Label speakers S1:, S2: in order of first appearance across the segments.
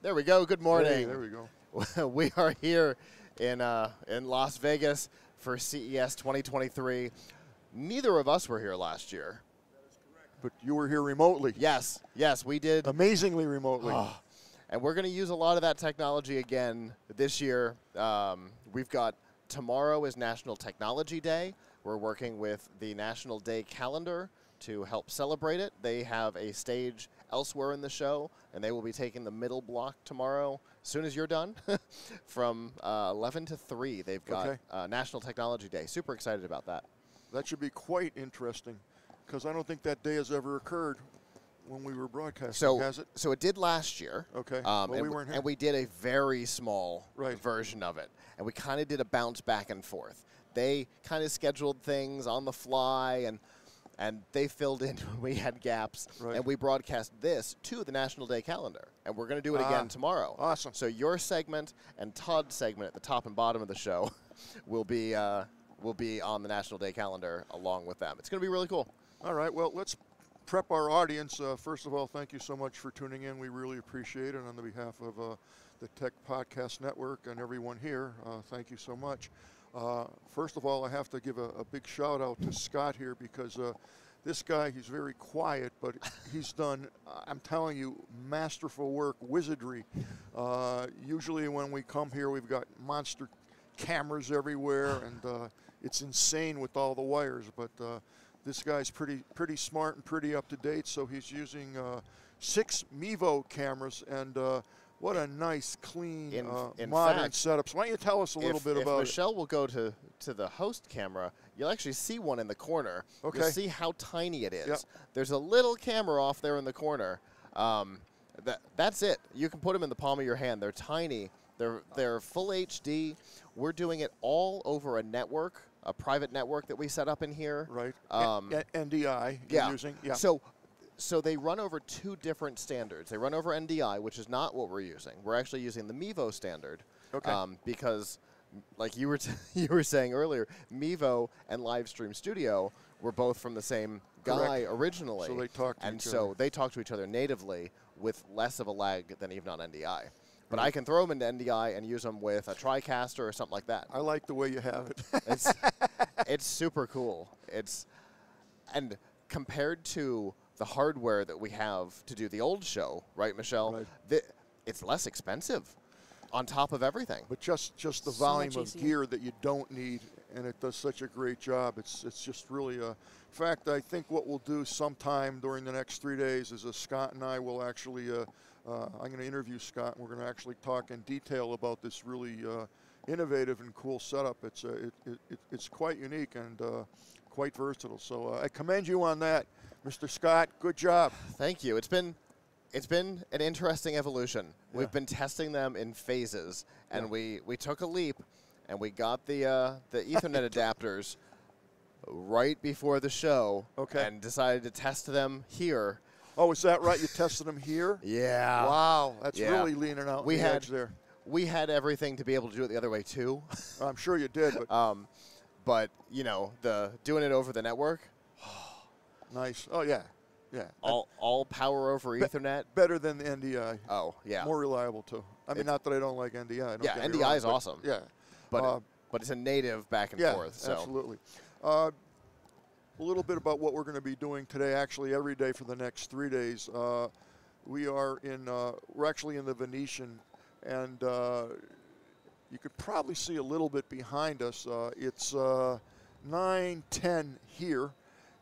S1: There we go. Good morning.
S2: Hey, there we go.
S1: We are here in Las Vegas for CES 2023. Neither of us were here last year.
S2: That is correct. But you were here remotely.
S1: Yes, we did.
S2: Amazingly remotely.
S1: And we're going to use a lot of that technology again this year. We've got tomorrow is National Technology Day. We're working with the National Day calendar to help celebrate it. They have a stage elsewhere in the show, and they will be taking the middle block tomorrow, as soon as you're done, from 11 to 3. They've got National Technology Day. Super excited about that.
S2: That should be quite interesting, because I don't think that day has ever occurred when we were broadcasting, has it?
S1: So it did last year.
S2: Okay. Well, we weren't here.
S1: And we did a very small version of it. And we kind of did a bounce back and forth. They kind of scheduled things on the fly, and they filled in when we had gaps.
S2: Right.
S1: And we broadcast this to the National Day calendar. And we're going to do it again tomorrow.
S2: Awesome.
S1: So your segment and Todd's segment at the top and bottom of the show will be on the National Day calendar along with them. It's going to be really cool.
S2: All right. Well, let's prep our audience. First of all, thank you so much for tuning in. We really appreciate it. On the behalf of the Tech Podcast Network and everyone here, thank you so much. First of all, I have to give a big shout out to Scott here, because this guy, he's very quiet, but he's done, I'm telling you, masterful work, wizardry. Usually when we come here, we've got monster cameras everywhere, and it's insane with all the wires, but this guy's pretty smart and pretty up to date. So he's using 6 Mevo cameras, and what a nice, clean, modern setup. So why don't you tell us a little bit about it?
S1: If Michelle will go to the host camera, you'll actually see one in the corner.
S2: Okay.
S1: You'll see how tiny it is.
S2: Yep.
S1: There's a little camera off there in the corner. That's it. You can put them in the palm of your hand. They're tiny. They're full HD. We're doing it all over a network, a private network that we set up in here.
S2: Right. NDI you're using. Yeah.
S1: So they run over 2 different standards. They run over NDI, which is not what we're using. We're actually using the Mevo standard.
S2: Okay.
S1: Because, like you were saying earlier, Mevo and Livestream Studio were both from the same guy originally.
S2: So they talk to each other.
S1: And so they talk to each other natively with less of a lag than even on NDI. But I can throw them into NDI and use them with a TriCaster or something like that.
S2: I like the way you have it.
S1: It's super cool. And compared to the hardware that we have to do the old show, right, Michelle?
S2: Right.
S1: It's less expensive on top of everything.
S2: But just the volume of gear that you don't need, and it does such a great job. It's just really in fact, I think what we'll do sometime during the next 3 days is Scott and I will actually I'm going to interview Scott, and we're going to actually talk in detail about this really innovative and cool setup. It's quite unique and quite versatile. So I commend you on that, Mr. Scott. Good job.
S1: Thank you. It's been an interesting evolution.
S2: Yeah.
S1: We've been testing them in phases, and we took a leap, and we got the Ethernet adapters right before the show, and decided to test them here.
S2: Oh, is that right? You tested them here?
S1: Yeah.
S2: Wow, that's really leaning out the edge there.
S1: We had everything to be able to do it the other way too.
S2: I'm sure you did,
S1: but you know, doing it over the network.
S2: Nice. Oh yeah.
S1: All power over Ethernet.
S2: Better than the NDI.
S1: Oh yeah.
S2: More reliable too. I mean, not that I don't like NDI.
S1: NDI is awesome.
S2: Yeah.
S1: But it's a native back and forth. So.
S2: Absolutely. A little bit about what we're going to be doing today, actually every day for the next 3 days. We're actually in the Venetian, and you could probably see a little bit behind us. It's 9:10 here,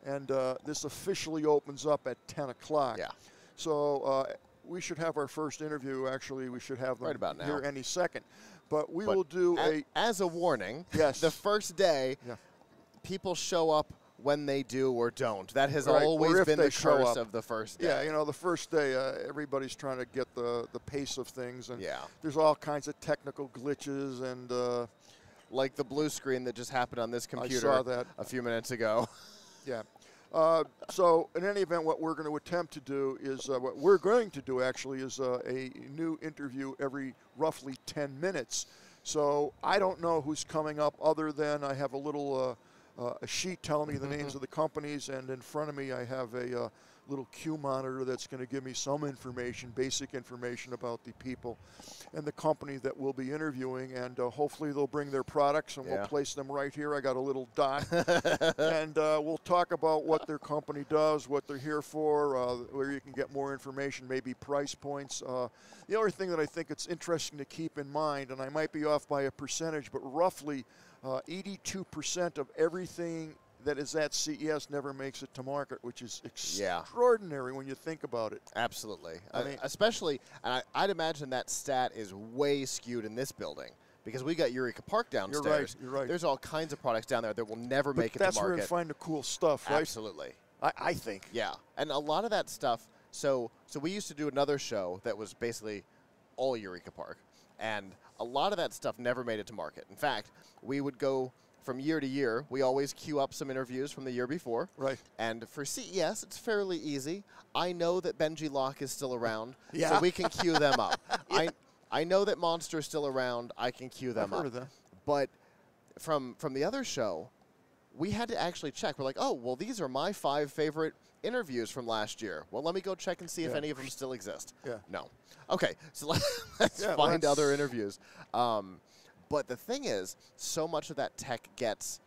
S2: and this officially opens up at 10 o'clock.
S1: Yeah.
S2: So we should have our first interview. Actually, we should have them
S1: right about now.
S2: here any second. But we will do
S1: as a warning.
S2: Yes.
S1: The first day, people show up when they do or don't. That has always been the curse of the first day.
S2: Yeah, you know, the first day, everybody's trying to get the pace of things, and
S1: yeah.
S2: There's all kinds of technical glitches and
S1: like the blue screen that just happened on this computer
S2: I saw that
S1: a few minutes ago.
S2: Yeah. So in any event, what we're going to attempt to do is what we're going to do actually is a new interview every roughly 10 minutes. So I don't know who's coming up other than I have a little a sheet telling me the names of the companies, and in front of me I have a little Q monitor that's going to give me some information, basic information about the people and the company that we'll be interviewing, and hopefully they'll bring their products and we'll place them right here. I got a little dot, and we'll talk about what their company does, what they're here for, where you can get more information, maybe price points. The other thing that I think it's interesting to keep in mind, and I might be off by a percentage, but roughly 82% of everything that is at CES never makes it to market, which is extraordinary when you think about it.
S1: Absolutely. I mean, especially, and I'd imagine that stat is way skewed in this building because we got Eureka Park downstairs.
S2: You're right.
S1: There's all kinds of products down there that will never make it to market.
S2: That's where you find the cool stuff, right?
S1: Absolutely.
S2: I think.
S1: Yeah. And a lot of that stuff, so we used to do another show that was basically all Eureka Park, and a lot of that stuff never made it to market. In fact, we would go from year to year. We always queue up some interviews from the year before.
S2: Right.
S1: And for CES, it's fairly easy. I know that Benji Locke is still around,
S2: yeah.
S1: so we can queue them up. Yeah. I know that Monster is still around. I can queue them
S2: I've
S1: up.
S2: heard of that.
S1: But from the other show, we had to actually check. We're like, oh, well, these are my 5 favorite interviews from last year. Well, let me go check and see if any of them still exist.
S2: Yeah.
S1: No. Okay, so let's find other interviews. But the thing is, so much of that tech gets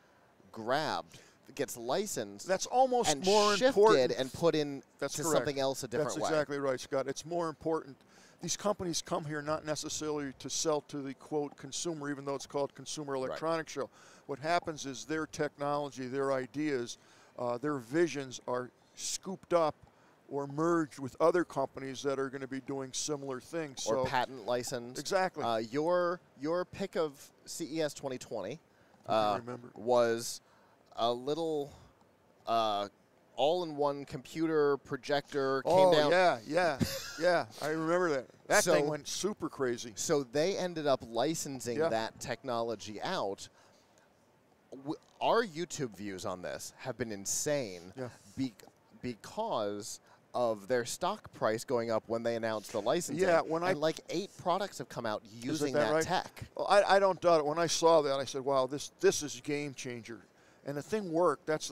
S1: grabbed, gets licensed.
S2: That's almost
S1: and
S2: more
S1: shifted
S2: important.
S1: And put in to something else a different way.
S2: That's exactly right, Scott. It's more important. These companies come here not necessarily to sell to the, quote, consumer, even though it's called Consumer Electronics Show. What happens is their technology, their ideas, their visions are scooped up or merged with other companies that are going to be doing similar things.
S1: Or patent licensed.
S2: Exactly.
S1: Your pick of CES 2020 was a little all-in-one computer projector came down.
S2: Yeah. I remember that. That thing went super crazy.
S1: So they ended up licensing that technology out. Our YouTube views on this have been insane because of their stock price going up when they announced the licensing.
S2: Yeah,
S1: and like 8 products have come out using that tech.
S2: Well, I don't doubt it. When I saw that, I said, wow, this is a game changer. And the thing worked. That's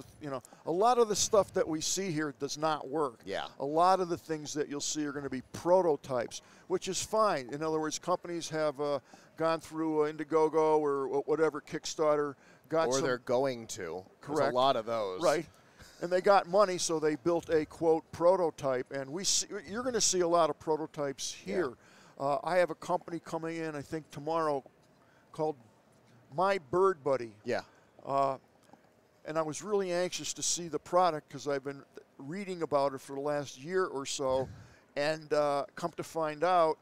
S2: a lot of the stuff that we see here does not work.
S1: Yeah.
S2: A lot of the things that you'll see are going to be prototypes, which is fine. In other words, companies have gone through Indiegogo or whatever Kickstarter.
S1: They're going to.
S2: Correct.
S1: There's a lot of those.
S2: Right. And they got money, so they built a, quote, prototype. And you're going to see a lot of prototypes here. Yeah. I have a company coming in, I think, tomorrow called My Bird Buddy.
S1: Yeah.
S2: And I was really anxious to see the product because I've been reading about it for the last year or so. And come to find out,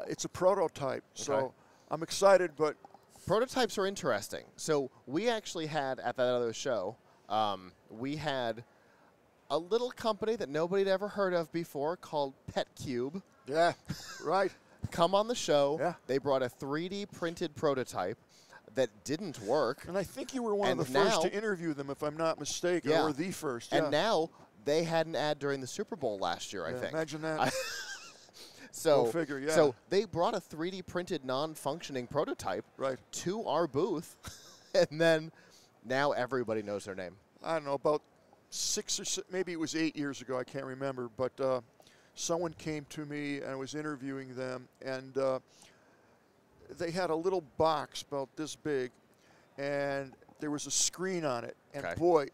S2: it's a prototype. Okay. So I'm excited, but...
S1: Prototypes are interesting. So we actually had, at that other show, we had a little company that nobody had ever heard of before called PetCube.
S2: Yeah, right.
S1: Come on the show.
S2: Yeah.
S1: They brought a 3D printed prototype that didn't work.
S2: And I think you were one of the first to interview them, if I'm not mistaken, or the first.
S1: And now they had an ad during the Super Bowl last year, I think.
S2: Imagine that.
S1: So they brought a 3D printed non-functioning prototype to our booth, and then now everybody knows their name.
S2: I don't know, about 6 or 7, maybe it was 8 years ago, I can't remember, but someone came to me and I was interviewing them, and they had a little box about this big, and there was a screen on it, and boy,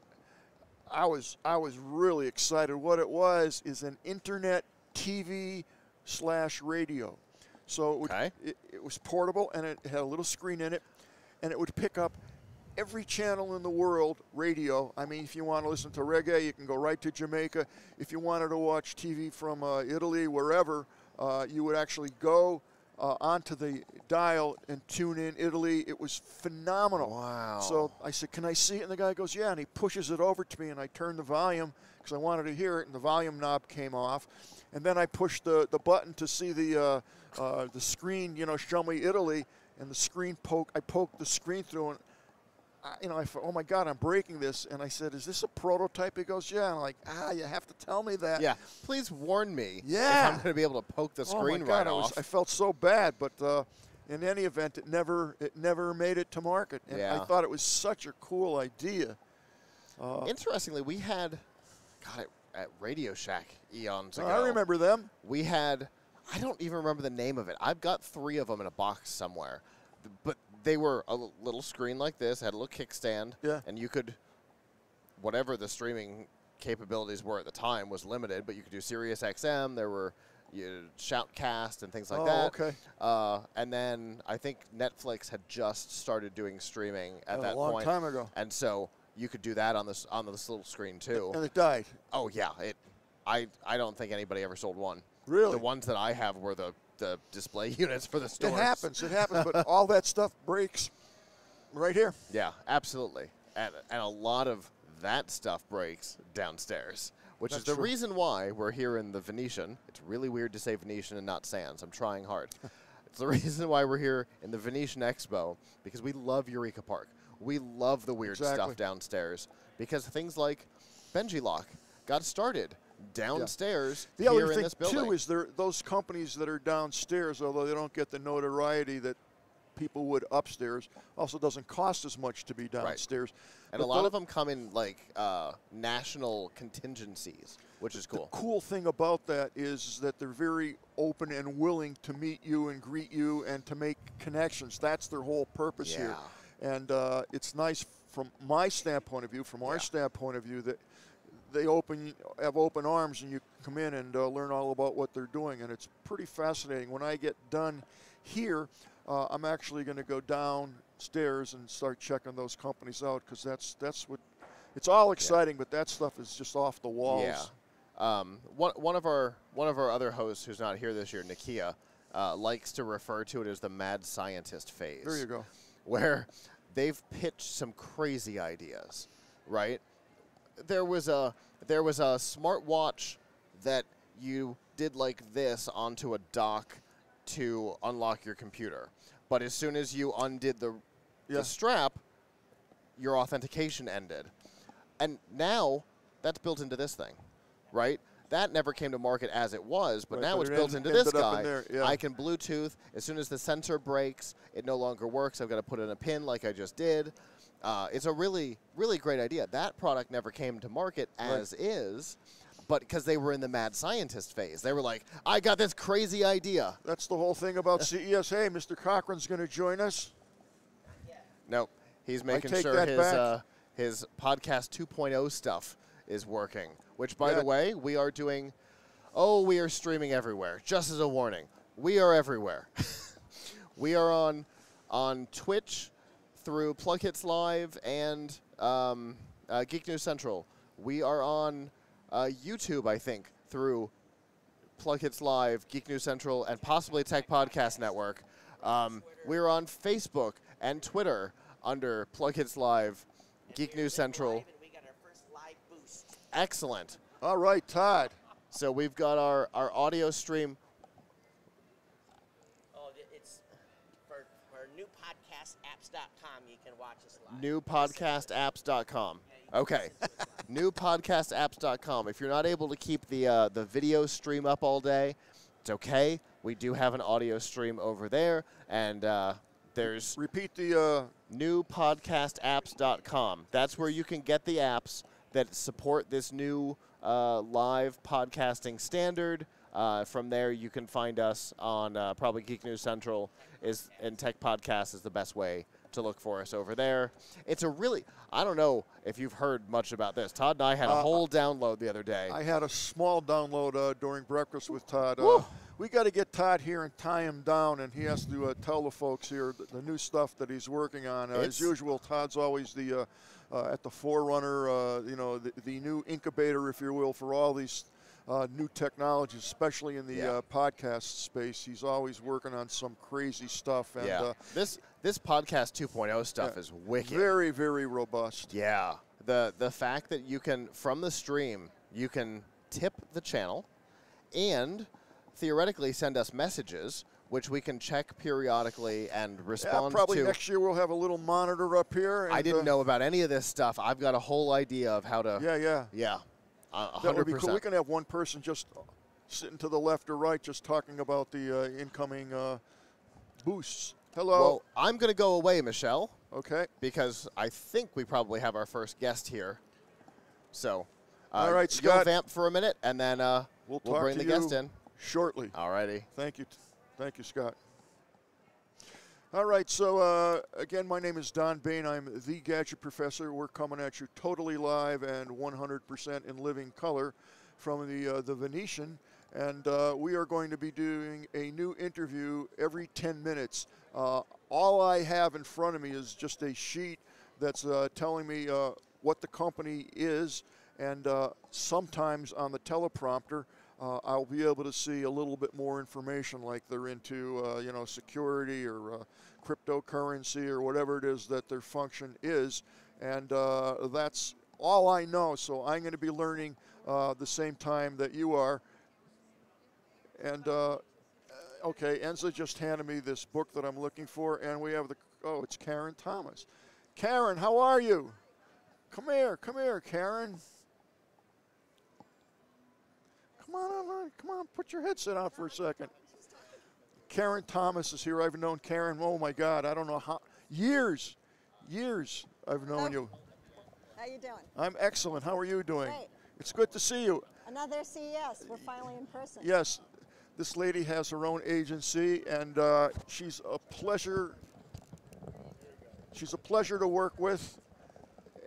S2: I was really excited. What it was is an internet TV / radio. So it was portable, and it had a little screen in it, and it would pick up every channel in the world radio. I mean, if you want to listen to reggae, you can go right to Jamaica. If you wanted to watch TV from Italy, wherever, you would actually go onto the dial and tune in Italy. It was phenomenal.
S1: Wow.
S2: So I said, can I see it? And the guy goes, yeah, and he pushes it over to me, and I turned the volume because I wanted to hear it, and the volume knob came off. And then I pushed the button to see the screen, show me Italy, and the screen I poked the screen through, and I thought, oh my God, I'm breaking this. And I said, is this a prototype? He goes, yeah. And I'm like, you have to tell me that.
S1: Yeah, please warn me if
S2: Yeah.
S1: I'm going to be able to poke the screen
S2: oh my God,
S1: off.
S2: I felt so bad, but in any event, it never made it to market. And I thought it was such a cool idea.
S1: Interestingly, we had, God, at Radio Shack eons ago.
S2: I remember them.
S1: We had, I don't even remember the name of it. I've got 3 of them in a box somewhere. But they were a little screen like this, had a little kickstand, and you could, whatever the streaming capabilities were at the time was limited, but you could do Sirius XM. There were Shoutcast and things like that.
S2: Okay.
S1: And then I think Netflix had just started doing streaming at that
S2: point. A long
S1: point.
S2: time ago.
S1: And so you could do that on this little screen too.
S2: And it died.
S1: Oh yeah, I don't think anybody ever sold one.
S2: Really?
S1: The ones that I have were the display units for the stores.
S2: It happens, but all that stuff breaks right here.
S1: Yeah, absolutely. And a lot of that stuff breaks downstairs, which is the reason why we're here in the Venetian. It's really weird to say Venetian and not Sands. I'm trying hard. It's the reason why we're here in the Venetian Expo, because we love Eureka Park. We love the weird stuff downstairs, because things like Benji Lock got started downstairs
S2: the
S1: here
S2: other
S1: in
S2: thing
S1: this building.
S2: too is those companies that are downstairs, although they don't get the notoriety that people would upstairs, also doesn't cost as much to be downstairs.
S1: And a lot of them come in like national contingencies, which is cool.
S2: The cool thing about that is that they're very open and willing to meet you and greet you and to make connections. That's their whole purpose here. And it's nice from my standpoint of view, from our standpoint of view, that they have open arms and you come in and learn all about what they're doing. And it's pretty fascinating. When I get done here, I'm actually going to go downstairs and start checking those companies out, because that's what it's all exciting, but that stuff is just off the walls.
S1: Yeah. One of our other hosts who's not here this year, Nakia, likes to refer to it as the mad scientist phase.
S2: There you go.
S1: Where they've pitched some crazy ideas, right? There was a smartwatch that you did like this onto a dock to unlock your computer. But as soon as you undid the strap, your authentication ended. And now that's built into this thing, right? That never came to market as it was, but now it's built into this guy. I can Bluetooth. As soon as the sensor breaks, it no longer works. I've got to put in a pin like I just did. It's a really, really great idea. That product never came to market as is, but because they were in the mad scientist phase. They were like, I got this crazy idea.
S2: That's the whole thing about CES. Hey, Mr. Cochran's going to join us.
S1: Nope. He's making sure his podcast 2.0 stuff is working, which, by the way, we are doing. Oh, we are streaming everywhere. Just as a warning, we are everywhere. We are on Twitch through Plug Hits Live and Geek News Central. We are on YouTube, I think, through Plug Hits Live, Geek News Central, and possibly Tech Podcast Network. We're on Facebook and Twitter under Plug Hits Live, Geek News Central.
S3: We got our first live boost.
S1: Excellent.
S2: All right, Todd.
S1: So we've got our audio stream.
S3: Oh, it's for newpodcastapps.com. You can watch us live.
S1: Newpodcastapps.com. Okay. Newpodcastapps.com. If you're not able to keep the video stream up all day, it's okay. We do have an audio stream over there, and there's
S2: repeat the
S1: newpodcastapps.com. That's where you can get the apps that support this new live podcasting standard. From there, you can find us on probably Geek News Central and Tech Podcast is the best way to look for us over there. It's a really, I don't know if you've heard much about this. Todd and I had a whole download the other day.
S2: I had a small download during breakfast with Todd. We got to get Todd here and tie him down, and he has to tell the folks here the new stuff that he's working on. As usual, Todd's always the at the forerunner, the new incubator, if you will, for all these new technologies, especially in the podcast space. He's always working on some crazy stuff. And
S1: this podcast 2.0 stuff is wicked.
S2: Very, very robust.
S1: Yeah. The fact that you can, from the stream, you can tip the channel and theoretically send us messages, which we can check periodically and respond to.
S2: Probably next year we'll have a little monitor up here. And
S1: I didn't know about any of this stuff. I've got a whole idea of how to. Yeah. 100%.
S2: That would be cool. We can have one person just sitting to the left or right just talking about the incoming boosts. Hello.
S1: Well, I'm going to go away, Michelle.
S2: Okay.
S1: Because I think we probably have our first guest here. So,
S2: All right,
S1: go
S2: Scott.
S1: vamp for a minute, and then
S2: We'll
S1: we'll
S2: talk
S1: bring
S2: to
S1: the guest
S2: you
S1: in.
S2: shortly.
S1: All righty.
S2: Thank you. Thank you, Scott. All right, so again, my name is Don Bain. I'm the Gadget Professor. We're coming at you totally live and 100% in living color from the Venetian. And we are going to be doing a new interview every 10 minutes. All I have in front of me is just a sheet that's telling me what the company is. And sometimes on the teleprompter, I'll be able to see a little bit more information, like they're into, security or cryptocurrency or whatever it is that their function is. And that's all I know. So I'm going to be learning the same time that you are. And, okay, Enza just handed me this book that I'm looking for. And we have it's Karen Thomas. Karen, how are you? Come here, Karen. Come on, put your headset on for a second. Karen Thomas is here. I've known Karen, oh my God, I don't know how, years I've known you.
S4: How you doing?
S2: I'm excellent. How are you doing?
S4: Great.
S2: It's good to see you.
S4: Another CES. We're finally in person.
S2: Yes, this lady has her own agency, and she's a pleasure. She's a pleasure to work with.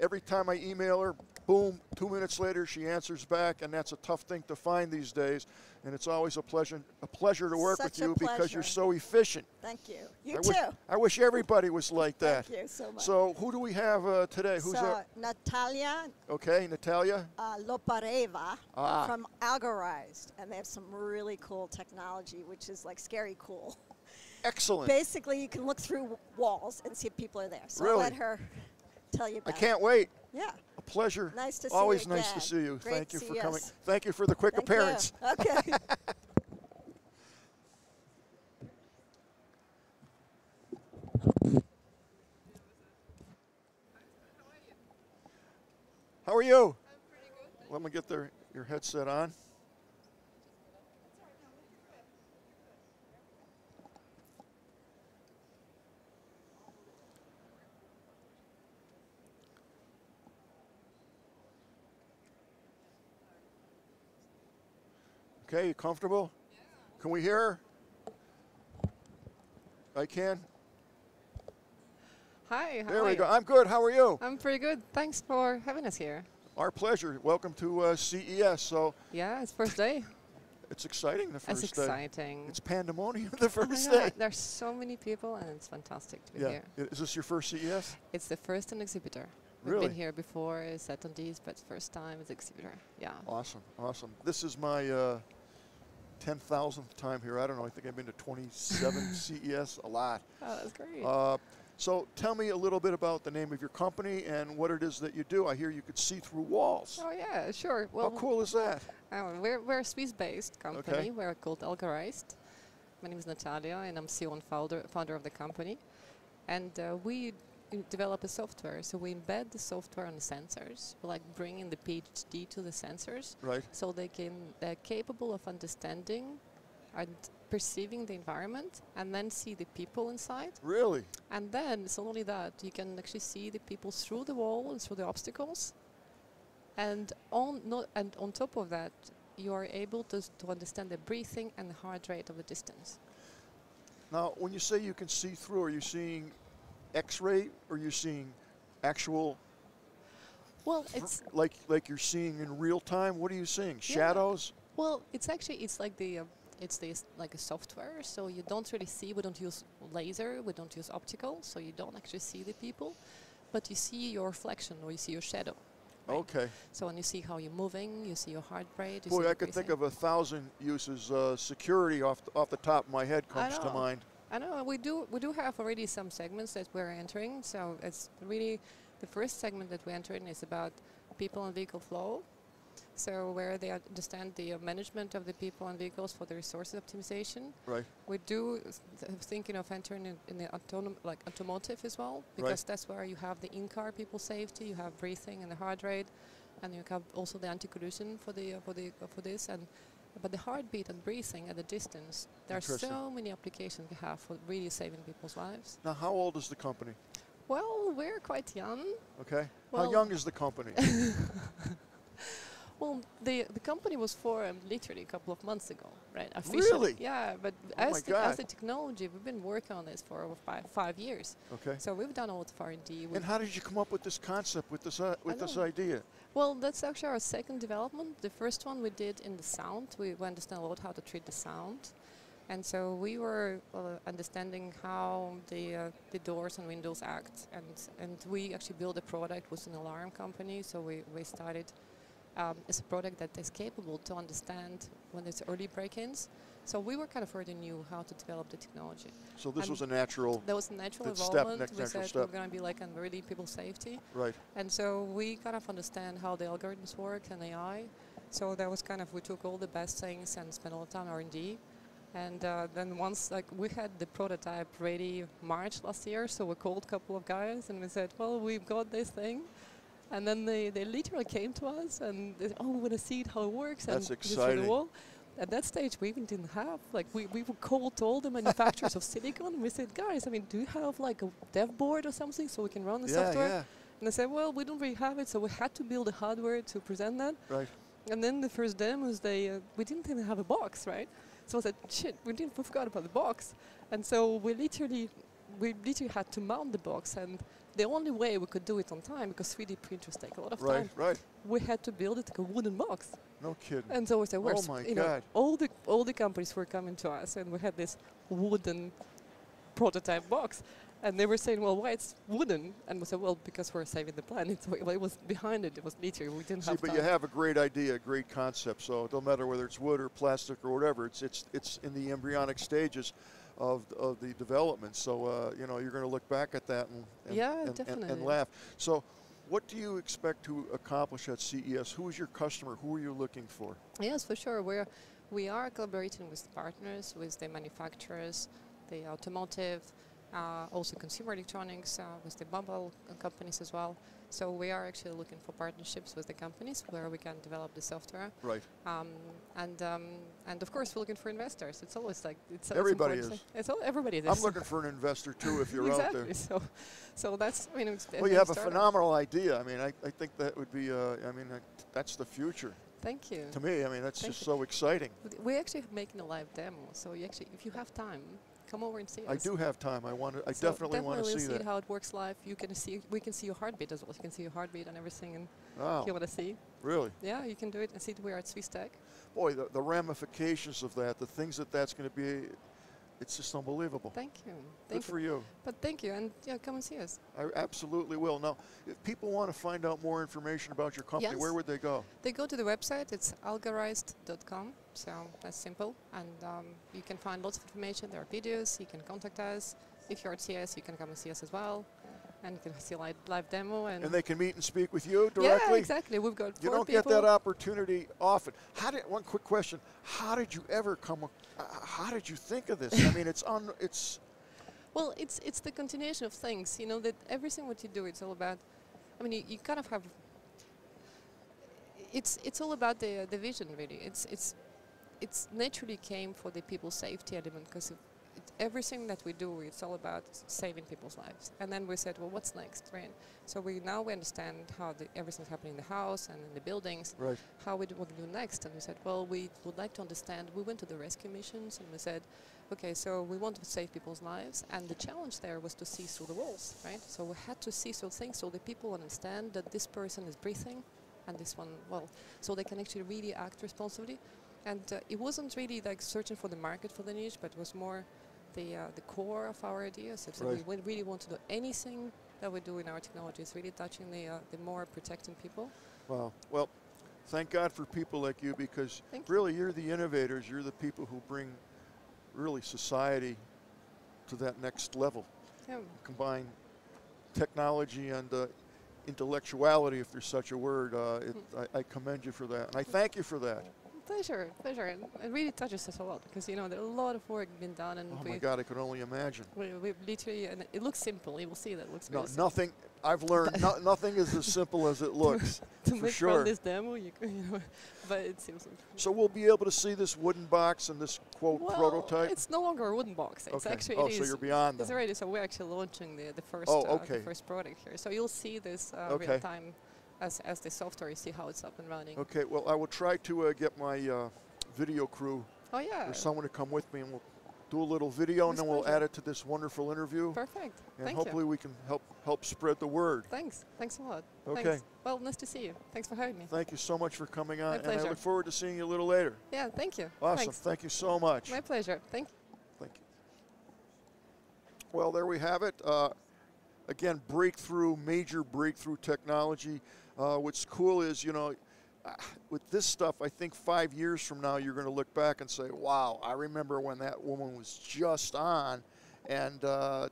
S2: Every time I email her, boom, 2 minutes later she answers back, and that's a tough thing to find these days. And it's always a pleasure to work with you because you're so efficient.
S4: Thank you. You too.
S2: I wish everybody was like that.
S4: Thank you so much.
S2: So who do we have today? Who's
S4: Natalia
S2: Okay, Natalia.
S4: Lopareva from Algorized, and they have some really cool technology, which is like scary cool.
S2: Excellent.
S4: Basically, you can look through walls and see if people are there. So
S2: really?
S4: I'll let her tell you about
S2: I can't wait.
S4: Yeah.
S2: A pleasure.
S4: Nice to see
S2: Always
S4: you
S2: nice
S4: again.
S2: to see you.
S4: Great
S2: Thank you for
S4: CES.
S2: coming. Thank you for the quick
S4: Thank
S2: appearance.
S4: you. Okay.
S2: How are you?
S5: I'm pretty good.
S2: Let me get your headset on. Okay, you comfortable?
S5: Yeah.
S2: Can we hear her? I can.
S5: Hi, how
S2: There
S5: are
S2: we
S5: you?
S2: go. I'm good. How are you?
S5: I'm pretty good. Thanks for having us here.
S2: Our pleasure. Welcome to CES. So
S5: Yeah, it's first day.
S2: it's exciting the first
S5: It's
S2: day.
S5: exciting.
S2: It's pandemonium the
S5: Oh my
S2: first
S5: God,
S2: day.
S5: there's so many people, and it's fantastic to be
S2: Yeah.
S5: here.
S2: Is this your first CES?
S5: It's the first an exhibitor. We've
S2: Really?
S5: been here before, sat on these, but first time as exhibitor. Yeah.
S2: Awesome. Awesome. This is my 10,000th time here. I don't know. I think I've been to 27 CES, a lot.
S5: Oh, that's great.
S2: So tell me a little bit about the name of your company and what it is that you do. I hear you could see through walls.
S5: Oh yeah, sure. Well,
S2: How cool is that?
S5: we're a Swiss-based company.
S2: Okay.
S5: We're called Algorized. My name is Natalia, and I'm CEO and founder of the company. And we develop a software. So we embed the software on the sensors. We like bringing the PhD to the sensors,
S2: Right.
S5: so they're capable of understanding and perceiving the environment, and then see the people inside.
S2: Really?
S5: And then it's not only that, you can actually see the people through the wall and through the obstacles. And on top of that, you are able to understand the breathing and the heart rate of the distance.
S2: Now, when you say you can see through, are you seeing X-ray or are you seeing actual,
S5: Well, it's
S2: like you're seeing in real time? What are you seeing? Shadows?
S5: well, it's like a software. So you don't really see. We don't use laser. We don't use optical. So you don't actually see the people, but you see your reflection or you see your shadow. Right?
S2: Okay.
S5: So when you see how you're moving, you see your heart rate. You see
S2: Boy,
S5: your
S2: I could think
S5: breathing.
S2: of 1,000 uses. Security off the top of my head comes to
S5: know.
S2: mind.
S5: I know we do have already some segments that we're entering. So it's really the first segment that we enter in is about people and vehicle flow. So where they understand the management of the people and vehicles for the resources optimization.
S2: Right.
S5: We do thinking of entering in the automotive as well, because that's where you have the in-car people safety, you have breathing and the heart rate, and you have also the anti-collision for this. But the heartbeat and breathing at the distance, there are so many applications we have for really saving people's lives.
S2: Now, how old is the company?
S5: Well, we're quite young.
S2: Okay.
S5: Well,
S2: how young is the company?
S5: Well, the company was formed literally a couple of months ago, right? Officially.
S2: Really?
S5: Yeah, but
S2: Oh
S5: as the technology, we've been working on this for over five years.
S2: Okay.
S5: So we've done a lot of R&D.
S2: And how did you come up with this concept, with this idea?
S5: Well, that's actually our second development. The first one we did in the sound. We understand a lot how to treat the sound. And so we were understanding how the doors and windows act. And we actually built a product with an alarm company. So we started as a product that is capable to understand when there's early break-ins. So we were kind of already knew how to develop the technology.
S2: So this was a natural.
S5: That was a natural
S2: step,
S5: involvement. We said
S2: step.
S5: we're going to be like on really people safety.
S2: Right.
S5: And so we kind of understand how the algorithms work and AI. So that was kind of, we took all the best things and spent all the time R&D. And then once we had the prototype ready March last year, so we called a couple of guys and we said, well, we've got this thing. And then they literally came to us and they said, oh, we want to see how it works.
S2: That's
S5: and
S2: exciting.
S5: The wall. At that stage, we even didn't have, we called all the manufacturers of silicon and we said, guys, I mean, do you have like a dev board or something so we can run the software?
S2: Yeah.
S5: And they said, well, we don't really have it, so we had to build the hardware to present that.
S2: Right.
S5: And then the first demos, we didn't even have a box, right? So I said, shit, we forgot about the box. And so we literally had to mount the box. And the only way we could do it on time, because 3D printers take a lot of time, we had to build it like a wooden box.
S2: No kidding.
S5: And so we said,
S2: oh my God.
S5: All the companies were coming to us, and we had this wooden prototype box. And they were saying, well, why it's wooden? And we said, well, because we're saving the planet. So it was behind it. It was literally, we didn't have
S2: but
S5: time.
S2: You have a great idea, a great concept. So it don't matter whether it's wood or plastic or whatever. It's in the embryonic stages of the development. So you're going to look back at that and laugh. So what do you expect to accomplish at CES? Who is your customer? Who are you looking for?
S5: Yes, for sure. We are collaborating with partners, with the manufacturers, the automotive, also consumer electronics, with the mobile companies as well. So we are actually looking for partnerships with the companies where we can develop the software.
S2: Right.
S5: And of course we're looking for investors. It's always like
S2: everybody is.
S5: Everybody is.
S2: I'm looking for an investor too if you're
S5: exactly.
S2: out there.
S5: So that's
S2: well, you have a phenomenal idea. I mean, I think that would be. That's the future.
S5: Thank you.
S2: To me, I mean, that's just so exciting.
S5: We're actually making a live demo. So you actually, if you have time, come over and see us.
S2: I do have time. I definitely want to see that.
S5: See how it works live. We can see your heartbeat as well. You can see your heartbeat and everything. And if you want to see.
S2: Really?
S5: Yeah, you can do it and see it. We are at Swiss Tech.
S2: Boy, the ramifications of that, the things that's going to be, it's just unbelievable.
S5: Thank you.
S2: Good for you.
S5: But thank you, and yeah, come and see us.
S2: I absolutely will. Now, if people want to find out more information about your company, where would they go?
S5: They go to the website. It's algorized.com. So that's simple, and you can find lots of information. There are videos. You can contact us. If you're at CES, you can come and see us as well. And you can see a live demo. And
S2: they can meet and speak with you directly?
S5: Yeah, exactly. We've got 4 people.
S2: You don't get that opportunity often. One quick question. How did you ever how did you think of this? I mean,
S5: Well, it's the continuation of things. You know, that everything what you do, it's all about, I mean, you kind of have, it's all about the vision, really. It's naturally came for the people safety element, because everything that we do, it's all about saving people's lives. And then we said, well, what's next, right? So we understand how everything's happening in the house and in the buildings,
S2: right.
S5: What we do next. And we said, well, we would like to understand. We went to the rescue missions and we said, okay, so we want to save people's lives. And the challenge there was to see through the walls, right? So we had to see through things so the people understand that this person is breathing and this one, well, so they can actually really act responsibly. And it wasn't really like searching for the market for the niche, but it was more the core of our ideas. So
S2: right.
S5: We really want to do anything that we do in our technology is really touching the more protecting people.
S2: Wow. Well, thank God for people like you, because really you're the innovators. You're the people who bring really society to that next level.
S5: Yeah.
S2: Combine technology and intellectuality, if there's such a word. I commend you for that, and I thank you for that.
S5: Pleasure. And it really touches us a lot, because, you know, there's a lot of work being done. And
S2: oh my God, I could only imagine.
S5: We literally, and it looks simple. You will see that it looks
S2: really simple. Nothing, I've learned, nothing is as simple as it looks,
S5: to
S2: for
S5: make
S2: sure.
S5: this demo, you know, but it seems.
S2: So we'll be able to see this wooden box and this, quote, prototype?
S5: It's no longer a wooden box. It's actually,
S2: so you're beyond that.
S5: It's already, so we're actually launching the first, the first product here. So you'll see this real-time as the software, you see how it's up and running.
S2: Okay, well, I will try to get my video crew
S5: Oh yeah.
S2: or someone to come with me, and we'll do a little video, and then we'll add it to this wonderful interview.
S5: Perfect.
S2: And
S5: Thank
S2: hopefully
S5: you.
S2: we can help spread the word.
S5: Thanks. Thanks a lot.
S2: Okay.
S5: Thanks. Well, nice to see you. Thanks for having me.
S2: Thank you so much for coming on,
S5: My
S2: and I
S5: pleasure.
S2: look forward to seeing you a little later.
S5: Yeah, thank you.
S2: Awesome.
S5: Thanks.
S2: Thank you so much.
S5: My pleasure. Thank you.
S2: Thank you. Well, there we have it. Again, major breakthrough technology. What's cool is, you know, with this stuff, I think 5 years from now, you're going to look back and say, wow, I remember when that woman was just on and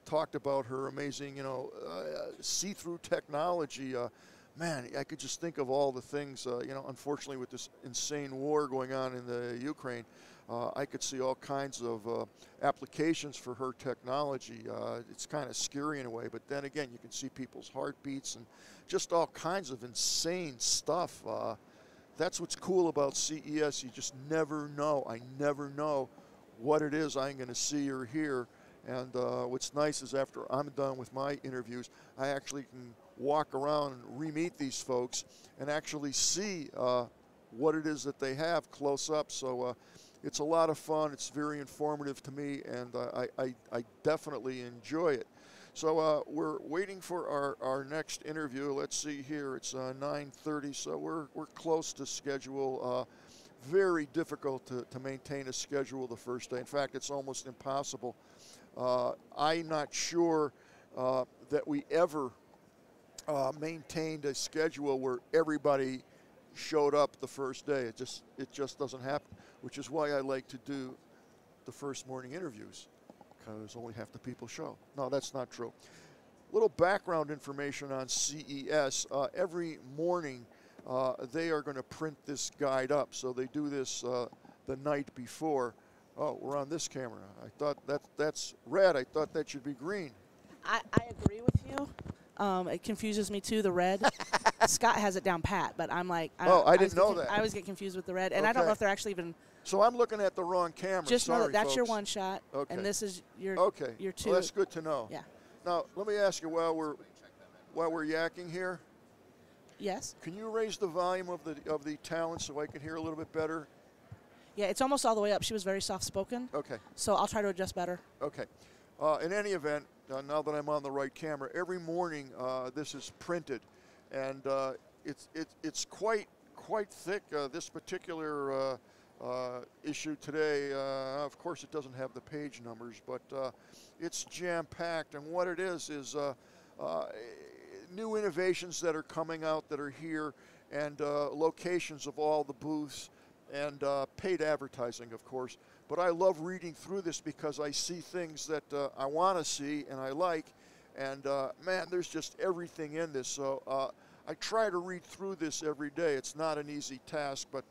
S2: talked about her amazing, you know, see-through technology. Man, I could just think of all the things, you know, unfortunately with this insane war going on in the Ukraine, I could see all kinds of applications for her technology. It's kind of scary in a way, but then again, you can see people's heartbeats and just all kinds of insane stuff. That's what's cool about CES. You just never know. I never know what it is I'm going to see or hear. And what's nice is after I'm done with my interviews, I actually can walk around and re-meet these folks and actually see what it is that they have close up. So it's a lot of fun. It's very informative to me, and I definitely enjoy it. So we're waiting for our next interview. Let's see here. It's 9:30, so we're close to schedule. Very difficult to maintain a schedule the first day. In fact, it's almost impossible. I'm not sure that we ever maintained a schedule where everybody showed up the first day. It just doesn't happen, which is why I like to do the first morning interviews, because only half the people show. No, that's not true. Little background information on CES. Every morning they are going to print this guide up, so they do this the night before. Oh, we're on this camera. I thought that's red. I thought that should be green.
S6: I agree with you. It confuses me too, the red. Scott has it down pat, but I'm like,
S2: I didn't know that.
S6: I always get confused with the red, and I don't know if they're actually even.
S2: So I'm looking at the wrong camera.
S6: Just know
S2: Sorry,
S6: that that's
S2: folks.
S6: your one shot,
S2: Okay.
S6: and this is your your two.
S2: Well, that's good to know.
S6: Yeah.
S2: Now let me ask you, while we're yakking here,
S6: Yes.
S2: can you raise the volume of the talent so I can hear a little bit better?
S6: Yeah, it's almost all the way up. She was very soft-spoken.
S2: Okay.
S6: So I'll try to adjust better.
S2: Okay. In any event, now that I'm on the right camera, every morning this is printed, and it's quite thick. This particular issue today, of course, it doesn't have the page numbers, but it's jam-packed. And what it is new innovations that are coming out that are here, and locations of all the booths, and paid advertising, of course. But I love reading through this because I see things that I want to see and I like. And man, there's just everything in this. So I try to read through this every day. It's not an easy task, but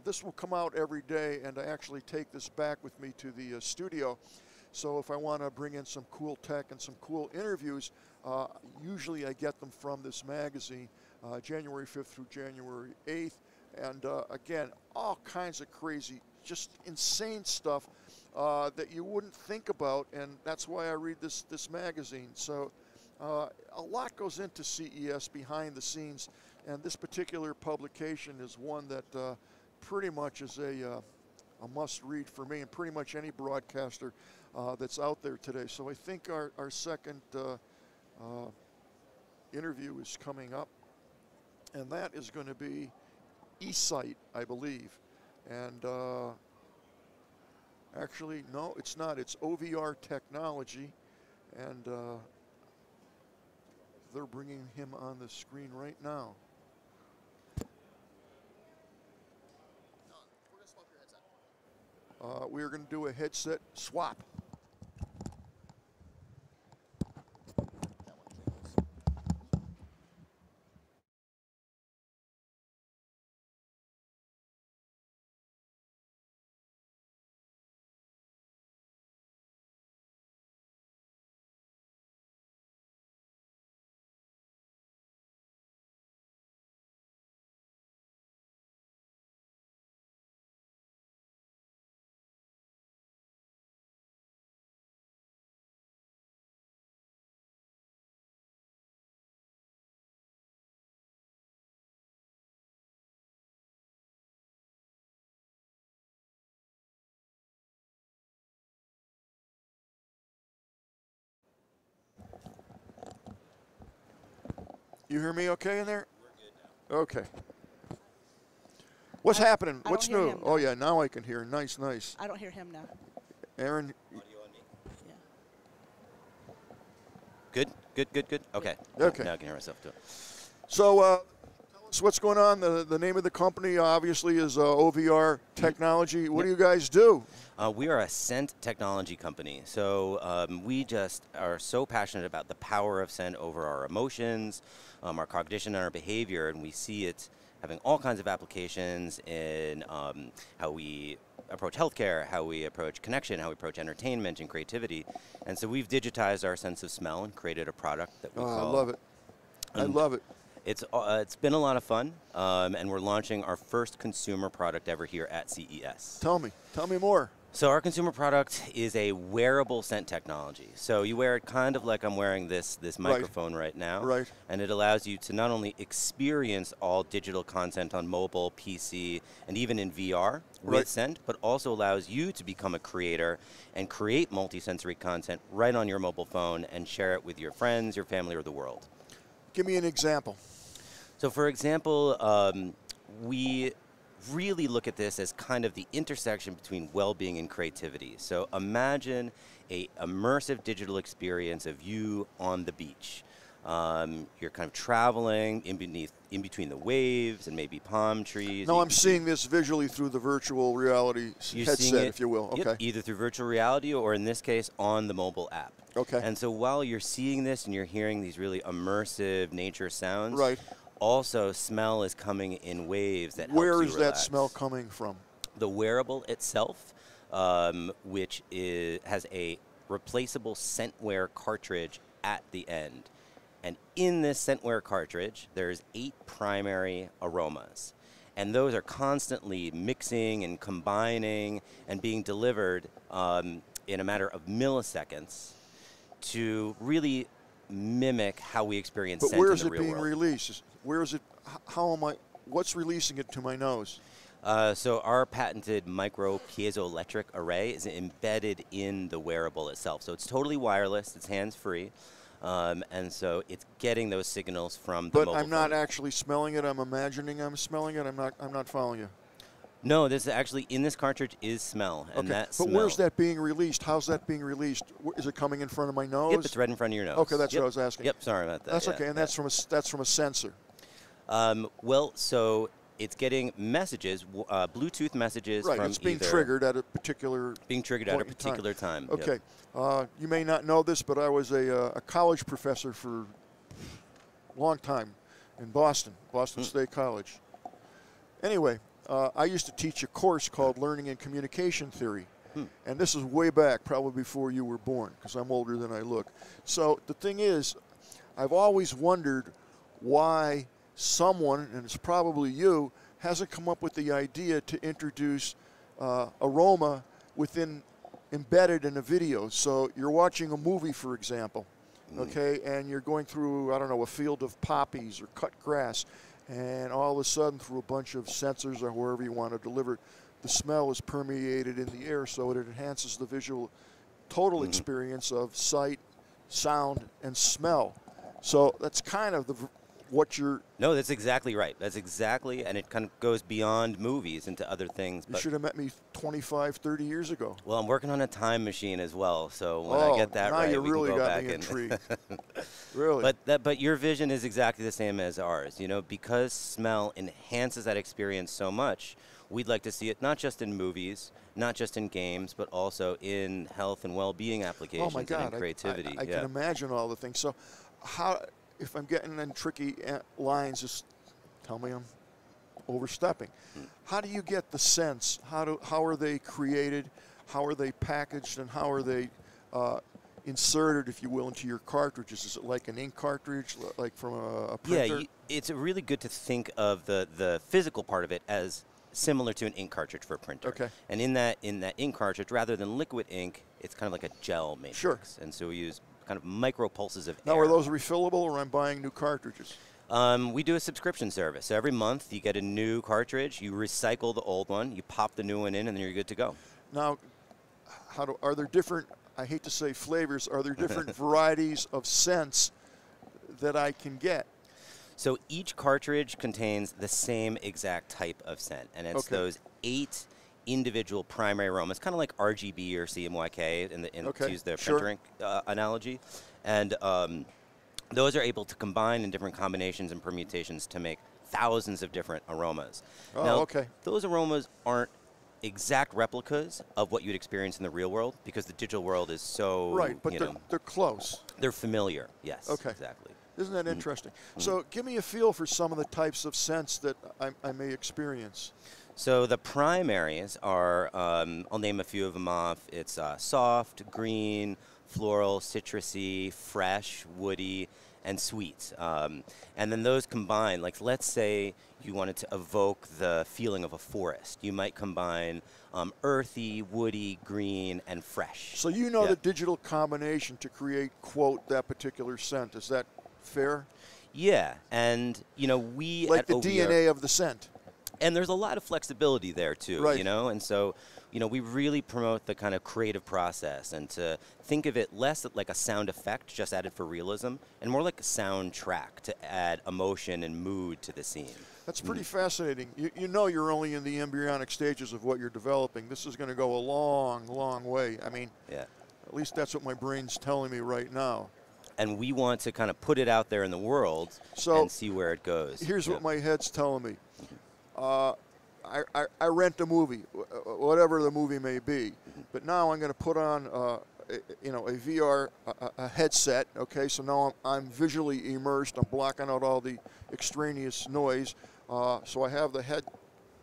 S2: this will come out every day, and I actually take this back with me to the studio. So if I want to bring in some cool tech and some cool interviews, usually I get them from this magazine, January 5th through January 8th. And again, all kinds of crazy, just insane stuff that you wouldn't think about, and that's why I read this magazine. So a lot goes into CES behind the scenes, and this particular publication is one that pretty much is a must-read for me and pretty much any broadcaster that's out there today. So I think our second interview is coming up, and that is going to be eSight, I believe. And actually, no, it's not. It's OVR technology, and they're bringing him on the screen right now. We're going to do a headset swap. You hear me okay in there? Okay. What's happening? What's
S6: don't hear
S2: new?
S6: him
S2: Oh,
S6: now.
S2: yeah, now I can hear. Nice, nice.
S6: I don't hear him now.
S2: Aaron,
S6: Yeah.
S7: Good. Okay.
S2: Okay.
S7: Now I can hear myself too.
S2: so tell us what's going on. The name of the company obviously is OVR Technology. What do you guys do?
S7: We are a scent technology company. So we just are so passionate about the power of scent over our emotions, our cognition, and our behavior, and we see it having all kinds of applications in how we approach healthcare, how we approach connection, how we approach entertainment and creativity. And so we've digitized our sense of smell and created a product that we call...
S2: I love it. I love it.
S7: It's been a lot of fun, and we're launching our first consumer product ever here at CES.
S2: Tell me more.
S7: So our consumer product is a wearable scent technology. So you wear it kind of like I'm wearing this microphone right now.
S2: Right.
S7: And it allows you to not only experience all digital content on mobile, PC, and even in VR with
S2: Right.
S7: scent, but also allows you to become a creator and create multisensory content right on your mobile phone and share it with your friends, your family, or the world.
S2: Give me an example.
S7: So for example, we really look at this as kind of the intersection between well-being and creativity. So imagine a immersive digital experience of you on the beach. You're kind of traveling in between the waves and maybe palm trees.
S2: No, I'm seeing this visually through the virtual reality
S7: You're
S2: headset,
S7: seeing it,
S2: if you will.
S7: yep,
S2: Okay.
S7: either through virtual reality or, in this case, on the mobile app.
S2: Okay.
S7: And so while you're seeing this and you're hearing these really immersive nature sounds,
S2: Right.
S7: also smell is coming in waves that
S2: Where
S7: helps
S2: is
S7: you
S2: that
S7: relax.
S2: smell coming from?
S7: The wearable itself, which has a replaceable scentware cartridge at the end. And in this scentware cartridge, there's 8 primary aromas. And those are constantly mixing and combining and being delivered in a matter of milliseconds to really mimic how we experience
S2: But
S7: scent
S2: where
S7: in
S2: is
S7: the
S2: it
S7: real
S2: being
S7: world.
S2: released? Where is it? How am I? What's releasing it to my nose?
S7: So our patented micro piezoelectric array is embedded in the wearable itself. So it's totally wireless. It's hands-free. And so it's getting those signals from the mobile
S2: But I'm not
S7: phone.
S2: actually smelling it. I'm imagining I'm smelling it. I'm not following you.
S7: No, this is actually in this cartridge is smell, and
S2: Okay.
S7: that
S2: But
S7: smell.
S2: where's that being released? How's that being released? Is it coming in front of my nose?
S7: Yep, it's right in front of your nose.
S2: Okay, that's
S7: Yep.
S2: what I was asking.
S7: Yep, sorry about that.
S2: That's
S7: yeah,
S2: okay, and
S7: yeah.
S2: that's from a sensor.
S7: Well, so it's getting messages, Bluetooth messages
S2: Right,
S7: from
S2: it's being
S7: either
S2: triggered at a particular
S7: being triggered at a
S2: point in time.
S7: particular time. Yep.
S2: Okay. You may not know this, but I was a college professor for a long time in Boston State College. Anyway, I used to teach a course called Learning and Communication Theory. And this is way back, probably before you were born, because I'm older than I look. So the thing is, I've always wondered why someone, and it's probably you, hasn't come up with the idea to introduce aroma embedded in a video. So you're watching a movie, for example, okay, and you're going through, I don't know, a field of poppies or cut grass, and all of a sudden, through a bunch of sensors or wherever you want to deliver it, the smell is permeated in the air, so it enhances the visual total experience of sight, sound, and smell. So that's kind of what you're...
S7: No, that's exactly right. That's exactly, and it kind of goes beyond movies into other things.
S2: You should have met me 25, 30 years ago.
S7: Well, I'm working on a time machine as well, so when I get that
S2: now
S7: right,
S2: you
S7: we
S2: really
S7: can go
S2: got
S7: back
S2: me
S7: and
S2: intrigued. Really.
S7: But your vision is exactly the same as ours. You know, because smell enhances that experience so much, we'd like to see it not just in movies, not just in games, but also in health and well-being applications
S2: oh my God,
S7: and in creativity.
S2: I can imagine all the things. So how, if I'm getting in tricky lines, just tell me I'm overstepping. How do you get the sense? How are they created? How are they packaged? And how are they inserted, if you will, into your cartridges? Is it like an ink cartridge, like from a printer?
S7: Yeah, it's really good to think of the physical part of it as similar to an ink cartridge for a printer.
S2: Okay.
S7: And in that ink cartridge, rather than liquid ink, it's kind of like a gel matrix.
S2: Sure.
S7: And so we use kind of micro pulses of
S2: Now,
S7: air.
S2: are those refillable, or I'm buying new cartridges?
S7: We do a subscription service. So every month you get a new cartridge, you recycle the old one, you pop the new one in, and then you're good to go.
S2: Now, are there different, I hate to say flavors, are there different varieties of scents that I can get?
S7: So each cartridge contains the same exact type of scent, and it's those 8 individual primary aromas, kind of like RGB or CMYK, to use the printer ink analogy. And those are able to combine in different combinations and permutations to make thousands of different aromas. Now, those aromas aren't exact replicas of what you'd experience in the real world, because the digital world is so,
S2: but they're close.
S7: They're familiar, yes, exactly.
S2: Isn't that interesting? So give me a feel for some of the types of scents that I may experience.
S7: So the primaries are, I'll name a few of them off. It's soft, green, floral, citrusy, fresh, woody, and sweet. And then those combine, like let's say you wanted to evoke the feeling of a forest. You might combine earthy, woody, green, and fresh.
S2: So you know the digital combination to create, quote, that particular scent. Is that fair?
S7: Yeah, and we
S2: like
S7: at
S2: the
S7: OVR,
S2: DNA of the scent.
S7: And there's a lot of flexibility there too, and so we really promote the kind of creative process, and to think of it less like a sound effect just added for realism, and more like a soundtrack to add emotion and mood to the scene.
S2: That's pretty fascinating. You know you're only in the embryonic stages of what you're developing. This is going to go a long, long way. I mean, at least that's what my brain's telling me right now.
S7: And we want to kind of put it out there in the world and see where it goes.
S2: Here's what my head's telling me. I rent a movie, whatever the movie may be, but now I'm going to put on, a VR a headset. Okay, so now I'm visually immersed. I'm blocking out all the extraneous noise. So I have the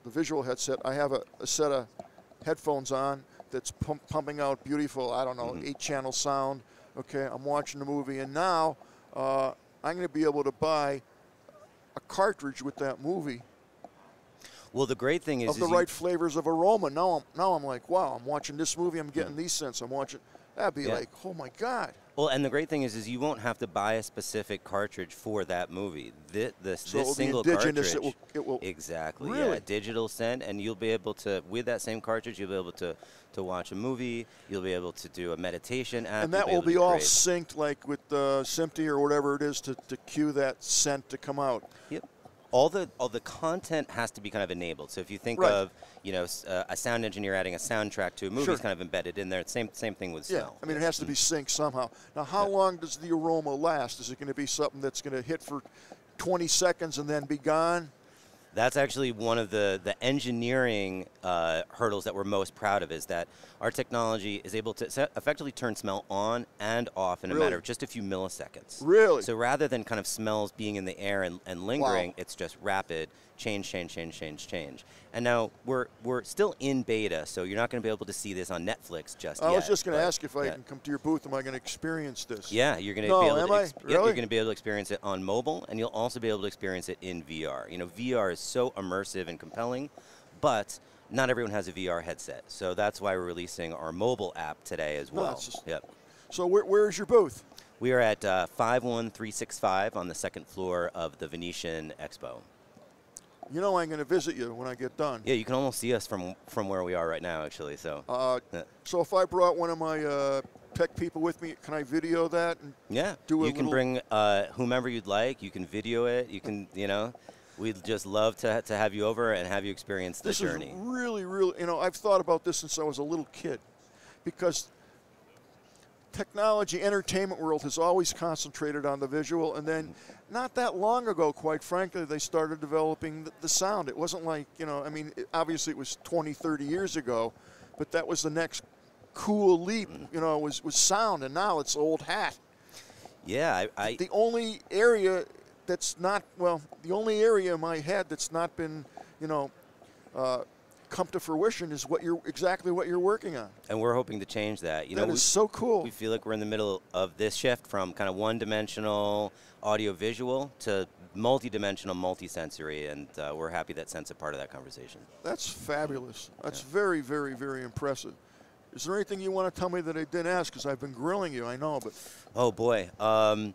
S2: visual headset. I have a set of headphones on that's pumping out beautiful, 8-channel sound. Okay, I'm watching the movie, and now I'm going to be able to buy a cartridge with that movie.
S7: Well, the great thing is
S2: the right flavors of aroma. Now I'm like, wow, I'm watching this movie. I'm getting these scents. I'm watching. That'd be like, oh my God.
S7: Well, and the great thing is you won't have to buy a specific cartridge for that movie. This single cartridge,
S2: it will
S7: exactly,
S2: really?
S7: digital scent, and you'll be able to, with that same cartridge, you'll be able to watch a movie. You'll be able to do a meditation app.
S2: And that will be all synced, like with SMPTE or whatever it is, to cue that scent to come out.
S7: Yep. All the content has to be kind of enabled. So if you think of a sound engineer adding a soundtrack to a movie, it's kind of embedded in there. Same thing with smell.
S2: I mean, it has to be synced somehow. Now, how long does the aroma last? Is it going to be something that's going to hit for 20 seconds and then be gone?
S7: That's actually one of the engineering hurdles that we're most proud of, is that our technology is able to effectively turn smell on and off in a matter of just a few milliseconds.
S2: Really?
S7: So rather than kind of smells being in the air and lingering, it's just rapid change. And now we're still in beta, so you're not going to be able to see this on Netflix just yet.
S2: I was just going to ask if I can come to your booth. Am I going to experience this?
S7: Yeah, you're going to be able to. You're going to be able to experience it on mobile, and you'll also be able to experience it in VR. VR is so immersive and compelling, but not everyone has a VR headset, so that's why we're releasing our mobile app today as well.
S2: So where's your booth?
S7: We are at 51365 on the second floor of the Venetian Expo.
S2: You know I'm going to visit you when I get done.
S7: Yeah, you can almost see us from where we are right now, actually. So.
S2: So if I brought one of my tech people with me, can I video that? And do
S7: you can bring whomever you'd like. You can video it. You can, we'd just love to have you over and have you experience the journey.
S2: This is really, really, I've thought about this since I was a little kid, because technology, entertainment world has always concentrated on the visual, and then not that long ago, quite frankly, they started developing the sound. It wasn't like, obviously it was 20, 30 years ago, but that was the next cool leap, was sound, and now it's old hat.
S7: Yeah,
S2: the only area that's not, the only area in my head that's not been, come to fruition is exactly what you're working on.
S7: And we're hoping to change that.
S2: That is so cool.
S7: We feel like we're in the middle of this shift from kind of one-dimensional audio-visual to multi-dimensional, multi-sensory, and we're happy that Scent's a part of that conversation.
S2: That's fabulous. That's very, very, very impressive. Is there anything you want to tell me that I didn't ask? Because I've been grilling you, I know, but...
S7: Oh, boy. I'm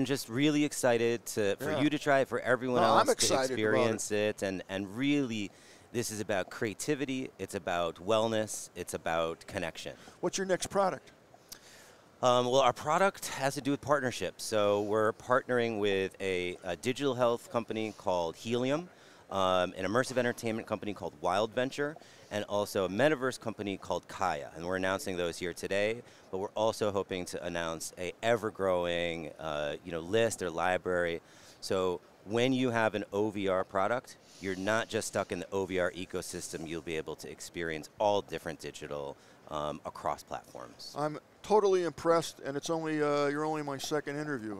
S7: just really excited for you to try it, for everyone else to experience it, and really... This is about creativity, it's about wellness, it's about connection.
S2: What's your next product?
S7: Well, our product has to do with partnerships. So we're partnering with a digital health company called Helium, an immersive entertainment company called Wild Venture, and also a metaverse company called Kaya. And we're announcing those here today, but we're also hoping to announce a ever-growing list or library. So when you have an OVR product, you're not just stuck in the OVR ecosystem. You'll be able to experience all different digital across platforms.
S2: I'm totally impressed, and it's only you're only my second interview.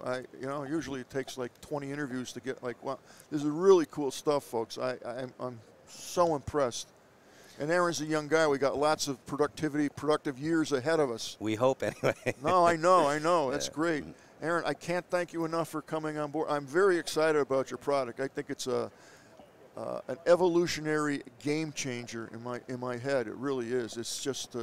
S2: Usually it takes like 20 interviews to get wow, this is really cool stuff, folks. I'm so impressed. And Aaron's a young guy. We got lots of productive years ahead of us.
S7: We hope, anyway.
S2: No, I know. That's great. Aaron, I can't thank you enough for coming on board. I'm very excited about your product. I think it's an evolutionary game changer in my head. It really is. It's just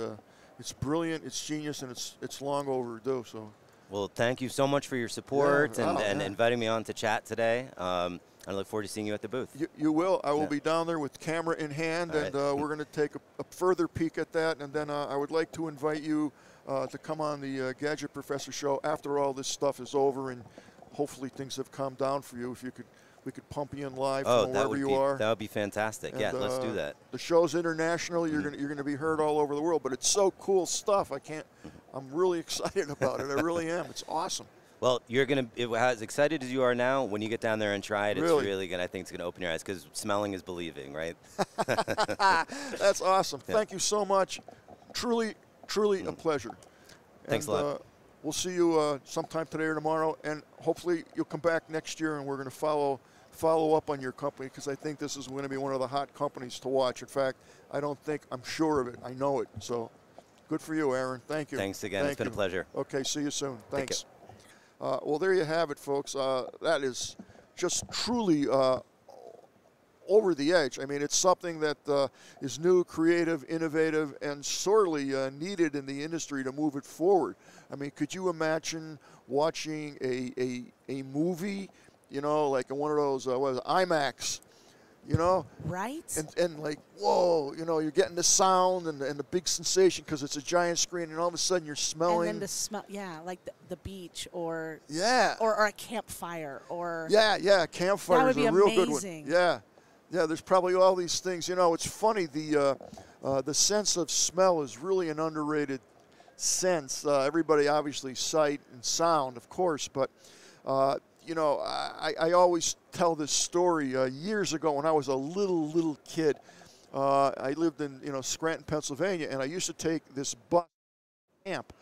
S2: it's brilliant, it's genius, and it's long overdue. So.
S7: Well, thank you so much for your support and inviting me on to chat today. I look forward to seeing you at the booth.
S2: You will. I will be down there with camera in hand, and we're going to take a further peek at that. And then I would like to invite you to come on the Gadget Professor show after all this stuff is over, and hopefully things have calmed down for you. If you could, we could pump you in live from wherever you are.
S7: That would be fantastic. And, let's do that.
S2: The show's international. You're going to be heard all over the world, but it's so cool stuff. I'm really excited about it. I really am. It's awesome.
S7: Well, you're as excited as you are now, when you get down there and try it, it's really going to, I think it's going to open your eyes, because smelling is believing, right?
S2: That's awesome. Yeah. Thank you so much. Truly a pleasure.
S7: Thanks a lot.
S2: We'll see you sometime today or tomorrow, and hopefully you'll come back next year, and we're going to follow up on your company, because I think this is going to be one of the hot companies to watch. In fact, I'm sure of it. I know it. So good for you, Aaron. Thank you.
S7: Thanks again. It's been a pleasure.
S2: Okay, see you soon. Thanks. Well, there you have it, folks. That is just truly over the edge. I mean, it's something that is new, creative, innovative, and sorely needed in the industry to move it forward. I mean, could you imagine watching a movie, like in one of those, IMAX,
S6: Right.
S2: And like, whoa, you're getting the sound and the big sensation because it's a giant screen, and all of a sudden you're smelling.
S6: And then the smell, like the beach or a campfire or.
S2: Yeah, campfire is a real
S6: amazing.
S2: Good one. Yeah, there's probably all these things. It's funny, the sense of smell is really an underrated sense. Everybody obviously sight and sound, of course, but I always tell this story. Years ago, when I was a little kid, I lived in Scranton, Pennsylvania, and I used to take this bus camp,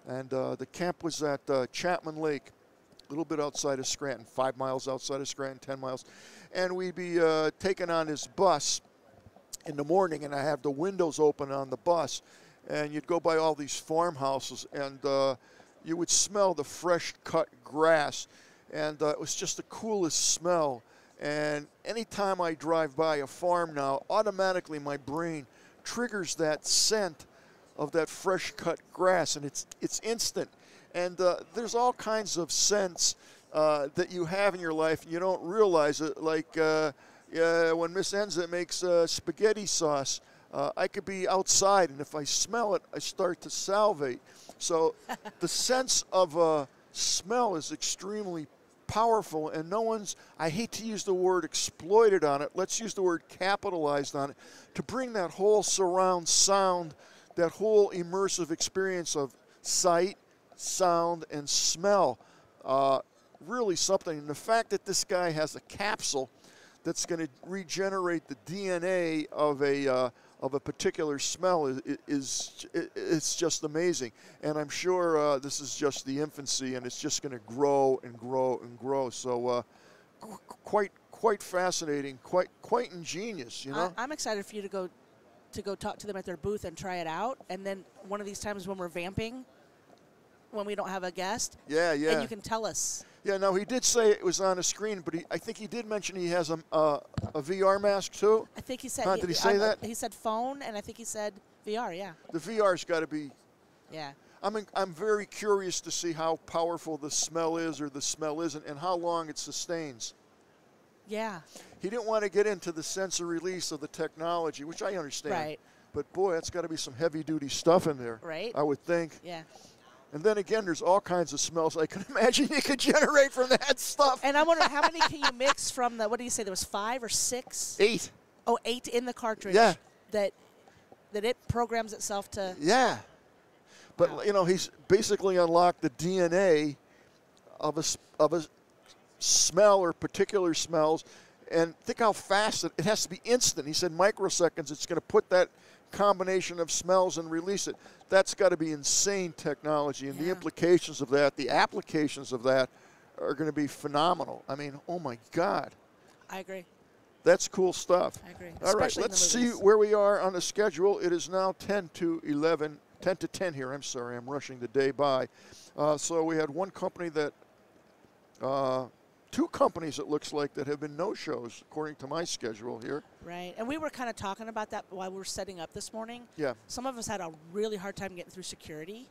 S2: and the camp was at Chapman Lake, a little bit outside of Scranton, 5 miles outside of Scranton, 10 miles, and we'd be taking on this bus in the morning, and I have the windows open on the bus, and you'd go by all these farmhouses, and you would smell the fresh cut grass. And it was just the coolest smell. And anytime I drive by a farm now, automatically my brain triggers that scent of that fresh cut grass, and it's instant. And there's all kinds of scents that you have in your life, and you don't realize it. Like when Miss Enza makes spaghetti sauce, I could be outside, and if I smell it, I start to salivate. So the sense of smell is extremely powerful, and I hate to use the word exploited on it, let's use the word capitalized on it, to bring that whole surround sound, that whole immersive experience of sight, sound, and smell. Really something. And the fact that this guy has a capsule that's going to regenerate the DNA of a particular smell it's just amazing. And I'm sure this is just the infancy, and it's just going to grow and grow and grow. So quite fascinating, quite ingenious.
S6: I'm excited for you to go talk to them at their booth and try it out. And then one of these times when we're vamping, when we don't have a guest, and you can tell us.
S2: Yeah, no, he did say it was on a screen, but I think he did mention he has a VR mask too.
S6: I think he said.
S2: Did he say that?
S6: He said phone, and I think he said VR. Yeah.
S2: The VR's got to be.
S6: Yeah.
S2: I'm very curious to see how powerful the smell is or the smell isn't, and how long it sustains.
S6: Yeah.
S2: He didn't want to get into the sensor release of the technology, which I understand.
S6: Right.
S2: But boy, that's got to be some heavy-duty stuff in there.
S6: Right.
S2: I would think.
S6: Yeah.
S2: And then again, there's all kinds of smells I can imagine you could generate from that stuff.
S6: And I wonder how many can you mix from the, what do you say, there was 5 or 6?
S2: 8.
S6: Oh, 8 in the cartridge.
S2: Yeah.
S6: That it programs itself to.
S2: Yeah. But,
S6: wow.
S2: you know, he's basically unlocked the DNA of a smell or particular smells. And think how fast it has to be instant. He said microseconds. It's going to put that combination of smells and release it. That's got to be insane technology. And the implications of that, the applications of that are going to be phenomenal. I mean, oh, my God.
S6: I agree.
S2: That's cool stuff.
S6: I agree.
S2: All right, let's see where we are on the schedule. It is now 10 to 10 here. I'm sorry, I'm rushing the day by. So we had one company that, 2 companies, it looks like, that have been no-shows, according to my schedule here.
S6: Right, and we were kind of talking about that while we were setting up this morning.
S2: Yeah.
S6: Some of us had a really hard time getting through security.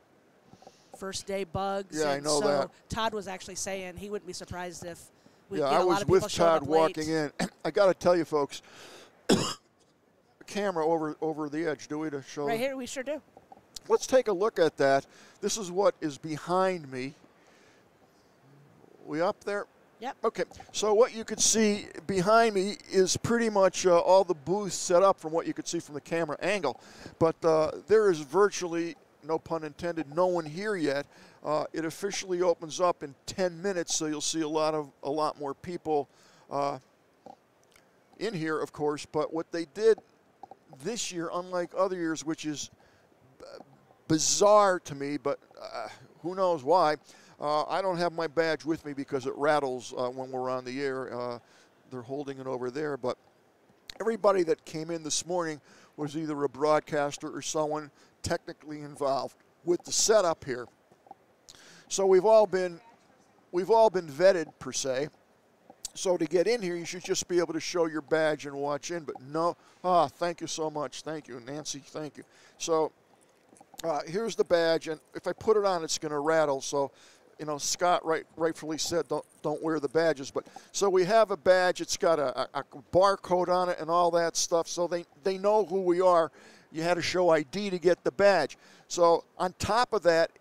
S6: First day bugs.
S2: Yeah, I know that.
S6: Todd was actually saying he wouldn't be surprised if we
S2: yeah,
S6: get
S2: I
S6: a lot
S2: was
S6: of people
S2: with
S6: showing
S2: Todd
S6: up
S2: walking
S6: late.
S2: in. I got to tell you, folks, camera over the edge, do we, to show?
S6: Right here, we sure do.
S2: Let's take a look at that. This is what is behind me. We up there?
S6: Yep.
S2: Okay, so what you could see behind me is pretty much all the booths set up from what you could see from the camera angle. But there is virtually, no pun intended, no one here yet. It officially opens up in 10 minutes, so you'll see a lot more people in here, of course. But what they did this year, unlike other years, which is bizarre to me, but who knows why, I don't have my badge with me because it rattles when we're on the air. They're holding it over there. But everybody that came in this morning was either a broadcaster or someone technically involved with the setup here. So we've all been vetted, per se. So to get in here, you should just be able to show your badge and watch in. But no, thank you so much. Thank you, Nancy. Thank you. So here's the badge, and if I put it on, it's going to rattle. So, you know, Scott rightfully said don't wear the badges. But so we have a badge. It's got a barcode on it and all that stuff. So they know who we are. You had to show ID to get the badge. So on top of that,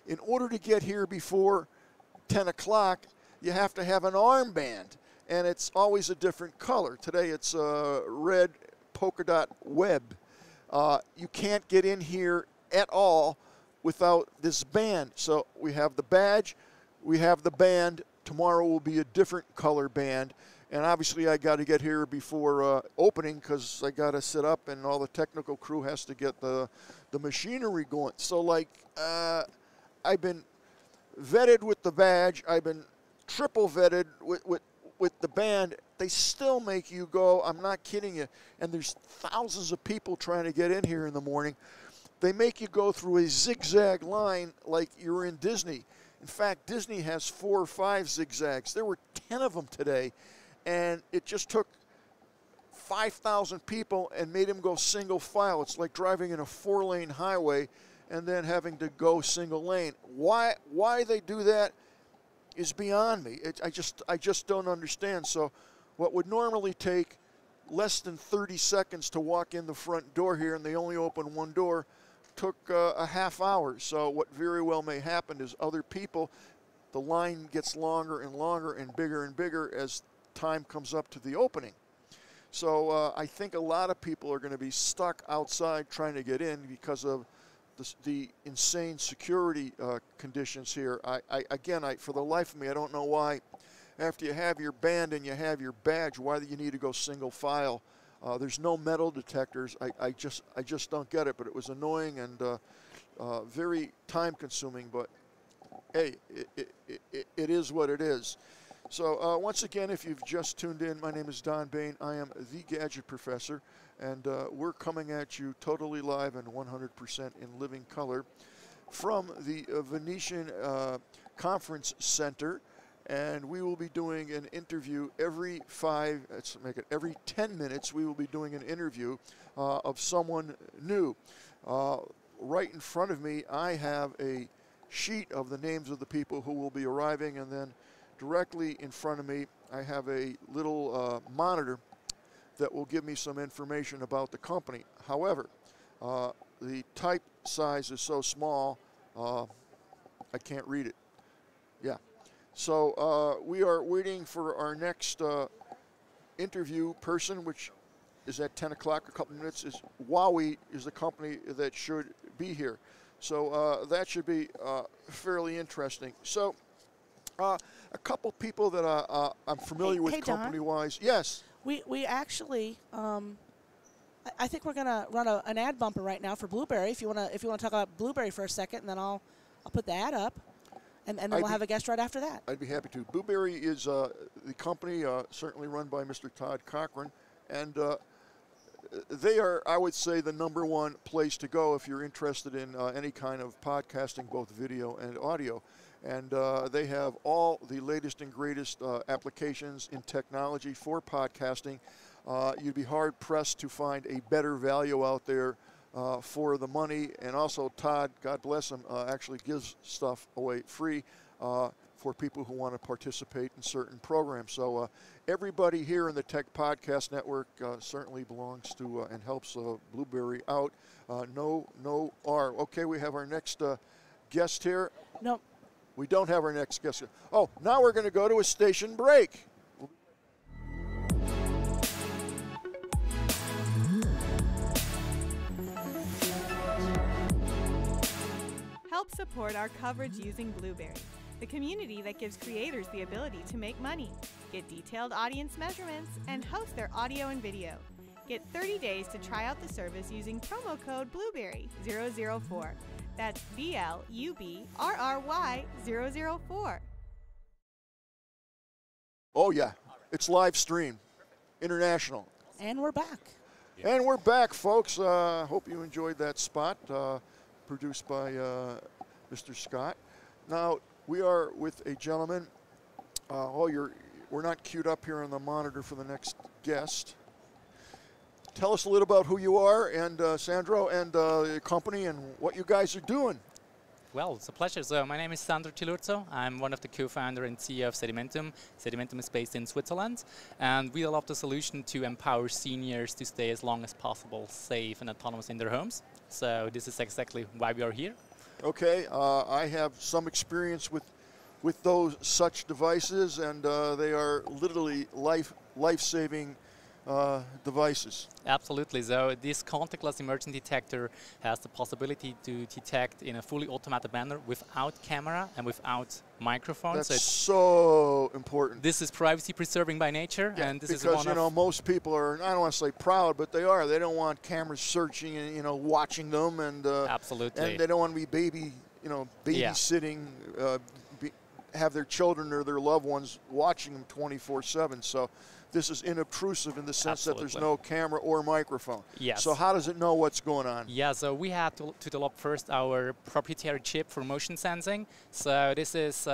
S2: in order to get here before 10 o'clock, you have to have an armband, and it's always a different color. Today it's red polka dot web. You can't get in here at all without this band. So we have the badge, we have the band. Tomorrow will be a different color band. And obviously I got to get here before opening because I got to sit up and all the technical crew has to get the machinery going. So, like, I've been vetted with the badge. I've been triple vetted with the band. They still make you go, I'm not kidding you, and there's thousands of people trying to get in here in the morning. They make you go through a zigzag line like you're in Disney. In fact, Disney has 4 or 5 zigzags. There were 10 of them today, and it just took 5,000 people and made them go single file. It's like driving in a 4-lane highway and then having to go single lane. Why they do that is beyond me. I just don't understand. So what would normally take less than 30 seconds to walk in the front door here, and they only open one door, took a half hour. So what very well may happen is other people, the line gets longer and longer and bigger as time comes up to the opening. So I think a lot of people are going to be stuck outside trying to get in because of the insane security conditions here. Again, for the life of me, I don't know why, after you have your band and you have your badge, why you need to go single file. There's no metal detectors. I just don't get it. But it was annoying and very time consuming. But hey, it is what it is. So once again, if you've just tuned in, my name is Don Bain. I am the Gadget Professor, and we're coming at you totally live and 100% in living color from the Venetian Conference Center. And we will be doing an interview every 10 minutes. We will be doing an interview of someone new. Right in front of me, I have a sheet of the names of the people who will be arriving, and then directly in front of me, I have a little monitor that will give me some information about the company. However, the type size is so small, I can't read it. Yeah. So we are waiting for our next interview person, which is at 10 o'clock, a couple minutes. Is Huawei is the company that should be here. So that should be fairly interesting. So a couple people that I'm familiar with company-wise. Yes.
S6: We actually, I think we're gonna run an ad bumper right now for Blueberry. If you wanna talk about Blueberry for a second, and then I'll put the ad up, and then we'll have a guest right after that.
S2: I'd be happy to. Blueberry is the company certainly run by Mr. Todd Cochran, and they are, I would say, the #1 place to go if you're interested in any kind of podcasting, both video and audio. And they have all the latest and greatest applications in technology for podcasting. You'd be hard-pressed to find a better value out there for the money. And also, Todd, God bless him, actually gives stuff away free for people who want to participate in certain programs. So everybody here in the Tech Podcast Network certainly belongs to and helps Blueberry out. No R. Okay, we have our next guest here.
S6: No.
S2: We don't have our next guest here. Oh, now we're going to go to a station break.
S8: Help support our coverage using Blueberry, the community that gives creators the ability to make money, get detailed audience measurements, and host their audio and video. Get 30 days to try out the service using promo code Blueberry004. That's BLUBRRY004.
S2: Oh, yeah. It's live stream. International.
S6: And we're back.
S2: Yeah. And we're back, folks. Hope you enjoyed that spot produced by Mr. Scott. Now, we are with a gentleman. We're not queued up here on the monitor for the next guest. Tell us a little about who you are, and Sandro, and your company, and what you guys are doing.
S9: Well, it's a pleasure. So my name is Sandro Cilurzo. I'm one of the co-founder and CEO of Sedimentum. Sedimentum is based in Switzerland, and we developed a solution to empower seniors to stay as long as possible safe and autonomous in their homes. So this is exactly why we are here.
S2: Okay, I have some experience with those such devices, and they are literally life-saving devices.
S9: Absolutely. So this contactless emergency detector has the possibility to detect in a fully automated manner without camera and without microphone.
S2: That's so important.
S9: This is privacy preserving by nature,
S2: yeah,
S9: and this is
S2: because most people are, I don't want to say proud, but they are. They don't want cameras searching and watching them, and
S9: absolutely,
S2: and they don't want to be babysitting. Have their children or their loved ones watching them 24/7. So this is inobtrusive in the sense that there's no camera or microphone.
S9: Yes.
S2: So how does it know what's going on?
S9: Yeah, so we had to develop first our proprietary chip for motion sensing. So this is,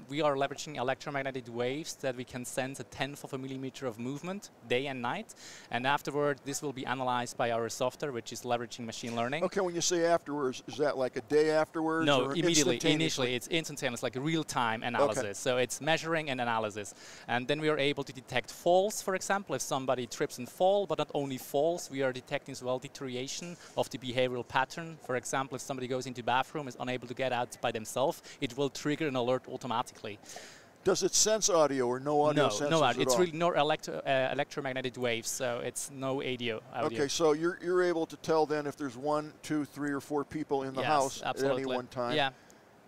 S9: we are leveraging electromagnetic waves that we can sense 1/10 of a millimeter of movement day and night. And afterward, this will be analyzed by our software, which is leveraging machine learning.
S2: Okay, when you say afterwards, is that like a day afterwards?
S9: No,
S2: or
S9: immediately. Initially, it's instantaneous, like a real-time analysis. Okay. So it's measuring and analysis. And then we are able to detect falls, for example, if somebody trips and fall, but not only falls, we are detecting as well deterioration of the behavioral pattern. For example, if somebody goes into the bathroom, is unable to get out by themselves, it will trigger an alert automatically.
S2: Does it sense audio or no audio sensors
S9: no,
S2: at
S9: it's
S2: all?
S9: really no electromagnetic waves, so it's no audio.
S2: Okay, so you're able to tell then if there's 1, 2, 3, or 4 people in the house at any one time.
S9: Yeah.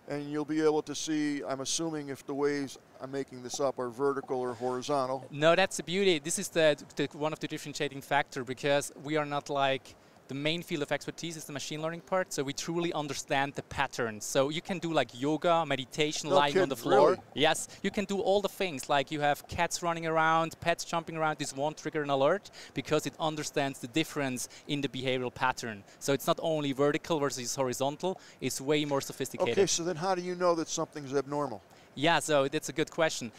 S2: And you'll be able to see, I'm assuming, if the waves, I'm making this up, are vertical or horizontal.
S9: No, that's the beauty. This is the one of the differentiating factor, because we are not like, the main field of expertise is the machine learning part, so we truly understand the patterns. So you can do like yoga, meditation, lying on the floor.
S2: Really?
S9: Yes, you can do all the things, like you have cats running around, pets jumping around. This won't trigger an alert because it understands the difference in the behavioral pattern. So it's not only vertical versus horizontal, it's way more sophisticated.
S2: Okay, so then how do you know that something's abnormal?
S9: Yeah, so that's a good question.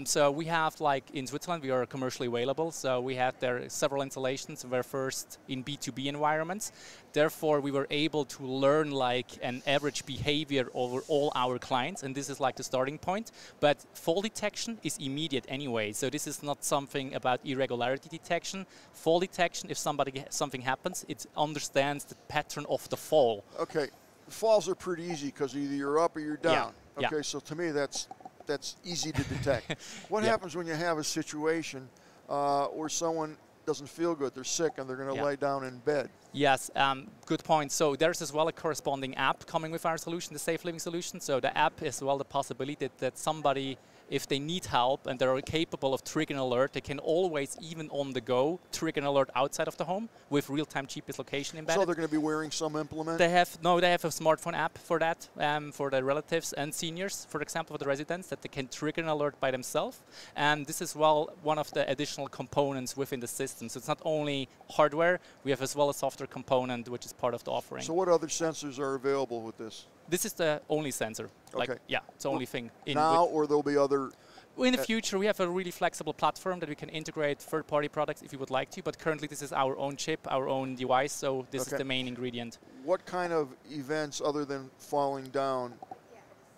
S9: So we have, like in Switzerland, we are commercially available. So we have there several installations. We're first in B2B environments. Therefore, we were able to learn like an average behavior over all our clients. And this is like the starting point. But fall detection is immediate anyway. So this is not something about irregularity detection. Fall detection, if something happens, it understands the pattern of the fall.
S2: Okay. Falls are pretty easy because either you're up or you're down. Okay, so to me that's easy to detect. What happens when you have a situation where someone doesn't feel good, they're sick, and they're going to lay down in bed?
S9: Yes, good point. So there's as well a corresponding app coming with our solution, the Safe Living solution. So the app is as well the possibility that somebody, if they need help and they're capable of triggering an alert, they can always, even on the go, trigger an alert outside of the home with real-time GPS location embedded.
S2: So they're going to be wearing some implement?
S9: They have a smartphone app for that, for the relatives and seniors, for example, for the residents, that they can trigger an alert by themselves. And this is one of the additional components within the system. So it's not only hardware, we have as well a software component which is part of the offering.
S2: So what other sensors are available with this?
S9: This is the only sensor.
S2: Okay.
S9: It's the only thing.
S2: Now, or there'll be other...
S9: In the future, we have a really flexible platform that we can integrate third-party products if you would like to, but currently this is our own chip, our own device, so this is the main ingredient.
S2: What kind of events, other than falling down,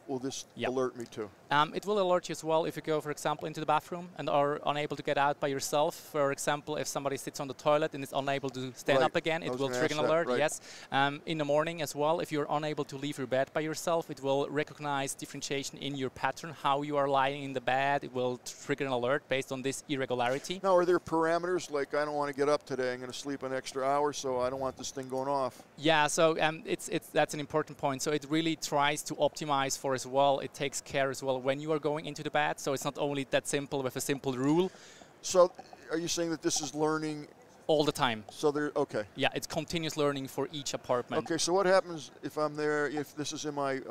S2: will this alert me to?
S9: It will alert you as well if you go, for example, into the bathroom and are unable to get out by yourself. For example, if somebody sits on the toilet and is unable to stand up again, it will trigger an alert, yes. In the morning as well, if you're unable to leave your bed by yourself, it will recognize differentiation in your pattern, how you are lying in the bed. It will trigger an alert based on this irregularity.
S2: Now, are there parameters, like I don't want to get up today, I'm going to sleep an extra hour, so I don't want this thing going off?
S9: Yeah, so that's an important point. So it really tries to optimize for as well. It takes care as well when you are going into the bed, so it's not only that simple with a simple rule.
S2: So are you saying that this is learning
S9: all the time?
S2: So they're okay.
S9: Yeah, it's continuous learning for each apartment.
S2: Okay, so what happens if I'm there, if this is in my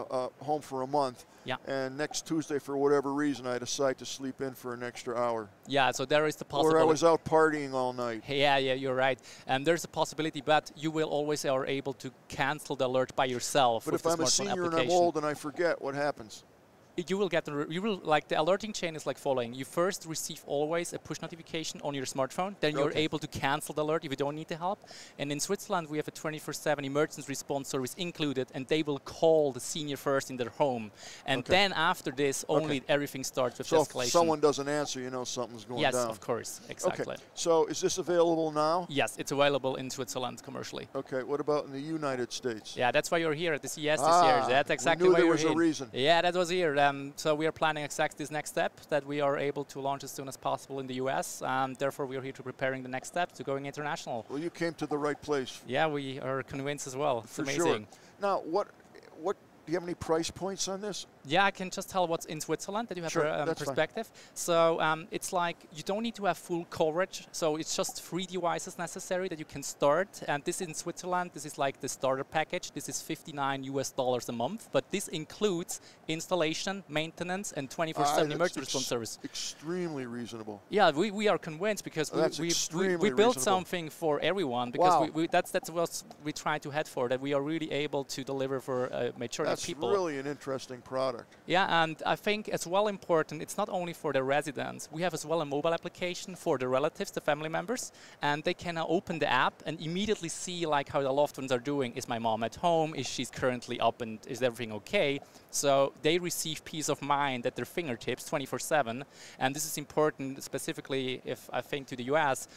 S2: home for a month, and next Tuesday for whatever reason I decide to sleep in for an extra hour?
S9: Yeah, so there is the possibility.
S2: Or I was out partying all night.
S9: Yeah, you're right. And there's a possibility, but you will always are able to cancel the alert by yourself.
S2: But
S9: with
S2: if I'm a senior and I'm old and I forget, what happens?
S9: You will get like the alerting chain is like following. You first receive always a push notification on your smartphone, then you're able to cancel the alert if you don't need the help. And in Switzerland, we have a 24/7 emergency response service included, and they will call the senior first in their home. And then after this, only everything starts with escalation.
S2: So if someone doesn't answer, you know something's going down.
S9: Yes, of course, exactly.
S2: Okay. So is this available now?
S9: Yes, it's available in Switzerland commercially.
S2: Okay, what about in the United States?
S9: Yeah, that's why you're here at the CES this year. That's exactly why you're here.
S2: There was a reason.
S9: Yeah, that was here. So we are planning exactly this next step that we are able to launch as soon as possible in the US. Therefore, we are here to preparing the next step to going international.
S2: Well, you came to the right place.
S9: Yeah, we are convinced as well. It's amazing.
S2: Sure. Now, what do you have any price points on this?
S9: Yeah, I can just tell what's in Switzerland that you have a perspective. So it's like you don't need to have full coverage. So it's just 3 devices necessary that you can start. And this in Switzerland, this is like the starter package. This is $59 a month, but this includes installation, maintenance, and 24/7 emergency response service.
S2: Extremely reasonable.
S9: Yeah, we are convinced because we built something for everyone because that's what we try to head for, that we are really able to deliver for a majority of people.
S2: That's really an interesting product.
S9: Yeah, and I think as well important, it's not only for the residents. We have as well a mobile application for the relatives, the family members, and they can open the app and immediately see like how the loved ones are doing. Is my mom at home? Is she currently up and is everything okay? So they receive peace of mind at their fingertips 24/7, and this is important specifically if I think to the US,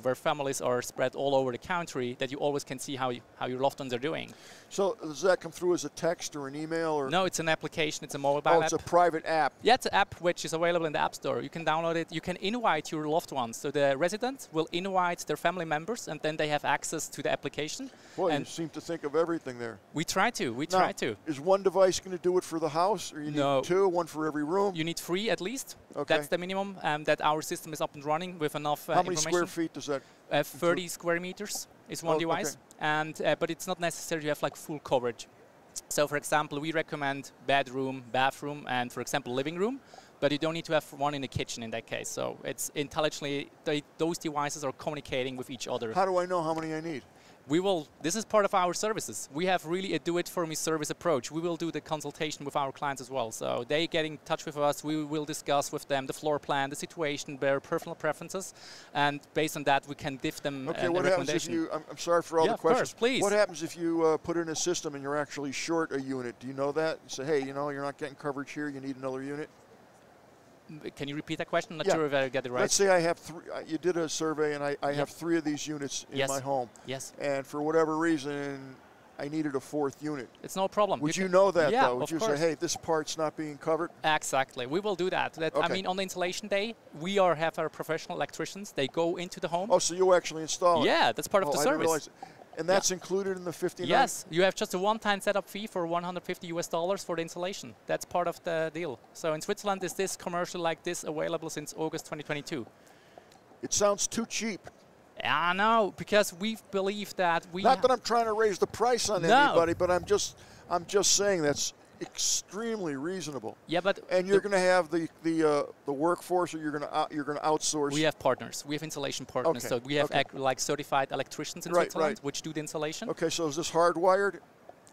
S9: where families are spread all over the country, that you always can see how your loved ones are doing.
S2: So does that come through as a text or an email? Or
S9: no, it's an application. It's a mobile app.
S2: Oh, it's a private app.
S9: Yeah, it's an app which is available in the App Store. You can download it. You can invite your loved ones. So the resident will invite their family members, and then they have access to the application.
S2: Boy, you seem to think of everything there.
S9: We try to. We try to.
S2: Is one device going to do it for the house, or you need 2, one for every room?
S9: You need 3 at least.
S2: Okay.
S9: That's the minimum, that our system is up and running with enough
S2: How many square feet does that?
S9: 30 square meters is one device, and but it's not necessary to have like full coverage. So, for example, we recommend bedroom, bathroom, and, for example, living room, but you don't need to have one in the kitchen in that case. So it's intelligently, those devices are communicating with each other.
S2: How do I know how many I need?
S9: This is part of our services. We have really a do-it-for-me service approach. We will do the consultation with our clients as well. So they get in touch with us. We will discuss with them the floor plan, the situation, their personal preferences, and based on that, we can give them
S2: a
S9: recommendation.
S2: Happens if you? I'm sorry for all the questions.
S9: Of course, please.
S2: What happens if you put in a system and you're actually short a unit? Do you know that? You say, hey, you're not getting coverage here. You need another unit.
S9: Can you repeat that question? I'm not sure if I get it right.
S2: Let's say I have 3. You did a survey, and I have 3 of these units in my home.
S9: Yes.
S2: And for whatever reason, I needed a fourth unit.
S9: It's no problem.
S2: Would you know that,
S9: yeah,
S2: though? Would you say, hey, this part's not being covered?
S9: Exactly. We will do that.
S2: Okay.
S9: I mean, on the installation day, we have our professional electricians. They go into the home.
S2: Oh, so you actually install it?
S9: Yeah, that's part of the
S2: I didn't
S9: service.
S2: realize it. And that's included in the $59?
S9: Yes, you have just a one-time setup fee for $150 for the installation. That's part of the deal. So in Switzerland, is this commercial like this available since August 2022?
S2: It sounds too cheap.
S9: I know, because we believe that we.
S2: Not that I'm trying to raise the price on anybody, but I'm just saying that's extremely reasonable.
S9: Yeah, but
S2: and you're going to have the workforce, or you're going to outsource.
S9: We have partners. We have installation partners.
S2: Okay.
S9: So we have like certified electricians in Switzerland, which do the installation.
S2: Okay, so is this hardwired?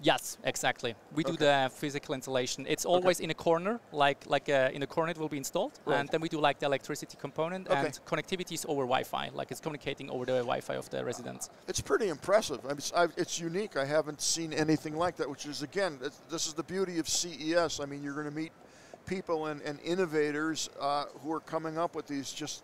S9: Yes, exactly. We do the physical installation. It's always in a corner, like in a corner it will be installed, and then we do like the electricity component, and connectivity is over Wi-Fi, like it's communicating over the Wi-Fi of the residents.
S2: It's pretty impressive. It's unique. I haven't seen anything like that, which is, again, this is the beauty of CES. I mean, you're going to meet people and innovators who are coming up with these just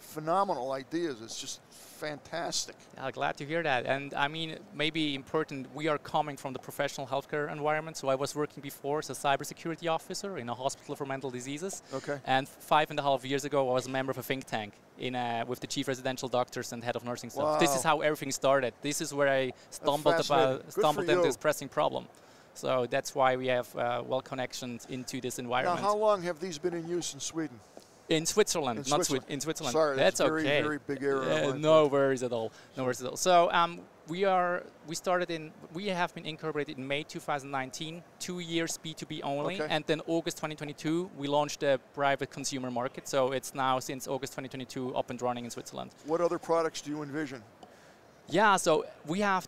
S2: phenomenal ideas. It's just fantastic.
S9: Yeah, glad to hear that. And I mean, maybe important, we are coming from the professional healthcare environment. So I was working before as a cybersecurity officer in a hospital for mental diseases.
S2: Okay.
S9: And 5.5 years ago, I was a member of a think tank with the chief residential doctors and head of nursing staff.
S2: Wow.
S9: This is how everything started. This is where I stumbled into this pressing problem. So that's why we have well connections into this environment.
S2: Now, how long have these been in use in Sweden?
S9: In Switzerland, in Switzerland.
S2: Sorry,
S9: that's
S2: very,
S9: okay.
S2: Very big area.
S9: No worries at all. No worries at all. So we have been incorporated in May 2019, 2 years B2B only, and then August 2022 we launched a private consumer market. So it's now since August 2022 up and running in Switzerland.
S2: What other products do you envision?
S9: Yeah, so we have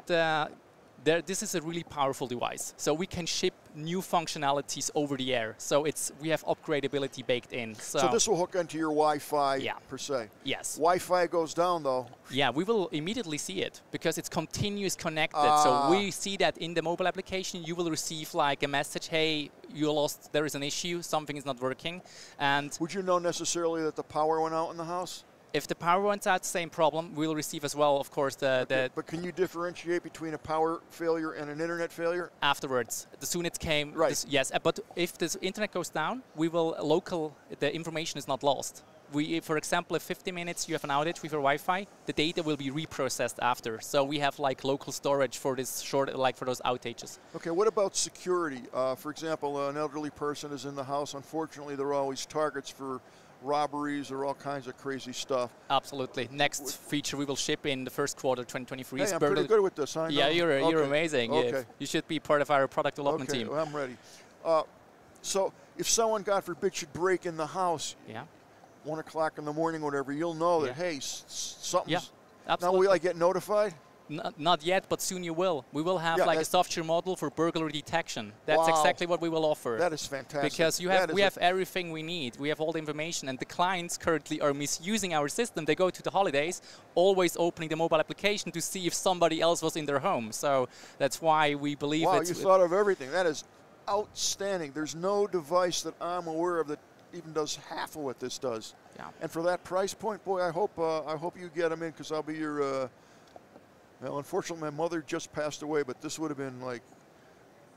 S9: this is a really powerful device. So we can ship new functionalities over the air. So we have upgradability baked in. So
S2: this will hook into your Wi-Fi per se?
S9: Yes.
S2: Wi-Fi goes down though?
S9: Yeah, we will immediately see it because it's continuous connected. So we see that in the mobile application, you will receive like a message, hey, you lost, there is an issue, something is not working. And
S2: would you know necessarily that the power went out in the house?
S9: If the power went out, same problem. We'll receive as well, of course,
S2: But can you differentiate between a power failure and an internet failure?
S9: Afterwards, the soon it came.
S2: Right.
S9: Yes, but if the internet goes down, the information is not lost. For example, if 50 minutes you have an outage with your Wi-Fi, the data will be reprocessed after. So we have like local storage for this for those outages.
S2: Okay, what about security? For example, an elderly person is in the house. Unfortunately, they're always targets for robberies or all kinds of crazy stuff.
S9: Absolutely. Next feature we will ship in the first quarter 2023.
S2: Hey, I'm pretty good with this.
S9: Yeah, you're amazing.
S2: Okay.
S9: You should be part of our product development team.
S2: Well, I'm ready. So if someone, God forbid, should break in the house, 1 o'clock in the morning, whatever, you'll know that, hey, something's...
S9: Yeah, absolutely.
S2: Now, will I get notified?
S9: Not yet, but soon you will. We will have like a software model for burglary detection. That's exactly what we will offer.
S2: That is fantastic.
S9: Because we have everything we need. We have all the information, and the clients currently are misusing our system. They go to the holidays, always opening the mobile application to see if somebody else was in their home. So that's why we believe
S2: you thought of everything. That is outstanding. There's no device that I'm aware of that even does half of what this does.
S9: Yeah.
S2: And for that price point, boy, I hope you get them in, because I'll be your... well, unfortunately, my mother just passed away, but this would have been like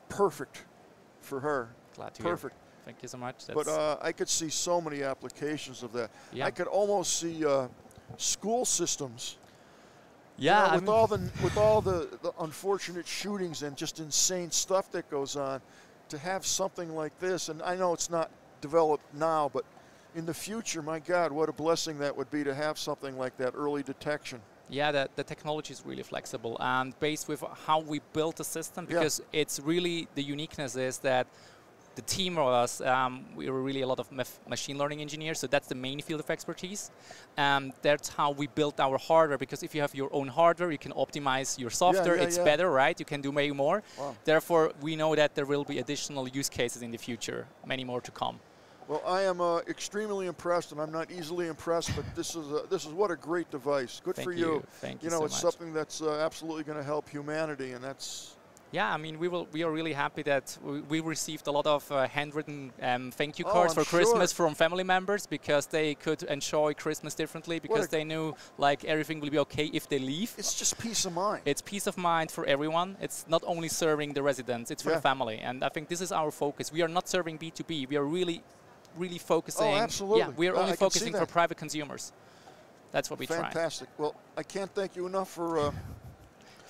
S2: perfect for her.
S9: Glad to hear.
S2: Perfect.
S9: Thank you so much.
S2: But I could see so many applications of that.
S9: Yeah.
S2: I could almost see school systems.
S9: Yeah.
S2: With all the unfortunate shootings and just insane stuff that goes on, to have something like this, and I know it's not developed now, but in the future, my God, what a blessing that would be to have something like that, early detection.
S9: Yeah, the technology is really flexible, and based with how we built the system, because it's really, the uniqueness is that the team of us, we are really a lot of machine learning engineers, so that's the main field of expertise. That's how we built our hardware, because if you have your own hardware, you can optimize your software, it's better, right? You can do way more.
S2: Wow.
S9: Therefore, we know that there will be additional use cases in the future, many more to come.
S2: Well, I am extremely impressed, and I'm not easily impressed, but this is what a great device. Good for you.
S9: Thank you
S2: You know,
S9: so
S2: it's
S9: much.
S2: something that's absolutely going to help humanity, and that's
S9: Yeah, I mean, we are really happy that we received a lot of handwritten thank you cards for Christmas from family members, because they could enjoy Christmas differently, because they knew like everything will be okay if they leave.
S2: It's just peace of mind.
S9: It's peace of mind for everyone. It's not only serving the residents, it's for the family. And I think this is our focus. We are not serving B2B. We are really focusing.
S2: Oh, absolutely.
S9: Yeah, we are only focusing for private consumers. That's what we try.
S2: Fantastic. Well, I can't thank you enough for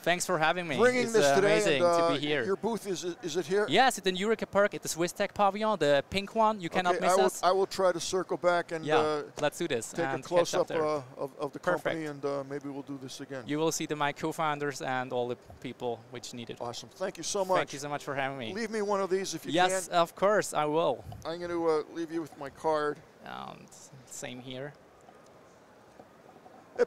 S9: thanks for having me.
S2: Bringing
S9: it's
S2: this today.
S9: Amazing to be here.
S2: Your booth is it here?
S9: Yes, it's in Eureka Park at the Swiss Tech Pavilion, the pink one. You cannot miss us.
S2: I will try to circle back and
S9: let's do this.
S2: Take a close up of the company, and maybe we'll do this again.
S9: You will see my co-founders and all the people which need it.
S2: Awesome. Thank you so much.
S9: Thank you so much for having me.
S2: Leave me one of these if you
S9: can.
S2: Yes,
S9: of course, I will.
S2: I'm going to leave you with my card.
S9: Same here.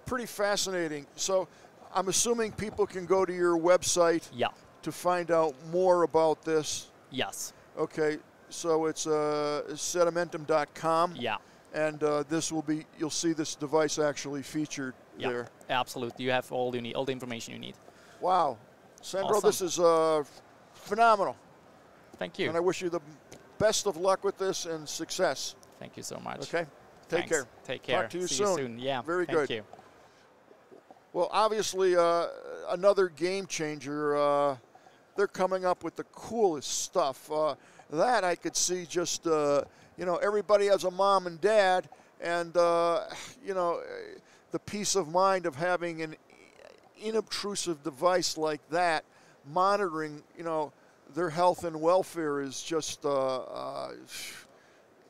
S2: Pretty fascinating. So I'm assuming people can go to your website to find out more about this.
S9: Yes.
S2: Okay, so it's sedimentum.com.
S9: Yeah.
S2: And this will be, you'll see this device actually featured there.
S9: Absolutely. You have all you need, all the information you need.
S2: Wow. Sandro,
S9: awesome.
S2: This is phenomenal.
S9: Thank you.
S2: And I wish you the best of luck with this and success.
S9: Thank you so much.
S2: Okay. Take care.
S9: Take care.
S2: Talk to you
S9: See
S2: soon.
S9: you soon. Yeah.
S2: Very
S9: Thank
S2: good.
S9: You.
S2: Well, obviously, another game changer. They're coming up with the coolest stuff. That I could see just, everybody has a mom and dad, and, the peace of mind of having an inobtrusive device like that monitoring, their health and welfare is just,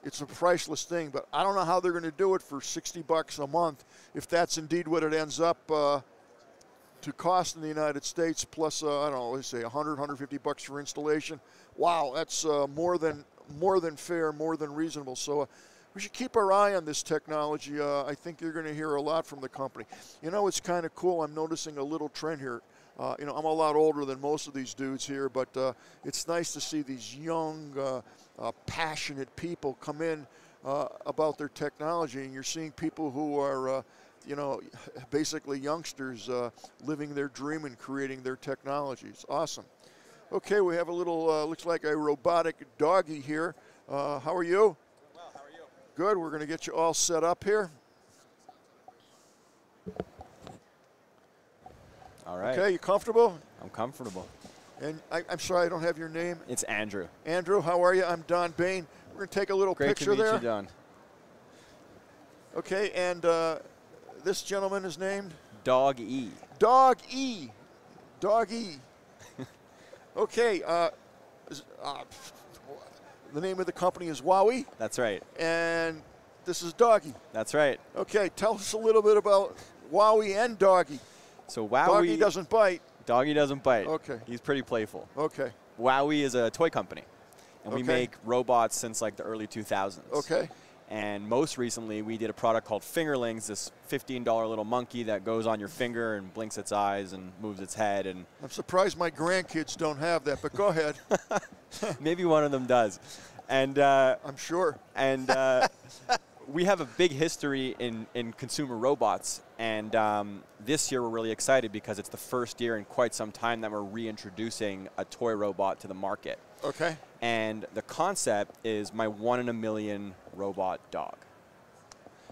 S2: it's a priceless thing. But I don't know how they're going to do it for $60 a month, if that's indeed what it ends up to cost in the United States, plus, I don't know, let's say $100, $150 for installation. Wow, that's more than fair, more than reasonable. So we should keep our eye on this technology. I think you're going to hear a lot from the company. It's kind of cool. I'm noticing a little trend here. I'm a lot older than most of these dudes here, but it's nice to see these young, passionate people come in about their technology, and you're seeing people who are, basically youngsters living their dream and creating their technology. It's awesome. Okay, we have a little, looks like a robotic doggy here. How are you?
S10: Well, how are you?
S2: Good. We're going to get you all set up here.
S10: All right.
S2: Okay, you comfortable?
S10: I'm comfortable.
S2: And I'm sorry, I don't have your name.
S10: It's Andrew.
S2: Andrew, how are you? I'm Don Bain. We're going to take a little picture there.
S10: Great to meet you, Don.
S2: Okay, and this gentleman is named?
S10: Dog E.
S2: Dog E. Dog E. Okay, the name of the company is Wowie.
S10: That's right.
S2: And this is Doggy.
S10: That's right.
S2: Okay, tell us a little bit about Wowie and Doggy.
S10: So Wowie.
S2: Doggy doesn't bite.
S10: Doggy doesn't bite.
S2: Okay.
S10: He's pretty playful.
S2: Okay.
S10: Wowie is a toy company, and we make robots since like the early 2000s.
S2: Okay.
S10: And most recently, we did a product called Fingerlings, this $15 little monkey that goes on your finger and blinks its eyes and moves its head. And
S2: I'm surprised my grandkids don't have that, but go ahead.
S10: Maybe one of them does. And
S2: I'm sure.
S10: And we have a big history in consumer robots. And this year, we're really excited because it's the first year in quite some time that we're reintroducing a toy robot to the market.
S2: Okay.
S10: And the concept is my 1 in a million robot dog.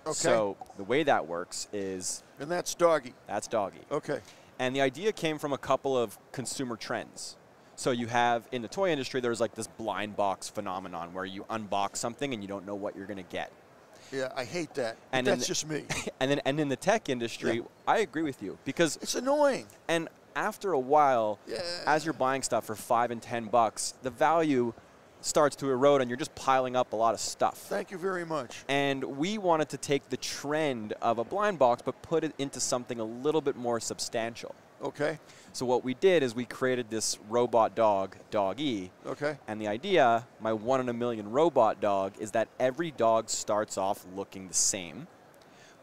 S2: Okay.
S10: So the way that works is...
S2: And that's Doggy.
S10: That's Doggy.
S2: Okay.
S10: And the idea came from a couple of consumer trends. So you have, in the toy industry, there's like this blind box phenomenon where you unbox something and you don't know what you're going to get.
S2: Yeah, I hate that.
S10: And
S2: that's just me.
S10: And in the tech industry, I agree with you because...
S2: It's annoying.
S10: And after a while, as you're buying stuff for $5 and $10, the value starts to erode and you're just piling up a lot of stuff.
S2: Thank you very much.
S10: And we wanted to take the trend of a blind box but put it into something a little bit more substantial.
S2: Okay.
S10: So what we did is we created this robot dog, Dog E.
S2: Okay.
S10: And the idea, my 1 in a million robot dog, is that every dog starts off looking the same.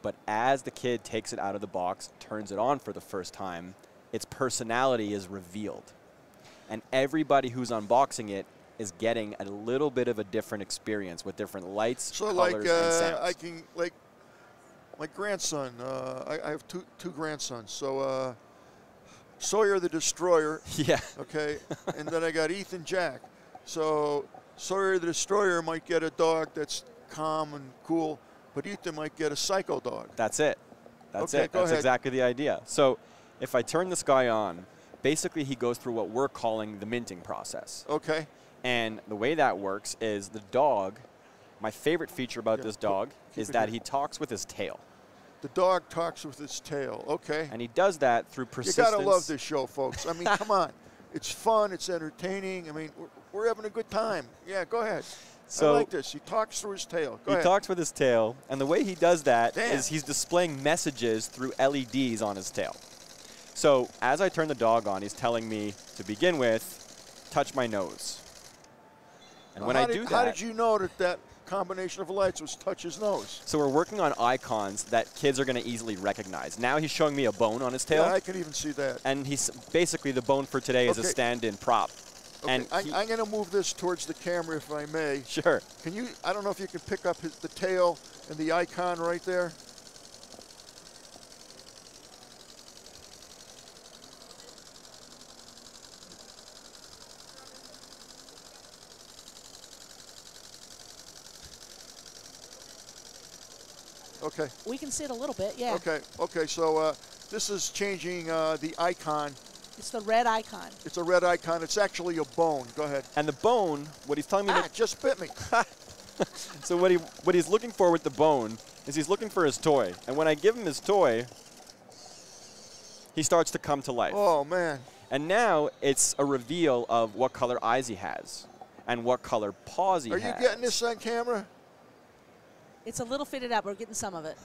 S10: But as the kid takes it out of the box, turns it on for the first time, its personality is revealed. And everybody who's unboxing it is getting a little bit of a different experience with different lights, colors, and sounds.
S2: I can, like, my grandson, I have two grandsons, so Sawyer the Destroyer.
S10: Yeah.
S2: Okay, and then I got Ethan Jack. So Sawyer the Destroyer might get a dog that's calm and cool, but Ethan might get a psycho dog.
S10: That's it. That's
S2: Okay,
S10: it.
S2: go
S10: That's
S2: ahead.
S10: exactly the idea. So if I turn this guy on, basically he goes through what we're calling the minting process.
S2: Okay.
S10: And the way that works is the dog, my favorite feature about this dog
S2: keep
S10: is
S2: it
S10: that
S2: here.
S10: he talks with his tail.
S2: The dog talks with his tail. Okay.
S10: And he does that through
S2: You
S10: persistence.
S2: gotta love this show, folks. I mean, come on. It's fun. It's entertaining. I mean, we're having a good time. Yeah, go ahead.
S10: So
S2: I like this. He talks through his tail. Go
S10: he
S2: ahead.
S10: talks with his tail, and the way he does that
S2: Damn.
S10: is he's displaying messages through LEDs on his tail. So as I turn the dog on, he's telling me to begin with, touch my nose. And when I do that,
S2: how did you know that combination of lights was touch his nose?
S10: so we're working on icons that kids are going to easily recognize. Now he's showing me a bone on his tail.
S2: Yeah, I can even see that.
S10: And he's basically the bone for today is a
S2: Okay.
S10: stand-in prop.
S2: Okay,
S10: And
S2: I'm going to move this towards the camera if I may.
S10: sure.
S2: Can you, I don't know if you can pick up the tail and the icon right there. Okay.
S6: We can see it a little bit, yeah.
S2: Okay, so this is changing the icon.
S6: It's the red icon.
S2: It's a red icon. It's actually a bone. Go ahead.
S10: And the bone, what he's telling me
S2: Ah, it just bit me.
S10: so what he's looking for with the bone is he's looking for his toy. And when I give him his toy, he starts to come to life.
S2: Oh, man.
S10: And now it's a reveal of what color eyes he has and what color paws he
S2: Are
S10: has.
S2: you getting this on camera?
S6: It's a little fitted out. We're getting some of it.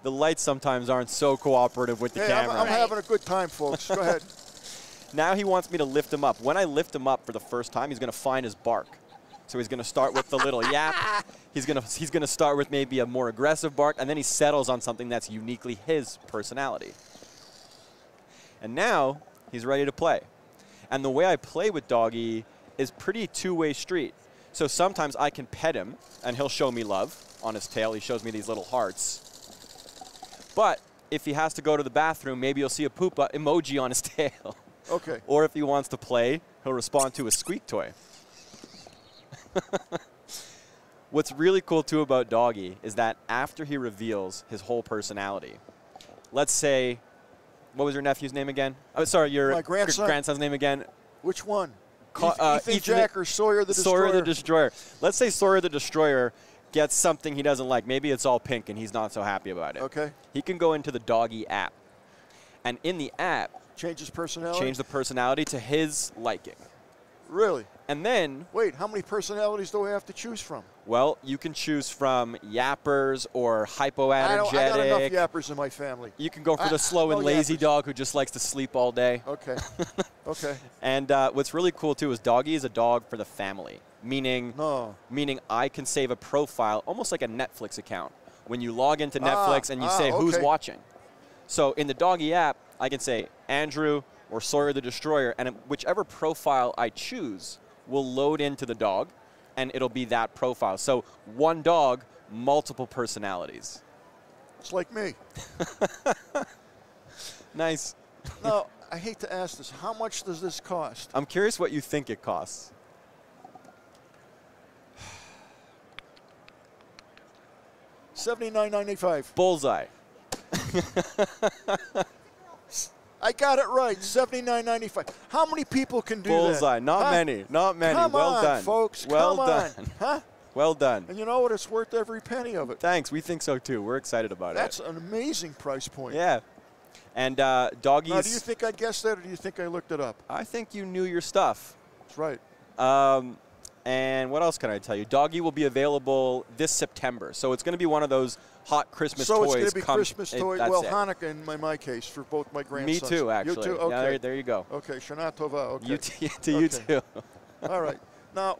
S10: The lights sometimes aren't so cooperative with the
S2: Hey,
S10: camera.
S2: I'm having a good time, folks. Go ahead.
S10: Now he wants me to lift him up. When I lift him up for the first time, he's going to find his bark. So he's going to start with the little yap. He's going to start with maybe a more aggressive bark, and then he settles on something that's uniquely his personality. And now he's ready to play. And the way I play with Doggy is pretty two-way street. So sometimes I can pet him, and he'll show me love on his tail. He shows me these little hearts. But if he has to go to the bathroom, maybe you'll see a poop emoji on his tail.
S2: Okay.
S10: Or if he wants to play, he'll respond to a squeak toy. What's really cool, too, about Doggy is that after he reveals his whole personality, let's say, what was your nephew's name again? Oh, sorry, your
S2: My grandson.
S10: grandson's name again?
S2: Which one?
S10: Ethan
S2: Jack or Sawyer the Destroyer?
S10: Sawyer the Destroyer. Let's say Sawyer the Destroyer gets something he doesn't like. Maybe it's all pink and he's not so happy about it.
S2: Okay.
S10: He can go into the Doggy app. And in the app,
S2: Change his personality?
S10: change the personality to his liking.
S2: Really?
S10: And then,
S2: Wait, how many personalities do I have to choose from?
S10: well, you can choose from yappers or hypoenergetic.
S2: I got enough yappers in my family.
S10: You can go for the slow and
S2: no
S10: lazy
S2: yappers.
S10: dog who just likes to sleep all day.
S2: Okay. Okay.
S10: And what's really cool, too, is Doggy is a dog for the family, meaning I can save a profile, almost like a Netflix account. When you log into Netflix and you say who's
S2: okay.
S10: watching. So in the Doggy app, I can say Andrew or Sawyer the Destroyer, and whichever profile I choose will load into the dog, and it'll be that profile. So one dog, multiple personalities.
S2: It's like me.
S10: Nice.
S2: Now, I hate to ask this. How much does this cost?
S10: I'm curious what you think it costs.
S2: $79.95.
S10: Bullseye.
S2: I got it right. $79.95. How many people can do
S10: Bullseye.
S2: that?
S10: Not
S2: Huh?
S10: many. Not many.
S2: Come
S10: well
S2: on,
S10: done.
S2: folks.
S10: Well
S2: Come
S10: done.
S2: on. Huh?
S10: Well done.
S2: And you know what? It's worth every penny of it.
S10: Thanks. We think so too. We're excited about
S2: That's
S10: it.
S2: an amazing price point.
S10: Yeah. And Doggy's.
S2: Now, do you think I guessed that, or do you think I looked it up?
S10: I think you knew your stuff.
S2: That's right.
S10: And what else can I tell you? Doggy will be available this September. So it's going to be one of those hot Christmas
S2: So
S10: toys.
S2: it's going to be Christmas toys. Well,
S10: it.
S2: Hanukkah in my case for both my
S10: Me
S2: grandsons.
S10: too, actually.
S2: You too? Okay.
S10: Yeah, there you go.
S2: Okay, Shana Tova. Okay.
S10: You to you too.
S2: All right. Now,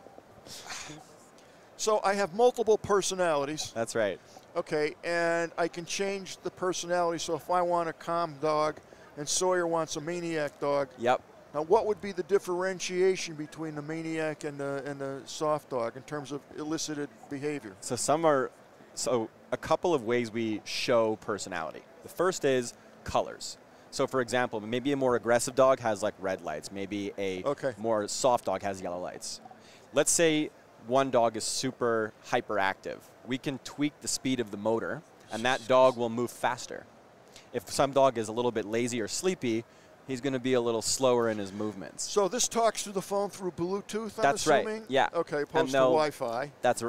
S2: so I have multiple personalities.
S10: That's right.
S2: Okay, and I can change the personality. So if I want a calm dog and Sawyer wants a maniac dog.
S10: Yep.
S2: Now, what would be the differentiation between the maniac and the soft dog in terms of elicited behavior?
S10: So a couple of ways we show personality. The first is colors. So for example, maybe a more aggressive dog has like red lights. Maybe a more soft dog has yellow lights. Let's say one dog is super hyperactive. We can tweak the speed of the motor, and that dog will move faster. If some dog is a little bit lazy or sleepy, he's going to be a little slower in his movements.
S2: So this talks to the phone through Bluetooth, I'm
S10: That's
S2: assuming?
S10: right, yeah.
S2: Okay, opposed to Wi-Fi.
S10: That's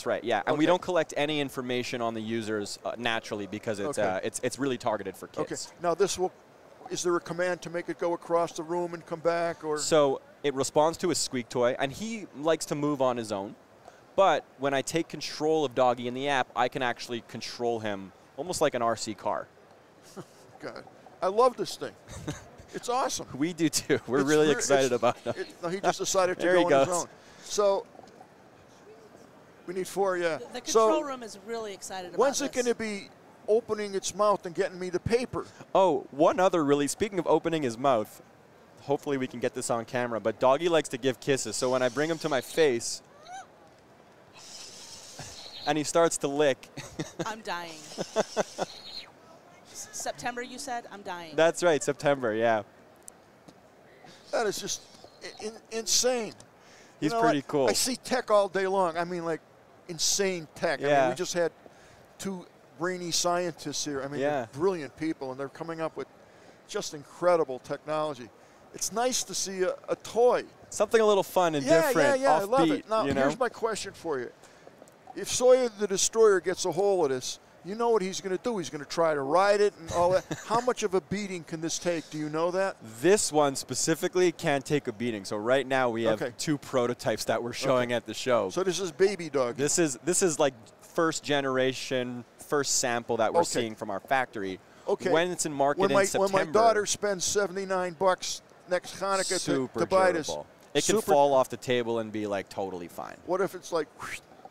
S10: right, yeah. And we don't collect any information on the users naturally because it's really targeted for kids.
S2: Okay, now is there a command to make it go across the room and come back? Or
S10: So it responds to a squeak toy, and he likes to move on his own. But when I take control of Doggy in the app, I can actually control him almost like an RC car.
S2: God, I love this thing. It's awesome.
S10: We do too. We're really excited about it.
S2: No, he just decided to
S10: There
S2: go
S10: he
S2: on
S10: goes.
S2: his own. So we need 4, yeah.
S6: The control room is really excited about
S2: When's it going to be opening its mouth and getting me the paper?
S10: Oh, one other really, speaking of opening his mouth, hopefully we can get this on camera, but Doggy likes to give kisses. So when I bring him to my face and he starts to lick.
S6: I'm dying. September, you said? I'm dying.
S10: That's right, September, yeah.
S2: That is just insane.
S10: He's pretty cool.
S2: I see tech all day long. I mean, like, insane tech. I mean, we just had 2 brainy scientists here. I mean, they're brilliant people, and they're coming up with just incredible technology. It's nice to see a toy.
S10: Something a little fun and different,
S2: I
S10: offbeat.
S2: love it. Now, here's my question for you. If Sawyer the Destroyer gets a hold of this, you know what he's going to do. He's going to try to ride it and all that. How much of a beating can this take? Do you know that?
S10: This one specifically can't take a beating. So right now we have 2 prototypes that we're showing at the show.
S2: So this is baby dog.
S10: This is like first generation, first sample that we're seeing from our factory.
S2: Okay.
S10: When it's in market in September.
S2: When my daughter spends $79 next Hanukkah to buy this,
S10: it can fall off the table and be like totally fine.
S2: What if it's like?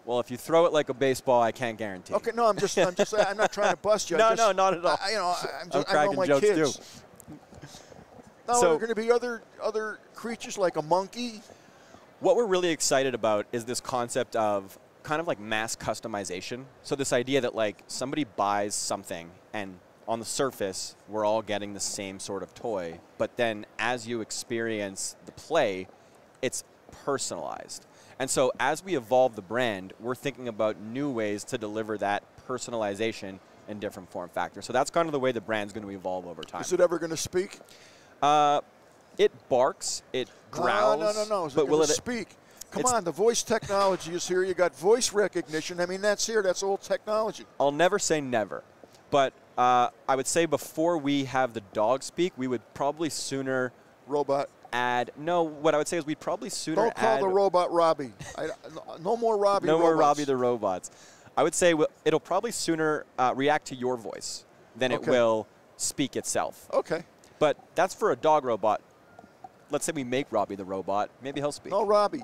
S10: Well, if you throw it like a baseball, I can't guarantee.
S2: Okay, no, I'm not trying to bust you.
S10: No, not at all.
S2: I know my kids.
S10: Too.
S2: Now, are there going to be other creatures like a monkey?
S10: What we're really excited about is this concept of kind of like mass customization. So this idea that like somebody buys something and on the surface, we're all getting the same sort of toy. But then as you experience the play, it's personalized. And so as we evolve the brand, we're thinking about new ways to deliver that personalization in different form factors. So that's kind of the way the brand's going to evolve over time.
S2: Is it ever going to speak?
S10: It barks, it growls.
S2: No. Is it going to speak? Come on, the voice technology is here. You got voice recognition. I mean, that's here. That's old technology.
S10: I'll never say never. But I would say before we have the dog speak, we would probably sooner
S2: robot
S10: add. No, what I would say is we'd probably sooner
S2: Don't call the robot Robbie. No more Robbie.
S10: No more Robbie the robots. I would say it'll probably sooner react to your voice than it will speak itself.
S2: Okay.
S10: But that's for a dog robot. Let's say we make Robbie the robot. Maybe he'll speak.
S2: No, Robbie.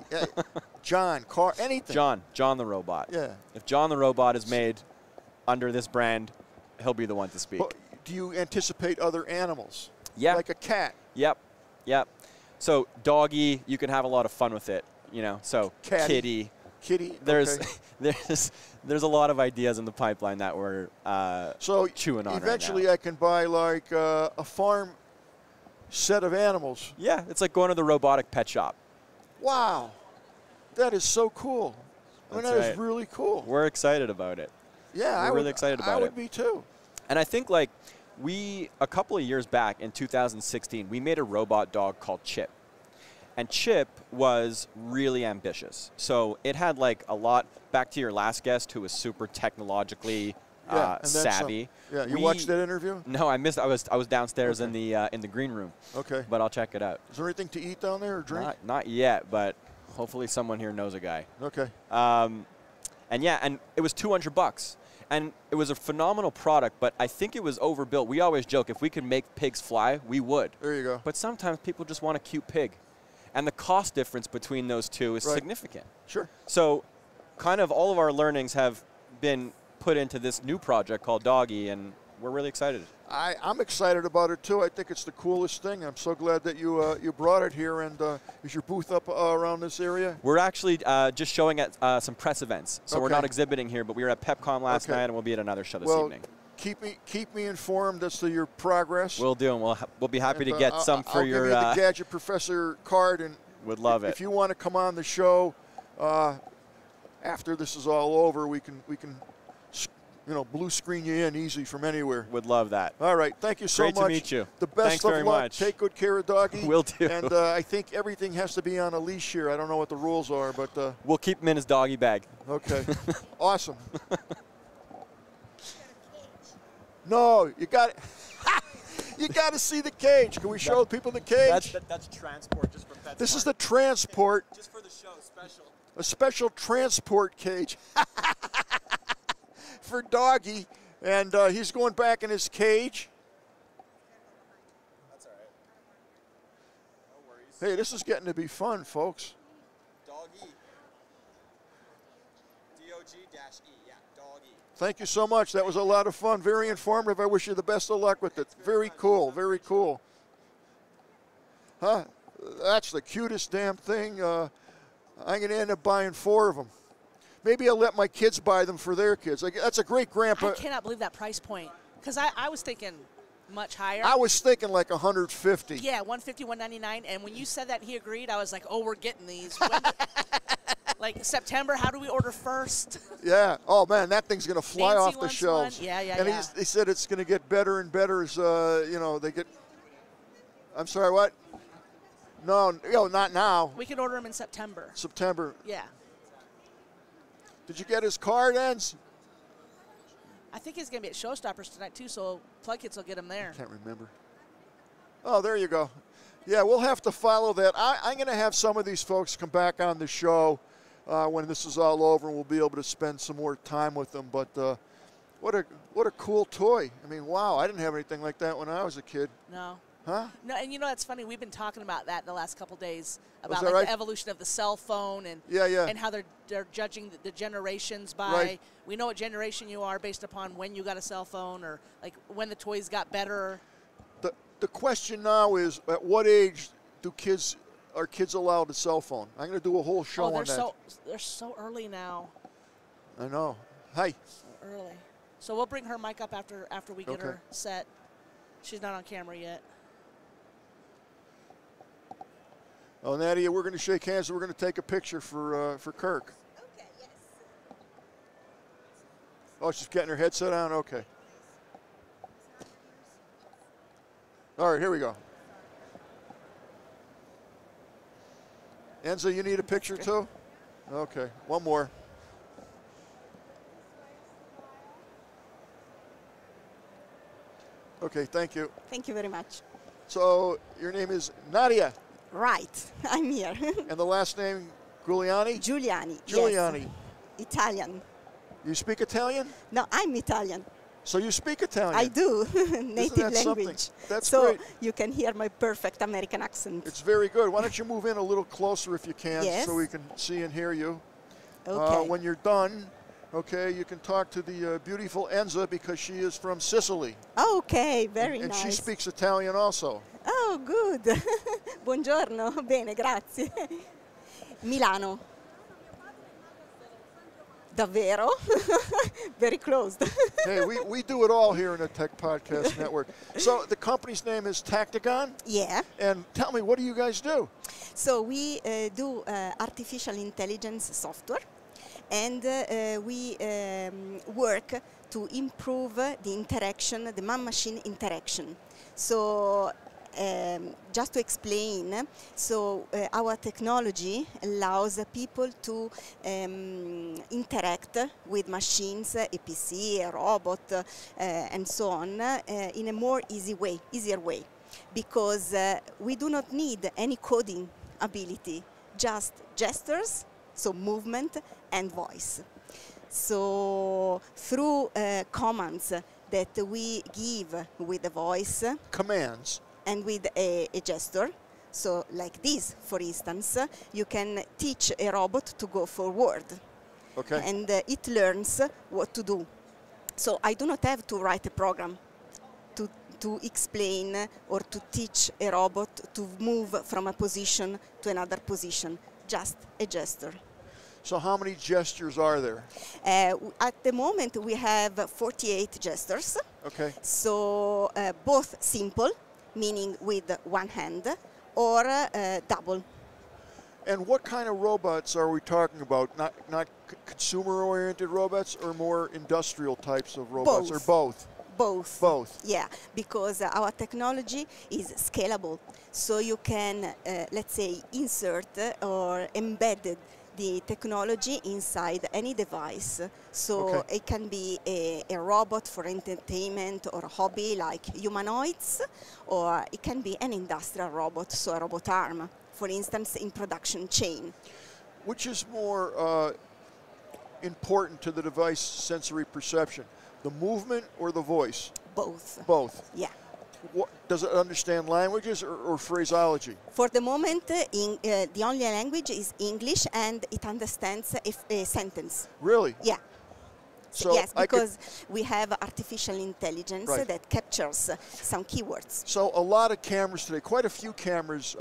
S2: John, anything.
S10: John the robot.
S2: Yeah.
S10: If John the robot is made under this brand, he'll be the one to speak.
S2: But do you anticipate other animals?
S10: Yeah.
S2: Like a cat?
S10: Yep. So Doggy, you can have a lot of fun with it, you know. So
S2: Kitty.
S10: There's a lot of ideas in the pipeline that we're chewing on
S2: eventually
S10: right now.
S2: I can buy like a farm set of animals.
S10: Yeah, it's like going to the robotic pet shop.
S2: Wow. That is so cool. I mean, that is really cool.
S10: We're excited about it.
S2: Yeah,
S10: we're really excited about it.
S2: I would be too.
S10: And I think like a couple of years back in 2016, we made a robot dog called Chip. And Chip was really ambitious. So it had like a lot, back to your last guest who was super technologically savvy.
S2: Yeah, you watched that interview?
S10: No, I missed. I was downstairs in the green room.
S2: Okay.
S10: But I'll check it out.
S2: Is there anything to eat down there or drink?
S10: Not yet, but hopefully someone here knows a guy.
S2: Okay.
S10: And it was $200. And it was a phenomenal product, but I think it was overbuilt. We always joke, if we could make pigs fly, we would.
S2: There you go.
S10: But sometimes people just want a cute pig. And the cost difference between those two is significant.
S2: Sure.
S10: So kind of all of our learnings have been put into this new project called Doggy, and we're really excited.
S2: I'm excited about it, too. I think it's the coolest thing. I'm so glad that you brought it here. And is your booth up around this area?
S10: We're actually just showing at some press events. So we're not exhibiting here, but we were at PepCon last night, and we'll be at another show this evening.
S2: keep me informed as to your progress.
S10: We'll do, and we'll be happy to get some for
S2: I'll
S10: your.
S2: Give you the Gadget Professor card, and
S10: would love it.
S2: If you want to come on the show after this is all over, we can blue screen you in easy from anywhere.
S10: Would love that.
S2: All right, thank you so much.
S10: Great to meet you.
S2: The best
S10: Thanks
S2: of
S10: very
S2: luck.
S10: much.
S2: Take good care of Doggy.
S10: Will do.
S2: And I think everything has to be on a leash here. I don't know what the rules are, but
S10: we'll keep him in his doggy bag.
S2: Okay. Awesome. No, you got it. You got to see the cage. Can we show people the cage?
S10: That's transport just for pets.
S2: This is the transport.
S10: Just for the show, special.
S2: A special transport cage for Doggy, and he's going back in his cage.
S10: That's all right. No worries.
S2: Hey, this is getting to be fun, folks.
S10: Doggy. D-O-G-E, yeah, Doggy.
S2: Thank you so much. That was a lot of fun. Very informative. I wish you the best of luck with it. Very cool. Very cool. Huh? That's the cutest damn thing. I'm going to end up buying 4 of them. Maybe I'll let my kids buy them for their kids. That's a great grandpa.
S6: I cannot believe that price point. Because I was thinking much higher.
S2: I was thinking like 150.
S6: Yeah, 150, 199. And when you said that and he agreed, I was like, oh, we're getting these. Like September, how do we order first?
S2: Yeah. Oh, man, that thing's going to fly
S6: Nancy
S2: off the shelves.
S6: One. Yeah,
S2: and
S6: yeah.
S2: he said it's going to get better and better as, they get. I'm sorry, what? No, not now.
S6: We can order them in September.
S2: September.
S6: Yeah.
S2: Did you get his card, Enz?
S6: I think he's going to be at Showstoppers tonight, too, so Plug Kids will get him there.
S2: Can't remember. Oh, there you go. Yeah, we'll have to follow that. I'm going to have some of these folks come back on the show when this is all over, and we'll be able to spend some more time with them. But what a cool toy. I mean, wow, I didn't have anything like that when I was a kid.
S6: No.
S2: Huh?
S6: No, and that's funny. We've been talking about that the last couple of days about
S2: right?
S6: the evolution of the cell phone and
S2: and
S6: how they're judging the generations by.
S2: Right.
S6: We know what generation you are based upon when you got a cell phone or like when the toys got better.
S2: The question now is, at what age are kids allowed a cell phone? I'm going to do a whole show on that.
S6: They're so early now.
S2: I know. Hi.
S6: So early. So we'll bring her mic up after we get her set. She's not on camera yet.
S2: Oh, Nadia, we're going to shake hands and we're going to take a picture for Kirk.
S4: Okay, yes.
S2: Oh, she's getting her headset on? Okay. All right, here we go. Enza, you need a picture too? Okay, one more. Okay, thank you.
S4: Thank you very much.
S2: So your name is Nadia.
S4: Right, I'm here.
S2: And the last name, Giuliani?
S4: Giuliani.
S2: Giuliani.
S4: Yes. Italian.
S2: You speak Italian?
S4: No, I'm Italian.
S2: So you speak Italian?
S4: I do, native
S2: that something?
S4: language.
S2: That's
S4: so
S2: great.
S4: you can hear my perfect American accent.
S2: It's very good. Why don't you move in a little closer if you can,
S4: Yes.
S2: so we can see and hear you.
S4: Okay.
S2: When you're done, you can talk to the beautiful Enza because she is from Sicily.
S4: Okay, very
S2: and
S4: nice.
S2: she speaks Italian also.
S4: Oh, good. Buongiorno. Bene, grazie. Milano. Davvero? Very close.
S2: Hey, we do it all here in the Tech Podcast Network. So the company's name is Tacticon?
S4: Yeah.
S2: And tell me, what do you guys do?
S4: So we do artificial intelligence software, and we work to improve the interaction, the man-machine interaction. So just to explain, so our technology allows people to interact with machines, a PC, a robot, and so on, in a more easier way, because we do not need any coding ability, just gestures, so movement and voice. So through commands that we give with the voice,
S2: commands,
S4: and with a gesture, so like this, for instance, you can teach a robot to go forward.
S2: Okay.
S4: And it learns what to do. So I do not have to write a program to explain or to teach a robot to move from a position to another position, just a gesture.
S2: So how many gestures are there?
S4: At the moment, we have 48 gestures.
S2: Okay.
S4: So both simple, meaning with one hand, or double.
S2: And what kind of robots are we talking about? Not consumer-oriented robots, or more industrial types of robots,
S4: Both.
S2: or both?
S4: Both.
S2: Both.
S4: Yeah, because our technology is scalable. So you can, let's say, insert or embed the technology inside any device. So it can be a robot for entertainment or hobby like humanoids, or it can be an industrial robot, so a robot arm, for instance, in production chain.
S2: Which is more important to the device sensory perception, the movement or the voice?
S4: Both.
S2: Both.
S4: Yeah.
S2: What, does it understand languages or phraseology?
S4: For the moment, the only language is English, and it understands a sentence.
S2: Really?
S4: Yeah.
S2: So
S4: yes, because we have artificial intelligence that captures some keywords.
S2: So a lot of cameras today, quite a few cameras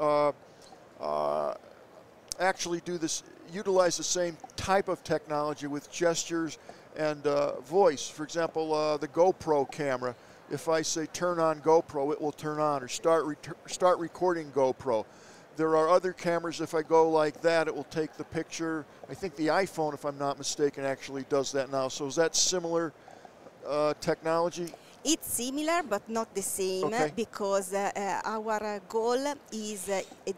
S2: actually do this, utilize the same type of technology with gestures and voice. For example, the GoPro camera. If I say turn on GoPro, it will turn on, or start recording GoPro. There are other cameras, if I go like that, it will take the picture. I think the iPhone, if I'm not mistaken, actually does that now. So is that similar technology?
S4: It's similar, but not the same, because our goal is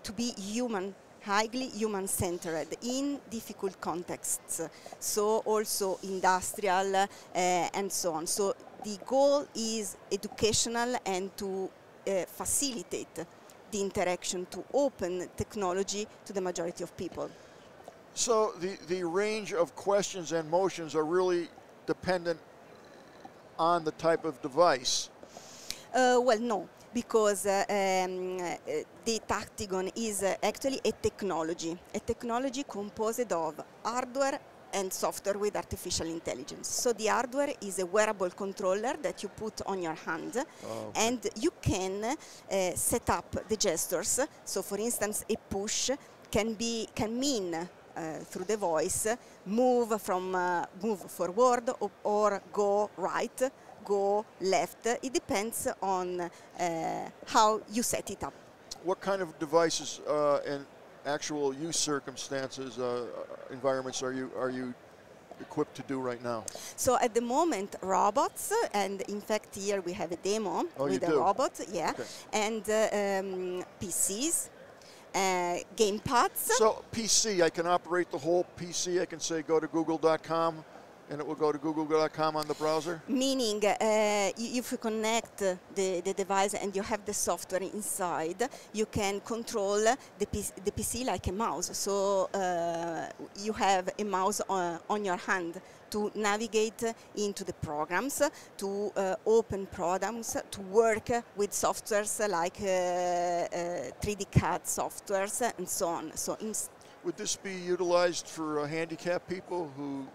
S4: to be human, highly human-centered in difficult contexts, so also industrial and so on. So the goal is educational and to facilitate the interaction, to open technology to the majority of people.
S2: So the range of questions and motions are really dependent on the type of device?
S4: Well, no, because the Tactigon is actually a technology composed of hardware and software with artificial intelligence. So the hardware is a wearable controller that you put on your hand, and you can set up the gestures. So for instance, a push can mean through the voice move forward or go right, go left. It depends on how you set it up.
S2: What kind of devices and actual use circumstances, environments are you equipped to do right now?
S4: So at the moment, robots, and in fact here we have a demo with a robot, and PCs, gamepads.
S2: So PC, I can operate the whole PC. I can say go to google.com and it will go to google.com on the browser?
S4: Meaning, if you connect the device and you have the software inside, you can control the PC like a mouse. So you have a mouse on your hand to navigate into the programs, to open programs, to work with softwares like 3D CAD softwares and so on. So
S2: would this be utilized for handicapped people who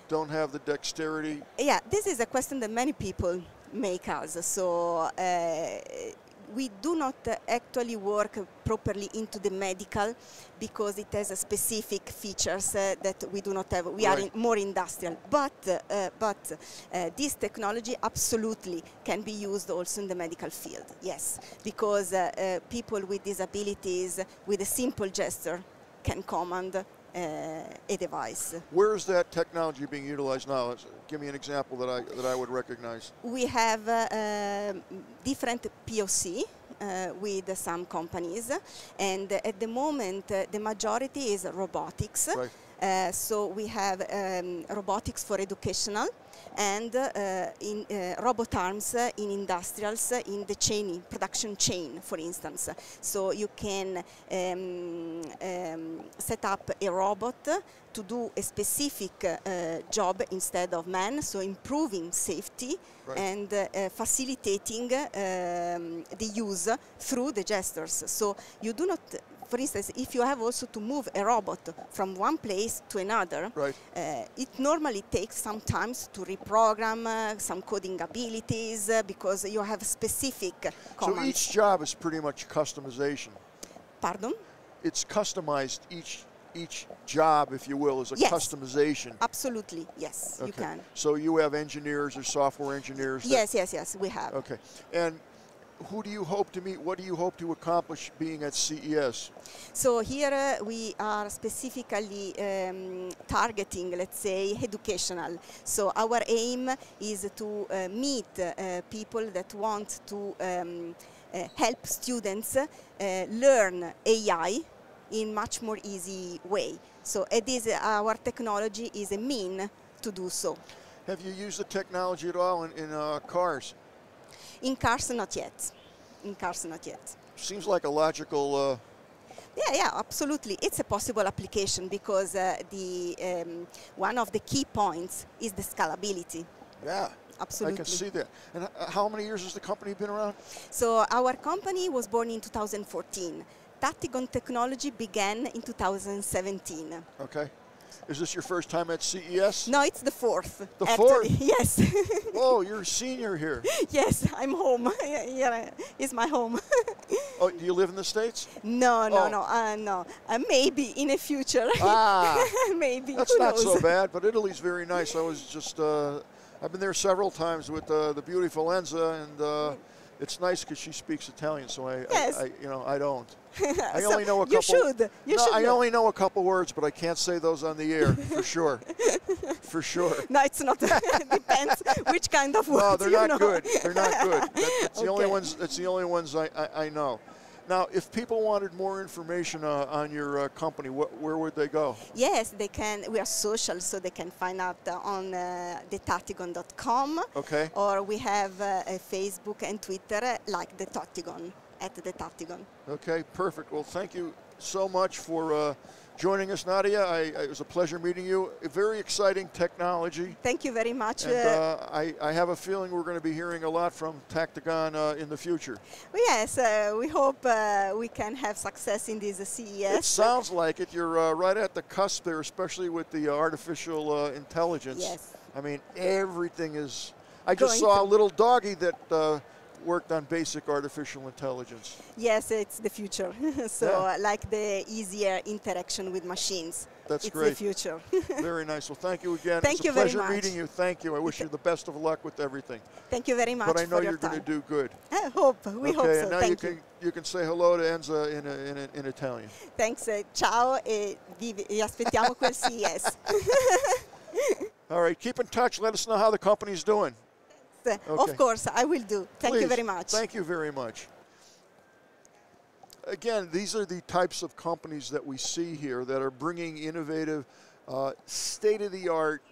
S2: don't have the dexterity?
S4: Yeah, this is a question that many people make us. So we do not actually work properly into the medical because it has specific features that we do not have. We are more industrial, but this technology absolutely can be used also in the medical field. Yes, because people with disabilities with a simple gesture can command a device.
S2: Where is that technology being utilized now? Give me an example that I would recognize.
S4: We have different POC with some companies, and at the moment the majority is robotics. So we have robotics for educational and in robot arms in industrials in the production chain, for instance. So you can set up a robot to do a specific job instead of man, so improving safety and facilitating the use through the gestures. So you do not, for instance, if you have also to move a robot from one place to another, it normally takes some time to reprogram some coding abilities because you have specific commands.
S2: So each job is pretty much customization.
S4: Pardon?
S2: It's customized. Each each job, if you will, is a
S4: Yes.
S2: customization.
S4: Absolutely, yes, you
S2: Okay.
S4: can.
S2: So you have engineers or software engineers?
S4: Yes, we have.
S2: Okay. And who do you hope to meet? What do you hope to accomplish being at CES?
S4: So here we are specifically targeting, let's say, educational. So our aim is to meet people that want to help students learn AI in much more easy way. So it is our technology is a mean to do so.
S2: Have you used the technology at all in cars?
S4: In cars, not yet. In cars, not yet.
S2: Seems like a logical.
S4: Yeah, absolutely. It's a possible application because one of the key points is the scalability.
S2: Yeah,
S4: Absolutely.
S2: I can see that. And how many years has the company been around?
S4: So our company was born in 2014. Tactigon Technology began in 2017.
S2: Okay. Is this your first time at CES?
S4: No, it's the fourth.
S2: The
S4: actually.
S2: fourth?
S4: Yes.
S2: Whoa, you're a senior here.
S4: Yes, I'm home. Yeah, it's my home.
S2: Oh, do you live in the States?
S4: No. Maybe in the future.
S2: Ah,
S4: maybe.
S2: that's
S4: Who
S2: not
S4: knows?
S2: so bad, but Italy's very nice. I was just, I've been there several times with the beautiful Enza, and it's nice because she speaks Italian, so
S4: Yes.
S2: I don't. I
S4: So
S2: only know a couple.
S4: You should. You
S2: no,
S4: should.
S2: I
S4: know.
S2: only know a couple words, but I can't say those on the air for sure. For sure.
S4: No, it's not. Depends which kind of words.
S2: No, they're
S4: you
S2: not
S4: know.
S2: good. They're not good. That's the only
S4: Okay.
S2: ones. That's the only ones I know. Now, if people wanted more information on your company, where would they go?
S4: Yes, they can. We are social, so they can find out on thetactigon.com.
S2: Okay.
S4: Or we have a Facebook and Twitter like the Tactigon, at the Tactigon.
S2: Okay, perfect. Well, thank you so much for joining us, Nadia. It was a pleasure meeting you. A very exciting technology.
S4: Thank you very much.
S2: And I have a feeling we're going to be hearing a lot from Tactigon in the future.
S4: Yes, we hope we can have success in this CES.
S2: It sounds like it. You're right at the cusp there, especially with the artificial intelligence.
S4: Yes.
S2: I mean, everything is. I just
S4: Going
S2: saw a
S4: to-
S2: little doggy that worked on basic artificial intelligence.
S4: Yes, it's the future. So
S2: Yeah.
S4: like the easier interaction with machines.
S2: That's
S4: it's
S2: great.
S4: the future.
S2: Very nice. Well, thank you again.
S4: Thank
S2: It's
S4: you
S2: a
S4: very
S2: pleasure
S4: much.
S2: meeting you. Thank you. I wish you the best of luck with everything.
S4: Thank you very much
S2: But I know
S4: for your
S2: you're going
S4: time.
S2: to do good.
S4: I hope. We hope
S2: Okay,
S4: so.
S2: and now
S4: Thank you.
S2: you can say hello to Enza in Italian.
S4: Thanks. Ciao e vi aspettiamo quel CES.
S2: All right, keep in touch. Let us know how the company's doing. Okay.
S4: Of course, I will do. Thank you
S2: Please.
S4: very much.
S2: Thank you very much. Again, these are the types of companies that we see here that are bringing innovative, state-of-the-art,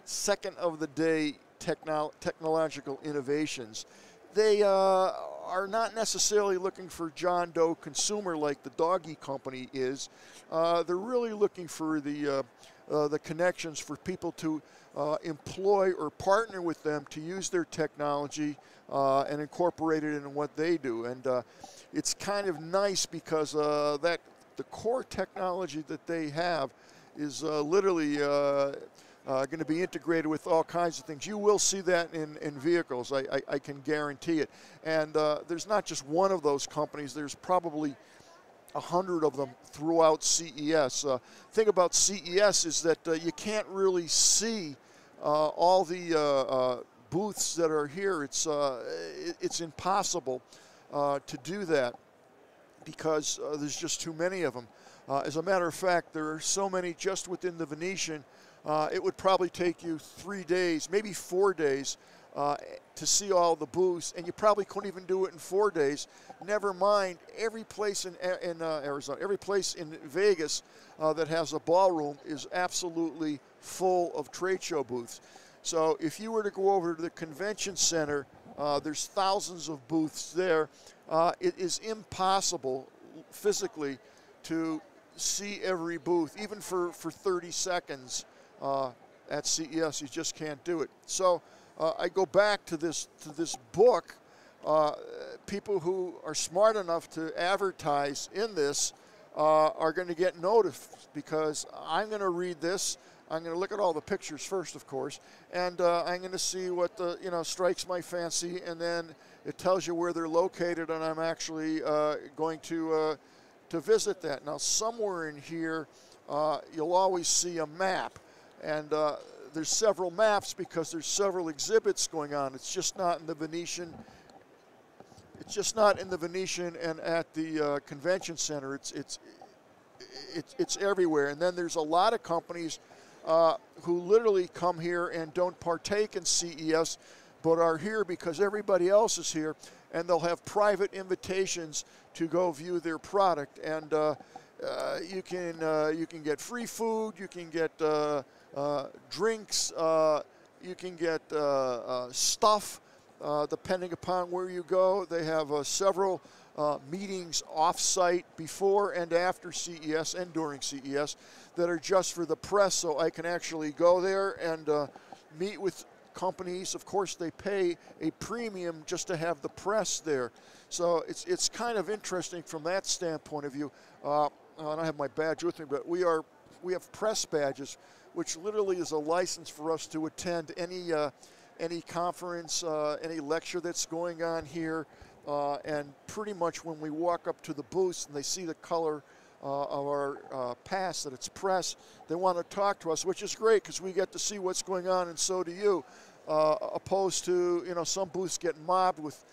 S2: second-of-the-day technological innovations. They are not necessarily looking for John Doe consumer like the doggy company is. They're really looking for the connections for people to employ or partner with them to use their technology and incorporate it in what they do. And it's kind of nice because the core technology that they have is literally going to be integrated with all kinds of things. You will see that in vehicles, I can guarantee it. And there's not just one of those companies, there's probably 100 of them throughout CES. Thing about CES is that you can't really see all the booths that are here. It's impossible to do that because there's just too many of them. As a matter of fact, there are so many just within the Venetian. It would probably take you 3 days, maybe 4 days, to see all the booths, and you probably couldn't even do it in 4 days. Never mind every place in Arizona, every place in Vegas that has a ballroom is absolutely full of trade show booths. So if you were to go over to the convention center, there's thousands of booths there. It is impossible physically to see every booth, even for 30 seconds at CES. You just can't do it. So I go back to this book. People who are smart enough to advertise in this are going to get noticed, because I'm going to read this. I'm going to look at all the pictures first, of course, and I'm going to see what strikes my fancy, and then it tells you where they're located, and I'm actually going to to visit that. Now, somewhere in here, you'll always see a map, and there's several maps because there's several exhibits going on. It's just not in the Venetian. It's just not in the Venetian and at the convention center. It's everywhere. And then there's a lot of companies who literally come here and don't partake in CES, but are here because everybody else is here, and they'll have private invitations to go view their product. And you can get free food, you can get drinks, you can get stuff, depending upon where you go. They have several meetings off-site before and after CES and during CES that are just for the press, so I can actually go there and meet with companies. Of course, they pay a premium just to have the press there. So it's kind of interesting from that standpoint of view. I don't have my badge with me, but we have press badges, which literally is a license for us to attend any conference, any lecture that's going on here. And pretty much when we walk up to the booths and they see the color of our pass that it's press, they want to talk to us, which is great because we get to see what's going on, and so do you. Opposed to, some booths get mobbed with,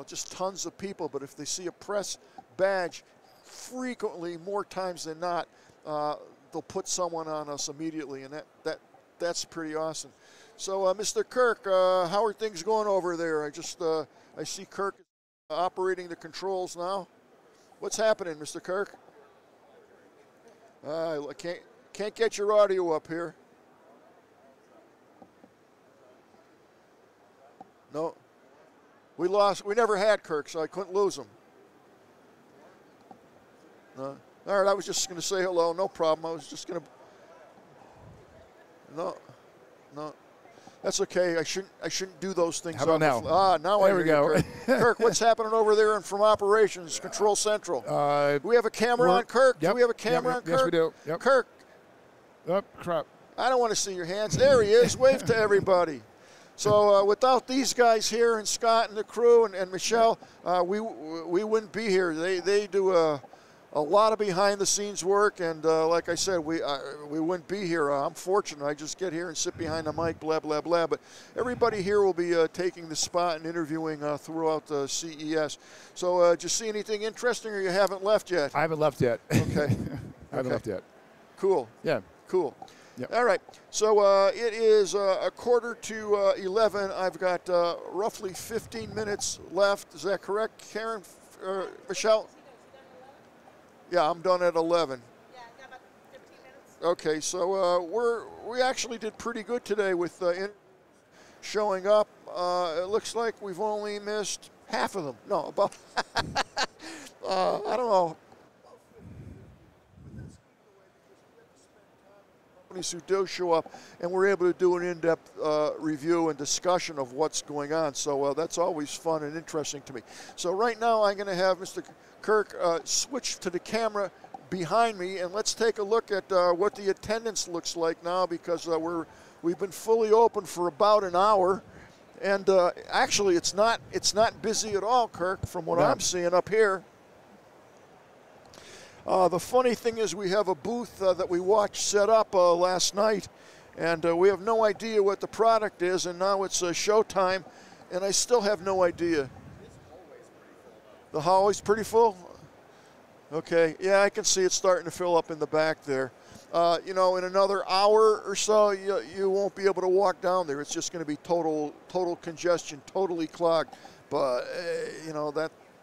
S2: just tons of people. But if they see a press badge, frequently, more times than not, they'll put someone on us immediately, and that's pretty awesome. So, Mr. Kirk, how are things going over there? I see Kirk operating the controls now. What's happening, Mr. Kirk? I can't get your audio up here. No, we never had Kirk, so I couldn't lose him. No. All right, I was just going to say hello, no problem. I was just going to. No, that's okay. I shouldn't do those things.
S11: How about now?
S2: Now
S11: there we go.
S2: Kirk. Kirk, what's happening over there and from operations Control Central? Do we have a camera on Kirk?
S11: Yep,
S2: Do we have a camera on Kirk?
S11: Yes, we do. Yep.
S2: Kirk.
S11: Oh, crap.
S2: I don't want to see your hands. There he is. Wave to everybody. So without these guys here, and Scott and the crew and Michelle, we wouldn't be here. They do a lot of behind-the-scenes work, and like I said, we wouldn't be here. I'm fortunate. I just get here and sit behind the mic, blah, blah, blah. But everybody here will be taking the spot and interviewing throughout CES. So did you see anything interesting, or you haven't left yet?
S11: I haven't left yet.
S2: Okay.
S11: I haven't left yet.
S2: Cool.
S11: Yeah.
S2: Cool.
S11: Yep.
S2: All right, so it is a quarter to 11. I've got roughly 15 minutes left. Is that correct, Karen? Michelle? Yeah, I'm done at 11.
S6: Yeah, about 15 minutes.
S2: Okay, so we actually did pretty good today with showing up. It looks like we've only missed half of them. No, about I don't know. Who do show up, and we're able to do an in-depth review and discussion of what's going on. So that's always fun and interesting to me. So right now I'm going to have Mr. Kirk switch to the camera behind me, and let's take a look at what the attendance looks like now, because we've been fully open for about an hour, and actually it's not busy at all, Kirk, from what I'm seeing up here. The funny thing is we have a booth that we watched set up last night, and we have no idea what the product is, and now it's showtime, and I still have no idea. The hallway's pretty full? Okay, yeah, I can see it starting to fill up in the back there. In another hour or so, you won't be able to walk down there. It's just going to be total congestion, totally clogged. But,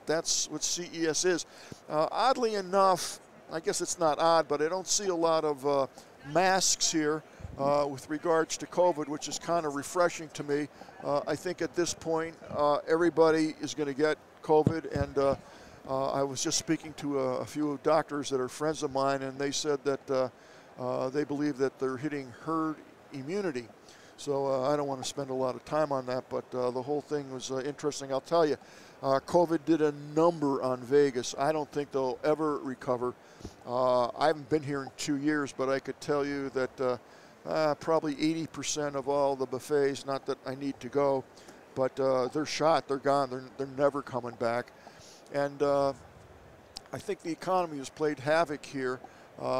S2: that's what CES is. Oddly enough, I guess it's not odd, but I don't see a lot of masks here with regards to COVID, which is kind of refreshing to me. I think at this point, everybody is going to get COVID, and I was just speaking to a few doctors that are friends of mine, and they said that they believe that they're hitting herd immunity. So I don't want to spend a lot of time on that, but the whole thing was interesting. I'll tell you, COVID did a number on Vegas. I don't think they'll ever recover. I haven't been here in 2 years, but I could tell you that probably 80% of all the buffets, not that I need to go, but they're shot, they're gone, they're never coming back. And I think the economy has played havoc here.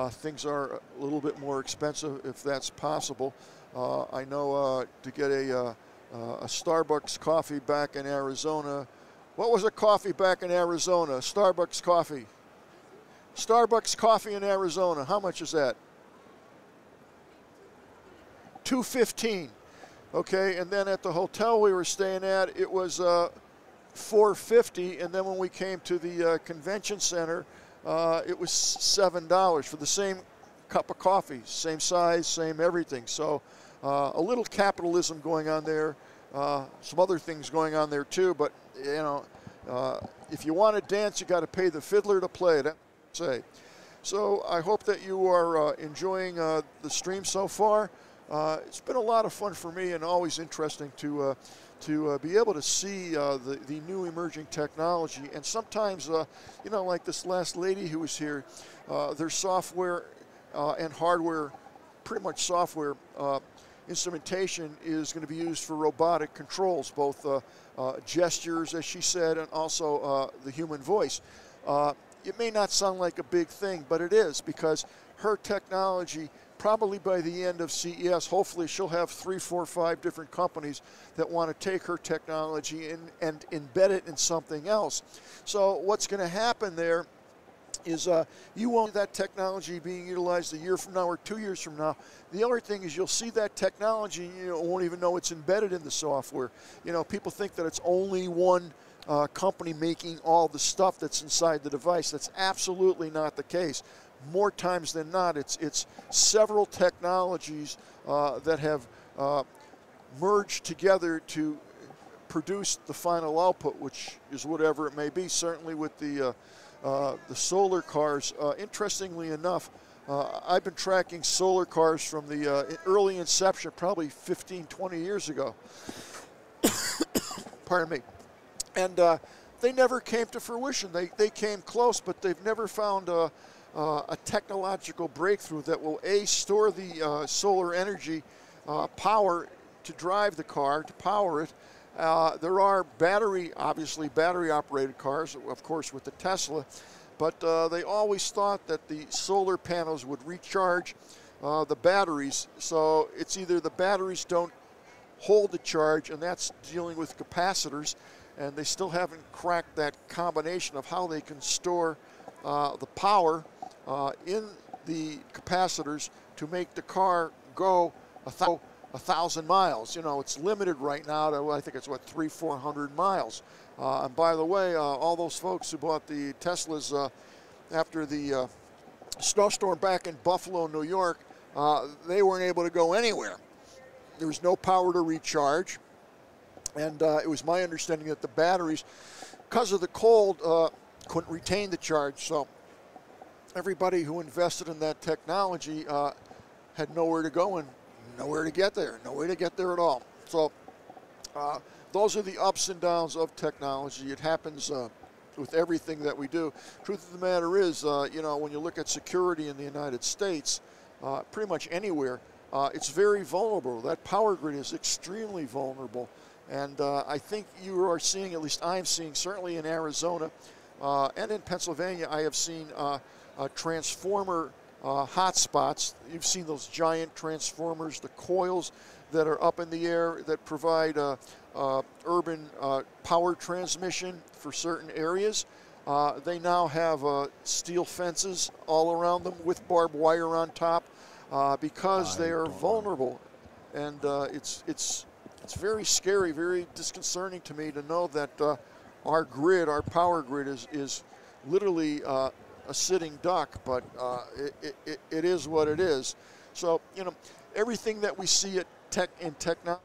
S2: Things are a little bit more expensive if that's possible. I know to get a Starbucks coffee back in Arizona. What was a coffee back in Arizona? Starbucks coffee. Starbucks coffee in Arizona. How much is that? $2.15. Okay, and then at the hotel we were staying at, it was $4.50, and then when we came to the convention center, it was $7 for the same cup of coffee, same size, same everything. So a little capitalism going on there, some other things going on there too. But you know, if you want to dance, you got to pay the fiddler to play. That say. So I hope that you are enjoying the stream so far. It's been a lot of fun for me and always interesting to be able to see the new emerging technology. And sometimes, you know, like this last lady who was here, their software and hardware, pretty much software instrumentation is going to be used for robotic controls, both gestures, as she said, and also the human voice. It may not sound like a big thing, but it is, because her technology, probably by the end of CES, hopefully she'll have 3, 4, 5 different companies that want to take her technology and embed it in something else. So what's going to happen there is you won't see that technology being utilized a year from now or 2 years from now. The other thing is you'll see that technology, you know, won't even know it's embedded in the software. You know, people think that it's only one company making all the stuff that's inside the device. That's absolutely not the case. More times than not, it's several technologies that have merged together to produce the final output, which is whatever it may be. Certainly with the solar cars. Interestingly enough, I've been tracking solar cars from the early inception, probably 15, 20 years ago. Pardon me. And they never came to fruition. They came close, but they've never found a technological breakthrough that will, A, store the solar energy power to drive the car, to power it. There are obviously battery-operated cars, of course, with the Tesla, but they always thought that the solar panels would recharge the batteries. So it's either the batteries don't hold the charge, and that's dealing with capacitors, and they still haven't cracked that combination of how they can store the power in the capacitors to make the car go 1,000 miles. You know, it's limited right now to, I think it's what, 300-400 miles. And by the way, all those folks who bought the Teslas after the snowstorm back in Buffalo, New York, they weren't able to go anywhere. There was no power to recharge. And it was my understanding that the batteries, because of the cold, couldn't retain the charge. So everybody who invested in that technology had nowhere to go and nowhere to get there, no way to get there at all. So those are the ups and downs of technology. It happens with everything that we do. Truth of the matter is, you know, when you look at security in the United States, pretty much anywhere, it's very vulnerable. That power grid is extremely vulnerable. And I think you are seeing, at least I'm seeing, certainly in Arizona and in Pennsylvania, I have seen transformer hotspots. You've seen those giant transformers, the coils that are up in the air that provide urban power transmission for certain areas. They now have steel fences all around them with barbed wire on top because they are vulnerable. And it's very scary, very disconcerting to me to know that our grid, our power grid is literally a sitting duck, but it is what it is. So, you know, everything that we see in technology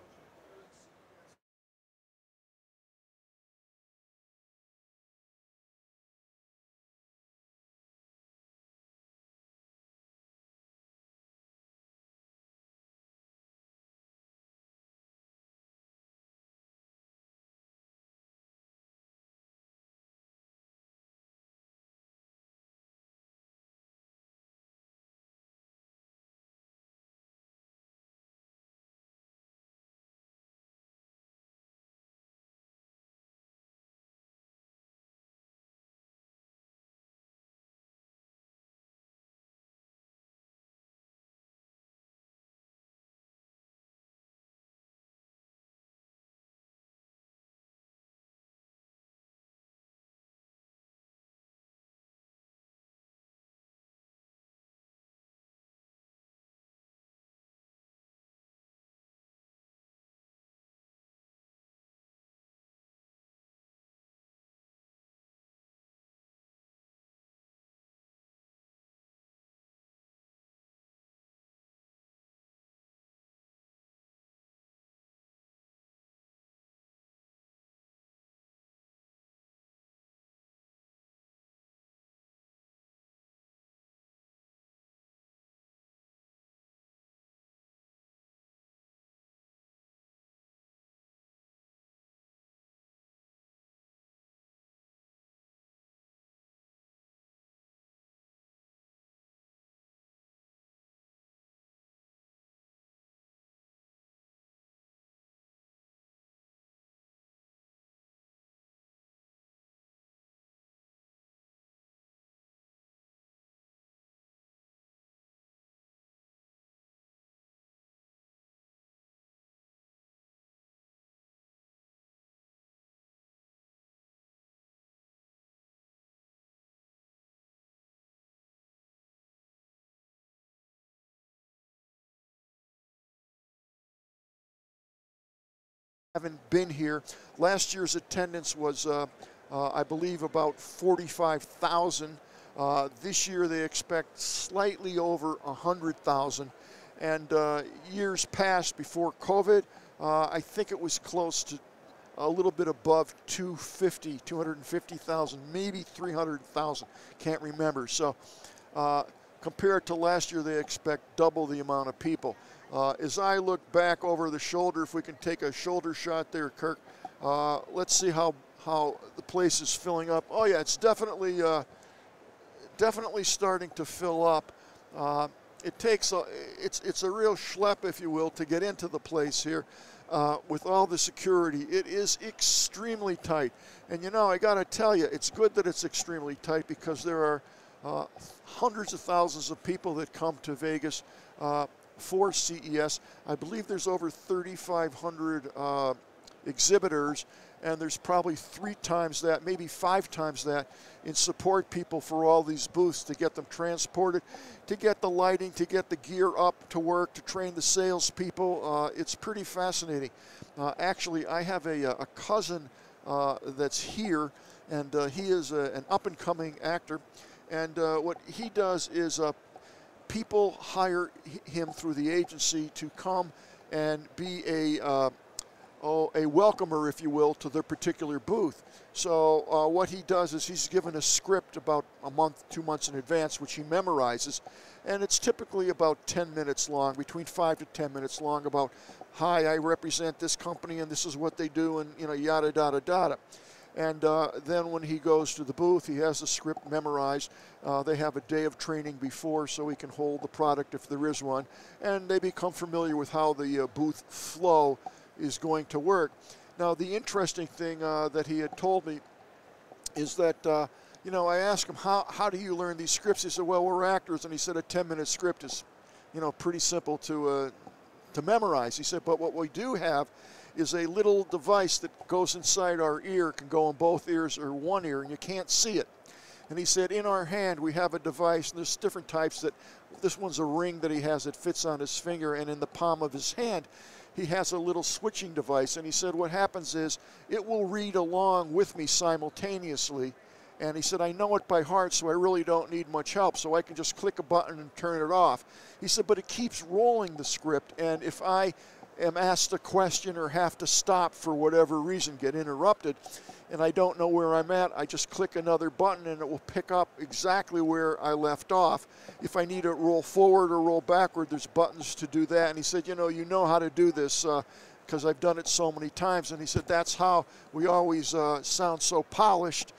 S2: haven't been here. Last year's attendance was, I believe, about 45,000. This year they expect slightly over 100,000. And years past before COVID, I think it was close to a little bit above 250,000, maybe 300,000. Can't remember. So compared to last year, they expect double the amount of people. As I look back over the shoulder, if we can take a shoulder shot there, Kirk, let's see how the place is filling up. Oh yeah, it's definitely starting to fill up. It takes it's a real schlep, if you will, to get into the place here with all the security. It is extremely tight, and you know, I got to tell you, it's good that it's extremely tight because there are hundreds of thousands of people that come to Vegas for CES. I believe there's over 3,500 exhibitors, and there's probably 3 times that, maybe 5 times that, in support people for all these booths to get them transported, to get the lighting, to get the gear up to work, to train the salespeople. It's pretty fascinating. Actually, I have a cousin that's here, and he is an up-and-coming actor, and what he does is people hire him through the agency to come and be a welcomer, if you will, to their particular booth. So what he does is he's given a script about a month, 2 months in advance, which he memorizes, and it's typically about 10 minutes long, between 5 to 10 minutes long, about, hi, I represent this company and this is what they do, and you know, yada, yada, yada. And then when he goes to the booth, he has the script memorized. They have a day of training before so he can hold the product if there is one, and they become familiar with how the booth flow is going to work. Now, the interesting thing that he had told me is that, you know, I asked him, how do you learn these scripts? He said, well, we're actors, and he said a 10-minute script is, you know, pretty simple to memorize. He said, but what we do have is a little device that goes inside our ear, can go in both ears or one ear, and you can't see it. And he said, in our hand, we have a device, and there's different types. That this one's a ring that he has that fits on his finger, and in the palm of his hand, he has a little switching device. And he said, what happens is it will read along with me simultaneously. And he said, I know it by heart, so I really don't need much help, so I can just click a button and turn it off. He said, but it keeps rolling the script, and if I am asked a question or have to stop for whatever reason, get interrupted, and I don't know where I'm at, I just click another button and it will pick up exactly where I left off. If I need to roll forward or roll backward, there's buttons to do that. And he said, you know how to do this because I've done it so many times. And he said, that's how we always sound so polished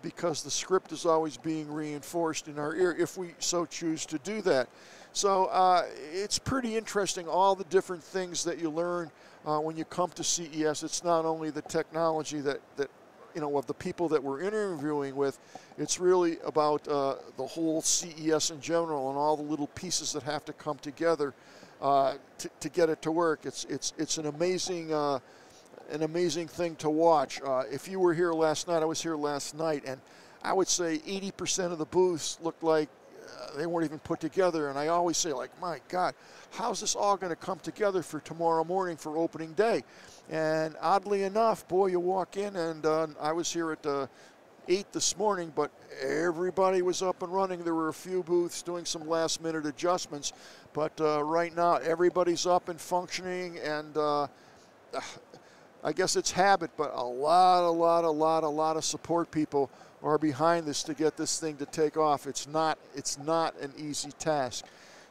S2: because the script is always being reinforced in our ear if we so choose to do that. So it's pretty interesting, all the different things that you learn when you come to CES. It's not only the technology that you know, of the people that we're interviewing with, it's really about the whole CES in general and all the little pieces that have to come together to get it to work. It's an amazing thing to watch. If you were here last night, I was here last night, and I would say 80% of the booths looked like they weren't even put together. And I always say, like, my God, how's this all going to come together for tomorrow morning for opening day? And oddly enough, boy, you walk in, and I was here at 8 this morning, but everybody was up and running. There were a few booths doing some last-minute adjustments, but right now everybody's up and functioning, and I guess it's habit, but a lot of support people are behind this to get this thing to take off. It's not an easy task.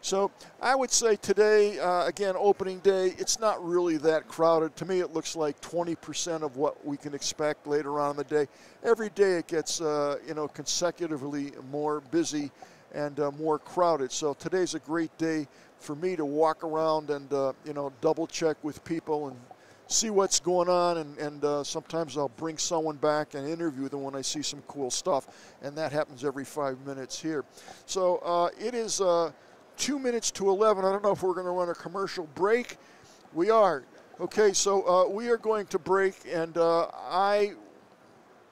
S2: So I would say today, again, opening day, it's not really that crowded. To me, it looks like 20% of what we can expect later on in the day. Every day it gets, you know, consecutively more busy and more crowded. So today's a great day for me to walk around and, you know, double check with people and see what's going on, and sometimes I'll bring someone back and interview them when I see some cool stuff, and that happens every 5 minutes here. So it is 2 minutes to 11. I don't know if we're going to run a commercial break. We are. Okay, so we are going to break, and I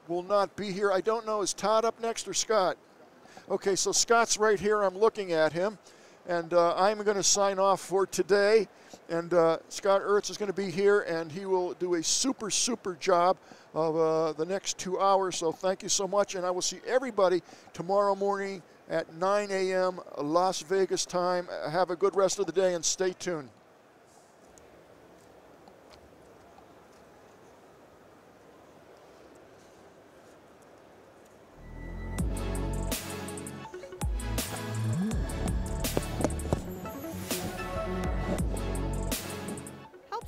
S2: will not be here. I don't know, is Todd up next or Scott? Okay, so Scott's right here. I'm looking at him, And I'm going to sign off for today. And Scott Ertz is going to be here, and he will do a super, super job of the next 2 hours. So thank you so much, and I will see everybody tomorrow morning at 9 a.m. Las Vegas time. Have a good rest of the day, and stay tuned.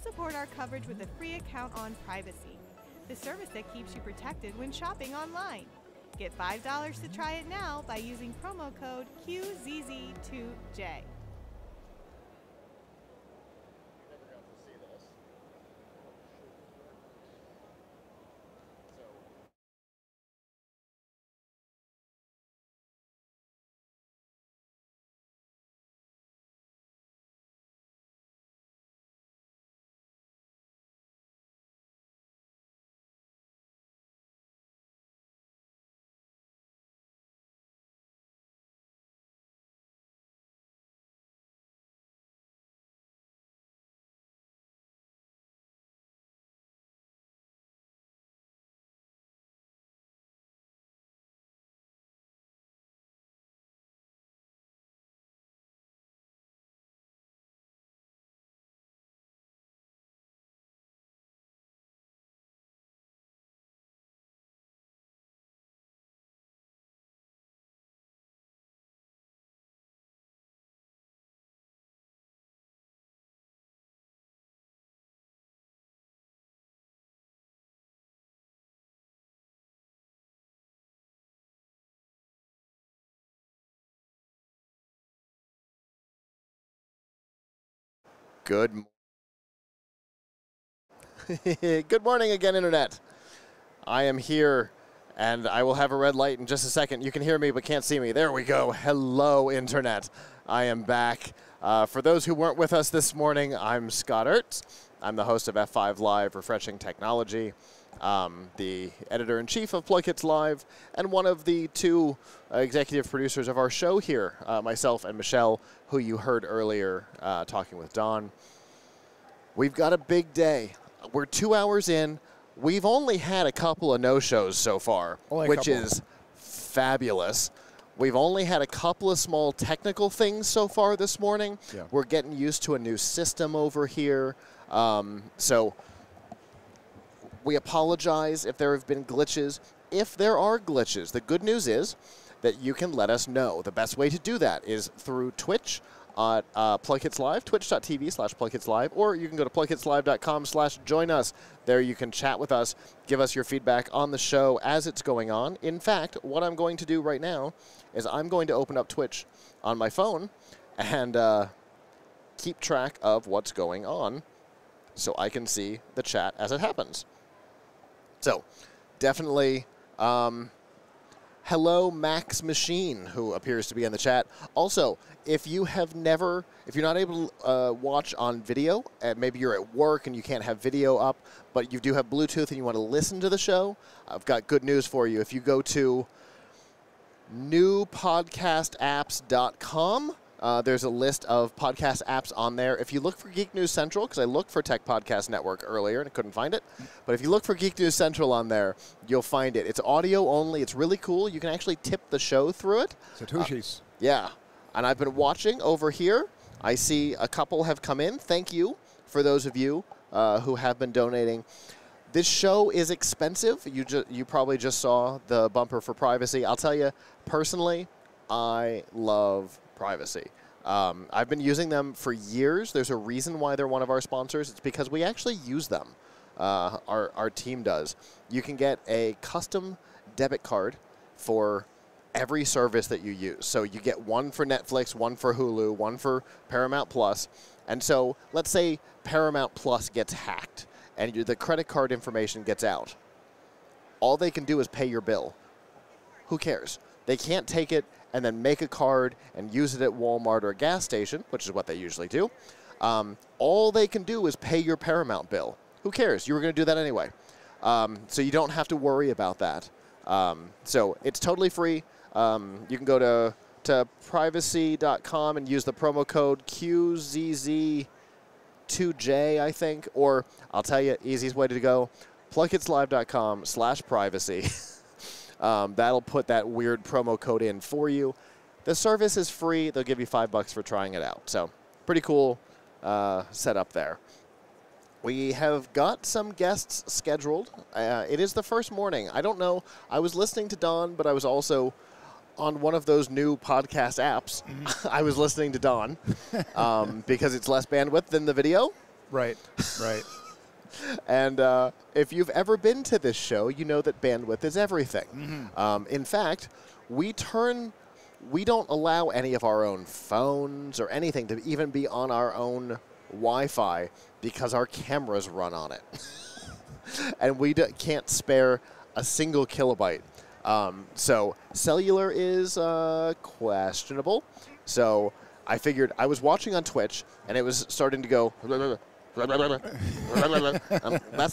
S8: Support our coverage with a free account on Privacy, the service that keeps you protected when shopping online. Get $5 to try it now by using promo code QZZ2J.
S1: Good morning again, Internet. I am here, and I will have a red light in just a second. You can hear me but can't see me. There we go. Hello, Internet. I am back. For those who weren't with us this morning, I'm Scott Ertz. I'm the host of F5 Live, Refreshing Technology, the editor-in-chief of Plug Hits Live, and one of the two executive producers of our show here, myself and Michelle, who you heard earlier talking with Don. We've got a big day. We're 2 hours in. We've only had a couple of no-shows so far, which is fabulous. We've only had a couple of small technical things so far this morning.
S11: Yeah.
S1: We're getting used to a new system over here. So we apologize if there have been glitches. If there are glitches, the good news is that you can let us know. The best way to do that is through Twitch at Plug Hits Live, twitch.tv/PlugHitsLive, or you can go to plughitslive.com/join us. There you can chat with us, give us your feedback on the show as it's going on. In fact, what I'm going to do right now is I'm going to open up Twitch on my phone and keep track of what's going on so I can see the chat as it happens. So, definitely, hello Max Machine, who appears to be in the chat. Also, if you're not able to watch on video, maybe you're at work and you can't have video up, but you do have Bluetooth and you want to listen to the show, I've got good news for you. If you go to newpodcastapps.com, there's a list of podcast apps on there. If you look for Geek News Central, because I looked for Tech Podcast Network earlier and I couldn't find it, but if you look for Geek News Central on there, you'll find it. It's audio only. It's really cool. You can actually tip the show through it.
S11: Satoshis.
S1: Yeah. And I've been watching over here. I see a couple have come in. Thank you for those of you who have been donating. This show is expensive. You probably just saw the bumper for privacy. I'll tell you, personally, I love privacy. I've been using them for years. There's a reason why they're one of our sponsors. It's because we actually use them. Our team does. You can get a custom debit card for every service that you use. So you get one for Netflix, one for Hulu, one for Paramount Plus. And so let's say Paramount Plus gets hacked and the credit card information gets out. All they can do is pay your bill. Who cares? They can't take it and then make a card and use it at Walmart or a gas station, which is what they usually do. All they can do is pay your Paramount bill. Who cares? You were going to do that anyway. So you don't have to worry about that. So it's totally free. You can go to to privacy.com and use the promo code QZZ2J, I think. Or I'll tell you, easiest way to go, plunkitslive.com/privacy. That'll put that weird promo code in for you. The service is free. They'll give you $5 for trying it out. So pretty cool setup there. We have got some guests scheduled. It is the first morning. I don't know. I was listening to Don, but I was also on one of those new podcast apps. I was listening to Don because it's less bandwidth than the video.
S11: Right, right.
S1: And if you've ever been to this show, you know that bandwidth is everything. In fact, we don't allow any of our own phones or anything to even be on our own Wi-Fi because our cameras run on it. And we can't spare a single kilobyte. So cellular is questionable. So I figured I was watching on Twitch, and it was starting to go, that's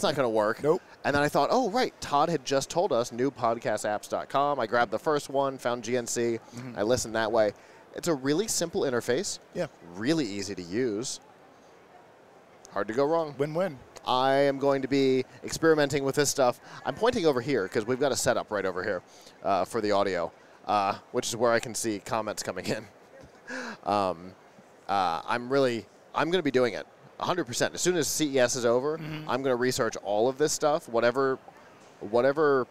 S1: not going to work.
S11: Nope.
S1: And then I thought, oh, right, Todd had just told us newpodcastapps.com. I grabbed the first one, found GNC. I listened that way. It's a really simple interface.
S11: Yeah.
S1: Really easy to use. Hard to go wrong.
S11: Win-win.
S1: I am going to be experimenting with this stuff. I'm pointing over here because we've got a setup right over here for the audio, which is where I can see comments coming in. I'm going to be doing it 100%. As soon as CES is over, I'm going to research all of this stuff. Whatever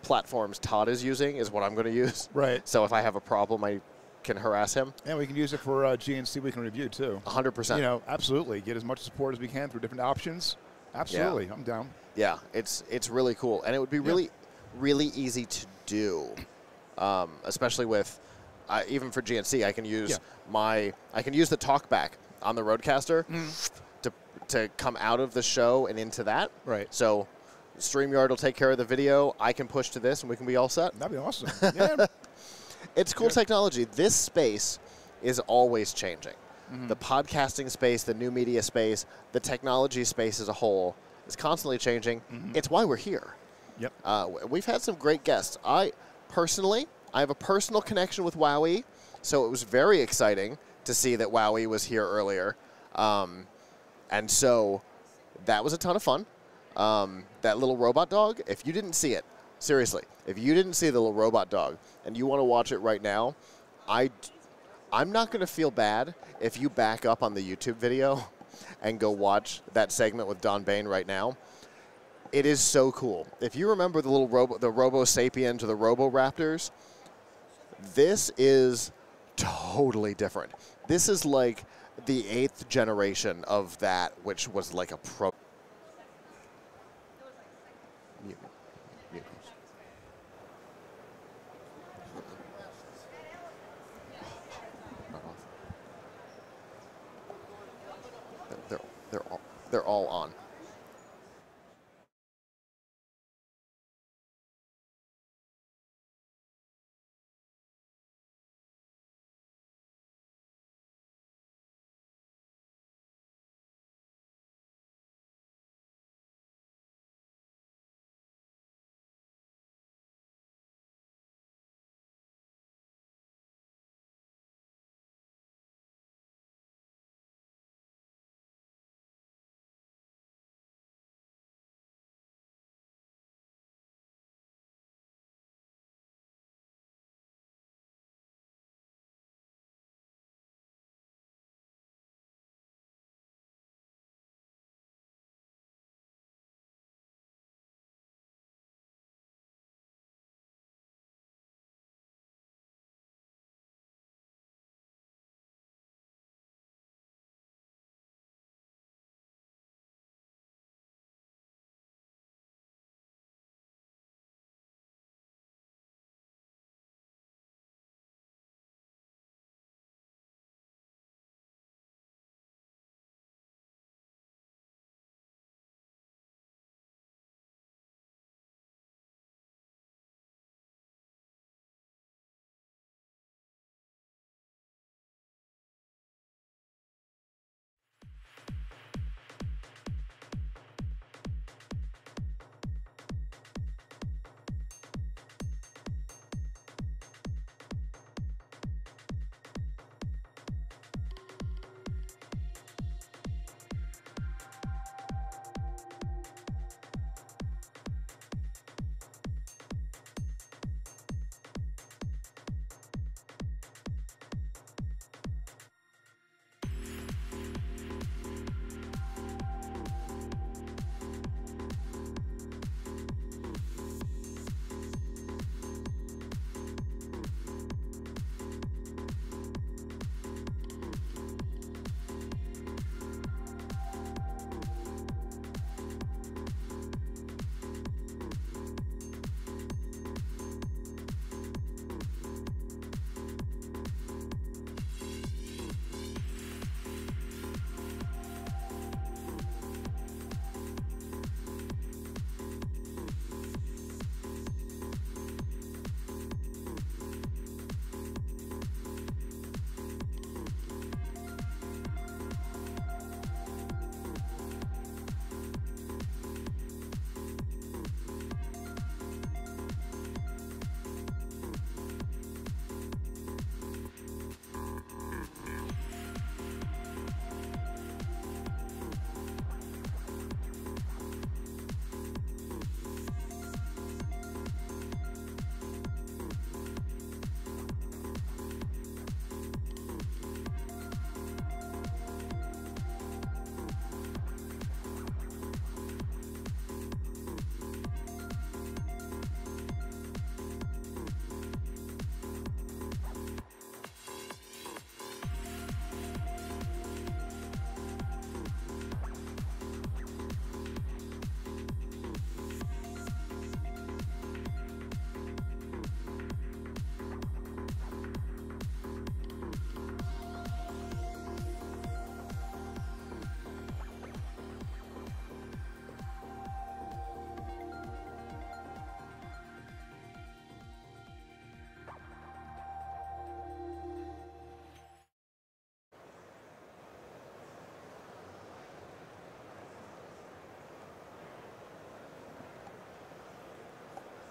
S1: platforms Todd is using is what I'm going to use.
S11: Right.
S1: So if I have a problem, I can harass him.
S11: And we can use it for GNC Week in Review, too.
S1: 100%.
S11: You know, absolutely. Get as much support as we can through different options. Absolutely. Yeah. I'm down.
S1: Yeah, it's really cool. And it would be really easy to do, especially with, even for GNC, I can use I can use the talkback on the Rodecaster to come out of the show and into that.
S11: Right.
S1: So StreamYard will take care of the video. I can push to this, and we can be all set.
S11: That'd be awesome. Yeah.
S1: It's cool technology. This space is always changing. The podcasting space, the new media space, the technology space as a whole is constantly changing. It's why we're here.
S11: Yep.
S1: We've had some great guests. I have a personal connection with Wowie, so it was very exciting to see that Wowie was here earlier. And so that was a ton of fun. That little robot dog, if you didn't see it, seriously, if you didn't see the little robot dog and you want to watch it right now, I'm not going to feel bad if you back up on the YouTube video and go watch that segment with Don Bain right now. It is so cool. If you remember the little the Robo Sapiens or the Robo Raptors, this is totally different. This is like the 8th generation of that, which was like a pro. They're all on.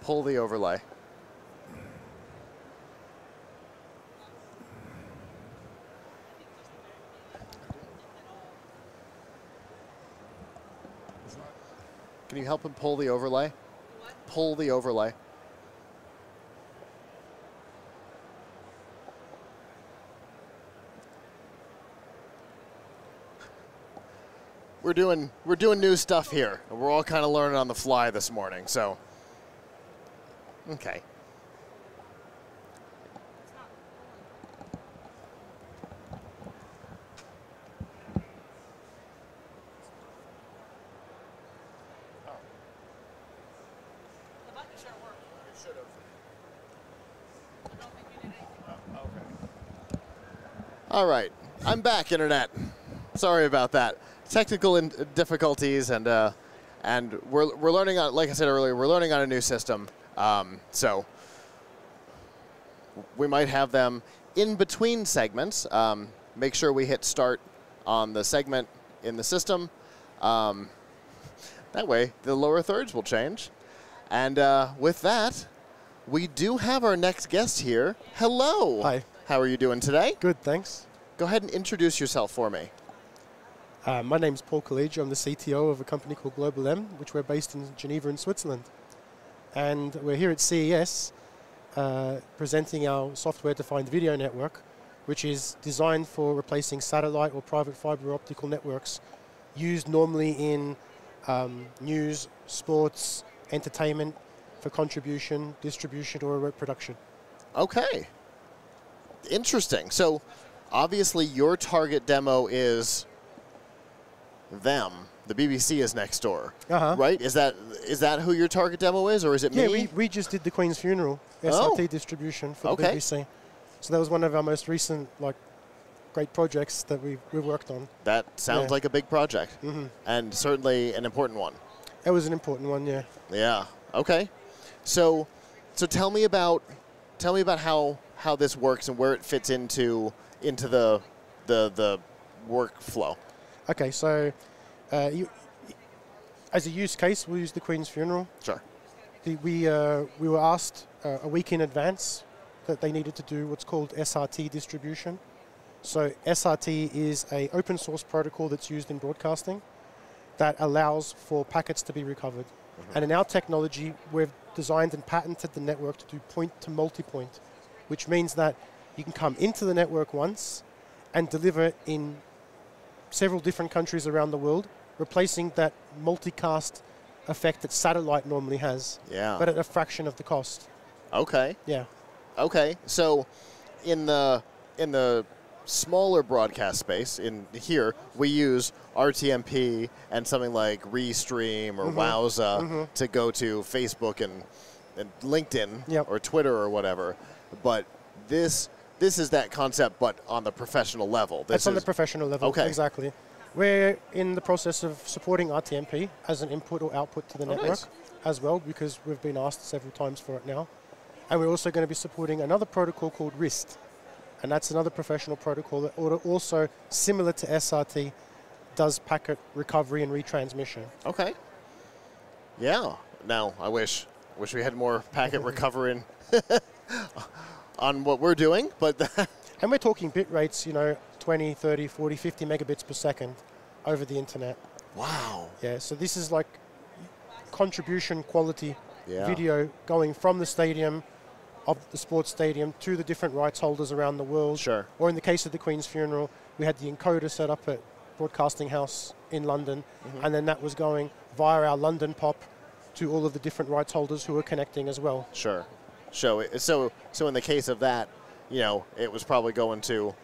S1: pull the overlay. Can you help him pull the overlay? Pull the overlay. We're doing new stuff here. We're all kind of learning on the fly this morning, so okay. All right, I'm back, Internet. Sorry about that. Technical difficulties, and we're learning on, like I said earlier, we're learning on a new system. So we might have them in between segments. Make sure we hit start on the segment in the system. That way, the lower thirds will change. And with that, we do have our next guest here. Hello.
S12: Hi.
S1: How are you doing today?
S12: Good, thanks.
S1: Go ahead and introduce yourself for me.
S12: My name's Paul Collegio. I'm the CTO of a company called Global M, which we're based in Geneva in Switzerland. And we're here at CES presenting our software-defined video network, which is designed for replacing satellite or private fiber optical networks used normally in news, sports, entertainment, for contribution, distribution, or remote production.
S1: Okay. Interesting. So obviously your target demo is them. The BBC is next door, right? Is that who your target demo is, or is it me?
S12: Yeah, we just did the Queen's Funeral SRT distribution for the BBC. So that was one of our most recent great projects that we worked on.
S1: That sounds like a big project, and certainly an important one.
S12: It was an important one, yeah.
S1: Yeah. Okay. So tell me about how this works and where it fits into the workflow.
S12: Okay, so as a use case, we'll use the Queen's Funeral.
S1: Sure.
S12: We were asked a week in advance that they needed to do what's called SRT distribution. So SRT is an open source protocol that's used in broadcasting that allows for packets to be recovered. And in our technology, we've designed and patented the network to do point-to-multipoint, which means that you can come into the network once and deliver it in several different countries around the world, replacing that multicast effect that satellite normally has, but at a fraction of the cost.
S1: Okay.
S12: Yeah.
S1: Okay. So in the smaller broadcast space, in here, we use RTMP and something like Restream or Wowza to go to Facebook and LinkedIn or Twitter or whatever. But this is that concept, but on the professional level.
S12: That's on the professional level, exactly. We're in the process of supporting RTMP as an input or output to the network as well, because we've been asked several times for it now. And we're also going to be supporting another protocol called RIST. And that's another professional protocol that also, similar to SRT, does packet recovery and retransmission. Okay.
S1: Yeah. Now, I wish we had more packet recovery on what we're doing, but...
S12: And we're talking bit rates, 20, 30, 40, 50 megabits per second over the internet.
S1: Wow.
S12: Yeah, so this is like contribution quality video going from the stadium, of the sports stadium, to the different rights holders around the world.
S1: Sure.
S12: Or in the case of the Queen's Funeral, we had the encoder set up at Broadcasting House in London, and then that was going via our London POP to all of the different rights holders who were connecting as well.
S1: Sure. So in the case of that, it was probably going to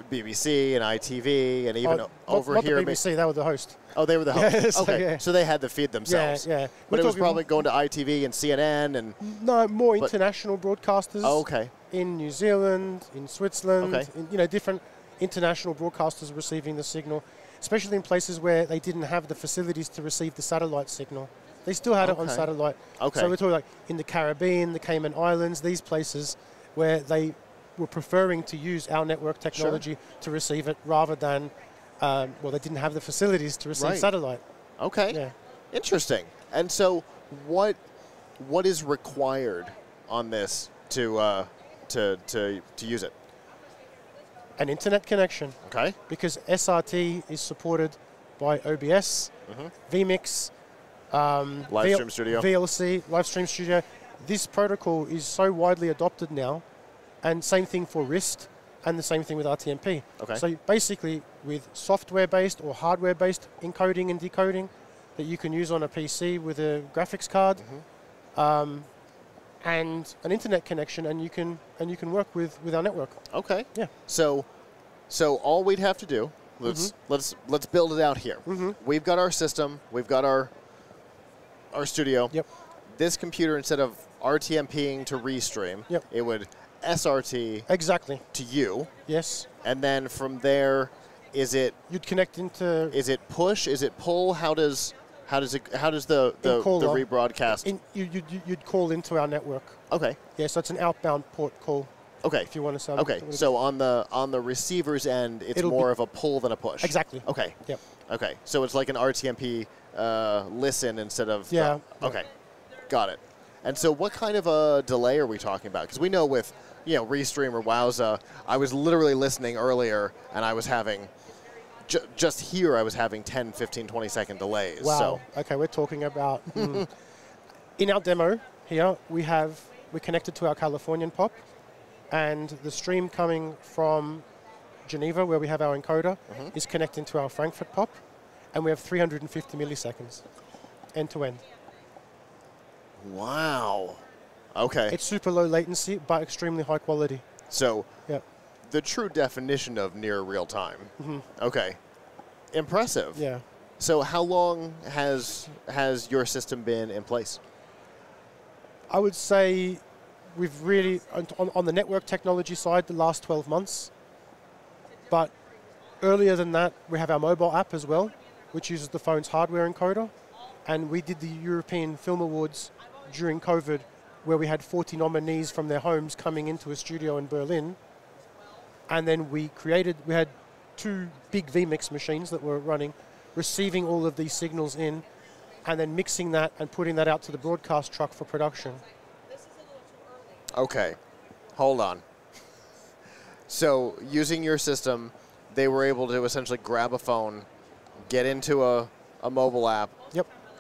S1: BBC and ITV and even over
S12: not
S1: here.
S12: The BBC, they were the host.
S1: Oh, they were the host.
S12: Yes,
S1: okay, so they had the feed themselves.
S12: Yeah.
S1: But it was probably going to ITV and CNN and...
S12: No, more international broadcasters.
S1: Oh, okay.
S12: In New Zealand, in Switzerland, different international broadcasters receiving the signal, especially in places where they didn't have the facilities to receive the satellite signal. They still had it on satellite.
S1: Okay.
S12: So we're talking like in the Caribbean, the Cayman Islands, these places where they were preferring to use our network technology to receive it rather than, they didn't have the facilities to receive satellite.
S1: Okay.
S12: Yeah.
S1: Interesting. And so what what is required on this to use it?
S12: An internet connection.
S1: Okay.
S12: Because SRT is supported by OBS, vMix,
S1: Livestream Studio,
S12: VLC, Livestream Studio. This protocol is so widely adopted now, and same thing for RIST, and the same thing with RTMP.
S1: Okay.
S12: So basically, with software-based or hardware-based encoding and decoding that you can use on a PC with a graphics card, and an internet connection, and you can work with our network.
S1: Okay.
S12: Yeah.
S1: So all we'd have to do, let's build it out here. We've got our system, we've got our studio.
S12: Yep.
S1: This computer, instead of RTMPing to Restream, it would SRT
S12: exactly
S1: to you.
S12: Yes.
S1: And then from there,
S12: you'd connect into?
S1: Is it push? Is it pull? How does the rebroadcast?
S12: You'd call into our network.
S1: Okay.
S12: Yeah, so it's an outbound port call.
S1: Okay.
S12: If you want to sell.
S1: Okay. So on the receiver's end, it's more of a pull than a push.
S12: Exactly.
S1: Okay.
S12: Yep.
S1: Okay. So it's like an RTMP listen instead of.
S12: Yeah.
S1: Okay. Got it. And so what kind of a delay are we talking about? Because we know with Restream or Wowza, I was literally listening earlier and I was having. Just here, I was having 10, 15, 20-second delays.
S12: Wow.
S1: So.
S12: Okay, we're talking about in our demo here. We're connected to our Californian POP, and the stream coming from Geneva, where we have our encoder, is connecting to our Frankfurt POP, and we have 350 milliseconds end to end.
S1: Wow. Okay.
S12: It's super low latency, but extremely high quality.
S1: So.
S12: Yeah.
S1: The true definition of near real time. Okay. Impressive.
S12: Yeah.
S1: So how long has your system been in place?
S12: I would say we've really, on the network technology side, the last 12 months. But earlier than that, we have our mobile app as well, which uses the phone's hardware encoder. And we did the European Film Awards during COVID, where we had 40 nominees from their homes coming into a studio in Berlin. And then we had 2 big vMix machines that were running, receiving all of these signals in, and then mixing that and putting that out to the broadcast truck for production.
S1: Okay, hold on. So using your system, they were able to essentially grab a phone, get into a mobile app,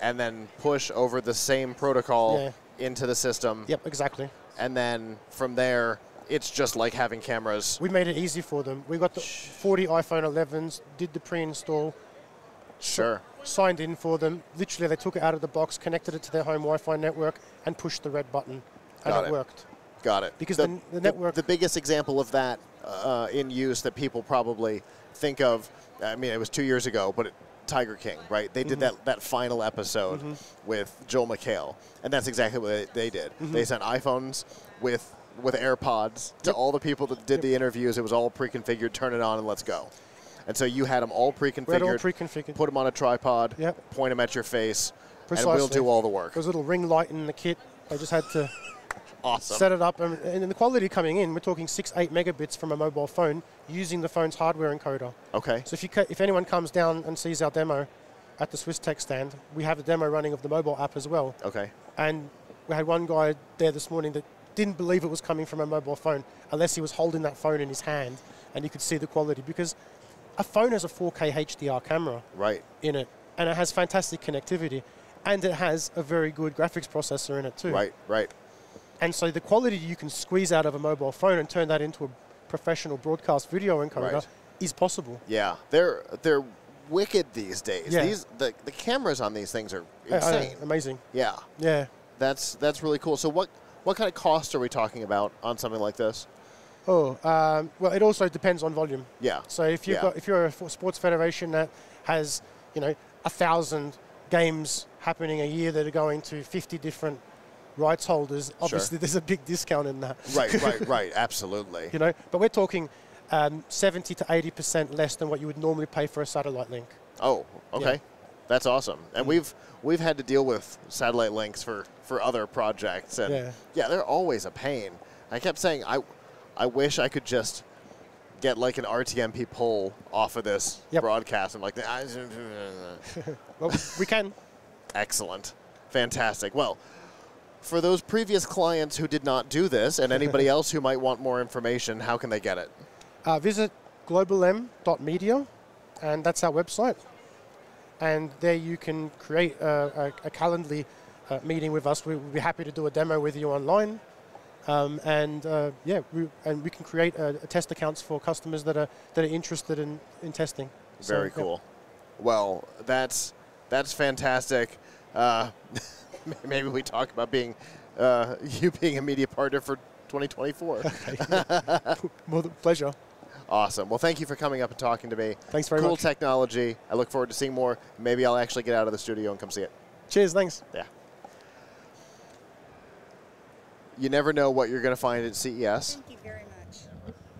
S1: and then push over the same protocol into the system.
S12: Yep, exactly.
S1: And then from there, it's just like having cameras.
S12: We made it easy for them. We got the 40 iPhone 11s, did the pre-install.
S1: Sure.
S12: Signed in for them. Literally, they took it out of the box, connected it to their home Wi-Fi network, and pushed the red button. And it worked.
S1: Got it.
S12: Because the network...
S1: The biggest example of that in use that people probably think of, I mean, it was 2 years ago, but Tiger King, right? They did that final episode with Joel McHale, and that's exactly what they did. They sent iPhones with AirPods to all the people that did the interviews. It was all pre-configured. Turn it on and let's go. And so you had them all pre-configured.
S12: We had all pre-configured.
S1: Put them on a tripod. Point them at your face.
S12: Precisely.
S1: And we'll do all the work.
S12: There's a little ring light in the kit. I just had to
S1: awesome.
S12: Set it up. And the quality coming in, we're talking 6-8 megabits from a mobile phone using the phone's hardware encoder.
S1: Okay.
S12: So if anyone comes down and sees our demo at the Swiss Tech stand, we have a demo running of the mobile app as well.
S1: Okay.
S12: And we had one guy there this morning that didn't believe it was coming from a mobile phone unless he was holding that phone in his hand and you could see the quality, because a phone has a 4K HDR camera in it, and it has fantastic connectivity, and it has a very good graphics processor in it too.
S1: Right.
S12: And so the quality you can squeeze out of a mobile phone and turn that into a professional broadcast video encoder is possible.
S1: Yeah, they're wicked these days.
S12: Yeah.
S1: The cameras on these things are insane.
S12: Amazing.
S1: Yeah.
S12: Yeah.
S1: That's really cool. So what kind of cost are we talking about on something like this?
S12: Oh, well, it also depends on volume.
S1: Yeah.
S12: So if you're a sports federation that has 1,000 games happening a year that are going to 50 different rights holders, obviously there's a big discount in that.
S1: Right. Absolutely.
S12: But we're talking 70 to 80% less than what you would normally pay for a satellite link.
S1: Oh, okay.
S12: Yeah.
S1: That's awesome. And we've had to deal with satellite links for other projects, and they're always a pain. I kept saying I wish I could just get like an RTMP pull off of this broadcast. I'm like,
S12: well, we can.
S1: Excellent. Fantastic. Well, for those previous clients who did not do this, and anybody else who might want more information, how can they get it?
S12: Visit globalm.media, and that's our website. And there you can create a Calendly meeting with us. We'd be happy to do a demo with you online. We can create test accounts for customers that are interested in testing.
S1: Very cool. Well, that's fantastic. Maybe we talk about being you being a media partner for 2024.
S12: More than pleasure.
S1: Awesome. Well, thank you for coming up and talking to me.
S12: Thanks very much.
S1: Cool technology. I look forward to seeing more. Maybe I'll actually get out of the studio and come see it.
S12: Cheers. Thanks.
S1: Yeah. You never know what you're going to find at CES.
S4: Thank you very much.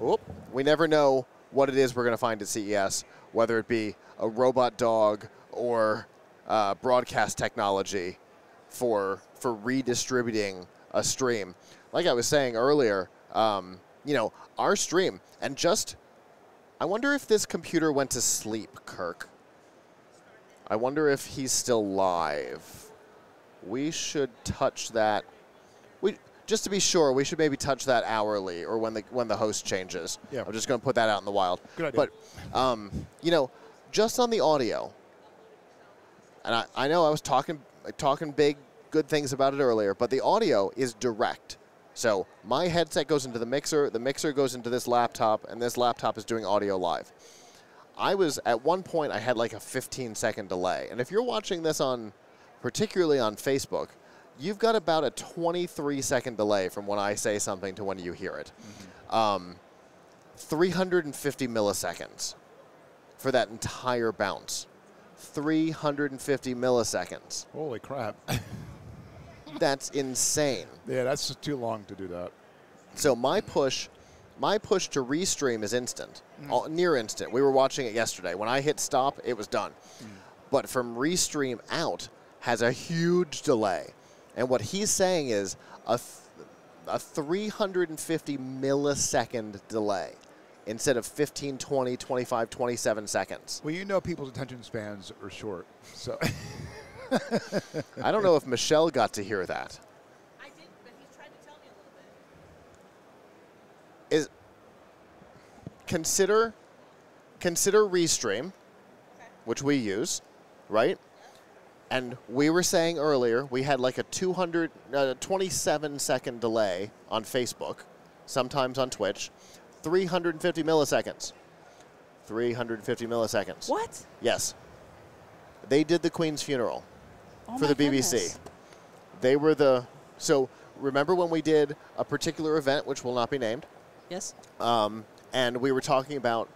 S1: Oop. We never know what it is we're going to find at CES, whether it be a robot dog or broadcast technology for redistributing a stream. Like I was saying earlier, our stream, and I wonder if this computer went to sleep, Kirk. I wonder if he's still live. We should touch that. Just to be sure, we should maybe touch that hourly or when the host changes.
S11: Yeah.
S1: I'm just going to put that out in the wild.
S11: Good idea.
S1: But, just on the audio, and I know I was talking big, good things about it earlier, but the audio is direct. So my headset goes into the mixer goes into this laptop, and this laptop is doing audio live. At one point, I had like a 15-second delay. And if you're watching this particularly on Facebook, you've got about a 23-second delay from when I say something to when you hear it. 350 milliseconds for that entire bounce. 350 milliseconds.
S11: Holy crap.
S1: That's insane.
S11: Yeah, that's too long to do that.
S1: So my push to restream is instant, near instant. We were watching it yesterday. When I hit stop, it was done. But from restream out has a huge delay. And what he's saying is a 350 millisecond delay instead of 15, 20, 25, 27 seconds.
S11: Well, people's attention spans are short, so.
S1: I don't know if Michelle got to hear that.
S6: I did, but he's trying to tell me a little bit.
S1: Consider Restream, which we use, right? And we were saying earlier we had like a 27-second delay on Facebook, sometimes on Twitch, 350 milliseconds. 350 milliseconds.
S6: What?
S1: Yes. They did the Queen's funeral for the BBC.
S6: Goodness.
S1: They were so remember when we did a particular event, which will not be named?
S6: Yes.
S1: And we were talking about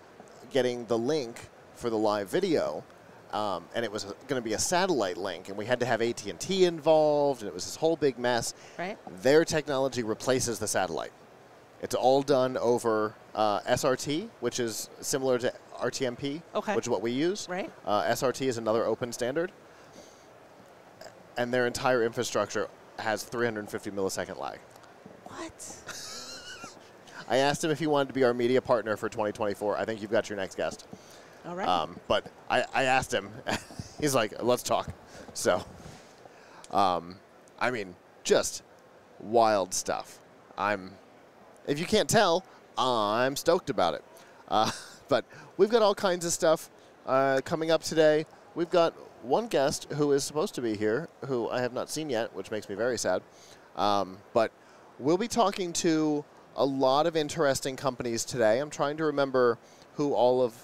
S1: getting the link for the live video, and it was going to be a satellite link, and we had to have AT&T involved, and it was this whole big mess.
S6: Right.
S1: Their technology replaces the satellite. It's all done over SRT, which is similar to RTMP, which is what we use.
S6: Right.
S1: SRT is another open standard. And their entire infrastructure has 350 millisecond lag.
S6: What?
S1: I asked him if he wanted to be our media partner for 2024. I think you've got your next guest.
S6: All right.
S1: But I asked him. He's like, let's talk. So, just wild stuff. If you can't tell, I'm stoked about it. But we've got all kinds of stuff coming up today. We've got one guest who is supposed to be here, who I have not seen yet, which makes me very sad. But we'll be talking to a lot of interesting companies today. I'm trying to remember who all of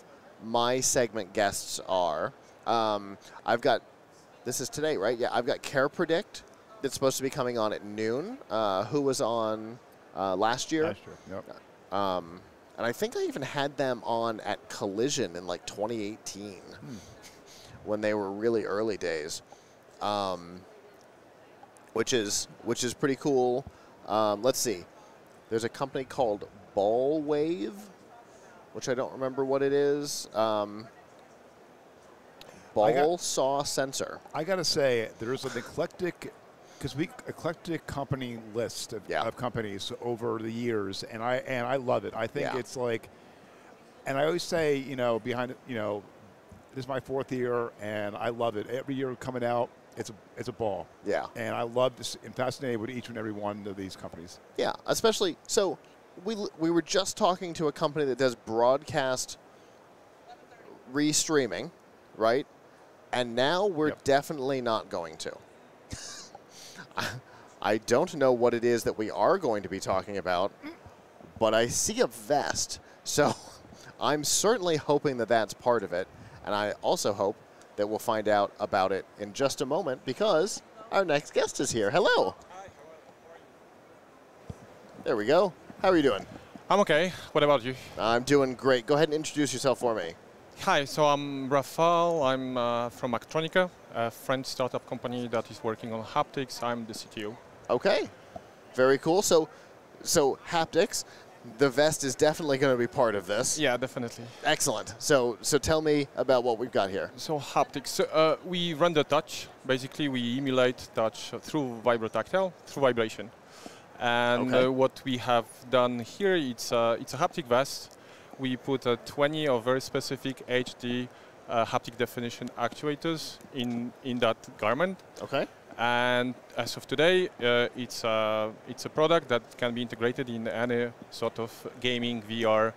S1: my segment guests are. This is today, right? Yeah, I've got Care Predict that's supposed to be coming on at noon, who was on last year.
S11: Last year, yep.
S1: And I think I even had them on at Collision in like 2018 when they were really early days, which is pretty cool. Let's see. There's a company called Ball Wave, which I don't remember what it is. Ball Saw Sensor.
S11: I got to say, there's an eclectic company list of companies over the years, and I love it. I think it's like, and I always say, behind it, this is my fourth year, and I love it. Every year coming out, it's a ball.
S1: Yeah.
S11: And I love this. I'm fascinated with each and every one of these companies.
S1: Yeah, especially so. We were just talking to a company that does broadcast restreaming, right? And now we're definitely not going to. I don't know what it is that we are going to be talking about, but I see a vest. So I'm certainly hoping that that's part of it. And I also hope that we'll find out about it in just a moment because our next guest is here. Hello. There we go. How are you doing?
S13: I'm okay. What about you?
S1: I'm doing great. Go ahead and introduce yourself for me.
S13: Hi, so I'm Rafal. I'm from Actronica, a French startup company that is working on haptics. I'm the CTO.
S1: Okay. Very cool. So haptics, the vest is definitely going to be part of this.
S13: Yeah, definitely.
S1: Excellent. So tell me about what we've got here.
S13: So haptics, we render touch. Basically, we emulate touch through vibrotactile, through vibration. And what we have done here, it's a haptic vest. We put 20 of very specific HD haptic definition actuators in that garment.
S1: Okay.
S13: And as of today, it's a product that can be integrated in any sort of gaming, VR,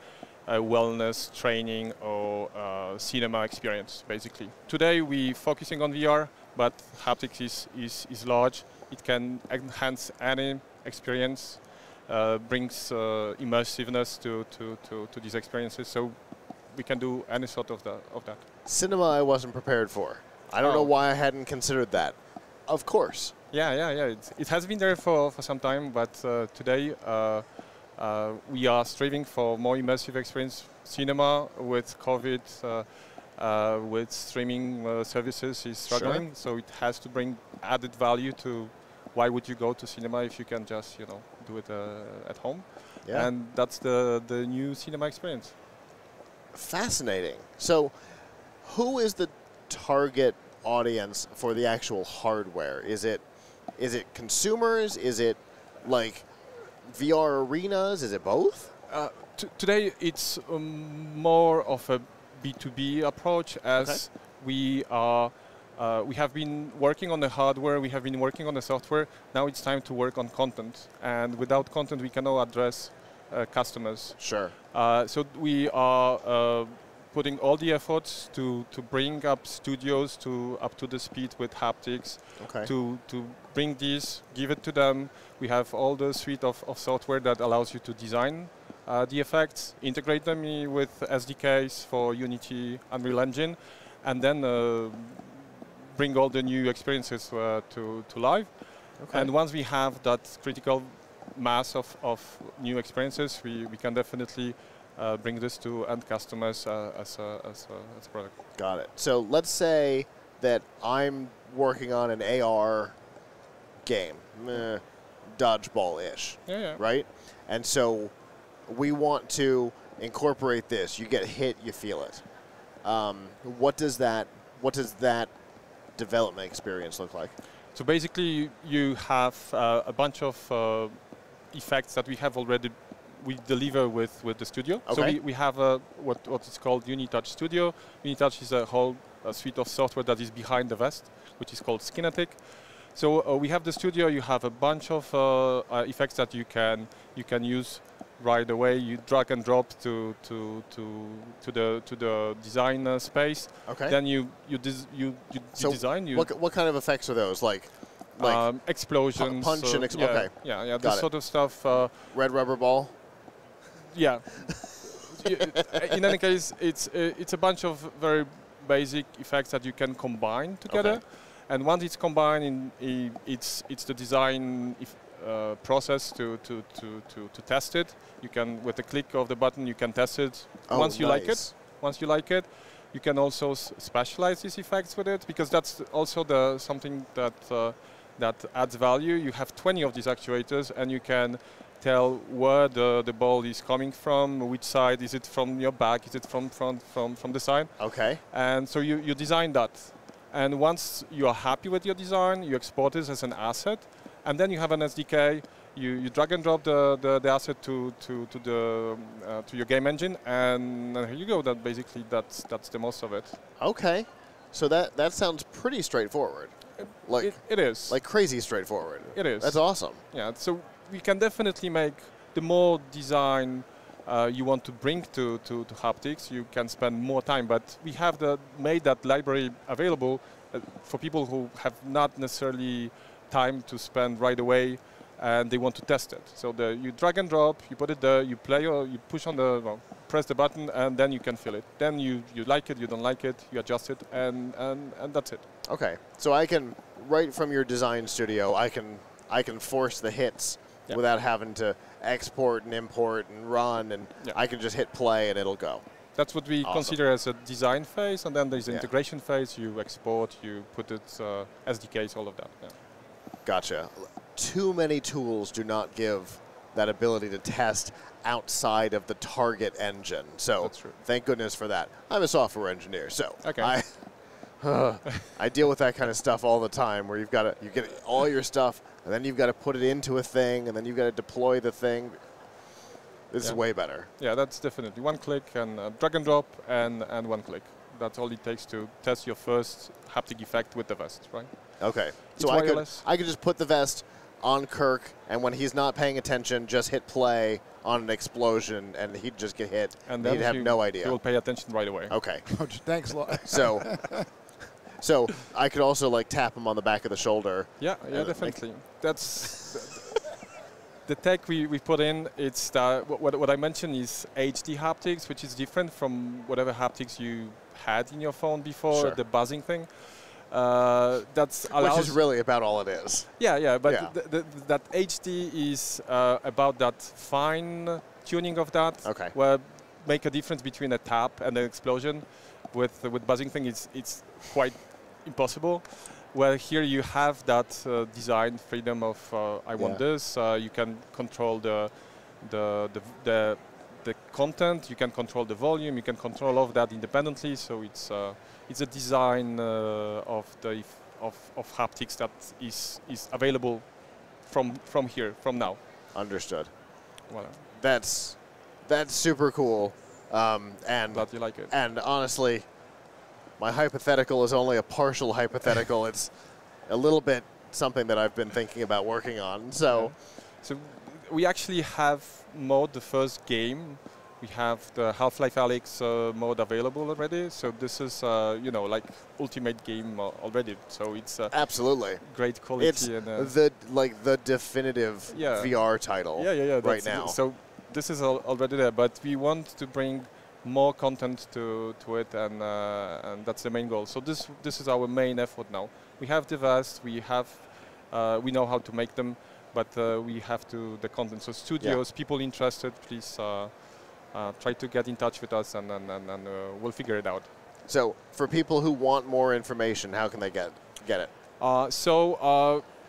S13: wellness, training, or cinema experience, basically. Today, we're focusing on VR, but haptics is large. It can enhance any experience, brings immersiveness to these experiences, so we can do any sort of that.
S1: Cinema I wasn't prepared for. I don't know why I hadn't considered that. Of course.
S13: Yeah. It has been there for some time, but today we are striving for more immersive experience. Cinema with COVID, with streaming services is struggling, so it has to bring added value to why would you go to cinema if you can just, do it at home? Yeah. And that's the new cinema experience.
S1: Fascinating. So who is the target audience for the actual hardware? Is it consumers? Is it like VR arenas? Is it both?
S13: Today it's more of a B2B approach as we have been working on the hardware, we have been working on the software. Now it's time to work on content. And without content, we cannot address customers.
S1: Sure.
S13: So we are putting all the efforts to bring up studios up to the speed with haptics, to bring these, give it to them. We have all the suite of software that allows you to design the effects, integrate them with SDKs for Unity, Unreal Engine, and then bring all the new experiences to live. And once we have that critical mass of new experiences, we can definitely bring this to end customers as a product.
S1: Got it. So let's say that I'm working on an AR game, dodgeball-ish, right? And so we want to incorporate this. You get hit, you feel it. What does that development experience look like?
S13: So basically, you have a bunch of effects that we deliver with the studio. So we have what is called Unitouch Studio. Unitouch is a whole suite of software that is behind the vest, which is called Skinetic. So we have the studio. You have a bunch of effects that you can use right away. You drag and drop to the design space. Then you design.
S1: What kind of effects are those? Like
S13: explosions.
S1: Punch and
S13: yeah. This sort of stuff.
S1: Red rubber ball.
S13: Yeah. In any case, it's a bunch of very basic effects that you can combine together. And once it's combined, it's the design process to test it. You can, with the click of the button, you can test it. Once you like it, you can also specialize these effects with it, because that's also something that adds value. You have 20 of these actuators, and you can tell where the ball is coming from, which side. Is it from your back? Is it from front, from the side? And so you design that. And once you are happy with your design, you export this as an asset, and then you have an SDK. You drag and drop the asset to your game engine, and here you go. That's the most of it.
S1: Okay, so that sounds pretty straightforward. Like
S13: it is.
S1: Like crazy straightforward.
S13: It is.
S1: That's awesome.
S13: Yeah. So we can definitely make the more design you want to bring to haptics, you can spend more time. But we have made that library available for people who have not necessarily time to spend right away, and they want to test it. So you drag and drop, you put it there, you play, or you push on press the button, and then you can feel it. Then you like it, you don't like it, you adjust it, and that's it.
S1: Okay, so I can, right from your design studio, I can force the hits without having to export and import and run, and I can just hit play and it'll go.
S13: That's what we consider as a design phase, and then there's the integration phase. You export, you put it SDKs, all of that. Yeah.
S1: Gotcha. Too many tools do not give that ability to test outside of the target engine. So thank goodness for that. I'm a software engineer, so I deal with that kind of stuff all the time, where you get all your stuff, and then you've got to put it into a thing, and then you've got to deploy the thing. This is way better.
S13: Yeah, that's definitely one click and drag and drop and one click. That's all it takes to test your first haptic effect with the vest, right?
S1: Okay.
S13: It's
S1: So
S13: wireless.
S1: I could just put the vest on Kirk, and when he's not paying attention, just hit play on an explosion, and he'd just get hit.
S13: And
S1: he'd have no idea.
S13: He will pay attention right away.
S1: Okay.
S11: Thanks a lot.
S1: So I could also like tap him on the back of the shoulder.
S13: Yeah, definitely. That's the tech we put in. It's what I mentioned is HD haptics, which is different from whatever haptics you had in your phone before, the buzzing thing.
S1: Which is really about all it is.
S13: Yeah, but that HD is about that fine tuning of that.
S1: Okay.
S13: Where make a difference between a tap and an explosion. With buzzing thing, it's quite impossible. Where here you have that design freedom of I want this. You can control the content. You can control the volume. You can control all of that independently. So it's a design of haptics that is available from here, from now.
S1: Understood.
S13: Voilà.
S1: That's super cool. And
S13: glad you like it.
S1: And honestly, my hypothetical is only a partial hypothetical. It's a little bit something that I've been thinking about working on. So
S13: we actually have mode the first game. We have the Half-Life Alyx mode available already. So this is like ultimate game already. So it's
S1: absolutely
S13: great quality.
S1: It's
S13: and,
S1: the definitive VR title. Right now.
S13: So this is already there, but we want to bring more content to it, and that's the main goal. So this is our main effort now. We have the vest, we know how to make them, but we have the content. So studios, people interested, please try to get in touch with us, and we'll figure it out.
S1: So for people who want more information, how can they get it?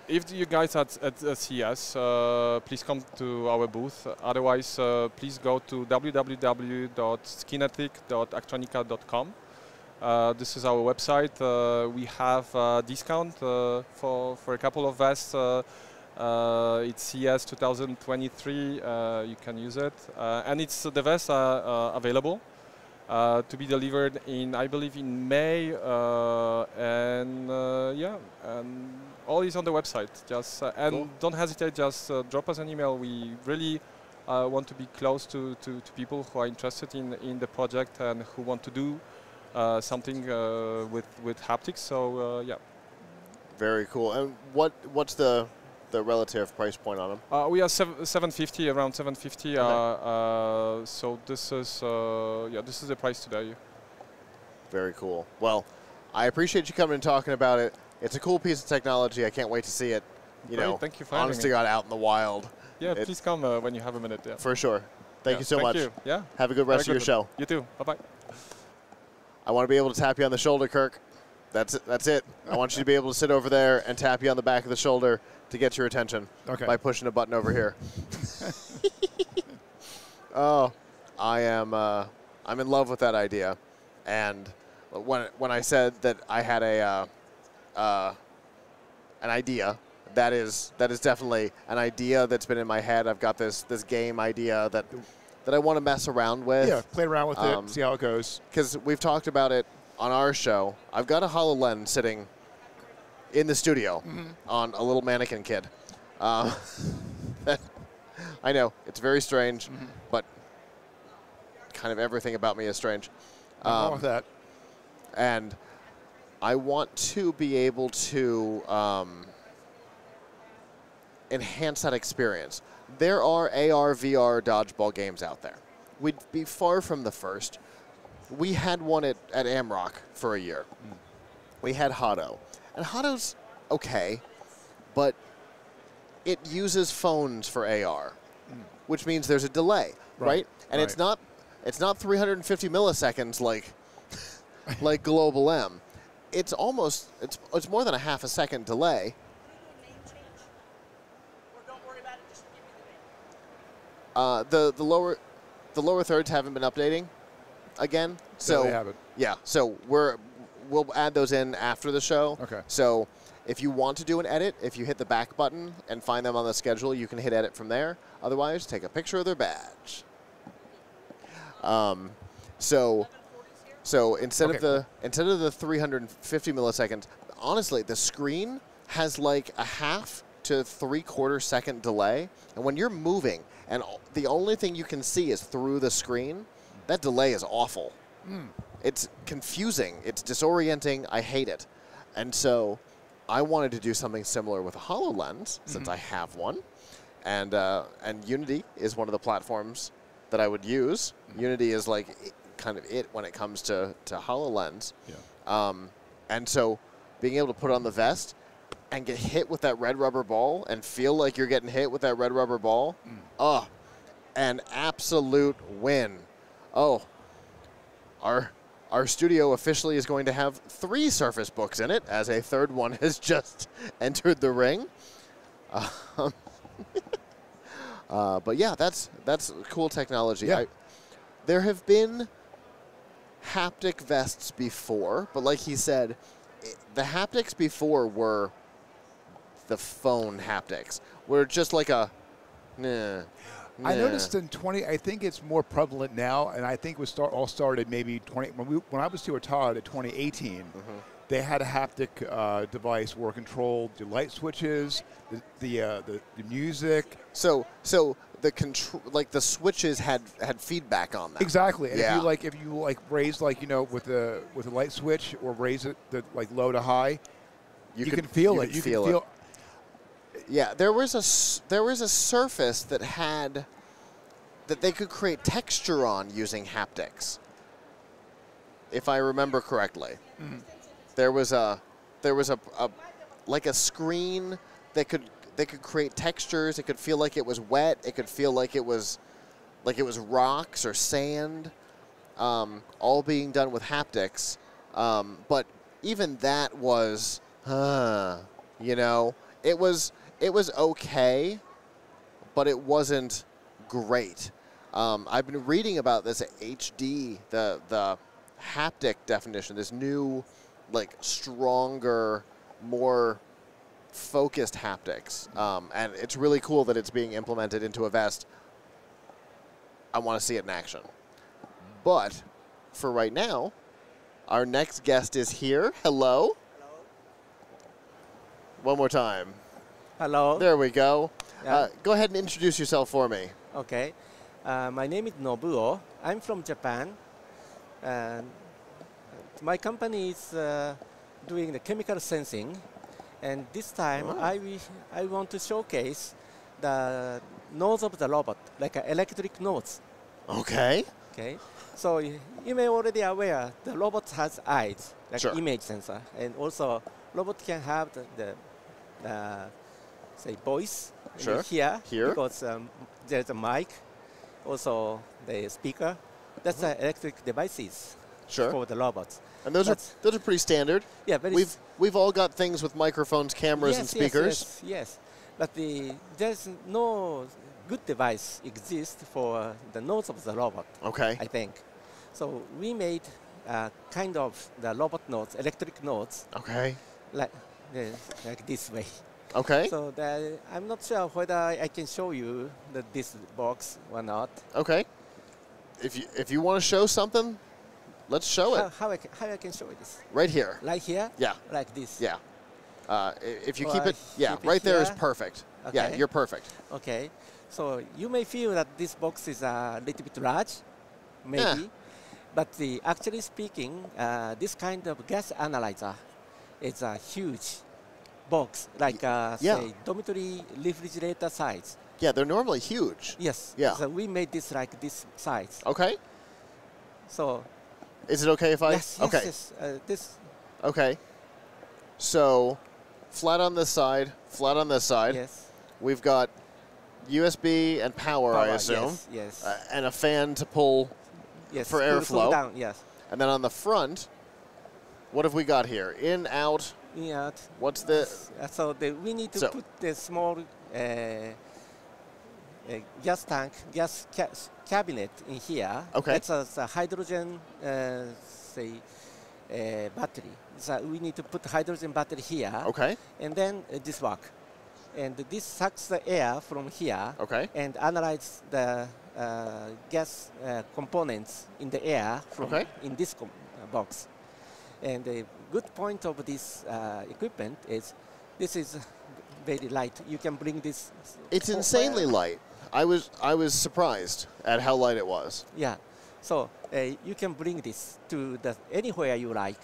S13: If you guys at CES, please come to our booth. Otherwise, please go to www.skinetic.actronica.com. This is our website. We have a discount for a couple of vests. It's CES 2023. You can use it, and the vests are available to be delivered I believe in May, and all is on the website. Just don't hesitate. Just drop us an email. We really want to be close to people who are interested in the project and who want to do something with haptics. So
S1: Very cool. And what's the relative price point on them?
S13: We are 750, around 750. Okay. So this is the price today.
S1: Very cool. Well, I appreciate you coming and talking about it. It's a cool piece of technology. I can't wait to see it.
S13: Thank you for having
S1: honest to God, out in the wild.
S13: Yeah, please come when you have a minute. Yeah.
S1: For sure. Thank you so much.
S13: You. Yeah.
S1: Have a good rest of your show.
S13: You too. Bye bye.
S1: I want to be able to tap you on the shoulder, Kirk. That's it. I want you to be able to sit over there and tap you on the back of the shoulder to get your attention by pushing a button over here. Oh, I'm in love with that idea. And when I said that I had an idea, that is definitely an idea that's been in my head. I've got this game idea that I want to mess around with.
S11: Yeah, play around with it, see how it goes.
S1: Because we've talked about it on our show. I've got a HoloLens sitting in the studio on a little mannequin kid. I know, it's very strange, but kind of everything about me is strange.
S11: Wrong with that.
S1: And I want to be able to enhance that experience. There are AR, VR dodgeball games out there. We'd be far from the first. We had one at Amrock for a year. We had Hotto. And Hotto's okay, but it uses phones for AR, which means there's a delay, right? And it's not 350 milliseconds like Global M. It's almost it's more than a half a second delay. The lower thirds haven't been updating again. So
S11: they haven't.
S1: Yeah. So we'll add those in after the show.
S11: Okay.
S1: So if you want to do an edit, if you hit the back button and find them on the schedule, you can hit edit from there. Otherwise, take a picture of their badge. So instead of the 350 milliseconds, honestly, the screen has like a half to 3/4 second delay, and when you're moving and the only thing you can see is through the screen, that delay is awful. It's confusing. It's disorienting. I hate it. And so I wanted to do something similar with a HoloLens, since I have one. And Unity is one of the platforms that I would use. Unity is like kind of it when it comes to HoloLens. Yeah. And so being able to put on the vest and get hit with that red rubber ball and feel like you're getting hit with that red rubber ball, an absolute win. Oh, our studio officially is going to have 3 Surface Books in it, as a third one has just entered the ring. But yeah, that's cool technology.
S11: Yeah.
S1: There have been haptic vests before, but like he said, the haptics before were the phone haptics, where just like a, nah.
S11: I noticed I think it's more prevalent now, and I think it was all started maybe when I was to Todd in 2018. They had a haptic device where it controlled the light switches, the music.
S1: So the the switches had feedback on them.
S11: Exactly. And if you raise with the light switch or raise it low to high, you can feel it. You can feel.
S1: Yeah, there was a surface that they could create texture on using haptics, if I remember correctly. There was a screen that could create textures. It could feel like it was wet. It could feel like it was rocks or sand, all being done with haptics. But even that was, it was okay, but it wasn't great. I've been reading about this HD, the haptic definition, this new, stronger, more focused haptics. And it's really cool that it's being implemented into a vest. I want to see it in action. But for right now, our next guest is here. Hello.
S3: Hello.
S1: One more time.
S14: Hello.
S1: There we go.
S14: Yeah.
S1: Go ahead and introduce yourself for me.
S14: Okay. My name is Nobuo. I'm from Japan. And my company is doing the chemical sensing. And this time, I want to showcase the nose of the robot, like electric nose.
S1: Okay.
S14: Okay. So you may already aware the robot has eyes, like image sensor, and also robot can have the say voice here because there's a mic, also the speaker. That's the electric devices for the robots.
S1: And those are pretty standard.
S14: Yeah,
S1: we've all got things with microphones, cameras, and speakers.
S14: Yes. But there's no good device exists for the nose of the robot.
S1: Okay.
S14: I think. So we made kind of the robot nodes, electric nodes.
S1: Okay.
S14: Like this way.
S1: Okay.
S14: So I'm not sure whether I can show you this box or not.
S1: Okay. If you want to show something, let's show it.
S14: How I can show this?
S1: Right here.
S14: Like here?
S1: Yeah.
S14: Like this?
S1: Yeah. If you
S14: Oh,
S1: keep it, yeah,
S14: keep it
S1: right there is
S14: here.
S1: perfect.
S14: Okay.
S1: Yeah, you're perfect.
S14: Okay. So you may feel that this box is a little bit large, maybe. But actually speaking, this kind of gas analyzer is a huge box, like say dormitory refrigerator size.
S1: Yeah, they're normally huge.
S14: Yes.
S1: Yeah.
S14: So we made this like this size.
S1: Okay.
S14: So.
S1: Is it okay if I?
S14: Yes.
S1: Okay.
S14: Yes. This.
S1: Okay. So, flat on this side, flat on this side.
S14: Yes.
S1: We've got USB and power, I assume.
S14: Yes.
S1: And a fan to pull for airflow.
S14: Cool down, yes.
S1: And then on the front, what have we got here? In, out.
S14: In, out.
S1: What's the?
S14: So we need to put the small gas tank, cabinet in here.
S1: Okay.
S14: That's a hydrogen, say, battery. So we need to put hydrogen battery here.
S1: Okay.
S14: And then this work. And this sucks the air from here.
S1: Okay.
S14: And analyze the gas components in the air from in this box. And the good point of this equipment is this is very light. You can bring this.
S1: It's insanely light. I was surprised at how light it was.
S14: Yeah. So you can bring this to anywhere you like.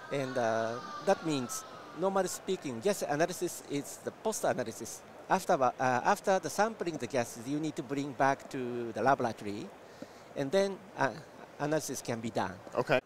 S14: And that means, normally speaking, gas analysis is the post-analysis. After the sampling the gases, you need to bring back to the laboratory, and then analysis can be done.
S1: Okay.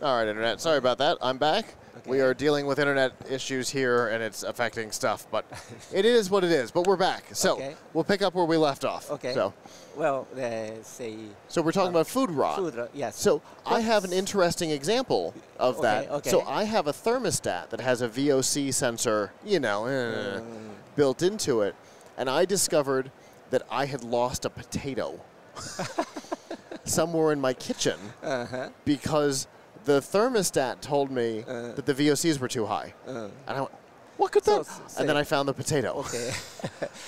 S1: All right, Internet. Sorry about that. I'm back. Okay. We are dealing with Internet issues here, and it's affecting stuff. But it is what it is. But we're back. So we'll pick up where we left off.
S14: Okay.
S1: So,
S14: well, say.
S1: So we're talking about food rot.
S14: Food rot, yes.
S1: So I have an interesting example of that.
S14: Okay.
S1: So I have a thermostat that has a VOC sensor, built into it, and I discovered that I had lost a potato somewhere in my kitchen because the thermostat told me that the VOCs were too high. And I went, what could that? And then I found the potato.
S14: Okay.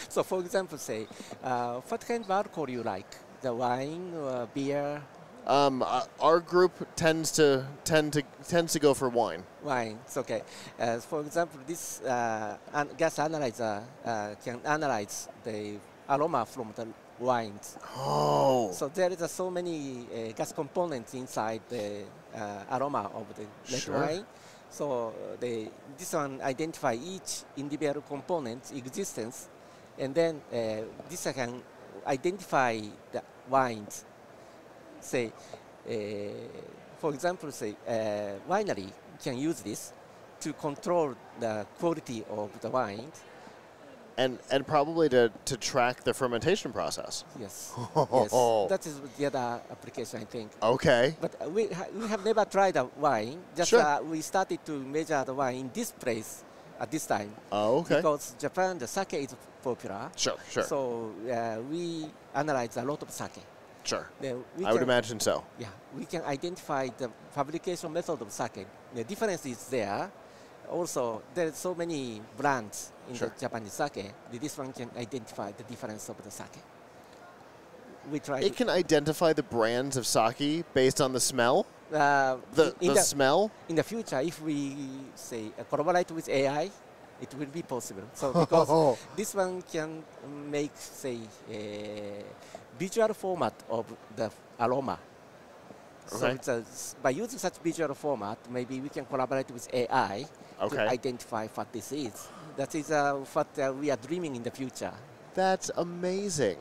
S14: So for example, say, what kind of alcohol you like? The wine or beer?
S1: Our group tends to go for wine.
S14: Wine, it's okay. For example, this gas analyzer can analyze the aroma from the wines.
S1: Oh.
S14: So there is so many gas components inside the aroma of the red wine. So this one identify each individual component's existence, and then this can identify the wines. Say, for example, say winery can use this to control the quality of the wine.
S1: And probably to track the fermentation process.
S14: Yes. Yes. That is the other application, I think.
S1: Okay.
S14: But we have never tried a wine. Just we started to measure the wine in this place at this time.
S1: Oh, okay.
S14: Because Japan, the sake is popular.
S1: Sure.
S14: So we analyze a lot of sake.
S1: Sure. I would imagine so.
S14: Yeah. We can identify the fabrication method of sake. The difference is there. Also, there are so many brands in the Japanese sake. This one can identify the difference of the sake. We try.
S1: It can identify the brands of sake based on the smell. The smell.
S14: In the future, if we say collaborate with AI, it will be possible. So because this one can make say a visual format of the aroma.
S1: Okay.
S14: So by using such visual format, maybe we can collaborate with AI to identify what this is. That is what we are dreaming in the future.
S1: That's amazing.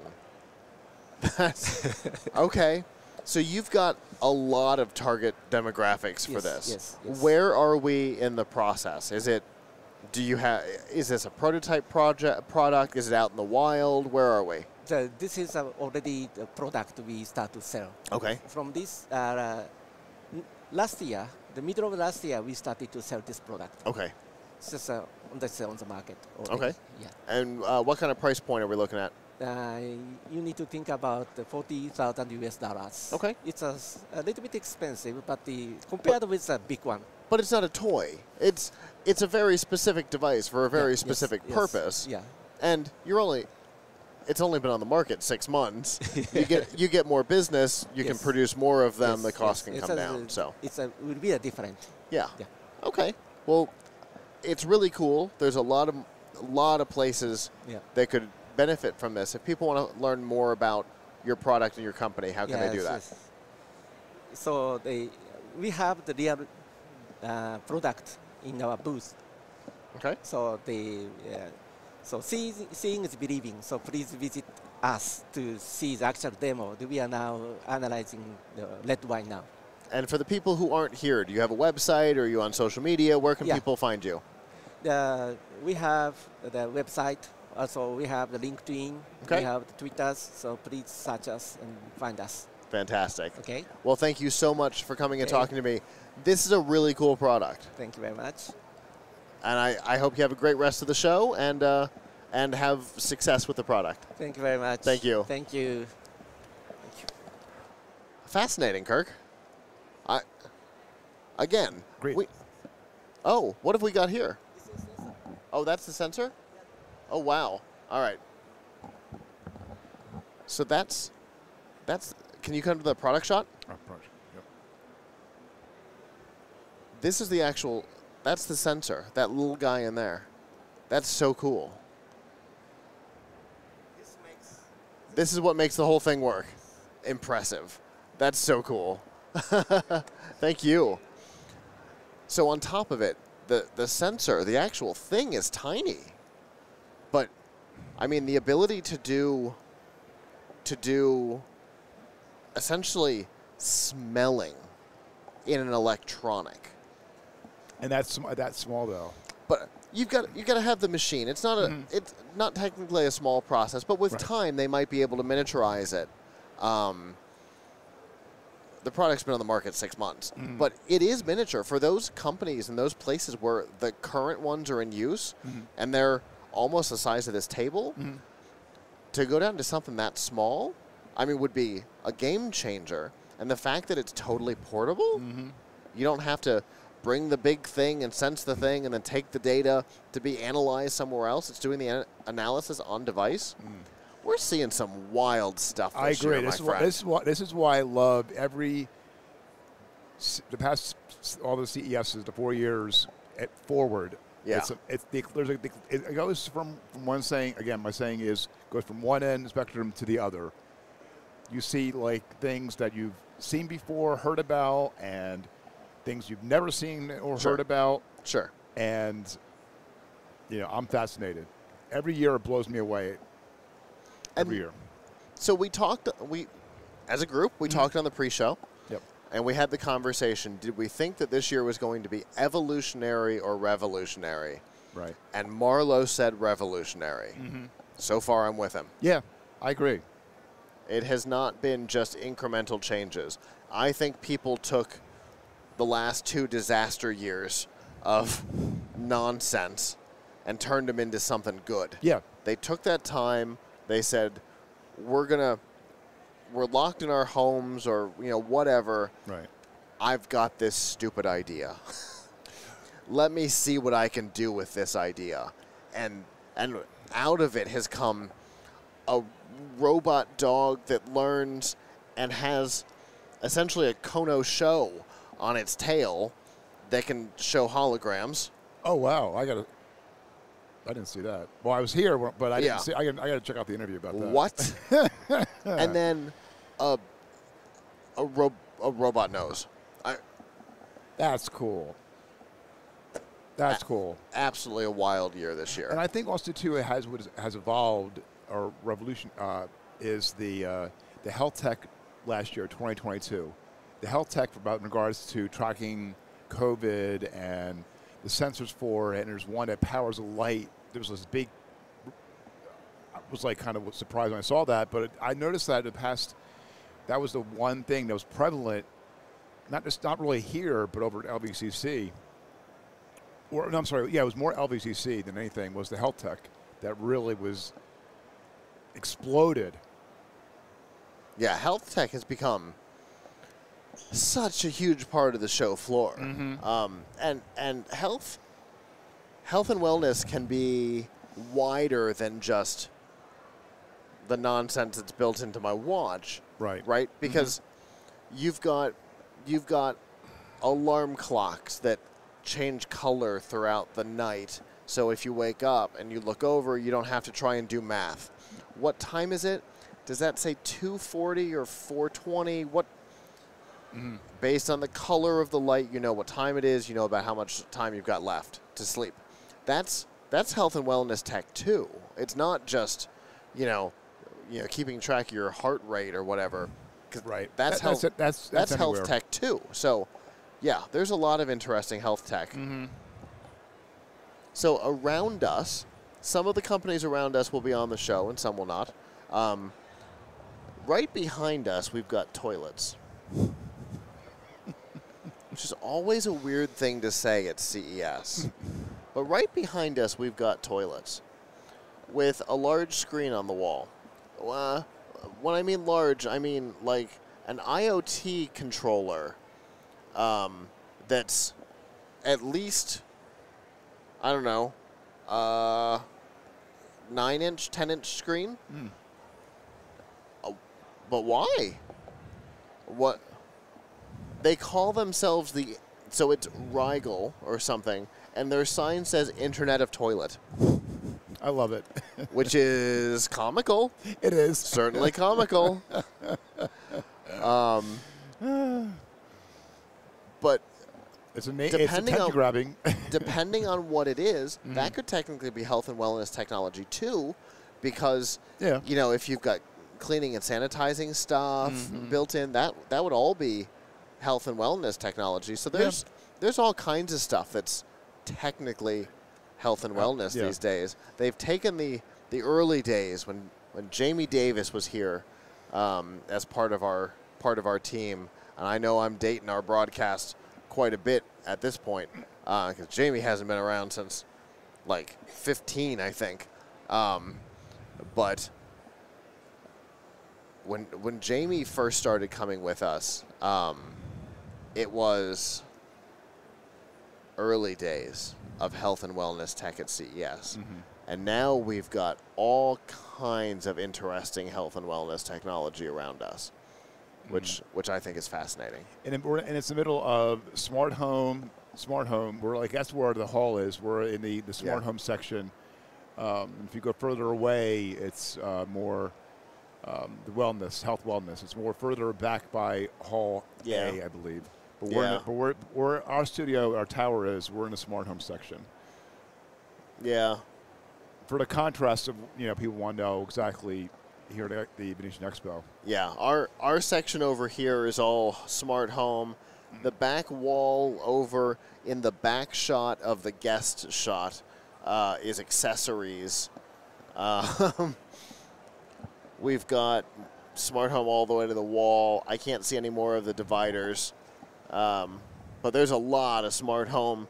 S1: That's okay. So you've got a lot of target demographics for this.
S14: Yes.
S1: Where are we in the process? Is it? Is this a prototype product? Is it out in the wild? Where are we?
S14: This is already the product we start to sell.
S1: Okay.
S14: From this last year, the middle of last year, we started to sell this product.
S1: Okay.
S14: It's just on the market already.
S1: Okay.
S14: Yeah.
S1: And what kind of price point are we looking at?
S14: You need to think about the $40,000.
S1: Okay.
S14: It's a little bit expensive, but compared with a big one.
S1: But it's not a toy. It's a very specific device for a very specific purpose.
S14: Yeah.
S1: And it's only been on the market 6 months. you get more business. You can produce more of them. The cost can come down. So
S14: it will be a different.
S1: Yeah. Okay. Well, it's really cool. There's a lot of places that could benefit from this. If people want to learn more about your product and your company, how can they do that?
S14: Yes. So we have the real product in our booth.
S1: Okay.
S14: So seeing is believing. So please visit us to see the actual demo. We are now analyzing the red wine now.
S1: And for the people who aren't here, do you have a website or are you on social media? Where can people find you?
S14: We have the website. Also, we have the LinkedIn.
S1: Okay.
S14: We have the Twitters. So please search us and find us.
S1: Fantastic.
S14: Okay.
S1: Well, thank you so much for coming and talking to me. This is a really cool product.
S14: Thank you very much.
S1: And I hope you have a great rest of the show and have success with the product.
S14: Thank you very much.
S1: Thank you.
S14: Thank you.
S1: Fascinating, Kirk. Again.
S11: Great.
S1: What have we got here? Oh, that's the sensor? Oh, wow. All right. So that's. Can you come to the product shot?
S11: Product. Yep.
S1: This is the actual. That's the sensor. That little guy in there. That's so cool. This is what makes the whole thing work. Impressive. That's so cool. Thank you. So on top of it, the sensor, the actual thing is tiny. But, I mean, the ability to do essentially smelling in an electronic.
S11: And that's small though.
S1: But you got to have the machine. It's not it's not technically a small process, but with time they might be able to miniaturize it. The product's been on the market 6 months, but it is miniature for those companies and those places where the current ones are in use, and they're almost the size of this table. To go down to something that small, I mean, would be a game changer. And the fact that it's totally portable, you don't have to bring the big thing and sense the thing and then take the data to be analyzed somewhere else. It's doing the analysis on device. We're seeing some wild stuff this
S11: I agree.
S1: year,
S11: This is why I love all the CESs, the 4 years forward.
S1: Yeah.
S11: It goes from one saying, again, my saying is, goes from one end of the spectrum to the other. You see like things that you've seen before, heard about, and things you've never seen or heard about.
S1: Sure.
S11: And, I'm fascinated. Every year it blows me away. Every year.
S1: So as a group, we talked on the pre-show.
S11: Yep.
S1: And we had the conversation, did we think that this year was going to be evolutionary or revolutionary?
S11: Right.
S1: And Marlo said revolutionary. So far, I'm with him.
S11: Yeah, I agree.
S1: It has not been just incremental changes. I think people took the last 2 disaster years of nonsense and turned them into something good.
S11: Yeah.
S1: They took that time. They said, we're locked in our homes or, whatever.
S11: Right.
S1: I've got this stupid idea. Let me see what I can do with this idea. And out of it has come a robot dog that learns and has essentially a Kono show on its tail that can show holograms.
S11: Oh, wow. I didn't see that. Well, I was here, but I didn't see. I got to check out the interview about that.
S1: What? And then a robot nose.
S11: That's cool. That's cool.
S1: Absolutely a wild year this year.
S11: And I think also too it has evolved or revolution is the health tech last year, 2022. The health tech about in regards to tracking COVID and the sensors for it, and there's one that powers a light. There was this big, I was like kind of surprised when I saw that, but I noticed that in the past, that was the one thing that was prevalent, not really here, but over at LVCC. Or, no, I'm sorry, yeah, it was more LVCC than anything, was the health tech that really was exploded.
S1: Yeah, health tech has become such a huge part of the show floor. And health and wellness can be wider than just the nonsense that's built into my watch. Right? Because you've got alarm clocks that change color throughout the night. So if you wake up and you look over, you don't have to try and do math. What time is it? Does that say 2:40 or 4:20? What? Based on the color of the light, you know what time it is. You know about how much time you've got left to sleep. That's health and wellness tech too. It's not just, keeping track of your heart rate or whatever.
S11: Right.
S1: That's health. That's health
S11: anywhere.
S1: tech too. So, yeah, there's a lot of interesting health tech. So around us, some of the companies around us will be on the show and some will not. Right behind us, we've got toilets. Which is always a weird thing to say at CES. But right behind us, we've got toilets with a large screen on the wall. When I mean large, I mean like an IoT controller that's at least, I don't know, 9-inch, 10-inch screen. But why? What? They call themselves so it's Rigel or something, and their sign says Internet of Toilet.
S11: I love it.
S1: Which is comical.
S11: It is.
S1: Certainly comical. But
S11: it's attention grabbing.
S1: Depending on what it is, that could technically be health and wellness technology too, because if you've got cleaning and sanitizing stuff built in, that would all be health and wellness technology. So there's all kinds of stuff that's technically health and wellness these days. They've taken the early days when Jamie Davis was here as part of our team, and I know I'm dating our broadcast quite a bit at this point because Jamie hasn't been around since like 15, I think. But when Jamie first started coming with us, it was early days of health and wellness tech at CES. And now we've got all kinds of interesting health and wellness technology around us, which I think is fascinating.
S11: And it's the middle of smart home. We're like, that's where the hall is. We're in the smart home section. If you go further away, it's more the health wellness. It's more further back by Hall A, I believe. But we're our studio, our tower is. We're in the smart home section.
S1: Yeah.
S11: For the contrast of people want to know exactly here at the Venetian Expo.
S1: Yeah, our section over here is all smart home. The back wall over in the back shot of the guest shot is accessories. We've got smart home all the way to the wall. I can't see any more of the dividers, but there's a lot of smart home.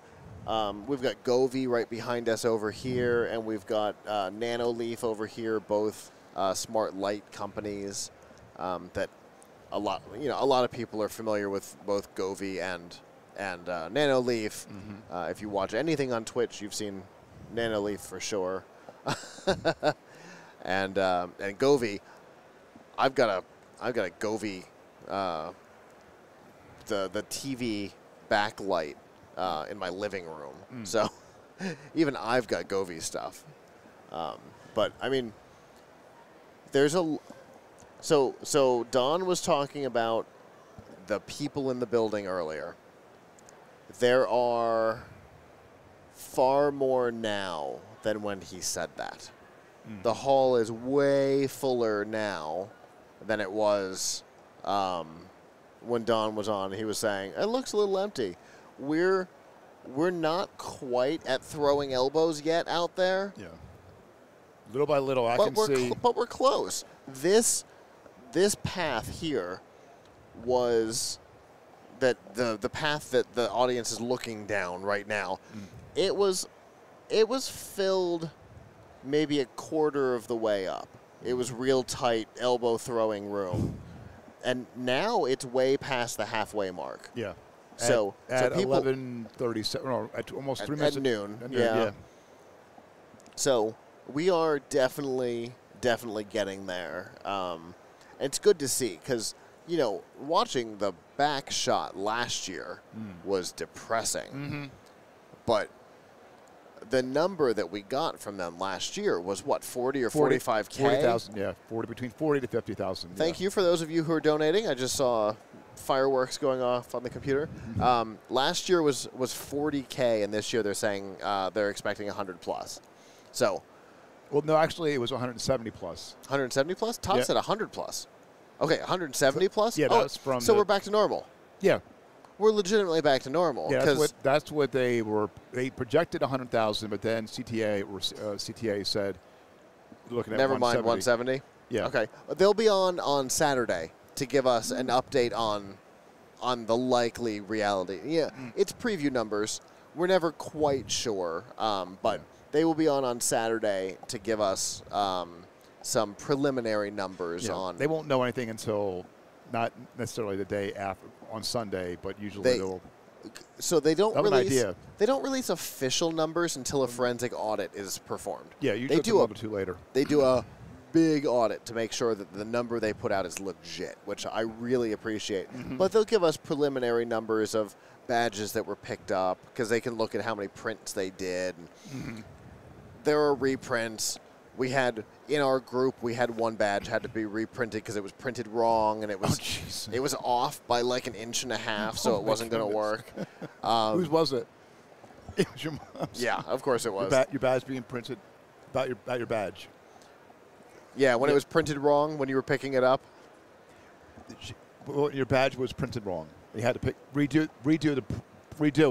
S1: We've got Govee right behind us over here, and we've got Nanoleaf over here, both smart light companies that a lot of people are familiar with both Govee and Nanoleaf. If you watch anything on Twitch, you've seen Nanoleaf for sure. and Govee, I've got a Govee, the TV backlight in my living room. So even I've got Govee stuff. But I mean, there's so Don was talking about the people in the building earlier. There are far more now than when he said that. The hall is way fuller now than it was when Don was on. He was saying, it looks a little empty. We're not quite at throwing elbows yet out there.
S11: Yeah. Little by little, I can see.
S1: But we're close. This path here was the path that the audience is looking down right now. It was filled maybe a quarter of the way up. It was real tight elbow throwing room, and now it's way past the halfway mark.
S11: Yeah.
S1: So
S11: at
S1: people
S11: 11:37, no, at almost 3 minutes
S1: at noon.
S11: At
S1: Yeah. So we are definitely getting there. It's good to see because, you know, watching the back shot last year was depressing. But the number that we got from them last year was what, 40 or 45K?
S11: 40,000, yeah. Between 40 to 50,000.
S1: Thank you for those of you who are donating. I just saw fireworks going off on the computer. Last year was 40K, and this year they're saying they're expecting 100 plus. So,
S11: well, no, actually it was 170 plus.
S1: 170 plus? Todd said 100 plus. Okay, 170 plus?
S11: Yeah, that's from.
S1: So we're back to normal.
S11: Yeah.
S1: We're legitimately back to normal.
S11: Yeah, that's what they were. They projected 100,000, but then CTA said, looking at
S1: never mind 170.
S11: Yeah.
S1: Okay, they'll be on Saturday to give us an update on the likely reality. Yeah, it's preview numbers. We're never quite sure, but they will be on Saturday to give us some preliminary numbers on.
S11: They won't know anything until not necessarily the day after on Sunday, but usually they'll.
S1: So they don't release.
S11: An idea.
S1: They don't release official numbers until a forensic audit is performed.
S11: Yeah, usually
S1: they do
S11: a month or two later.
S1: They do a big audit to make sure that the number they put out is legit, which I really appreciate. But they'll give us preliminary numbers of badges that were picked up because they can look at how many prints they did. There are reprints. We had in our group, we had one badge had to be reprinted because it was printed wrong and it was off by like an inch and a half, so it wasn't going to work.
S11: Whose was it? It was your mom's.
S1: Yeah, of course it was.
S11: Your badge being printed about your badge.
S1: Yeah, when it was printed wrong, when you were picking it up.
S11: Well, your badge was printed wrong. You had to redo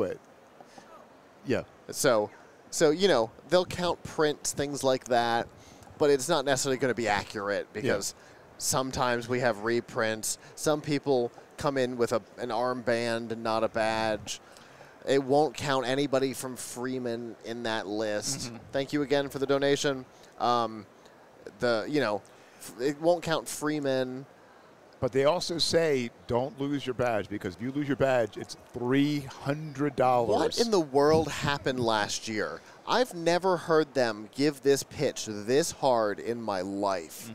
S11: it. Yeah.
S1: So you know they'll count prints, things like that, but it's not necessarily going to be accurate because sometimes we have reprints. Some people come in with an armband and not a badge. It won't count anybody from Freeman in that list. Thank you again for the donation. It won't count Freeman.
S11: But they also say don't lose your badge because if you lose your badge, it's $300.
S1: What in the world happened last year? I've never heard them give this pitch this hard in my life.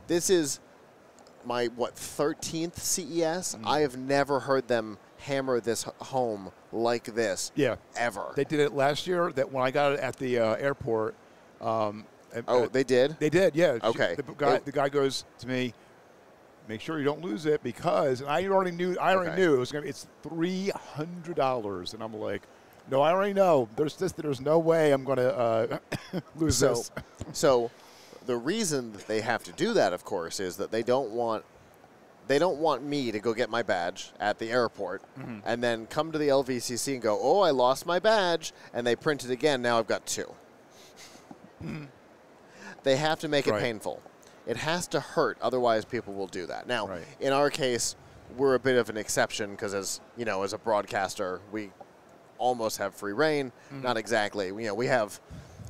S1: This is my, 13th CES? I have never heard them hammer this home like this ever.
S11: They did it last year that when I got it at the airport.
S1: They did?
S11: They did, yeah.
S1: Okay.
S11: The guy goes to me, make sure you don't lose it because, and I already knew it was it's $300, and I'm like, no, I already know. There's no way I'm going to lose this.
S1: So, the reason that they have to do that, of course, is that they don't want me to go get my badge at the airport and then come to the LVCC and go, oh, I lost my badge, and they print it again. Now I've got two. They have to make it painful. It has to hurt, otherwise people will do that. Now, in our case, we're a bit of an exception because, as you know, as a broadcaster, we almost have free reign. Not exactly. You know, we have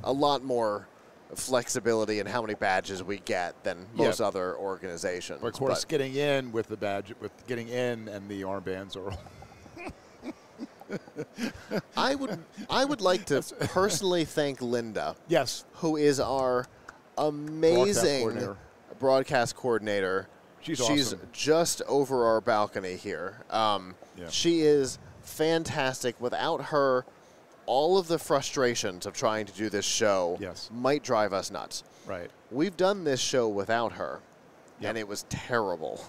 S1: a lot more flexibility in how many badges we get than most other organizations.
S11: But of course, getting in with the badge, with getting in and the armbands are.
S1: I would like to personally thank Linda.
S11: Yes.
S1: Who is our amazing broadcast coordinator. She's
S11: awesome.
S1: just over our balcony here. She is fantastic. Without her, all of the frustrations of trying to do this show might drive us nuts.
S11: Right.
S1: We've done this show without her, and it was terrible.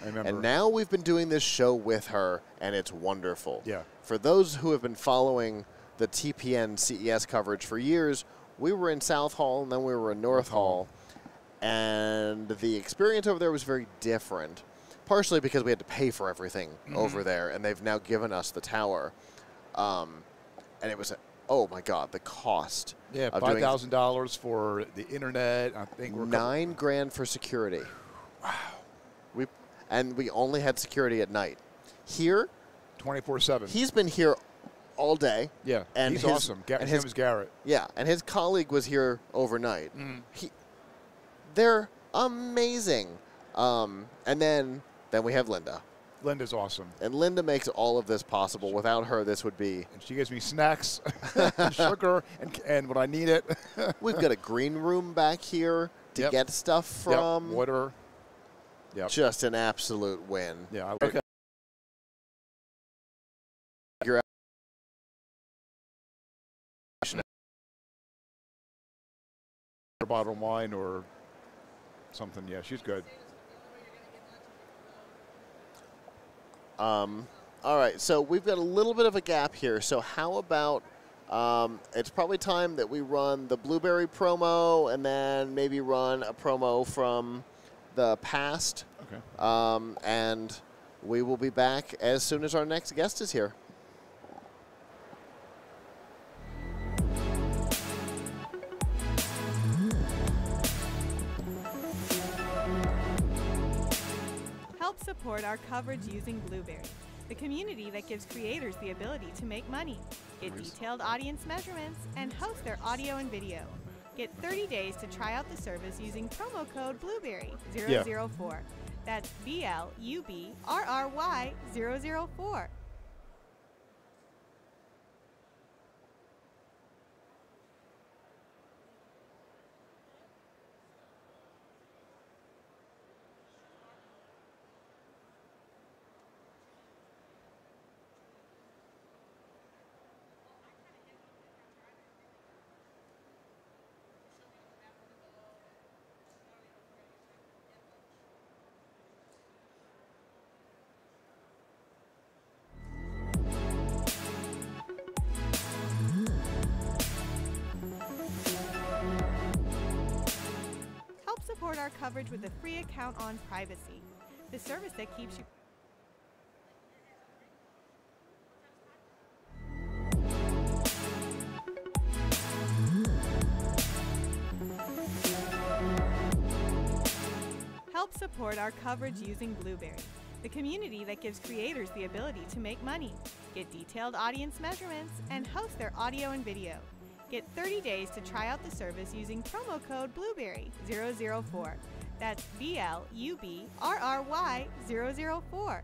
S11: I remember.
S1: And now we've been doing this show with her, and it's wonderful.
S11: Yeah.
S1: For those who have been following the TPN CES coverage for years, we were in South Hall and then we were in North Hall, and the experience over there was very different, partially because we had to pay for everything over there, and they've now given us the tower. And it was, oh my God, the cost.
S11: Yeah, $5,000 for the internet. I think we're
S1: $9,000 for security. Wow. We only had security at night. Here,
S11: 24/7.
S1: He's been here all day.
S11: Yeah,
S1: and
S11: he's awesome. His name is Garrett.
S1: Yeah, and his colleague was here overnight. They're amazing. And then we have Linda.
S11: Linda's awesome.
S1: And Linda makes all of this possible. Without her, this would be...
S11: And she gives me snacks, sugar, and when I need it.
S1: We've got a green room back here to get stuff from.
S11: Yep. Water. Yep.
S1: Just an absolute win.
S11: Yeah. Okay. A bottle of wine or something. Yeah, she's good.
S1: All right, so we've got a little bit of a gap here. So how about it's probably time that we run the Blueberry promo and then maybe run a promo from the past.
S11: Okay.
S1: And we will be back as soon as our next guest is here.
S8: Help support our coverage using Blueberry, the community that gives creators the ability to make money, get detailed audience measurements, and host their audio and video. Get 30 days to try out the service using promo code Blueberry004. That's BLUBRRY004. Support our coverage with a free account on Privacy, the service that keeps you. Help support our coverage using Blueberry, the community that gives creators the ability to make money, get detailed audience measurements, and host their audio and video. Get 30 days to try out the service using promo code Blueberry004. That's BLUBRRY004.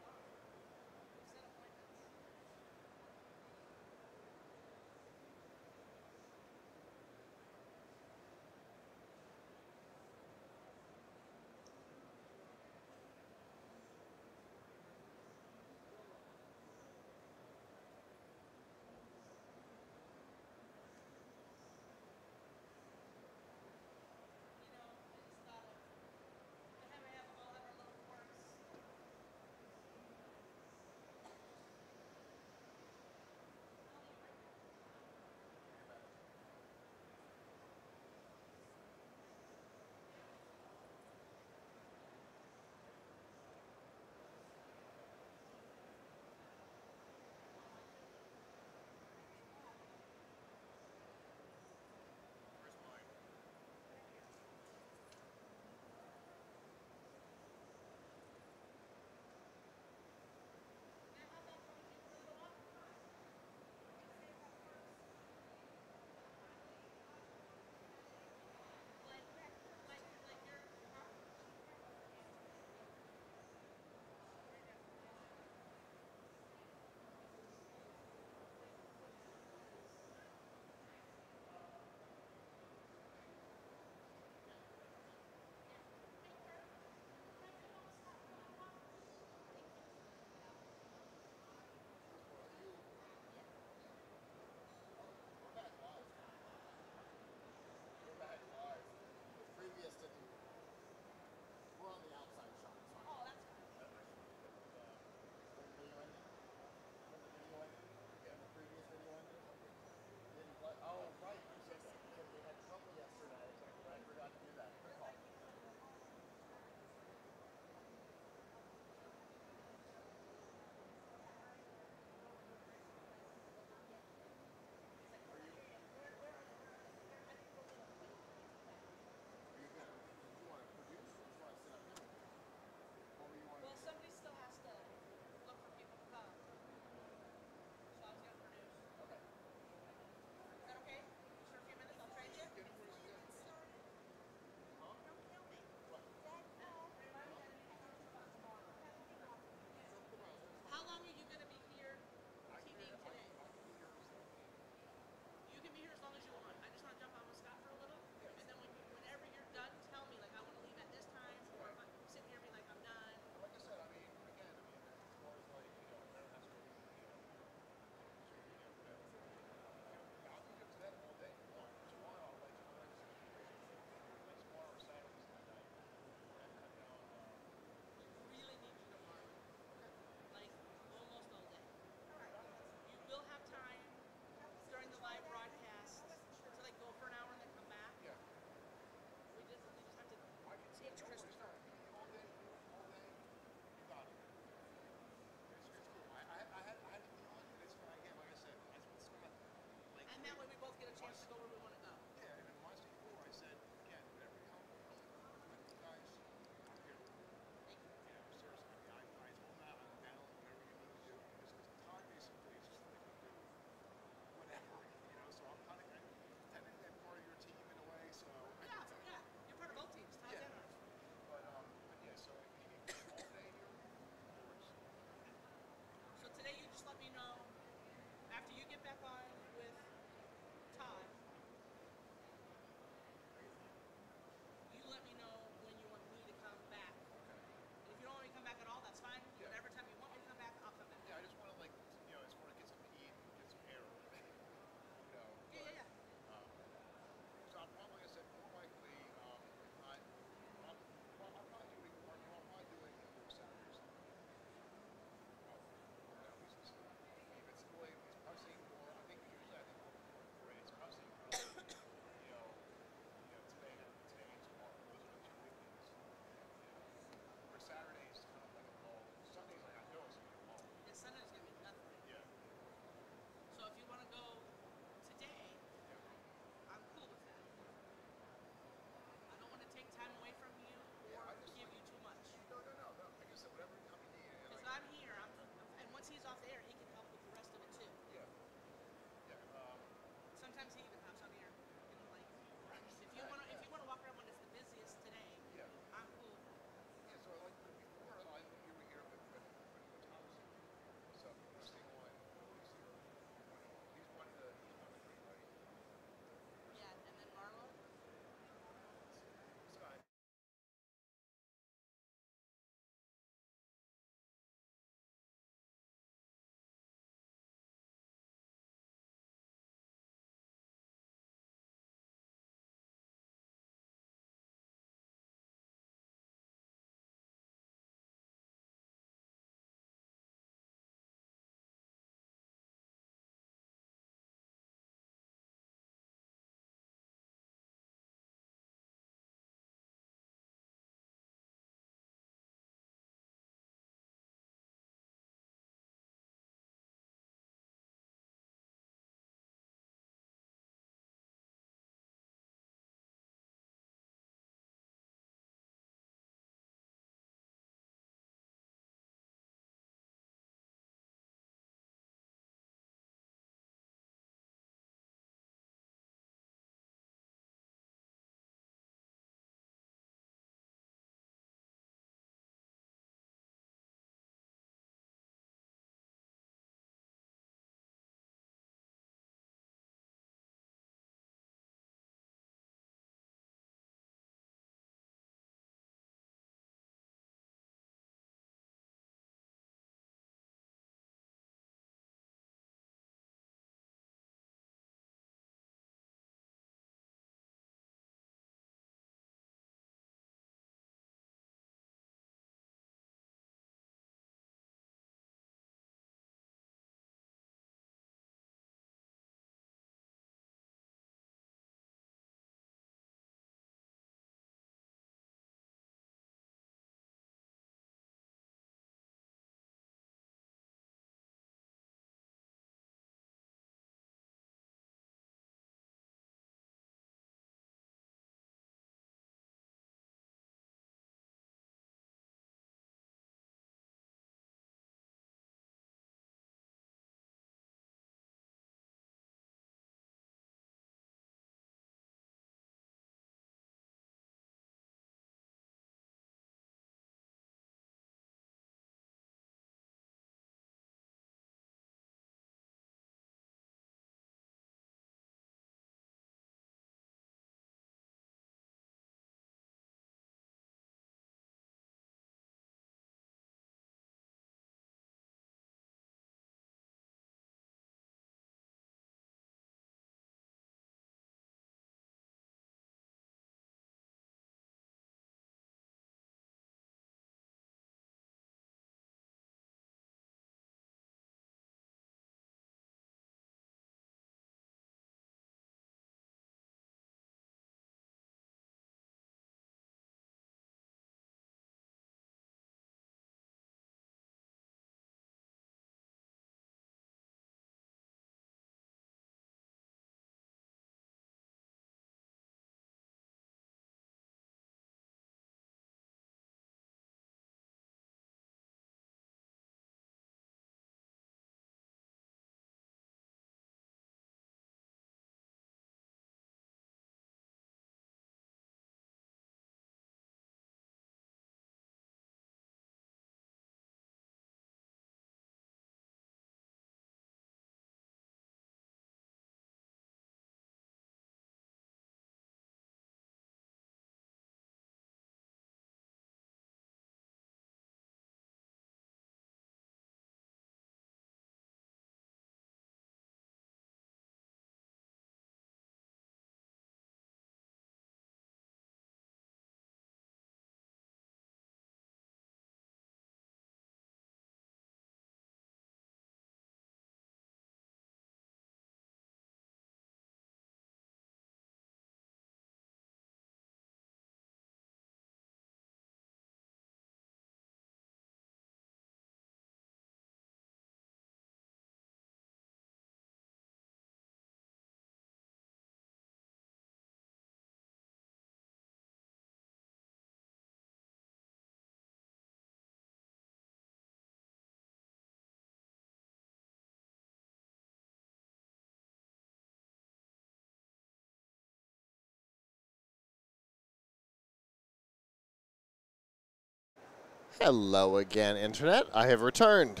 S1: Hello again, Internet. I have returned.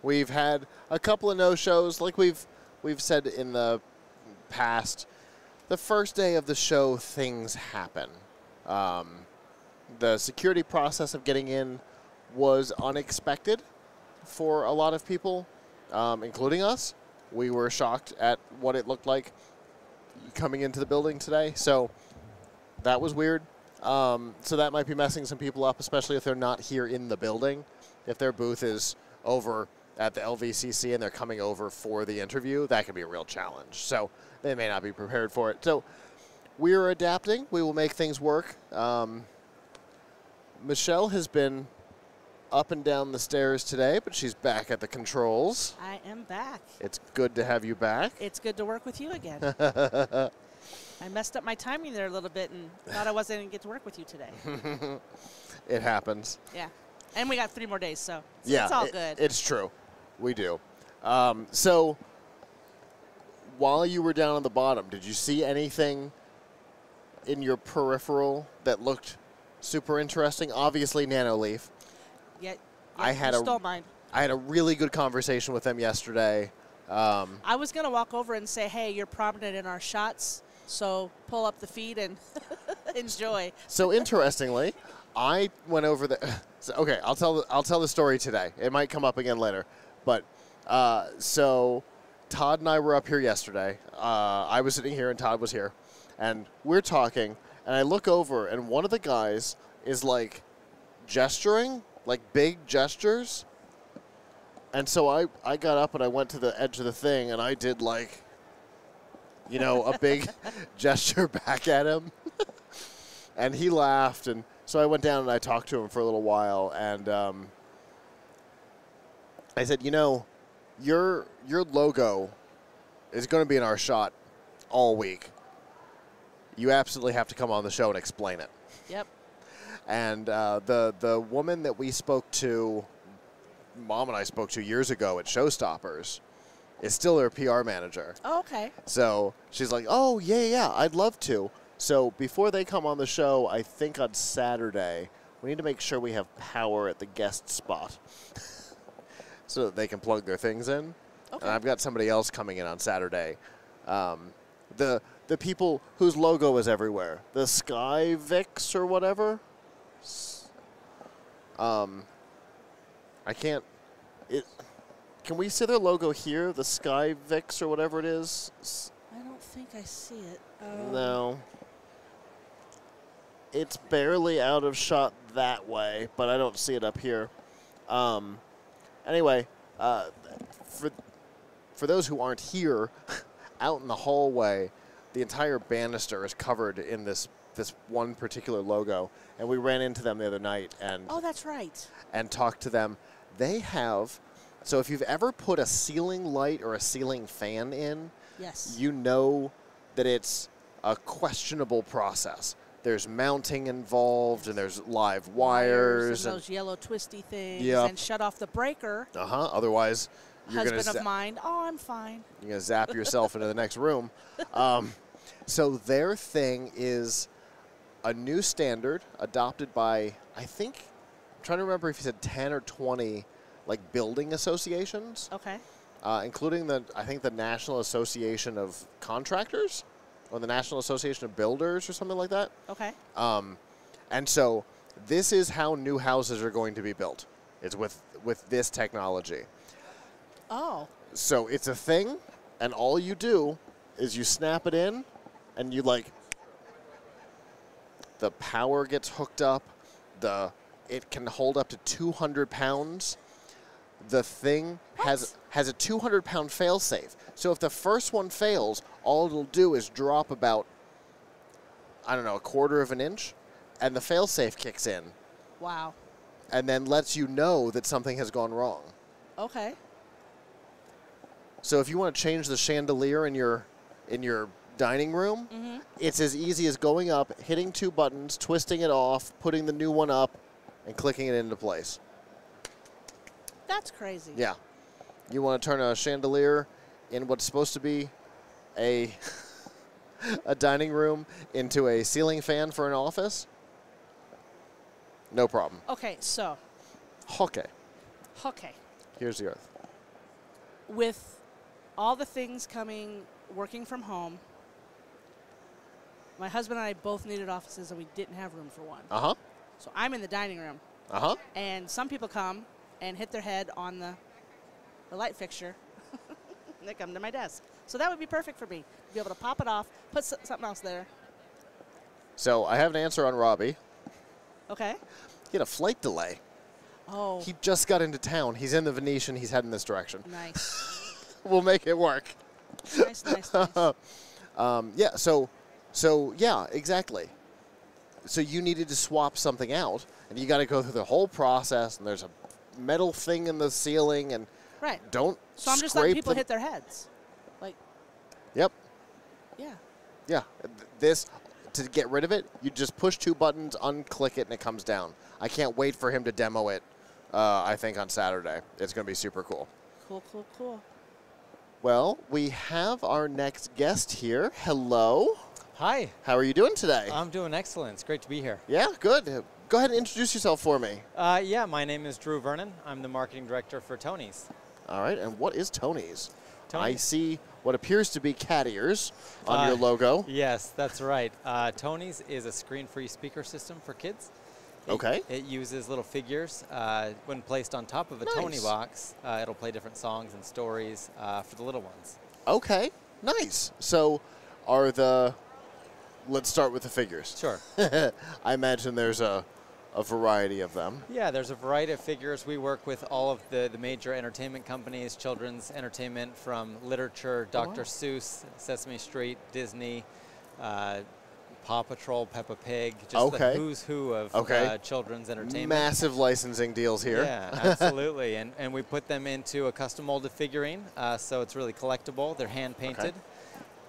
S1: We've had a couple of no-shows, like we've said in the past. The first day of the show, things happen. The security process of getting in was unexpected for a lot of people, including us. We were shocked at what it looked like coming into the building today, so that was weird. So that might be messing some people up, especially if they're not here in the building. If their booth is over at the LVCC and they're coming over for the interview, that could be a real challenge. So they may not be prepared for it. So we're adapting. We will make things work. Michelle has been up and down the stairs today, but she's back at the controls.
S6: I am back.
S1: It's good to have you back.
S6: It's good to work with you again. I messed up my timing there a little bit and thought I wasn't going to get to work with you today.
S1: It happens.
S6: Yeah. And we got 3 more days, so
S1: yeah,
S6: it's all good.
S1: It's true. We do. So while you were down on the bottom, did you see anything in your peripheral that looked super interesting? Obviously, Nanoleaf.
S6: Yeah,
S1: I
S6: stole mine.
S1: I had a really good conversation with them yesterday.
S6: I was going to walk over and say, hey, you're prominent in our shots, so pull up the feed and enjoy.
S1: So interestingly, I went over the. Okay, I'll tell the story today. It might come up again later, but so Todd and I were up here yesterday. I was sitting here and Todd was here, and we're talking. And I look over, and one of the guys is like gesturing, like big gestures. And so I got up and I went to the edge of the thing, and I did like, you know, a big gesture back at him. And he laughed, and so I went down and I talked to him for a little while, and I said, you know, your logo is going to be in our shot all week. You absolutely have to come on the show and explain it.
S6: Yep.
S1: And the woman that we spoke to, Mom and I spoke to years ago at Showstoppers, is still their PR manager.
S6: Oh, okay.
S1: So she's like, oh, yeah, I'd love to. So before they come on the show, I think on Saturday, we need to make sure we have power at the guest spot so that they can plug their things in. Okay. And I've got somebody else coming in on Saturday. The people whose logo is everywhere. The Sky Vix or whatever. I can't. Can we see their logo here? The Sky Vix or whatever it is?
S6: I don't think I see it.
S1: No. It's barely out of shot that way, but I don't see it up here. Anyway, for those who aren't here, out in the hallway, the entire banister is covered in this one particular logo, and we ran into them the other night and
S6: oh, that's right.
S1: And talked to them. They have, so if you've ever put a ceiling light or a ceiling fan in,
S6: yes,
S1: you know that it's a questionable process. There's mounting involved, and there's live wires
S6: and those yellow twisty things,
S1: yep,
S6: and shut off the breaker.
S1: Otherwise, you're
S6: husband of mine. Oh, I'm fine.
S1: You're gonna zap yourself into the next room. So their thing is a new standard adopted by, I think, I'm trying to remember if he said 10 or 20, like building associations.
S6: Okay.
S1: Including I think the National Association of Contractors, or the National Association of Builders, or something like that.
S6: Okay.
S1: And so this is how new houses are going to be built. It's with this technology.
S6: Oh.
S1: So it's a thing, and all you do is you snap it in, and you the power gets hooked up. It can hold up to 200 pounds. The thing has a 200-pound fail-safe. So if the first one fails, all it'll do is drop about, I don't know, 1/4 of an inch, and the fail-safe kicks in.
S6: Wow.
S1: And then lets you know that something has gone wrong.
S6: Okay.
S1: So if you want to change the chandelier in your dining room, it's as easy as going up, hitting 2 buttons, twisting it off, putting the new one up, and clicking it into place.
S6: That's crazy.
S1: Yeah. You want to turn a chandelier in what's supposed to be a dining room into a ceiling fan for an office? No problem.
S6: Okay, so.
S1: Okay.
S6: Okay.
S1: Here's the earth.
S6: With all the things working from home, my husband and I both needed offices, and we didn't have room for one.
S1: Uh-huh.
S6: So I'm in the dining room.
S1: Uh-huh.
S6: And some people come and hit their head on the light fixture, and they come to my desk. So that would be perfect for me. To be able to pop it off, put something else there.
S1: So I have an answer on Robbie.
S6: Okay.
S1: He had a flight delay.
S6: Oh.
S1: He just got into town. He's in the Venetian. He's heading this direction.
S6: Nice.
S1: We'll make it work.
S6: Nice.
S1: Yeah, so yeah, exactly. So you needed to swap something out, and you got to go through the whole process, and there's a metal thing in the ceiling, and
S6: right.
S1: don't
S6: So I'm just
S1: scrape
S6: letting people
S1: them.
S6: hit their heads. Like.
S1: Yep.
S6: Yeah.
S1: Yeah. This, to get rid of it, you just push 2 buttons, unclick it, and it comes down. I can't wait for him to demo it, I think, on Saturday. It's going to be super cool.
S6: Cool.
S1: Well, we have our next guest here. Hello.
S15: Hi.
S1: How are you doing today?
S15: I'm doing excellent. It's great to be here.
S1: Yeah, good. Go ahead and introduce yourself for me.
S15: Yeah, my name is Drew Vernon. I'm the marketing director for Tony's.
S1: All right, and what is Tony's?
S15: Tony's.
S1: I see what appears to be cat ears on your logo.
S15: Yes, that's right. Tony's is a screen-free speaker system for kids.
S1: Okay.
S15: It uses little figures. When placed on top of a Tony box, it'll play different songs and stories for the little ones.
S1: Okay, nice. So let's start with the figures.
S15: Sure.
S1: I imagine there's a variety of them.
S15: Yeah, there's a variety of figures. We work with all of the major entertainment companies, children's entertainment from literature, Dr. Seuss, Sesame Street, Disney, Paw Patrol, Peppa Pig, just the who's who of children's entertainment.
S1: Massive licensing deals here.
S15: Yeah, absolutely. And we put them into a custom molded figurine, so it's really collectible. They're hand painted.
S1: Okay.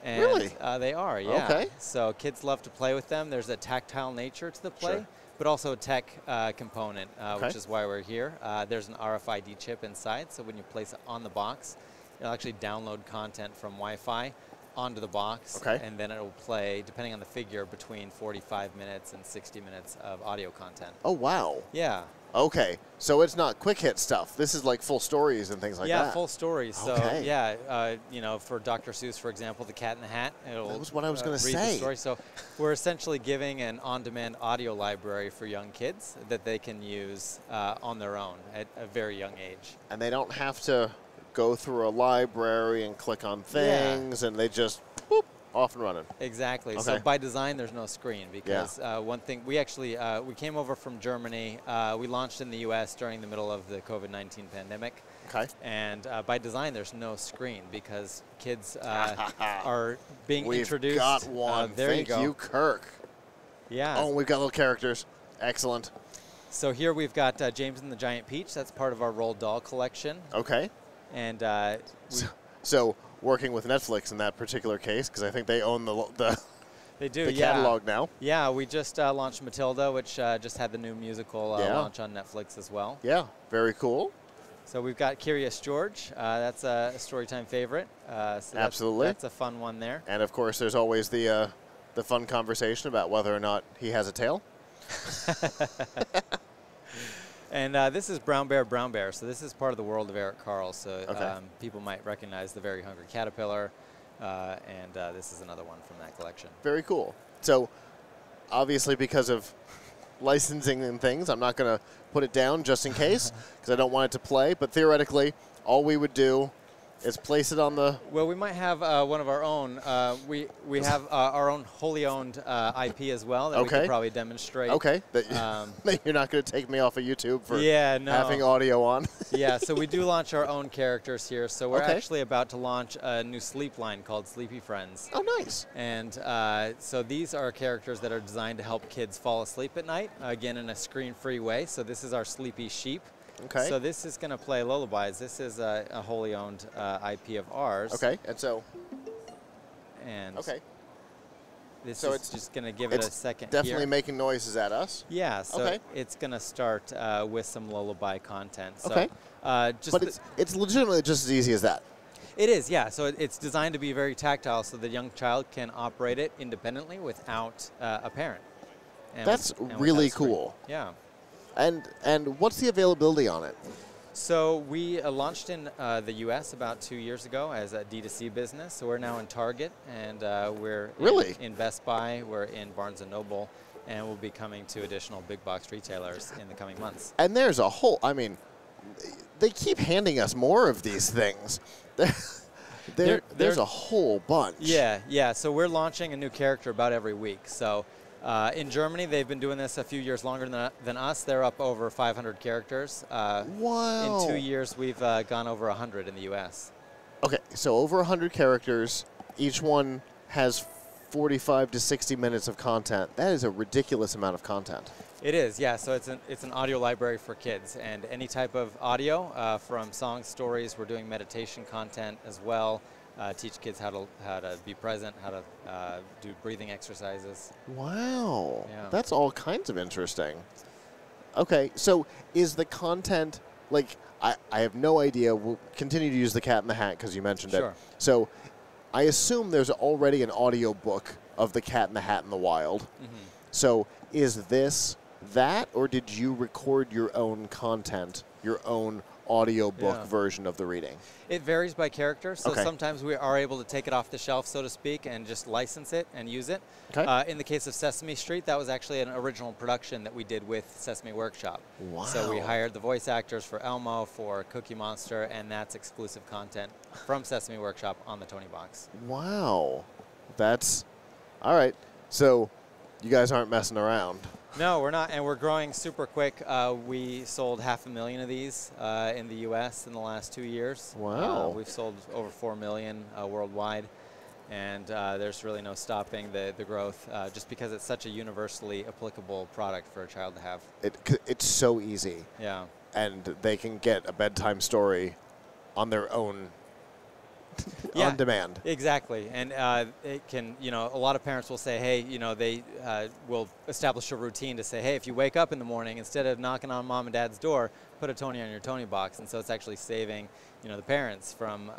S15: And
S1: really?
S15: They are, yeah.
S1: Okay.
S15: So kids love to play with them. There's a tactile nature to the play, but also a tech component, which is why we're here. There's an RFID chip inside, so when you place it on the box, it'll actually download content from Wi-Fi onto the box, and then it'll play, depending on the figure, between 45 minutes and 60 minutes of audio content.
S1: Oh, wow.
S15: Yeah.
S1: Okay, so it's not quick hit stuff. This is like full stories and things like that.
S15: Yeah, full stories. So, yeah, you know, for Dr. Seuss, for example, The Cat in the Hat, it'll
S1: that was what I was going to
S15: read
S1: say.
S15: The story. So we're essentially giving an on-demand audio library for young kids that they can use on their own at a very young age.
S1: And they don't have to go through a library and click on things, and they just, boop, off and running.
S15: Exactly.
S1: Okay.
S15: So by design, there's no screen because one thing, we actually, we came over from Germany. We launched in the U.S. during the middle of the COVID-19 pandemic.
S1: Okay.
S15: And by design, there's no screen because kids are being introduced.
S1: We've got one.
S15: There
S1: Thank you, Kirk.
S15: Yeah.
S1: Oh, we've got little characters. Excellent.
S15: So here we've got James and the Giant Peach. That's part of our Roald Doll collection.
S1: Okay.
S15: And
S1: so working with Netflix in that particular case, because I think they own the
S15: they do,
S1: the catalog now.
S15: Yeah, we just launched Matilda, which just had the new musical launch on Netflix as well.
S1: Yeah, very cool.
S15: So we've got Curious George. That's a Storytime favorite. So
S1: absolutely.
S15: That's a fun one there.
S1: And, of course, there's always the fun conversation about whether or not he has a tail.
S15: And this is Brown Bear. So this is part of the world of Eric Carle. So people might recognize the Very Hungry Caterpillar. And this is another one from that collection.
S1: Very cool. So obviously because of licensing and things, I'm not going to put it down just in case because I don't want it to play. But theoretically, all we would do is place it on the...
S15: Well, we might have one of our own. We have our own wholly owned IP as well that we could probably demonstrate.
S1: Okay. You're not going to take me off of YouTube for having audio on.
S15: Yeah, so we do launch our own characters here. So we're actually about to launch a new sleep line called Sleepy Friends.
S1: Oh, nice.
S15: And so these are characters that are designed to help kids fall asleep at night, again, in a screen-free way. So this is our Sleepy Sheep.
S1: Okay.
S15: So this is going to play lullabies. This is a wholly owned IP of ours.
S1: Okay, and so...
S15: And this
S1: so
S15: is
S1: it's
S15: just going to give it a second
S1: definitely
S15: here.
S1: making noises at us.
S15: Yeah, so it's going to start with some lullaby content. So,
S1: okay. But it's legitimately just as easy as that.
S15: It is, yeah. So it's designed to be very tactile so the young child can operate it independently without a parent.
S1: That's really cool.
S15: Yeah.
S1: And what's the availability on it?
S15: So we launched in the U.S. about 2 years ago as a D2C business. So we're now in Target, and we're in Best Buy, we're in Barnes & Noble, and we'll be coming to additional big box retailers in the coming months.
S1: And there's a whole, I mean, they keep handing us more of these things. There's a whole bunch.
S15: Yeah. So we're launching a new character about every week. So in Germany, they've been doing this a few years longer than us. They're up over 500 characters.
S1: Wow.
S15: In 2 years, we've gone over 100 in the U.S.
S1: Okay, so over 100 characters. Each one has 45 to 60 minutes of content. That is a ridiculous amount of content.
S15: It is, yeah. So it's an audio library for kids, and any type of audio from songs, stories. We're doing meditation content as well. Teach kids how to be present, how to do breathing exercises.
S1: Wow,
S15: yeah.
S1: That's all kinds of interesting. Okay, so is the content like I have no idea. We'll continue to use the Cat in the Hat because you mentioned it. So I assume there's already an audio book of the Cat in the Hat in the wild.
S15: Mm-hmm.
S1: So is this that, or did you record your own content, your own audiobook version of the reading?
S15: It varies by character, so sometimes we are able to take it off the shelf, so to speak, and just license it and use it. In the case of Sesame Street, that was actually an original production that we did with Sesame Workshop.
S1: Wow.
S15: So we hired the voice actors for Elmo, for Cookie Monster, and that's exclusive content from Sesame Workshop on the Tony Box.
S1: Wow. That's all right. So you guys aren't messing around.
S15: No, we're not, and we're growing super quick. We sold 500,000 of these in the U.S. in the last 2 years.
S1: Wow.
S15: We've sold over 4 million worldwide, and there's really no stopping the growth just because it's such a universally applicable product for a child to have.
S1: It's so easy.
S15: Yeah.
S1: And they can get a bedtime story on their own on demand.
S15: Exactly. And it can, a lot of parents will say, hey, they will establish a routine to say, hey, if you wake up in the morning, instead of knocking on mom and dad's door, put a Tony on your Tony box. And so it's actually saving, the parents from,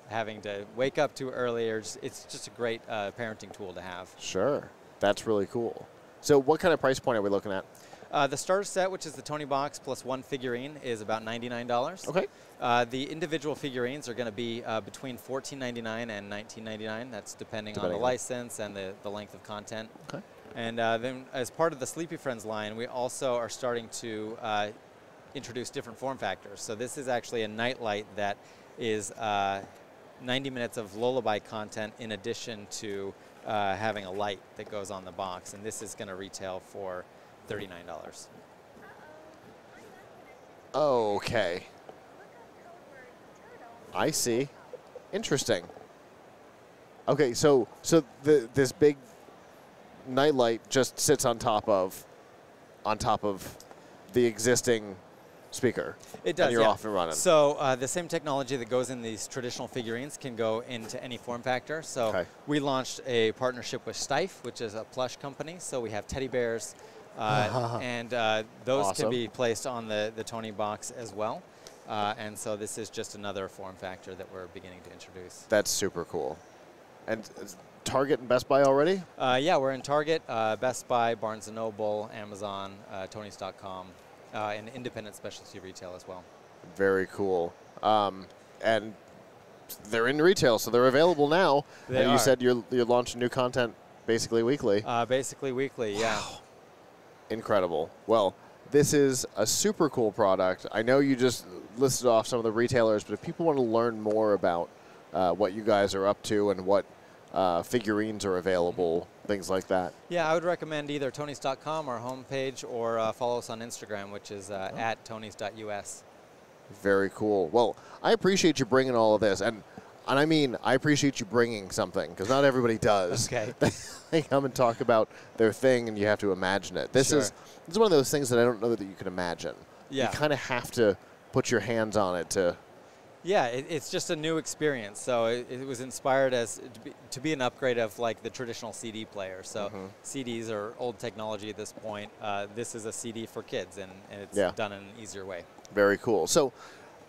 S15: having to wake up too early. It's just a great parenting tool to have.
S1: Sure. That's really cool. So what kind of price point are we looking at?
S15: The starter set, which is the Tony box plus one figurine, is about $99.
S1: Okay.
S15: The individual figurines are going to be between $14.99 and $19.99. That's depending on the license and the length of content.
S1: Okay.
S15: And then as part of the Sleepy Friends line, we also are starting to introduce different form factors. So this is actually a nightlight that is 90 minutes of lullaby content in addition to having a light that goes on the box. And this is going to retail for $39.
S1: Okay. I see. Interesting. Okay, so this big nightlight just sits on top of the existing speaker.
S15: It does.
S1: And you're off and running.
S15: So the same technology that goes in these traditional figurines can go into any form factor. So we launched a partnership with Steiff, which is a plush company. So we have teddy bears, and those can be placed on the Tony box as well. And so this is just another form factor that we're beginning to introduce.
S1: That's super cool. And Target and Best Buy already?
S15: Yeah, we're in Target, Best Buy, Barnes & Noble, Amazon, Tonys.com, and independent specialty retail as well.
S1: Very cool. And they're in retail, so they're available now. And you said you're launching new content basically weekly.
S15: Basically weekly, yeah.
S1: Wow. Incredible. Well, this is a super cool product. I know you just listed off some of the retailers, but if people want to learn more about what you guys are up to and what figurines are available, things like that.
S15: Yeah, I would recommend either Tonys.com, our homepage, or follow us on Instagram, which is at Tonys.us.
S1: Very cool. Well, I appreciate you bringing all of this. And I mean, I appreciate you bringing something, because not everybody does.
S15: Okay.
S1: They come and talk about their thing, and you have to imagine it. This is one of those things that I don't know that you can imagine.
S15: Yeah.
S1: You kind of have to put your hands on it to...
S15: Yeah, it's just a new experience. So it was inspired to be an upgrade of like the traditional CD player. So CDs are old technology at this point. This is a CD for kids, and it's done in an easier way.
S1: Very cool. So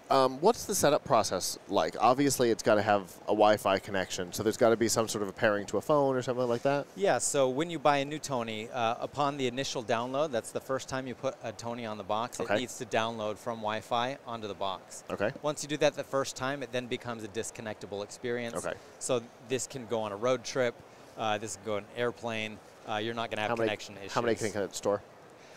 S1: What's the setup process like? Obviously, it's got to have a Wi-Fi connection, so there's got to be some sort of a pairing to a phone or something like that?
S15: Yeah, so when you buy a new Tony, upon the initial download, that's the first time you put a Tony on the box, it needs to download from Wi-Fi onto the box.
S1: Okay.
S15: Once you do that the first time, it then becomes a disconnectable experience.
S1: Okay.
S15: So this can go on a road trip, this can go on an airplane, you're not going to have connection issues.
S1: How many can it store?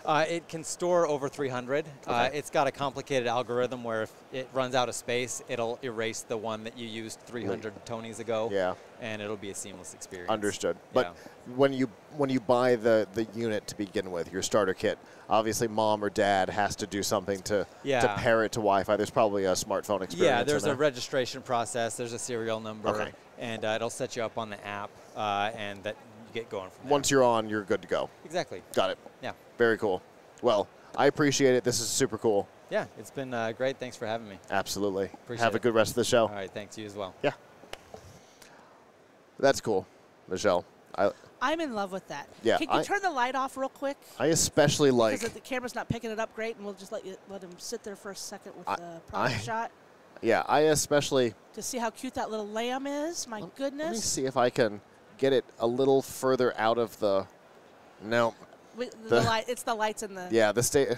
S15: It can store over 300.
S1: Okay.
S15: It's got a complicated algorithm where if it runs out of space, it'll erase the one that you used 300 Tonys ago.
S1: Yeah.
S15: And it'll be a seamless experience.
S1: Understood. But when you buy the unit to begin with, your starter kit, obviously mom or dad has to do something to pair it to Wi-Fi. There's probably a smartphone experience.
S15: Yeah, there's a registration process. There's a serial number. And it'll set you up on the app, and that you get going from there.
S1: Once you're on, you're good to go.
S15: Exactly.
S1: Got it.
S15: Yeah.
S1: Very cool. Well, I appreciate it. This is super cool.
S15: Yeah, it's been great. Thanks for having me.
S1: Absolutely.
S15: Appreciate
S1: Have a good rest of the show.
S15: All right, thanks. You as well.
S1: Yeah. That's cool, Michelle.
S6: I'm in love with that.
S1: Yeah,
S6: Can you turn the light off real quick?
S1: I especially like...
S6: Because the camera's not picking it up great, and we'll just let him sit there for a second with the product shot.
S1: Yeah, I especially...
S6: To see how cute that little lamb is. My goodness.
S1: Let me see if I can get it a little further out of the... No.
S6: It's the lights in the...
S1: Yeah, the stage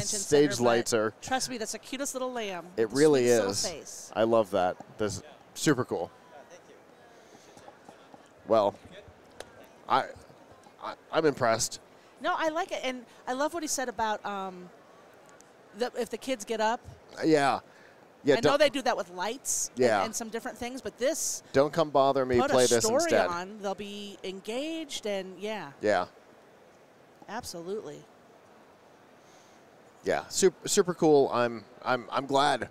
S6: center,
S1: lights are...
S6: Trust me, that's the cutest little lamb.
S1: It really is.
S6: Face.
S1: I love that. This is super cool.
S15: Thank you.
S1: Well, I'm impressed.
S6: No, I like it, and I love what he said about if the kids get up.
S1: Yeah. Yeah,
S6: I know they do that with lights and some different things, but this...
S1: Don't come bother me, play this instead.
S6: Put a story on, they'll be engaged, and
S1: Yeah.
S6: Absolutely.
S1: Yeah, super cool. I'm glad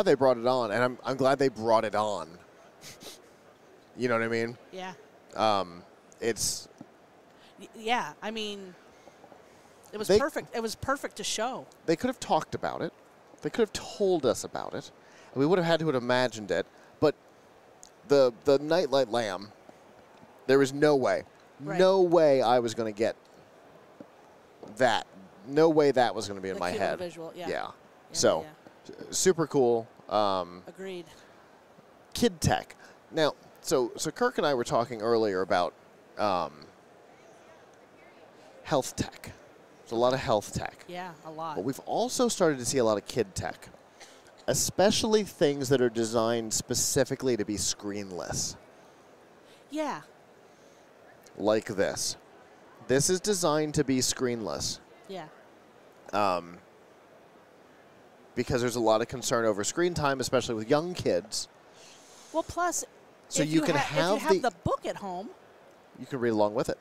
S1: they brought it on, and I'm glad they brought it on. You know what I mean?
S6: Yeah.
S1: It's...
S6: Yeah, I mean, it was perfect. It was perfect to show.
S1: They could have talked about it. They could have told us about it. And we would have had to have imagined it. But the Nightlight Lamb, there was no way. Right. No way I was going to get that. No way that was going to be in my head.
S6: Visual,
S1: yeah. So, super cool.
S6: Agreed.
S1: Kid tech. Now, so Kirk and I were talking earlier about health tech. There's a lot of health tech.
S6: Yeah, a lot.
S1: But we've also started to see a lot of kid tech, especially things that are designed specifically to be screenless.
S6: Yeah.
S1: Like this. This is designed to be screenless.
S6: Yeah.
S1: Because there's a lot of concern over screen time, especially with young kids.
S6: Well, plus,
S1: so
S6: if you have the book at home,
S1: you can read along with it.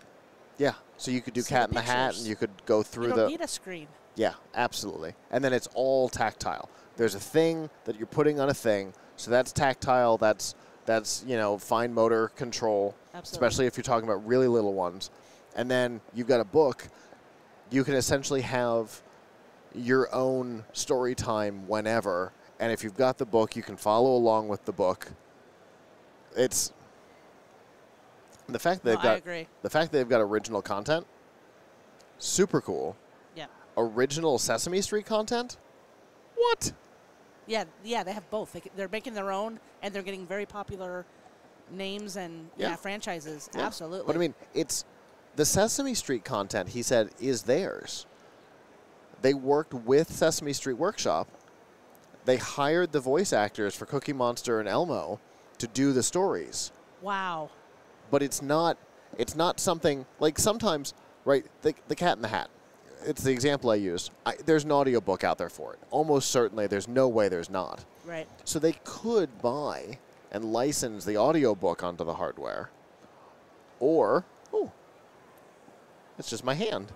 S1: Yeah. So you could do Cat in the Hat, and you could go through
S6: you don't need a screen.
S1: Yeah, absolutely. And then it's all tactile. There's a thing that you're putting on a thing, so that's tactile. That's fine motor control, especially if you're talking about really little ones. And then you've got a book. You can essentially have your own story time whenever, and if you've got the book, you can follow along with the book. It's the fact that they've got original content. Super cool.
S6: Yeah.
S1: Original Sesame Street content? What?
S6: Yeah, they have both. They're making their own, and they're getting very popular names and franchises. Yeah. Absolutely.
S1: But I mean, it's the Sesame Street content, he said, is theirs. They worked with Sesame Street Workshop. They hired the voice actors for Cookie Monster and Elmo to do the stories.
S6: Wow.
S1: But it's not something like sometimes, right, the Cat in the Hat. It's the example I used. There's an audiobook out there for it. Almost certainly, there's no way there's not.
S6: Right.
S1: So they could buy and license the audiobook onto the hardware. Or, it's just my hand.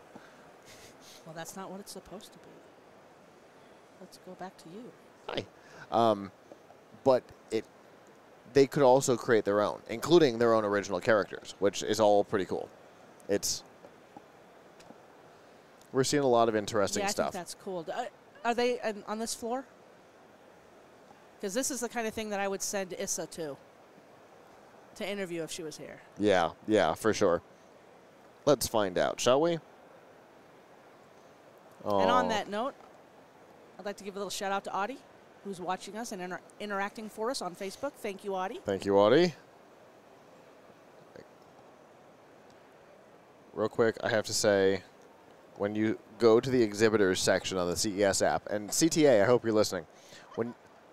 S6: Well, that's not what it's supposed to be. Let's go back to you.
S1: Hi. But they could also create their own, including their own original characters, which is all pretty cool. We're seeing a lot of interesting stuff.
S6: I think that's cool. Are they on this floor? Because this is the kind of thing that I would send Issa to interview if she was here.
S1: Yeah, for sure. Let's find out, shall we?
S6: And on that note, I'd like to give a little shout out to Audie. who's watching us and interacting for us on Facebook. Thank you, Audie.
S1: Thank you, Audie. Real quick, I have to say, when you go to the exhibitors section on the CES app, and CTA, I hope you're listening,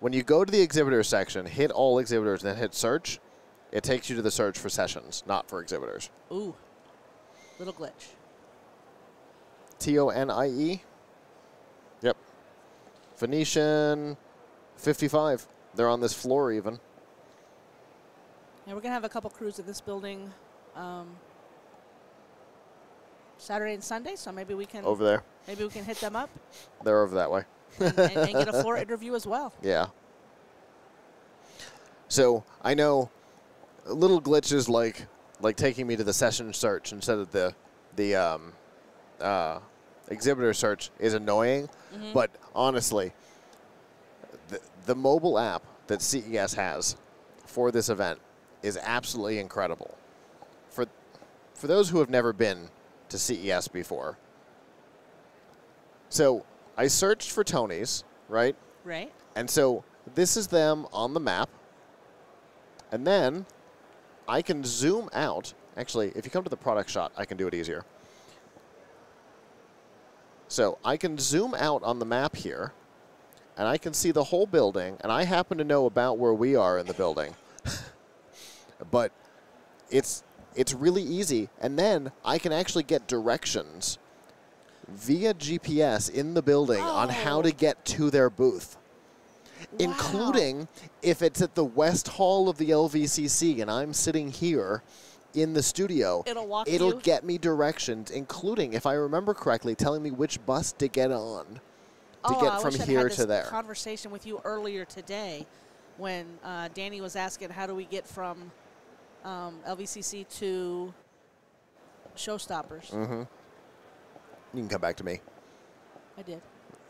S1: when you go to the exhibitors section, hit all exhibitors, then hit search, it takes you to the search for sessions, not for exhibitors.
S6: Ooh, little glitch.
S1: TONIE? Yep. Venetian 55. They're on this floor even.
S6: Yeah, we're going to have a couple crews in this building Saturday and Sunday, so maybe we can...
S1: Over there.
S6: Maybe we can hit them up.
S1: They're over that way.
S6: and get a floor interview as well.
S1: Yeah. So I know little glitches like taking me to the session search instead of the exhibitor search is annoying.
S6: Mm-hmm.
S1: But honestly, the mobile app that CES has for this event is absolutely incredible. For those who have never been to CES before. So I searched for Tony's, right?
S6: Right.
S1: And so this is them on the map. And then I can zoom out. Actually, if you come to the product shot, I can do it easier. So I can zoom out on the map here, and I can see the whole building, and I happen to know about where we are in the building. But it's really easy. And then I can actually get directions via GPS in the building on how to get to their booth. Wow. Including if it's at the West Hall of the LVCC and I'm sitting here in the studio, it'll get me directions, including, if I remember correctly, telling me which bus to get on to get from here to there.
S6: I had this conversation with you earlier today when Danny was asking how do we get from LVCC to Showstoppers.
S1: Mm-hmm. You can come back to me.
S6: I did.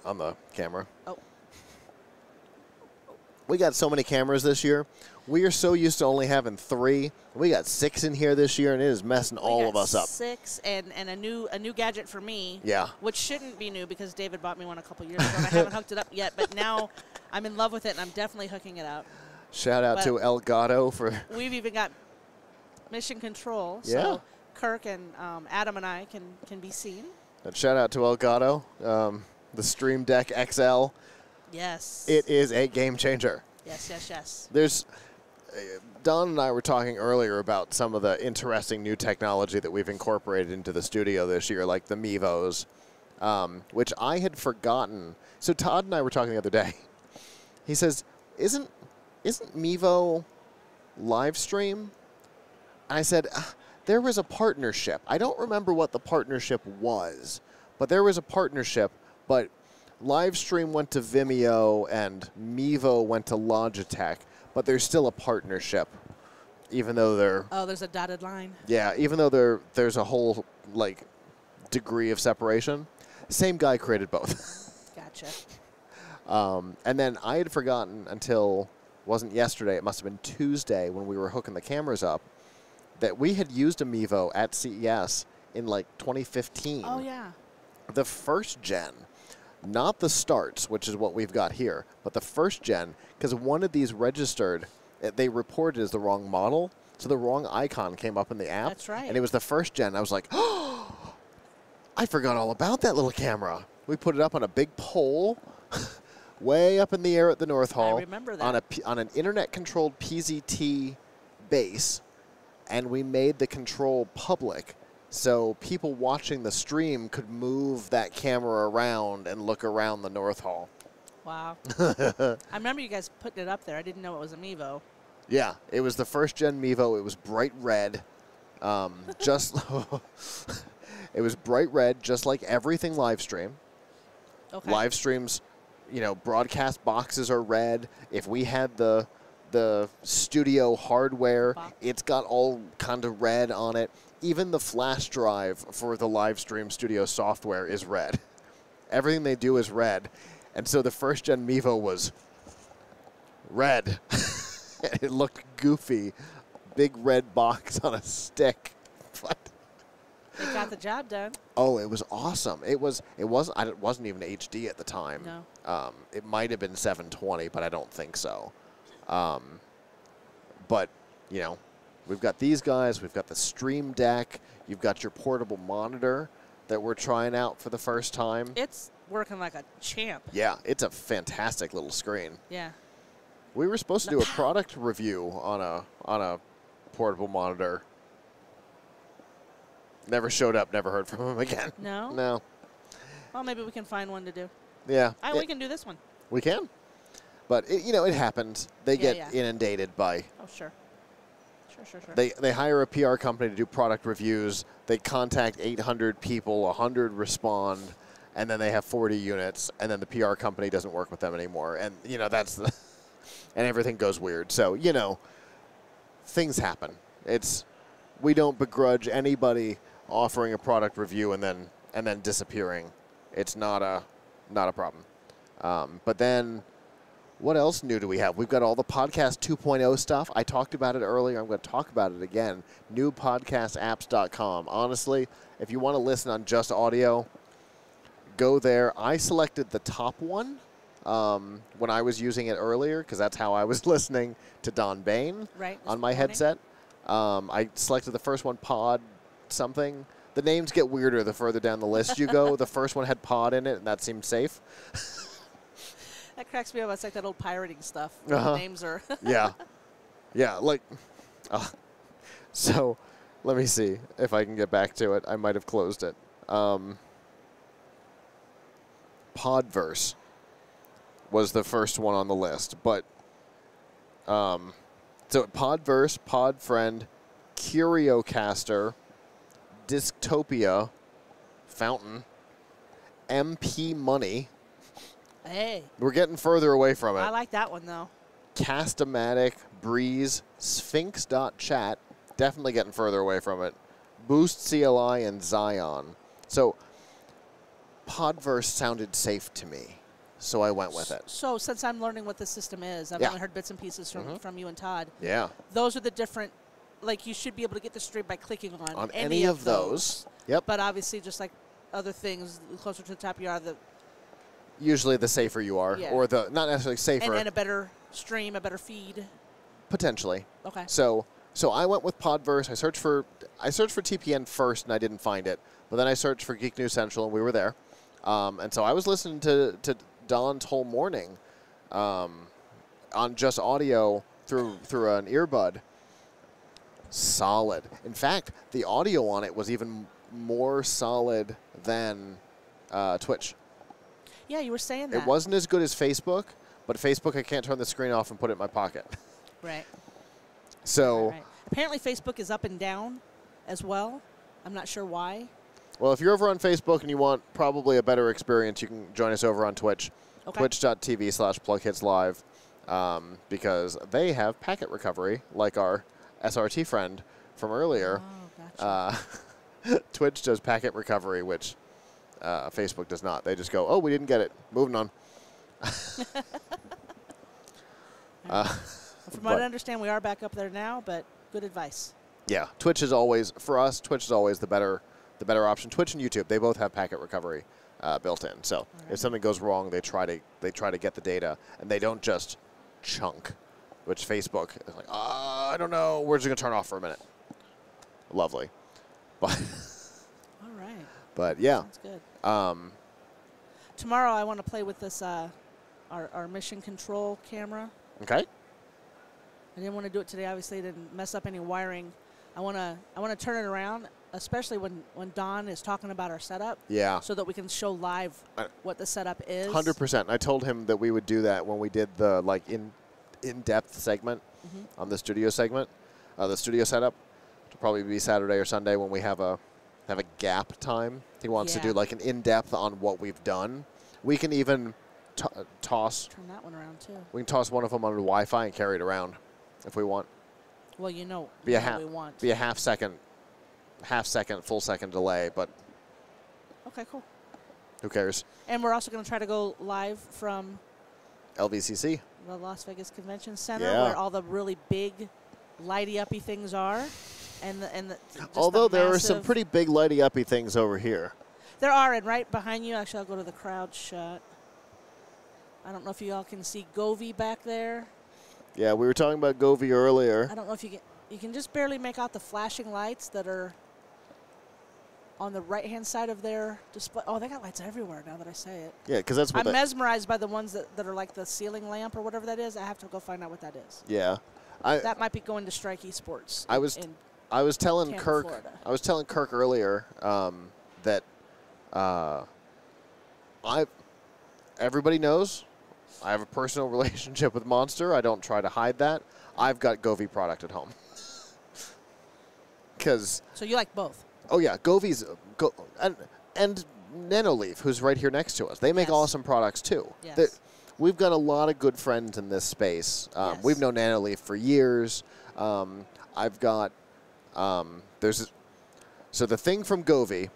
S1: On the camera.
S6: Oh.
S1: We got so many cameras this year. We are so used to only having 3. We got 6 in here this year, and it is messing all of us up.
S6: 6 and a new gadget for me.
S1: Yeah.
S6: Which shouldn't be new because David bought me one a couple years ago, and I haven't hooked it up yet. But now I'm in love with it, and I'm definitely hooking it up.
S1: Shout out to Elgato for.
S6: We've even got mission control.
S1: Yeah.
S6: So Kirk and Adam and I can be seen.
S1: And shout out to Elgato, the Stream Deck XL.
S6: Yes.
S1: It is a game changer.
S6: Yes, yes, yes.
S1: There's Don and I were talking earlier about some of the interesting new technology that we've incorporated into the studio this year, like the Mevos, which I had forgotten. So Todd and I were talking the other day. He says, "Isn't Mevo live stream?" I said, there was a partnership. I don't remember what the partnership was, but there was a partnership, but Livestream went to Vimeo and Mevo went to Logitech, but there's still a partnership, even though they're...
S6: Oh, there's a dotted line.
S1: Yeah, even though there's a whole, like, degree of separation. Same guy created both.
S6: Gotcha.
S1: And then I had forgotten until, wasn't yesterday, it must have been Tuesday when we were hooking the cameras up, that we had used a Mevo at CES in, like, 2015.
S6: Oh, yeah.
S1: The first gen. Not the starts, which is what we've got here, but the first gen, because one of these registered, they reported as the wrong model, so the wrong icon came up in the app.
S6: That's right.
S1: And it was the first gen. I was like, oh, I forgot all about that little camera. We put it up on a big pole way up in the air at the North Hall.
S6: I remember that.
S1: On an internet-controlled PZT base, and we made the control public. So people watching the stream could move that camera around and look around the North Hall.
S6: Wow. I remember you guys putting it up there. I didn't know it was a Mevo.
S1: Yeah, it was the first-gen Mevo. It was bright red. It was bright red, just like everything live stream.
S6: Okay.
S1: Live streams, broadcast boxes are red. If we had the studio hardware, it's got all kind of red on it. Even the flash drive for the live stream studio software is red. Everything they do is red. And so the first gen Mevo was red. It looked goofy. Big red box on a stick. But
S6: It got the job done.
S1: Oh, it was awesome. It wasn't even HD at the time.
S6: No.
S1: It might have been 720, but I don't think so. But, you know, we've got these guys. We've got the Stream Deck. You've got your portable monitor that we're trying out for the first time.
S6: It's working like a champ.
S1: Yeah, it's a fantastic little screen.
S6: Yeah.
S1: We were supposed to do a product review on a portable monitor. Never showed up, never heard from him again.
S6: No?
S1: No.
S6: Well, maybe we can find one to do.
S1: Yeah.
S6: We can do this one.
S1: We can. But, you know, it happens. They get inundated by...
S6: Oh, sure. Sure.
S1: They hire a PR company to do product reviews. They contact 800 people, 100 respond, and then they have 40 units, and then the PR company doesn't work with them anymore. And, you know, that's the... and everything goes weird. So, you know, things happen. We don't begrudge anybody offering a product review and then disappearing. It's not a problem. But then, what else new do we have? We've got all the podcast 2.0 stuff. I talked about it earlier. I'm going to talk about it again. Newpodcastapps.com. Honestly, if you want to listen on just audio, go there. I selected the top one when I was using it earlier because that's how I was listening to Don Bain on my headset. I selected the first one, Pod something. The names get weirder the further down the list you go. The first one had Pod in it, and that seemed safe.
S6: That cracks me up. It's like that old pirating stuff. The names are...
S1: Yeah. Like... so, let me see if I can get back to it. I might have closed it. Podverse was the first one on the list. But, so Podverse, Podfriend, Curiocaster, Disktopia, Fountain, MP Money...
S6: Hey.
S1: We're getting further away from it.
S6: I like that one, though.
S1: Cast-O-Matic, Breeze, Sphinx.chat, definitely getting further away from it. Boost CLI, and Zion. So, Podverse sounded safe to me, so I went with it.
S6: So, since I'm learning what the system is, I've only heard bits and pieces from you and Todd.
S1: Yeah.
S6: Those are the different, like, you should be able to get the stream by clicking on
S1: any of those. Yep.
S6: But obviously, just like other things, the closer to the top you are, the...
S1: Usually the safer you are, or the not necessarily safer.
S6: And a better stream, a better feed.
S1: Potentially.
S6: Okay.
S1: So I went with Podverse. I searched for TPN first, and I didn't find it. But then I searched for Geek News Central, and we were there. And so I was listening to Don's whole morning on just audio through an earbud. Solid. In fact, the audio on it was even more solid than Twitch.
S6: Yeah, you were saying that.
S1: It wasn't as good as Facebook, but Facebook, I can't turn the screen off and put it in my pocket.
S6: Right.
S1: So.
S6: Right. Apparently, Facebook is up and down as well. I'm not sure why.
S1: Well, if you're over on Facebook and you want probably a better experience, you can join us over on Twitch.
S6: Okay.
S1: Twitch.tv/PlugHitsLive, because they have packet recovery, like our SRT friend from earlier.
S6: Oh,
S1: gotcha. Twitch does packet recovery, which... Facebook does not. They just go, oh, we didn't get it. Moving on.
S6: From what I understand, we are back up there now, but good advice.
S1: Yeah, Twitch is always, for us, Twitch is always the better option. Twitch and YouTube, they both have packet recovery built in. So if something goes wrong, they try to get the data, and they don't just chunk, which Facebook is like, I don't know, we're just going to turn off for a minute. Lovely. But... But yeah,
S6: sounds good. Tomorrow I want to play with this our mission control camera.
S1: Okay.
S6: I didn't want to do it today. Obviously, it didn't mess up any wiring. I want to turn it around, especially when Don is talking about our setup.
S1: Yeah.
S6: So that we can show live what the setup is.
S1: 100%. I told him that we would do that when we did the in-depth segment on the studio segment, the studio setup. It'll probably be Saturday or Sunday when we have a gap time. He wants to do like an in-depth on what we've done. We can even toss.
S6: Turn that one around too.
S1: We can toss one of them on the Wi-Fi and carry it around if we want.
S6: Well, you know
S1: we
S6: want.
S1: Be a half second, full second delay, but.
S6: Okay, cool.
S1: Who cares?
S6: And we're also going to try to go live from
S1: LVCC,
S6: the Las Vegas Convention Center, where all the really big, lighty-uppy things are.
S1: Although there are some pretty big lighty uppy things over here.
S6: There are, and right behind you, actually I'll go to the crowd shot. I don't know if you all can see Govee back there.
S1: Yeah, we were talking about Govee earlier.
S6: I don't know if you can just barely make out the flashing lights that are on the right-hand side of their display. Oh, they got lights everywhere now that I say it.
S1: Yeah, because that's what
S6: I'm mesmerized by the ones that are like the ceiling lamp or whatever that is. I have to go find out what that is.
S1: Yeah.
S6: That might be going to Strike Esports.
S1: I was telling
S6: Tampa,
S1: Kirk.
S6: Florida.
S1: I was telling Kirk earlier that everybody knows I have a personal relationship with Monster. I don't try to hide that. I've got Govee product at home.
S6: So you like both?
S1: Oh yeah, Govee's and Nanoleaf, who's right here next to us. They make awesome products too.
S6: Yes.
S1: We've got a lot of good friends in this space. We've known Nanoleaf for years. I've got so the thing from Govee,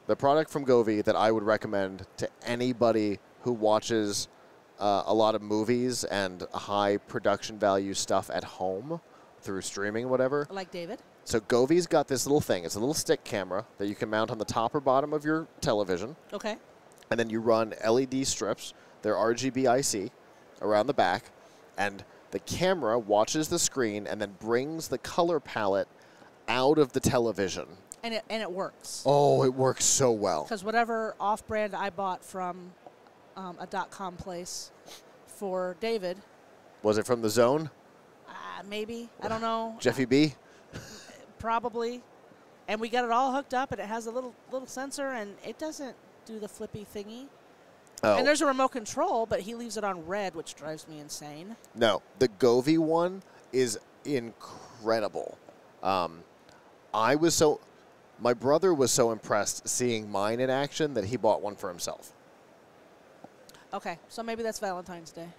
S1: the product from Govee that I would recommend to anybody who watches a lot of movies and high production value stuff at home through streaming, whatever.
S6: Like David.
S1: So Govee's got this little thing. It's a little stick camera that you can mount on the top or bottom of your television.
S6: Okay.
S1: And then you run LED strips. They're RGB IC around the back. And the camera watches the screen and then brings the color palette out of the television.
S6: And it works.
S1: Oh, it works so well.
S6: Because whatever off-brand I bought from a .com place for David.
S1: Was it from the Zone?
S6: Maybe. I don't know.
S1: Jeffy B?
S6: Probably. And we got it all hooked up, and it has a little sensor, and it doesn't do the flippy thingy.
S1: Oh.
S6: And there's a remote control, but he leaves it on red, which drives me insane.
S1: No, the Govee one is incredible. My brother was so impressed seeing mine in action that he bought one for himself.
S6: Okay, so maybe that's Valentine's Day.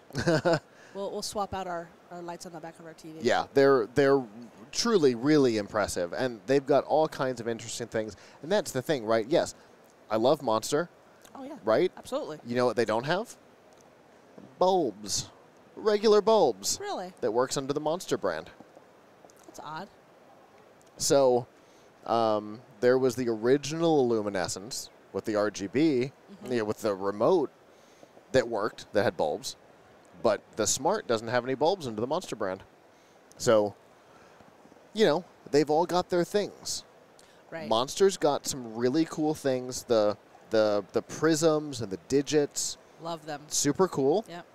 S6: We'll swap out our lights on the back of our TV.
S1: Yeah, they're truly really impressive, and they've got all kinds of interesting things. And that's the thing, right? Yes, I love Monster.
S6: Oh yeah.
S1: Right?
S6: Absolutely.
S1: You know what they don't have? Bulbs. Regular bulbs.
S6: Really?
S1: That works under the Monster brand.
S6: That's odd.
S1: So there was the original luminescence with the RGB, with the remote that worked, that had bulbs. But the Smart doesn't have any bulbs under the Monster brand. So, they've all got their things.
S6: Right.
S1: Monster's got some really cool things. The prisms and the digits.
S6: Love them.
S1: Super cool.
S6: Yep.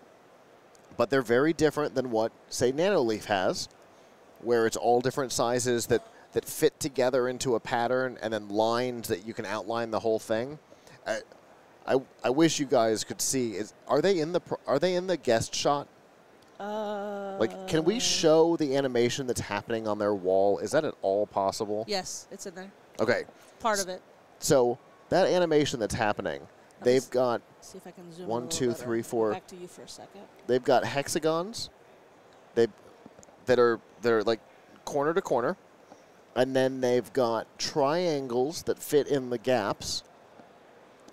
S1: But they're very different than what, say, Nanoleaf has, where it's all different sizes that fit together into a pattern and then lines that you can outline the whole thing. I wish you guys could see. Are they in the guest shot? Can we show the animation that's happening on their wall? Is that at all possible?
S6: Yes, it's in there.
S1: Okay.
S6: Part of it.
S1: So that animation that's happening, they've got
S6: see if I can zoom
S1: 1, 2, 3, 4.
S6: Back to you for a second.
S1: They've got hexagons. That are like corner to corner, and then they've got triangles that fit in the gaps.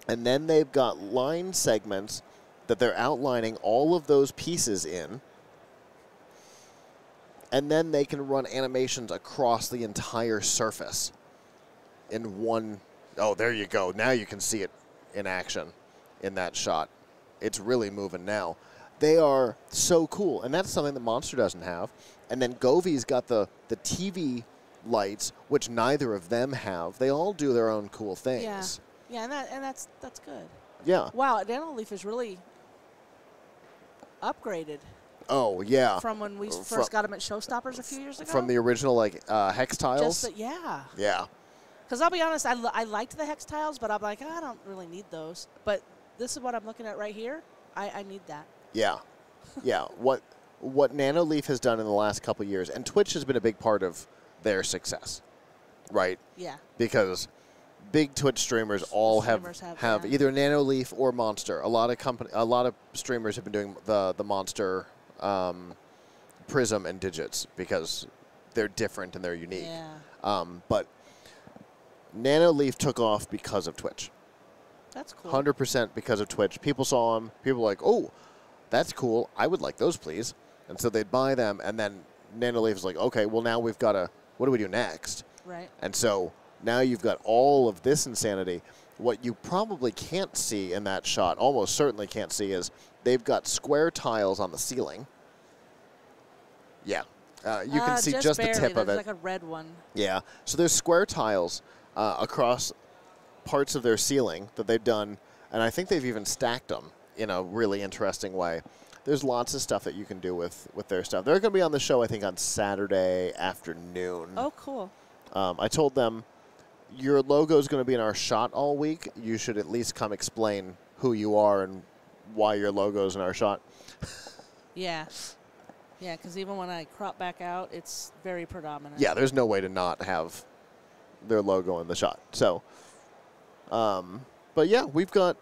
S1: And then they've got line segments that they're outlining all of those pieces in. And then they can run animations across the entire surface in one. Oh, there you go. Now you can see it in action in that shot. It's really moving now. They are so cool. And that's something that Monster doesn't have. And then Govee's got the TV lights, which neither of them have. They all do their own cool things.
S6: Yeah. Yeah, and that's good.
S1: Yeah.
S6: Wow, Nanoleaf is really upgraded.
S1: Oh, yeah.
S6: From when we first got them at Showstoppers a few years ago?
S1: From the original, hex tiles?
S6: Yeah.
S1: Yeah.
S6: Because I'll be honest, I liked the hex tiles, but I'm like, I don't really need those. But this is what I'm looking at right here. I need that.
S1: Yeah. Yeah. What Nanoleaf has done in the last couple of years, and Twitch has been a big part of their success, right?
S6: Yeah.
S1: Because big Twitch streamers all have either Nanoleaf or Monster. A lot of streamers have been doing the Monster prism and digits because they're different and they're unique.
S6: Yeah.
S1: But Nanoleaf took off because of Twitch.
S6: That's cool.
S1: 100% because of Twitch. People saw them. People were like, oh, that's cool. I would like those, please. And so they'd buy them. And then Nanoleaf was like, okay, well, now we've got to what do we do next?
S6: Right.
S1: And so now you've got all of this insanity. What you probably can't see in that shot, almost certainly can't see, is they've got square tiles on the ceiling. Yeah. You can see just the tip of it.
S6: There's like a red one.
S1: Yeah. So there's square tiles across parts of their ceiling that they've done, and I think they've even stacked them in a really interesting way. There's lots of stuff that you can do with their stuff. They're going to be on the show, I think, on Saturday afternoon.
S6: Oh, cool.
S1: I told them, your logo is going to be in our shot all week. You should at least come explain who you are and why your logo is in our shot.
S6: Yeah. Yeah, because even when I crop back out, it's very predominant.
S1: Yeah, there's no way to not have their logo in the shot. So, but yeah, we've got,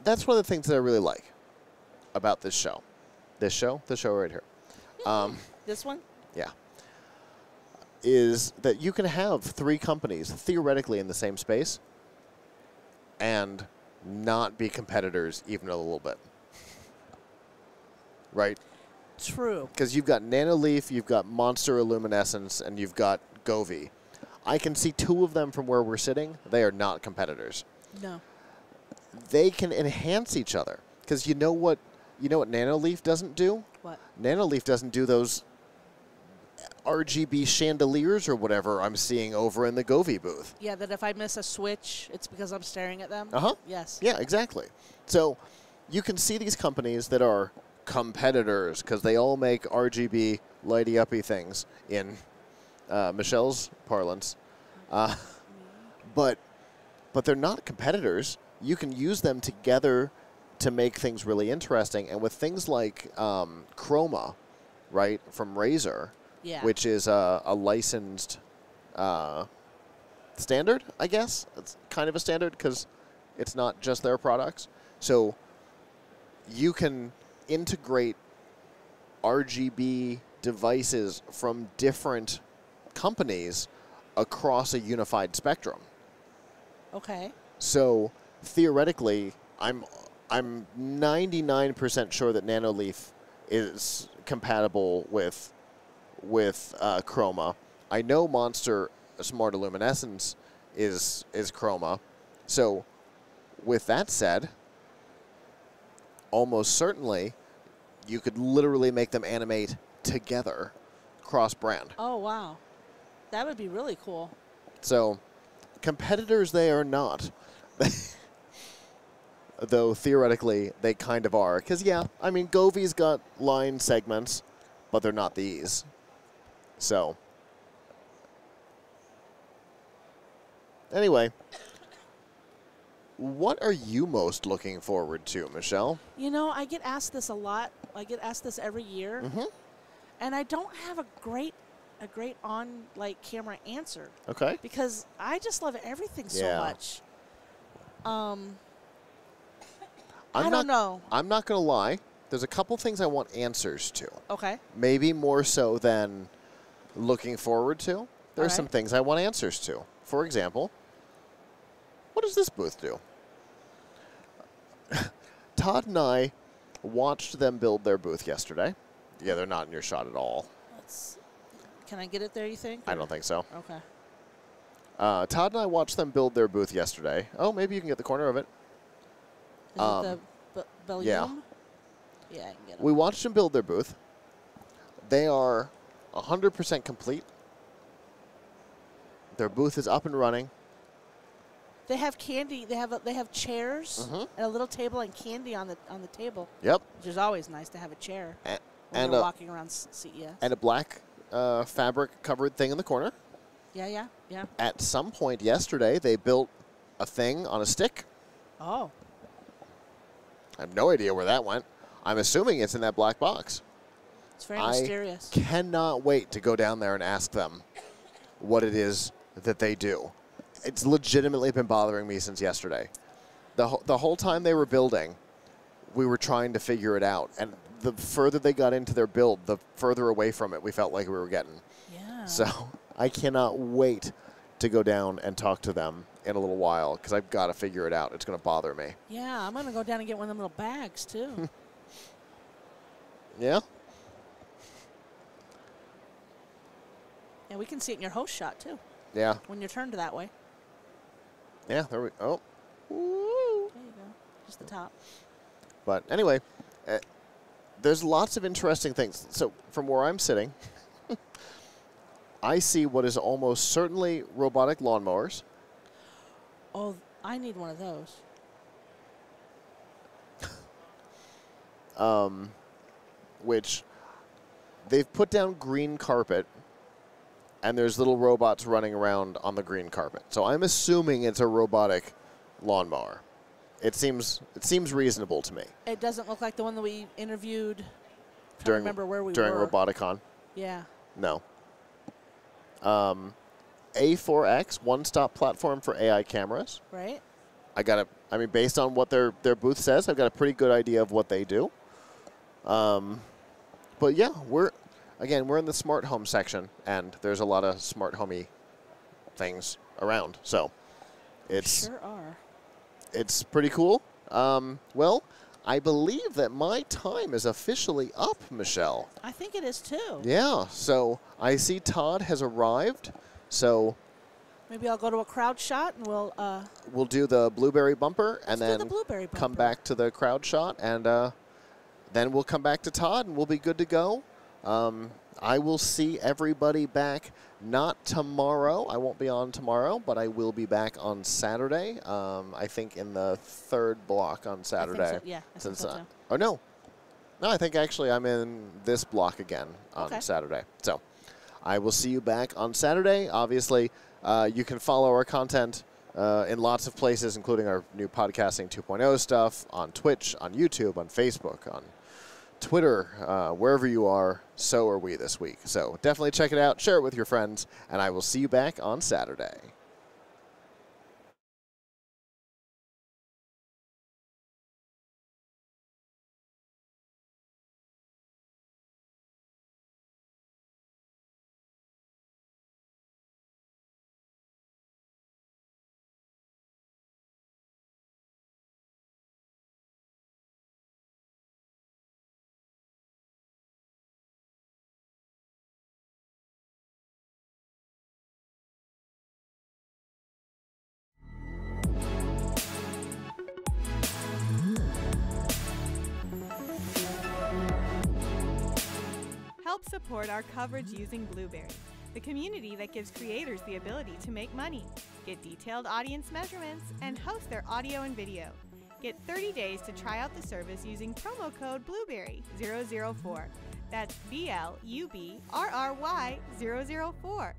S1: that's one of the things that I really like about this show. The show right here.
S6: This one?
S1: Yeah. Is that you can have 3 companies theoretically in the same space and not be competitors even a little bit. Right?
S6: True.
S1: Because you've got Nanoleaf, you've got Monster Illuminescence, and you've got Govee. I can see 2 of them from where we're sitting. They are not competitors.
S6: No.
S1: They can enhance each other. Because you know what Nanoleaf doesn't do?
S6: What?
S1: Nanoleaf doesn't do those RGB chandeliers or whatever I'm seeing over in the Govee booth.
S6: Yeah, that if I miss a switch, it's because I'm staring at them?
S1: Uh-huh.
S6: Yes.
S1: Yeah, exactly. So you can see these companies that are competitors because they all make RGB lighty-uppy things in Michelle's parlance. But they're not competitors. You can use them together to make things really interesting. And with things like Chroma, right, from Razer,
S6: yeah.
S1: which is a licensed standard, I guess. It's kind of a standard because it's not just their products. So you can integrate RGB devices from different companies across a unified spectrum.
S6: Okay.
S1: So theoretically, I'm 99% sure that Nanoleaf is compatible with Chroma. I know Monster Smart Illuminescence is Chroma. So with that said, almost certainly you could literally make them animate together cross-brand.
S6: Oh, wow. That would be really cool.
S1: So competitors they are not. Though theoretically they kind of are. Because, yeah, I mean, Govee's got line segments, but they're not these. So, anyway, what are you most looking forward to, Michelle?
S6: You know, I get asked this a lot. I get asked this every year.
S1: Mm-hmm.
S6: And I don't have a great on camera answer.
S1: Okay.
S6: Because I just love everything so much. I don't know.
S1: I'm not going to lie. There's a couple things I want answers to.
S6: Okay.
S1: Maybe more so than looking forward to. There are some things I want answers to. For example, what does this booth do? Todd and I watched them build their booth yesterday. Yeah, they're not in your shot at all.
S6: Can I get it there, you think?
S1: I don't think so.
S6: Okay.
S1: Todd and I watched them build their booth yesterday. Oh, maybe you can get the corner of it.
S6: Is it the Belgium?
S1: Yeah.
S6: Yeah, I can get it.
S1: We watched them build their booth. They are 100% complete. Their booth is up and running.
S6: They have candy. They have chairs and a little table and candy on the table.
S1: Yep.
S6: Which is always nice to have a chair when
S1: and
S6: you're walking around CES.
S1: And a black fabric covered thing in the corner.
S6: Yeah.
S1: At some point yesterday, they built a thing on a stick.
S6: Oh.
S1: I have no idea where that went. I'm assuming it's in that black box.
S6: It's very mysterious.
S1: I cannot wait to go down there and ask them what it is that they do. It's legitimately been bothering me since yesterday. The whole time they were building, we were trying to figure it out. And the further they got into their build, the further away from it we felt like we were getting.
S6: Yeah.
S1: So I cannot wait to go down and talk to them in a little while because I've got to figure it out. It's going to bother me.
S6: Yeah, I'm going to go down and get one of them little bags, too.
S1: Yeah?
S6: And we can see it in your host shot, too.
S1: Yeah.
S6: When you're turned that way.
S1: Yeah, there we go.
S6: There you go. Just the top.
S1: But anyway, there's lots of interesting things. So from where I'm sitting, I see what is almost certainly robotic lawnmowers.
S6: Oh, I need one of those.
S1: Which they've put down green carpet, and there's little robots running around on the green carpet. So I'm assuming it's a robotic lawnmower. It seems reasonable to me.
S6: It doesn't look like the one that we interviewed. I
S1: During
S6: remember where we
S1: during
S6: were.
S1: Roboticon.
S6: Yeah.
S1: No. A4X, one-stop platform for AI cameras.
S6: Right.
S1: I mean, based on what their booth says, I've got a pretty good idea of what they do. But yeah, we're in the smart home section, and there's a lot of smart homey things around. So it's
S6: Sure are.
S1: It's pretty cool. Well, I believe that my time is officially up, Michelle.
S6: I think it is too.
S1: Yeah. So I see Todd has arrived. So
S6: maybe I'll go to a crowd shot and
S1: we'll do the blueberry bumper and then come
S6: bumper.
S1: back to the crowd shot, and then we'll come back to Todd and we'll be good to go. I will see everybody back not tomorrow. I won't be on tomorrow, but I will be back on Saturday. I think in the third block on Saturday.
S6: I think so. Yeah, I think so too.
S1: Oh, no. No, I think actually I'm in this block again on Saturday. So I will see you back on Saturday. Obviously, you can follow our content in lots of places, including our new Podcasting 2.0 stuff on Twitch, on YouTube, on Facebook, on Twitter, wherever you are, so are we this week. So definitely check it out, share it with your friends, and I will see you back on Saturday.
S8: Help support our coverage using Blueberry, the community that gives creators the ability to make money, get detailed audience measurements, and host their audio and video. Get 30 days to try out the service using promo code Blueberry004. That's BLUBRRY004.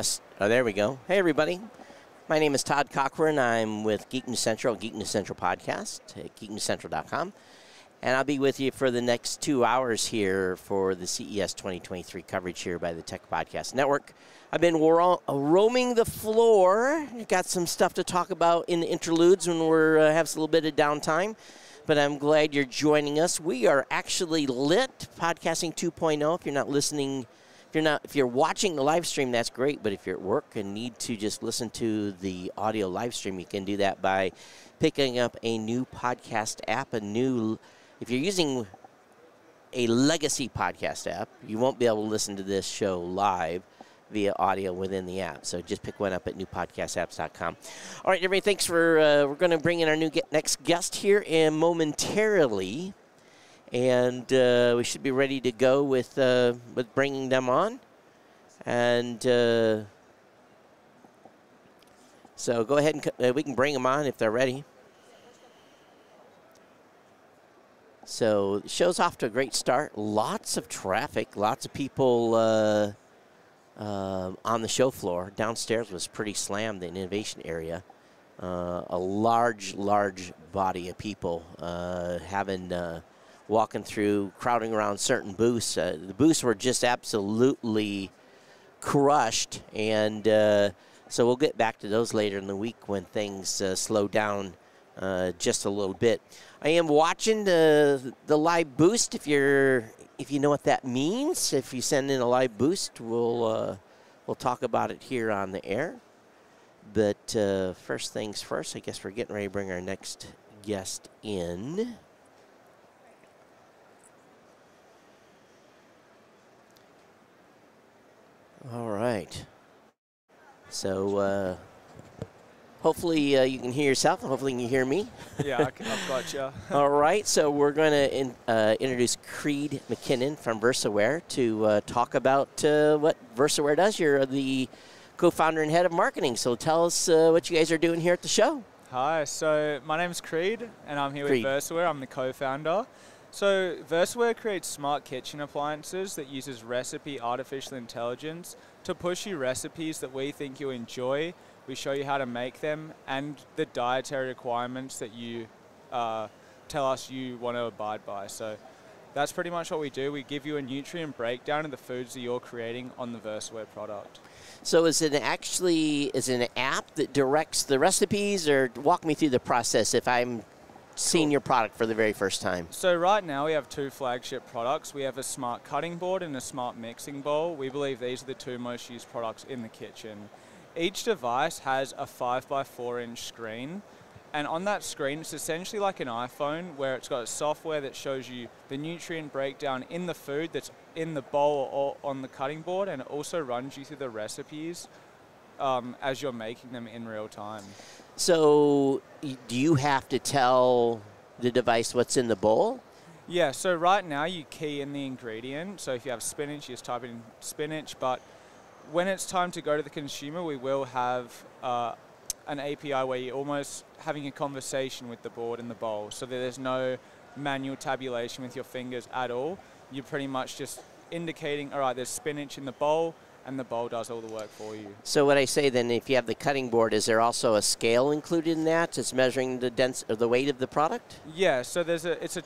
S16: Oh, there we go. Hey, everybody. My name is Todd Cochran. I'm with Geek News Central, Geek News Central podcast at geeknewscentral.com. And I'll be with you for the next 2 hours here for the CES 2023 coverage here by the Tech Podcast Network. I've been roaming the floor. Got some stuff to talk about in the interludes when we're have a little bit of downtime. But I'm glad you're joining us. We are actually lit, podcasting 2.0. If you're not listening, if you're watching the live stream, that's great. But if you're at work and need to just listen to the audio live stream, you can do that by picking up a new podcast app. If you're using a legacy podcast app, you won't be able to listen to this show live via audio within the app. So just pick one up at newpodcastapps.com. All right, everybody, thanks for, we're going to bring in our next guest here momentarily. And we should be ready to go with bringing them on. And so go ahead and we can bring them on if they're ready. So the show's off to a great start. Lots of traffic, lots of people on the show floor. Downstairs was pretty slammed, the innovation area. A large body of people walking through, crowding around certain booths. The booths were just absolutely crushed, and so we'll get back to those later in the week when things slow down just a little bit. I am watching the live boost. If you know what that means, if you send in a live boost, we'll talk about it here on the air. But first things first, I guess we're getting ready to bring our next guest in. All right. So hopefully you can hear yourself, and hopefully you can hear me.
S17: Yeah, I've got you.
S16: All right, so we're going to introduce Creed McKinnon from VersaWare to talk about what VersaWare does. You're the co-founder and head of marketing, so tell us what you guys are doing here at the show.
S17: Hi, so my name's Creed, and I'm here with VersaWare. I'm the co-founder. So VersaWare creates smart kitchen appliances that uses recipe artificial intelligence to push you recipes that we think you enjoy. We show you how to make them and the dietary requirements that you tell us you want to abide by. So that's pretty much what we do. We give you a nutrient breakdown of the foods that you're creating on the VersaWare product.
S16: So is it an app that directs the recipes, or walk me through the process if I'm seeing your product for the very first time?
S17: So right now we have two flagship products. We have a smart cutting board and a smart mixing bowl. We believe these are the two most used products in the kitchen. Each device has a 5x4 inch screen, and on that screen it's essentially like an iPhone where it's got software that shows you the nutrient breakdown in the food that's in the bowl or on the cutting board, and it also runs you through the recipes as you're making them in real time.
S16: So do you have to tell the device what's in the bowl?
S17: Yeah, so right now you key in the ingredient. So if you have spinach, you just type in spinach, but when it's time to go to the consumer, we will have an API where you're almost having a conversation with the board and the bowl, so that there's no manual tabulation with your fingers at all. You're pretty much just indicating, all right, there's spinach in the bowl, and the bowl does all the work for you. So
S16: what I say then, if you have the cutting board, is there also a scale included in that? It's measuring the weight of the product?
S17: Yeah, so it's a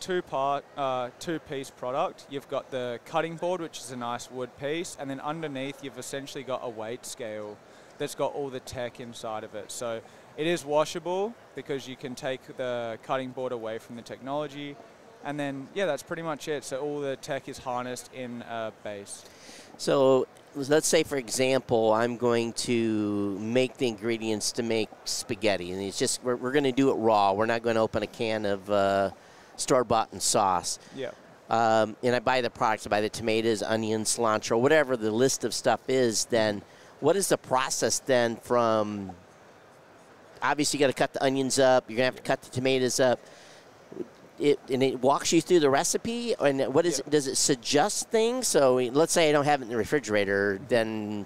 S17: two-piece product. You've got the cutting board, which is a nice wood piece, and then underneath you've essentially got a weight scale that's got all the tech inside of it. So it is washable because you can take the cutting board away from the technology, and then, yeah, that's pretty much it. So all the tech is harnessed in a base.
S16: So let's say, for example, I'm going to make the ingredients to make spaghetti, and it's just we're going to do it raw. We're not going to open a can of store-bought sauce.
S17: Yeah.
S16: And I buy the products. I buy the tomatoes, onions, cilantro, whatever the list of stuff is. Then, what is the process then from? Obviously, you got to cut the onions up. You're going to have to cut the tomatoes up. And it walks you through the recipe, and what is it? Does it suggest things? So let's say I don't have it in the refrigerator, then.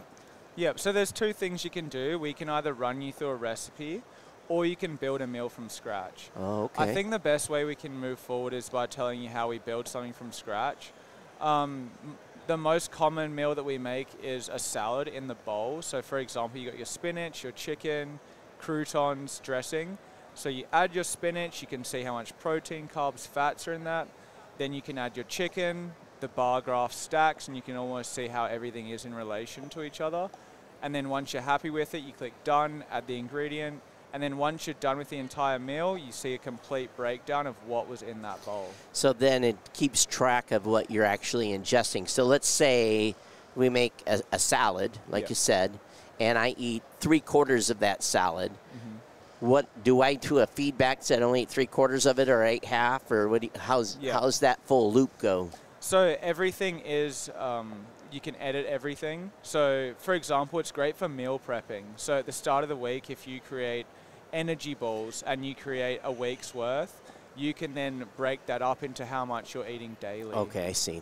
S17: Yeah, so there's two things you can do. We can either run you through a recipe, or you can build a meal from scratch.
S16: Oh, okay.
S17: I think the best way we can move forward is by telling you how we build something from scratch. the most common meal that we make is a salad in the bowl. So for example, you got your spinach, your chicken, croutons, dressing. So you add your spinach, you can see how much protein, carbs, fats are in that. Then you can add your chicken, the bar graph stacks, and you can almost see how everything is in relation to each other. And then once you're happy with it, you click done, add the ingredient. And then once you're done with the entire meal, you see a complete breakdown of what was in that bowl.
S16: So then it keeps track of what you're actually ingesting. So let's say we make a salad, like you said, and I eat 3/4 of that salad. What do I do? A feedback said I only ate 3/4 of it, or I ate half, or what? How's that full loop go?
S17: So everything is, you can edit everything. So for example, it's great for meal prepping. So at the start of the week, if you create energy balls and you create a week's worth, you can then break that up into how much you're eating daily.
S16: Okay, I see.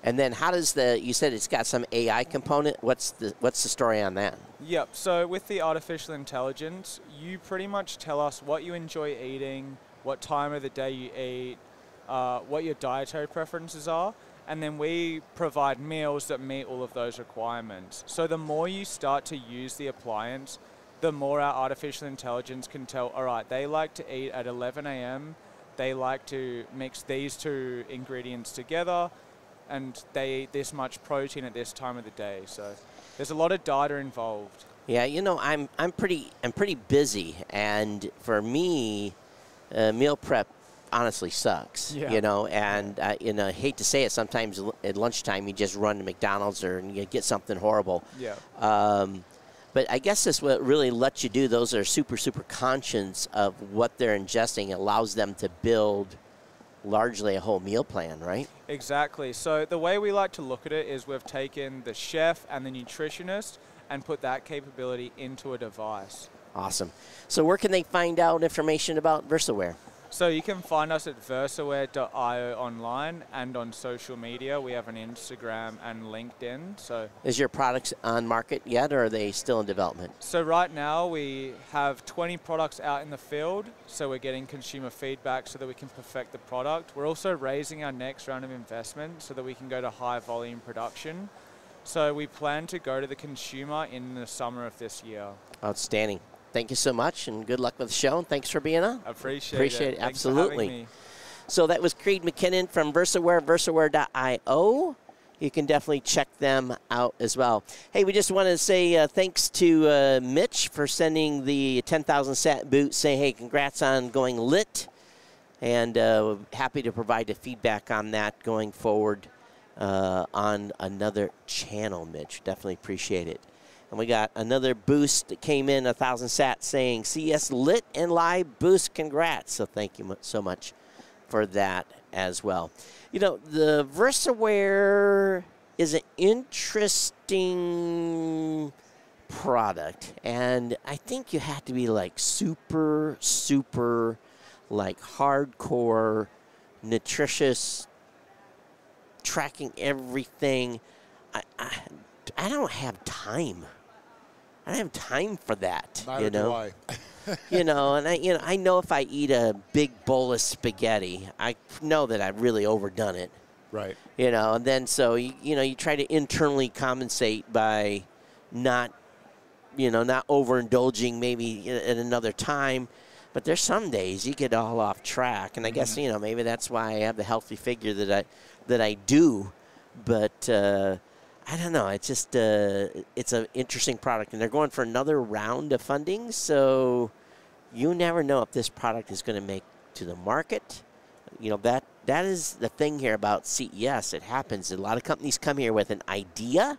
S16: And then how does you said it's got some AI component. What's the story on that?
S17: Yep, so with the artificial intelligence, you pretty much tell us what you enjoy eating, what time of the day you eat, what your dietary preferences are, and then we provide meals that meet all of those requirements. So the more you start to use the appliance, the more our artificial intelligence can tell, all right, they like to eat at 11 a.m., they like to mix these two ingredients together, and they eat this much protein at this time of the day. So there's a lot of data involved.
S16: Yeah, you know, I'm pretty busy, and for me, meal prep honestly sucks.
S17: Yeah.
S16: You know, and you know, I hate to say it, sometimes at lunchtime you just run to McDonald's and you get something horrible.
S17: Yeah.
S16: But I guess this what really lets you do. Those are super conscious of what they're ingesting. It allows them to build largely a whole meal plan, right?
S17: Exactly. So the way we like to look at it is we've taken the chef and the nutritionist and put that capability into a device.
S16: Awesome. So where can they find out information about VersaWare?
S17: So you can find us at versaware.io online and on social media. We have an Instagram and LinkedIn. So
S16: is your products on market yet, or are they still in development?
S17: So right now we have 20 products out in the field. So we're getting consumer feedback so that we can perfect the product. We're also raising our next round of investment so that we can go to high volume production. So we plan to go to the consumer in the summer of this year.
S16: Outstanding. Thank you so much, and good luck with the show, and thanks for being on.
S17: Appreciate it.
S16: Absolutely.
S17: Thanks for having me.
S16: So that was Creed McKinnon from VersaWare, versaware.io. You can definitely check them out as well. Hey, we just want to say thanks to Mitch for sending the 10,000 sat boot, saying, hey, congrats on going lit, and happy to provide the feedback on that going forward on another channel, Mitch. Definitely appreciate it. And we got another boost that came in, 1,000 sat, saying CES lit and live boost, congrats. So thank you so much for that as well. You know, the VersaWare is an interesting product, and I think you have to be like super like hardcore, nutritious, tracking everything. I don't have time. I don't have time for that.
S11: Neither do I.
S16: You know, and I know if I eat a big bowl of spaghetti, I know that I've really overdone it.
S11: Right.
S16: You know, and then so you try to internally compensate by not overindulging maybe at another time. But there's some days you get all off track, and I guess maybe that's why I have the healthy figure that I do. But I don't know. It's just it's an interesting product, and they're going for another round of funding. So you never know if this product is going to make to the market. You know, that is the thing here about CES. It happens. A lot of companies come here with an idea,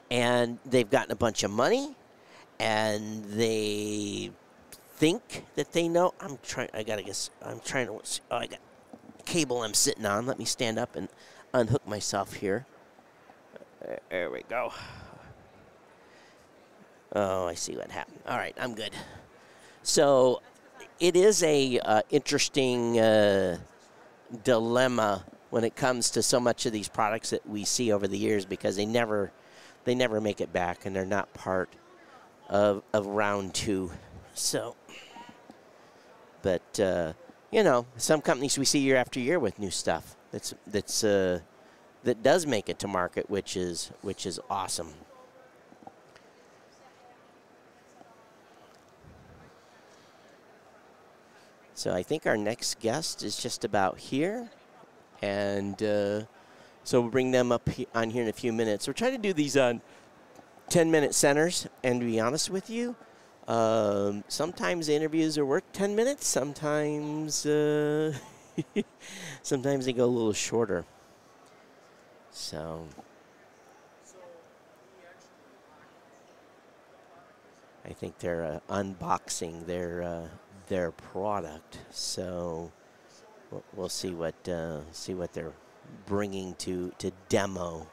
S16: and they've gotten a bunch of money, and they think that they know. I got cable I'm sitting on. Let me stand up and unhook myself here. There we go. Oh, I see what happened. All right, I'm good. So it is a interesting dilemma when it comes to so much of these products that we see over the years, because they never make it back, and they're not part of round two. So, but some companies we see year after year with new stuff that's that does make it to market, which is awesome. So I think our next guest is just about here, and so we'll bring them up on here in a few minutes. We're trying to do these on 10-minute centers, and to be honest with you, sometimes the interviews are worth 10 minutes. Sometimes, sometimes they go a little shorter. So I think they're unboxing their product. So we'll see what they're bringing to demo.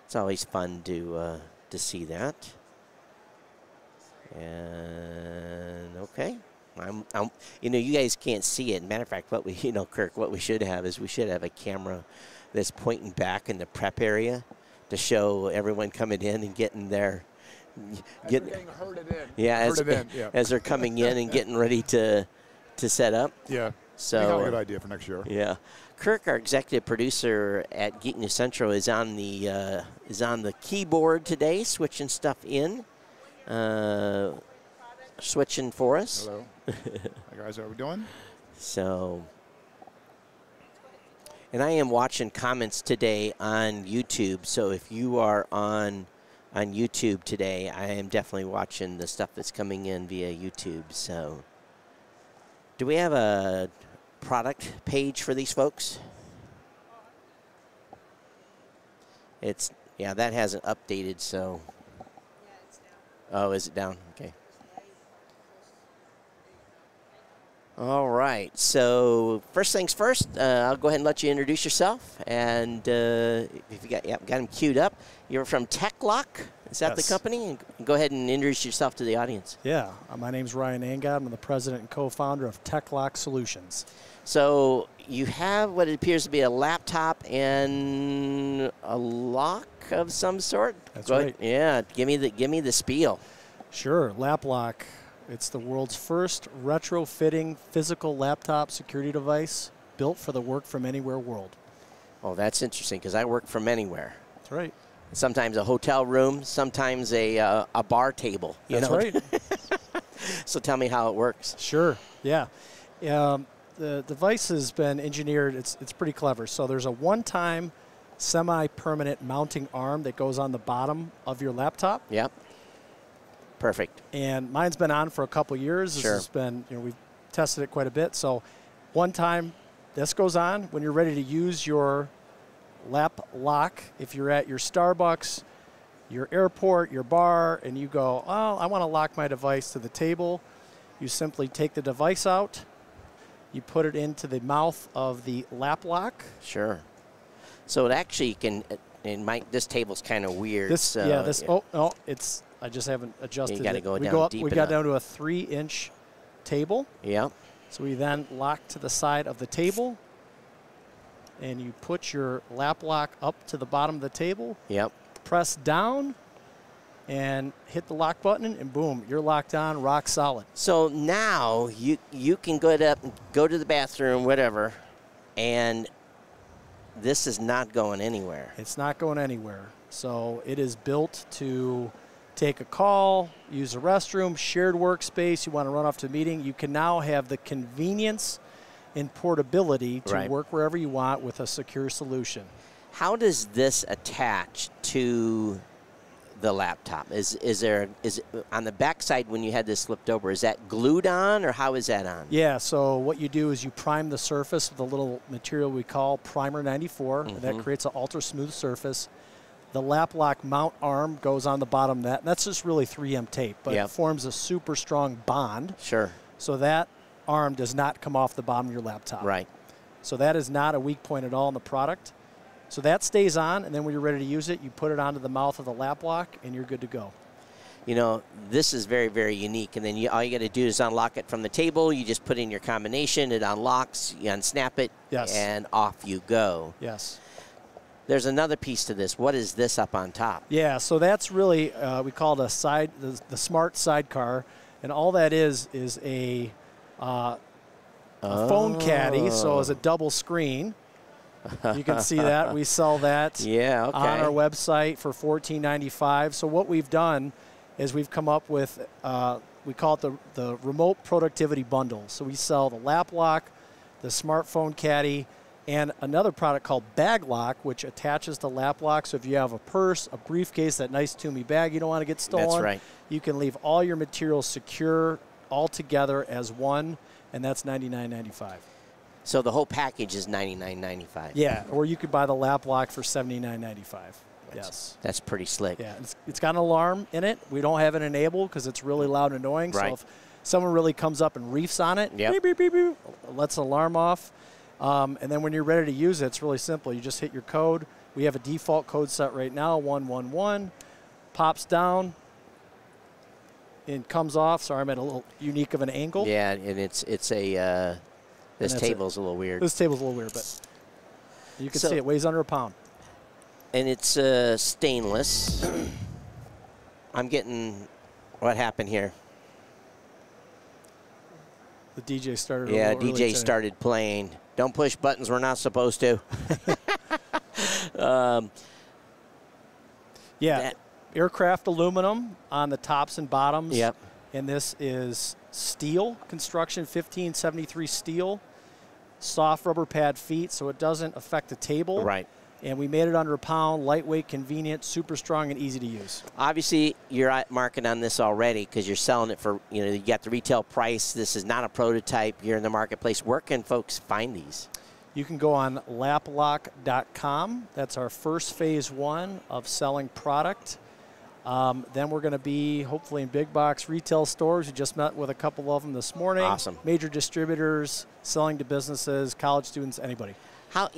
S16: It's always fun to see that. And okay, I'm you know, you guys can't see it. Matter of fact, what we, you know, Kirk, what we should have is we should have a camera that's pointing back in the prep area to show everyone coming in and getting their getting
S11: herded in.
S16: Yeah,
S11: herded in, yeah.
S16: As they're coming in and getting ready to set up.
S11: Yeah.
S16: So
S11: we have a good idea for next year.
S16: Yeah. Kirk, our executive producer at Geek News Central, is on the keyboard today, switching stuff in, switching for us.
S11: Hello. Hi guys, how are we doing?
S16: So, and I am watching comments today on YouTube. So if you are on YouTube today, I am definitely watching the stuff that's coming in via YouTube. So, do we have a product page for these folks? It's, yeah, that hasn't updated, so. Oh, is it down? Okay. All right, so first things first, I'll go ahead and let you introduce yourself. And if you got him queued up, you're from TechLock, is that the company? And go ahead and introduce yourself to the audience.
S18: Yeah, my name's Ryan Angad. I'm the president and co-founder of TechLock Solutions.
S16: So you have what appears to be a laptop and a lock of some sort?
S18: That's right.
S16: Yeah, give me the spiel.
S18: Sure, LapLock. It's the world's first retrofitting physical laptop security device built for the work from anywhere world.
S16: Oh, that's interesting because I work from anywhere.
S18: That's right.
S16: Sometimes a hotel room, sometimes a bar table.
S18: That's right.
S16: So tell me how it works.
S18: Sure. Yeah. The device has been engineered. It's pretty clever. So there's a one-time semi-permanent mounting arm that goes on the bottom of your laptop.
S16: Yep. Perfect.
S18: And mine's been on for a couple years. This has been, we've tested it quite a bit. So one time this goes on when you're ready to use your LapLock. If you're at your Starbucks, your airport, your bar, and you go, oh, I want to lock my device to the table, you simply take the device out, you put it into the mouth of the LapLock.
S16: Sure. So it actually can, this table's kind of weird.
S18: I just haven't adjusted
S16: you gotta
S18: it.
S16: Go
S18: we
S16: down
S18: go up,
S16: deep
S18: we got down to a 3-inch table.
S16: Yeah.
S18: So we then lock to the side of the table, and you put your LapLock up to the bottom of the table.
S16: Yep.
S18: Press down, and hit the lock button, and boom, you're locked on, rock solid.
S16: So now you can go to the bathroom, whatever, and this is not going anywhere.
S18: It's not going anywhere. So it is built to take a call, use a restroom, shared workspace, you want to run off to a meeting. You can now have the convenience and portability to work wherever you want with a secure solution.
S16: How does this attach to the laptop? Is it on the back side when you had this flipped over, is that glued on or how is that on?
S18: Yeah, so what you do is you prime the surface with a little material we call Primer 94. And that creates an ultra smooth surface. The LapLock mount arm goes on the bottom of that. And that's just really 3M tape, but it forms a super strong bond.
S16: Sure.
S18: So that arm does not come off the bottom of your laptop.
S16: Right.
S18: So that is not a weak point at all in the product. So that stays on, and then when you're ready to use it, you put it onto the mouth of the LapLock, and you're good to go.
S16: You know, this is very, very unique. And then all you got to do is unlock it from the table. You just put in your combination. It unlocks. You unsnap it.
S18: Yes.
S16: And off you go.
S18: Yes.
S16: There's another piece to this. What is this up on top?
S18: Yeah, so that's really, we call it the smart sidecar. And all that is a phone caddy. So it's a double screen. You can see that. We sell that
S16: on
S18: our website for $14.95. So what we've done is we've come up with, we call it the Remote Productivity Bundle. So we sell the lap lock, the smartphone caddy, and another product called Bag Lock, which attaches the lap lock. So if you have a purse, a briefcase, that nice Toomey bag you don't want to get stolen,
S16: that's right.
S18: You can leave all your materials secure all together as one, and that's $99.95.
S16: So the whole package is $99.95.
S18: Yeah, or you could buy the lap lock for $79.95. Yes.
S16: That's pretty slick.
S18: Yeah, it's got an alarm in it. We don't have it enabled because it's really loud and annoying.
S16: Right.
S18: So if someone really comes up and reefs on it, beep, beep, beep, beep, lets the alarm off. And then when you're ready to use it, it's really simple. You just hit your code. We have a default code set right now, 111. Pops down and comes off. Sorry, I'm at a little unique of an angle.
S16: Yeah, and it's a this table's a little weird.
S18: This table's a little weird, but you can see it weighs under a pound.
S16: And it's stainless. I'm getting what happened here.
S18: The DJ started.
S16: Yeah,
S18: DJ
S16: DJ started playing. Don't push buttons we're not supposed to.
S18: Yeah, aircraft aluminum on the tops and bottoms.
S16: Yep.
S18: And this is steel construction, 1573 steel, soft rubber pad feet, so it doesn't affect the table.
S16: Right.
S18: And we made it under a pound, lightweight, convenient, super strong, and easy to use.
S16: Obviously, you're at market on this already because you're selling it for, you got the retail price. This is not a prototype. You're in the marketplace. Where can folks find these?
S18: You can go on laplock.com. That's our first phase one of selling product. Then we're going to be hopefully in big box retail stores. We just met with a couple of them this morning.
S16: Awesome.
S18: Major distributors, selling to businesses, college students, anybody.
S16: How,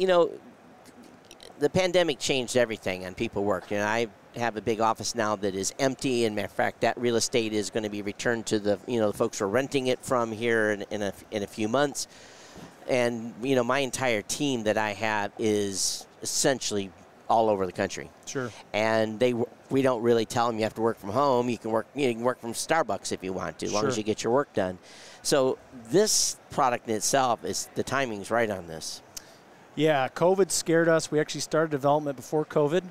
S16: the pandemic changed everything and people work. I have a big office now that is empty, and matter of fact, that real estate is going to be returned to the the folks who are renting it from here in a few months. And my entire team that I have is essentially all over the country.
S18: Sure.
S16: And we don't really tell them you have to work from home. You can work from Starbucks if you want to, as long as you get your work done. So this product in itself the timing's right on this.
S18: Yeah, COVID scared us. We actually started development before COVID.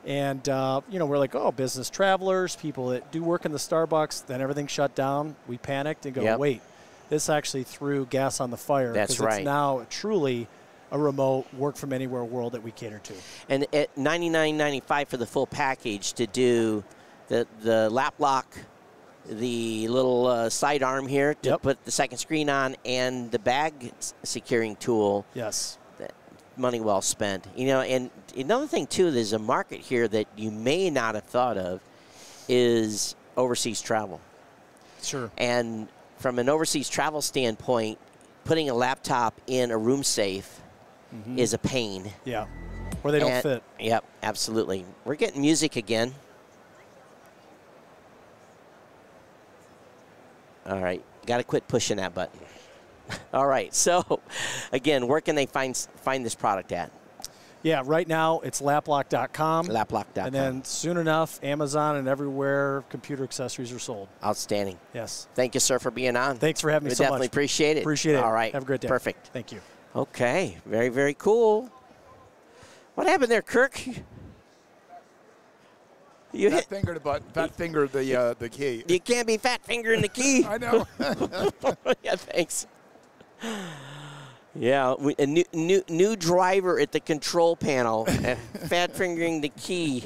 S18: And, we're like, business travelers, people that do work in the Starbucks, then everything shut down. We panicked and go, wait, this actually threw gas on the fire.
S16: That's right.
S18: It's now truly a remote work from anywhere world that we cater to.
S16: And at $99.95 for the full package to do the lap lock, the little sidearm here to put the second screen on, and the bag securing tool.
S18: Yes.
S16: Money well spent. And another thing, too, there's a market here that you may not have thought of is overseas travel.
S18: Sure.
S16: And from an overseas travel standpoint, putting a laptop in a room safe is a pain.
S18: Yeah. Or they don't fit.
S16: Yep, absolutely. We're getting music again. All right. Got to quit pushing that button. All right. So, again, where can they find this product at?
S18: Yeah, right now it's laplock.com.
S16: Laplock.com.
S18: And then soon enough, Amazon and everywhere computer accessories are sold.
S16: Outstanding.
S18: Yes.
S16: Thank you, sir, for being on.
S18: Thanks for having me so much.
S16: Definitely appreciate it.
S18: Appreciate it.
S16: All right.
S18: Have a great day.
S16: Perfect.
S18: Thank you.
S16: Okay. Very, very cool. What happened there, Kirk?
S11: Fat finger the button. Fat finger the key.
S16: You can't be fat fingering the key.
S11: I know.
S16: Yeah, thanks. Yeah, a new driver at the control panel, fat fingering the key.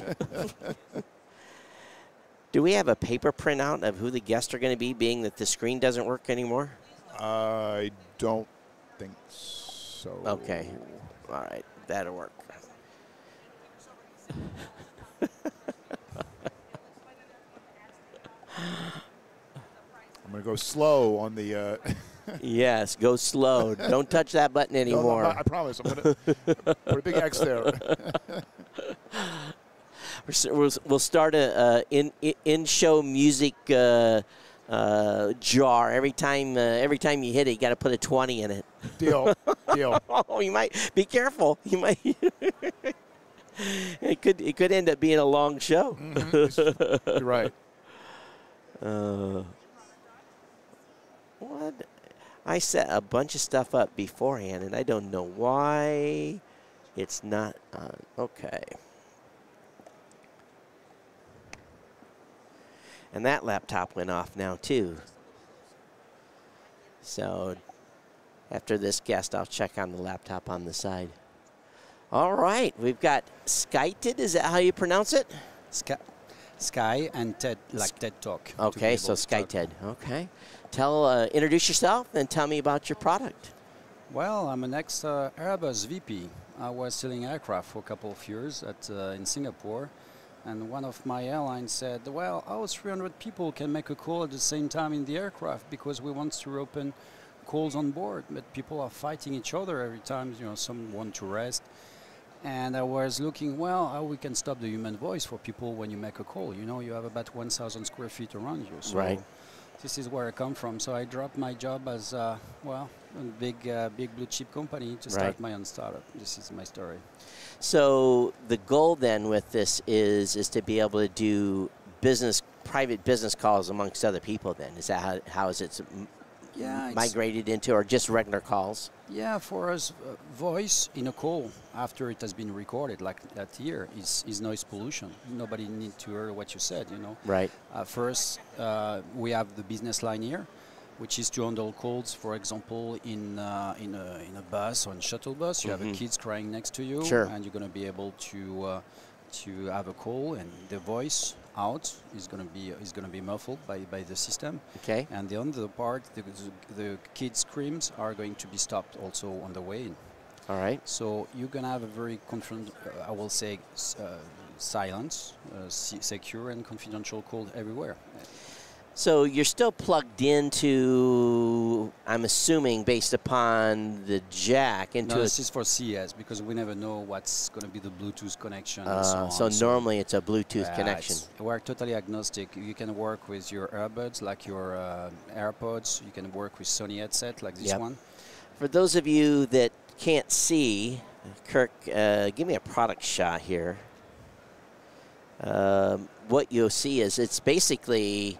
S16: Do we have a paper printout of who the guests are going to be, being that the screen doesn't work anymore?
S11: I don't think so.
S16: Okay. All right. That'll work.
S11: I'm going to go slow on the...
S16: Yes, go slow. Don't touch that button anymore.
S11: No, I promise. I'm going to put a big X there.
S16: We'll start a in-show music jar. Every time you hit it, you got to put a 20 in it.
S11: Deal.
S16: Oh, you might be careful. You might. It could end up being a long show.
S11: Mm-hmm. You're right.
S16: What? I set a bunch of stuff up beforehand, and I don't know why It's not on. Okay. And that laptop went off now, too. So after this guest, I'll check on the laptop on the side. All right. We've got SkyTed. Is that how you pronounce it?
S19: Sky and TED, like TED Talk.
S16: Okay, so SkyTed. Okay. Introduce yourself and tell me about your product.
S19: Well, I'm an ex-Airbus VP. I was selling aircraft for a couple of years in Singapore. And one of my airlines said, well, how 300 people can make a call at the same time in the aircraft because we want to open calls on board, but people are fighting each other every time, some want to rest. And I was looking, well, how we can stop the human voice for people when you make a call. You have about 1,000 square feet around you. So
S16: right.
S19: This is where I come from. So I dropped my job as, a big blue chip company to start my own startup. This is my story.
S16: So the goal then with this is to be able to do private business calls amongst other people then? Is that how is it migrated into, or just regular calls?
S19: Yeah, for us, voice in a call after it has been recorded, like that here, is noise pollution. Nobody needs to hear what you said,
S16: Right.
S19: First, we have the business line here, which is to handle calls, for example, in a bus or in a shuttle bus. You have a kids crying next to you,
S16: sure.
S19: and you're going to be able to have a call, and the voice out is going to be muffled by the system.
S16: Okay.
S19: And the other part, the kids' screams are going to be stopped also on the way in.
S16: All right.
S19: So you're going to have a very I will say, silent, secure, and confidential call everywhere.
S16: So you're still plugged into, I'm assuming, based upon the jack into.
S19: No, this is for CES because we never know what's going to be the Bluetooth connection. And
S16: so normally it's a Bluetooth connection.
S19: We're totally agnostic. You can work with your earbuds, like your AirPods. You can work with Sony headset, like this one.
S16: For those of you that can't see, Kirk, give me a product shot here. What you'll see is it's basically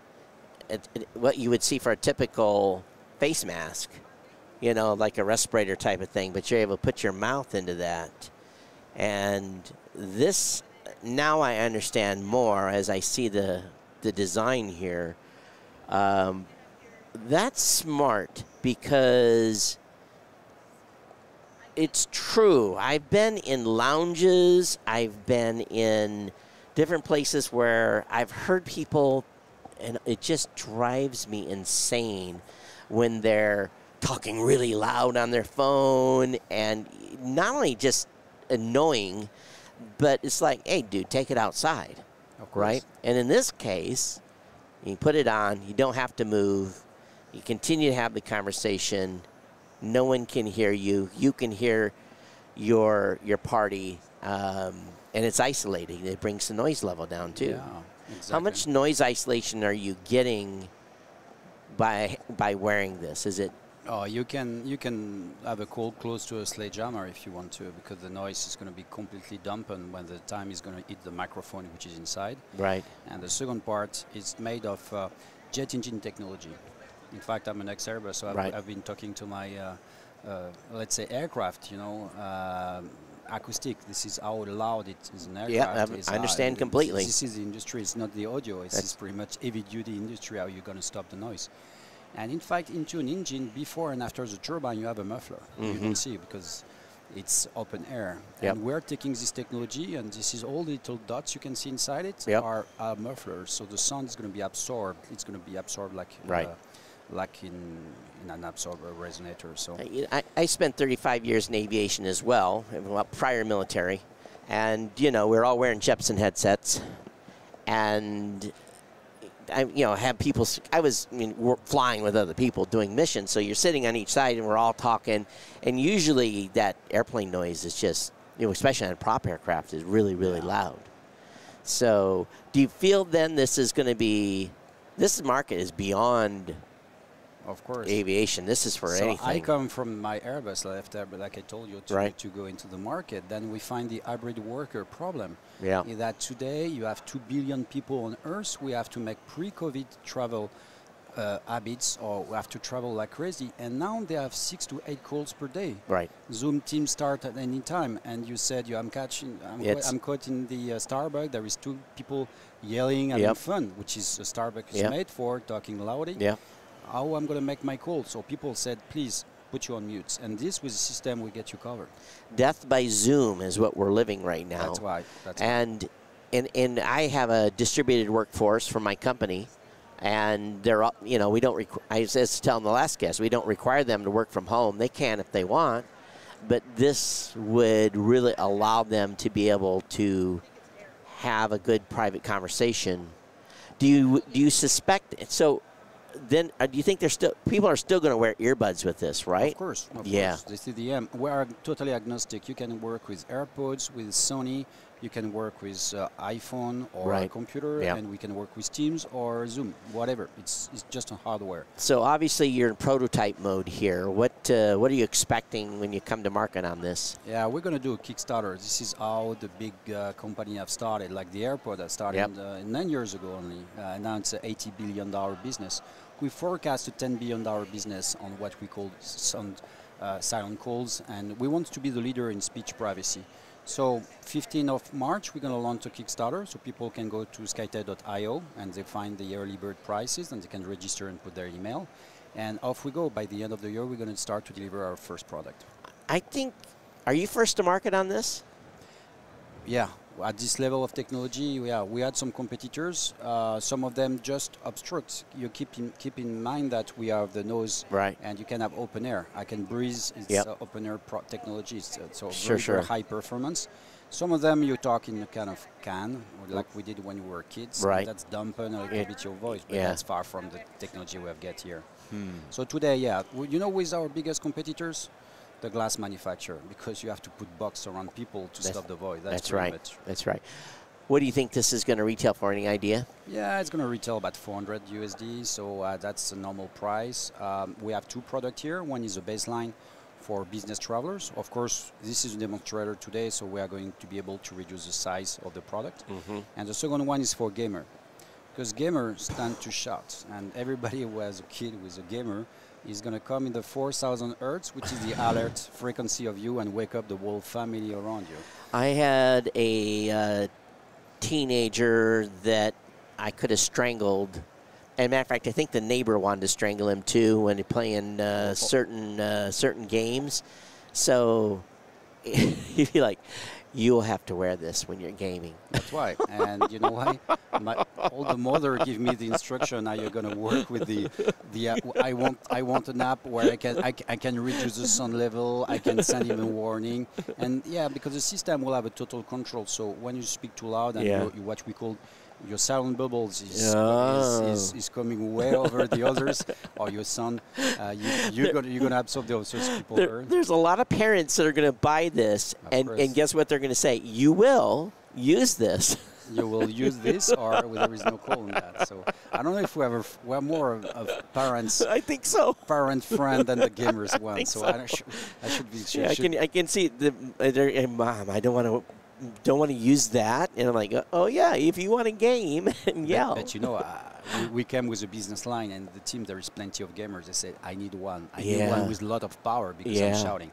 S16: what you would see for a typical face mask, like a respirator type of thing, but you're able to put your mouth into that. And this, now I understand more as I see the design here. That's smart because it's true. I've been in lounges, I've been in different places where I've heard people, and it just drives me insane when they're talking really loud on their phone, and not only just annoying, but it's like, hey, dude, take it outside, right? And in this case, you put it on, you don't have to move, you continue to have the conversation, no one can hear you, you can hear your party, and it's isolating. It brings the noise level down, too.
S19: Yeah. Exactly.
S16: How much noise isolation are you getting by wearing this? Is it?
S19: Oh, you can have a call close to a sledgehammer if you want to, because the noise is going to be completely dampened when the time is going to hit the microphone, which is inside.
S16: Right.
S19: And the second part is made of jet engine technology. In fact, I'm an ex-Airbus, so I've been talking to my, let's say, aircraft. Acoustic. This is how loud it is an aircraft.
S16: Yeah, I understand completely.
S19: This is the industry. It's not the audio. It's pretty much heavy-duty industry. How you're going to stop the noise? And in fact, into an engine, before and after the turbine, you have a muffler. You don't see because it's open air.
S16: Yep.
S19: And we're taking this technology, and this is all the little dots you can see inside it are mufflers. So the sound is going to be absorbed. It's going to be absorbed like like in an absorber resonator. So
S16: I spent 35 years in aviation as well, prior military, and we're all wearing Jepson headsets, and I have people. I was flying with other people doing missions, so you're sitting on each side and we're all talking, and usually that airplane noise is just especially on a prop aircraft is really loud. So do you feel then this market is beyond?
S19: Of course.
S16: Aviation. This is for anything.
S19: I come from my Airbus left there, but like I told you, to go into the market. Then we find the hybrid worker problem.
S16: Yeah.
S19: That today you have 2 billion people on Earth. We have to make pre-COVID travel habits or have to travel like crazy. And now they have 6 to 8 calls per day.
S16: Right.
S19: Zoom Teams start at any time. And you said, I'm caught in the Starbucks. There is 2 people yelling, having fun, which is Starbucks is made for, talking loudly.
S16: Yeah.
S19: How I'm going to make my call? So people said, please put you on mute. And this with the system will get you covered.
S16: Death by Zoom is what we're living right now.
S19: That's right.
S16: And I have a distributed workforce for my company, and they're, you know, we don't. I was telling the last guest, we don't require them to work from home. They can if they want, but this would really allow them to be able to have a good private conversation. Do you suspect? So then, do you think people are still going to wear earbuds with this, right?
S19: Of course.
S16: Yeah.
S19: This is the we are totally agnostic. You can work with AirPods, with Sony. You can work with iPhone or a computer, and we can work with Teams or Zoom, whatever. It's just on hardware.
S16: So obviously you're in prototype mode here. What are you expecting when you come to market on this?
S19: Yeah, we're going to do a Kickstarter. This is how the big company have started, like the airport that started 9 years ago only. Now it's an $80 billion business. We forecast a $10 billion business on what we call silent calls, and we want to be the leader in speech privacy. So 15th of March, we're going to launch a Kickstarter, so people can go to skytech.io and they find the early bird prices and they can register and put their email. And off we go. By the end of the year, we're going to start to deliver our first product.
S16: I think, are you first to market on this?
S19: Yeah. At this level of technology, we had some competitors. Some of them just obstruct. You keep in mind that we have the nose, and you can have open air. I can breathe. It's open air technology. So very high performance. Some of them you talk in a kind of can, like we did when we were kids.
S16: Right.
S19: That's dampen a little bit your voice, but that's far from the technology we have get here. So today, you know, with our biggest competitors, the glass manufacturer, because you have to put box around people to stop the voice.
S16: That's right. That's right. What do you think this is going to retail for? Any idea?
S19: Yeah, it's going to retail about 400 USD, so that's a normal price. We have 2 products here. One is a baseline for business travelers. Of course, this is a demonstrator today, so we are going to be able to reduce the size of the product. And the second one is for gamer, because gamers tend to shout, and everybody who has a kid with a gamer is going to come in the 4,000 hertz, which is the alert frequency of you, and wake up the whole family around you.
S16: I had a teenager that I could have strangled. And matter of fact, I think the neighbor wanted to strangle him too when he's playing certain games. So you'd be like, you'll have to wear this when you're gaming.
S19: That's right. And you know why? All the mother give me the instruction how you're going to work with the I want an app where I can reduce the sound level, I can send him a warning. And yeah, because the system will have a total control. So when you speak too loud and you what we call your sound bubbles is coming way over the others, or your son, you're gonna absorb the others people.
S16: There's a lot of parents that are going to buy this, and guess what they're going to say? You will use this.
S19: You will use this, or there is no call on that. So I don't know if we're more of parents.
S16: I think so.
S19: Parent friend than the gamers one.
S16: I
S19: so I should be.
S16: I can see Mom, I don't want to use that. And I'm like, oh yeah, if you want a game, yell.
S19: But you know, we came with a business line, and the team, there is plenty of gamers. They said, I need one. I need one with a lot of power because I'm shouting.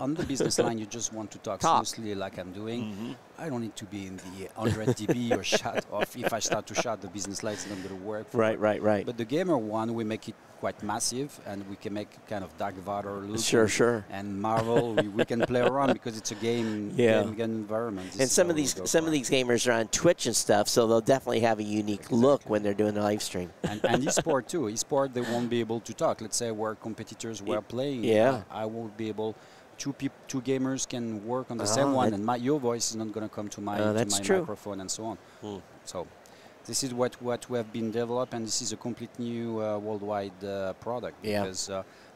S19: On the business line, you just want to talk smoothly like I'm doing. I don't need to be in the 100 dB or shout off. If I start to shout, the business line is not going to work.
S16: Right.
S19: But the gamer one, we make it quite massive, and we can make kind of Dark Vader look.
S16: Sure.
S19: And Marvel, we can play around because it's a game environment.
S16: And some of these gamers are on Twitch and stuff, so they'll definitely have a unique look when they're doing a live stream.
S19: And esport too. Esport, they won't be able to talk. Let's say where competitors were playing. I won't be able. Two gamers can work on the same one, and your voice is not going to come to my microphone and so on. So this is what we have been developed, and this is a complete new worldwide product because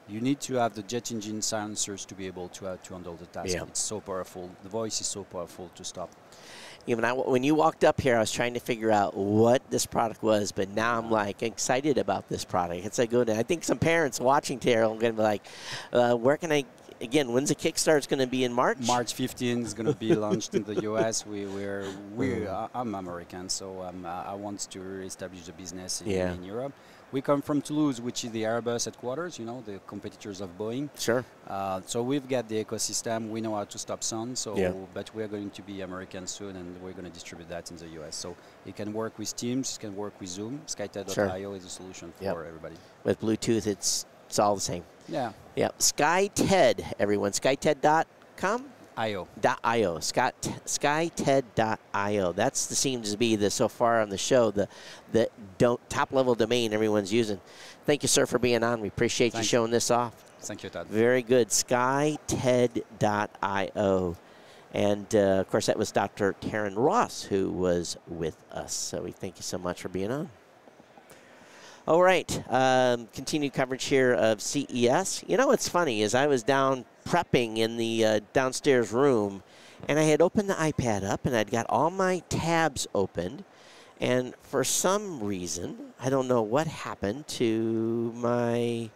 S19: you need to have the jet engine silencers to be able to handle the task. It's so powerful. The voice is so powerful to stop.
S16: Even when you walked up here, I was trying to figure out what this product was, but now I'm like excited about this product. It's a good. I think some parents watching here are going to be like, where can I? Again, when's the Kickstarter? It's going to be in March?
S19: March 15th is going to be launched in the U.S. I'm American, so I want to establish the business in Europe. We come from Toulouse, which is the Airbus headquarters, you know, the competitors of Boeing.
S16: Sure.
S19: So we've got the ecosystem. We know how to stop sound. So,
S16: Yeah.
S19: but we're going to be American soon, and we're going to distribute that in the US. So it can work with Teams, it can work with Zoom. SkyTED.io is a solution for everybody.
S16: With Bluetooth, it's all the same.
S19: Yeah.
S16: Yeah. SkyTED, everyone. SkyTED.com?
S19: IO.
S16: .io. SkyTED.io. That seems to be so far on the show the top level domain everyone's using. Thank you, sir, for being on. We appreciate you showing this off.
S19: Thank you, Todd.
S16: Very good. SkyTED.io. And, of course, that was Dr. Taryn Ross who was with us. So we thank you so much for being on. All right. Continued coverage here of CES. You know what's funny is I was down prepping in the downstairs room, and I had opened the iPad up, and I'd got all my tabs opened. And for some reason, I don't know what happened to my...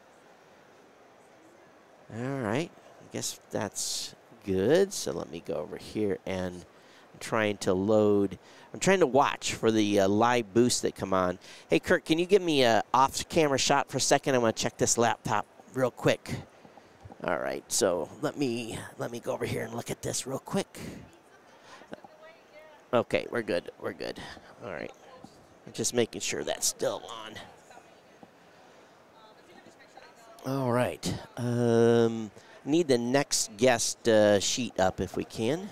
S16: All right. I guess that's good. So let me go over here and I'm trying to watch for the live boosts that come on. Hey, Kurt, can you give me an off-camera shot for a second? I want to check this laptop real quick. All right, so let me go over here and look at this real quick. Okay, we're good. We're good. All right. Just making sure that's still on. All right. Need the next guest sheet up if we can.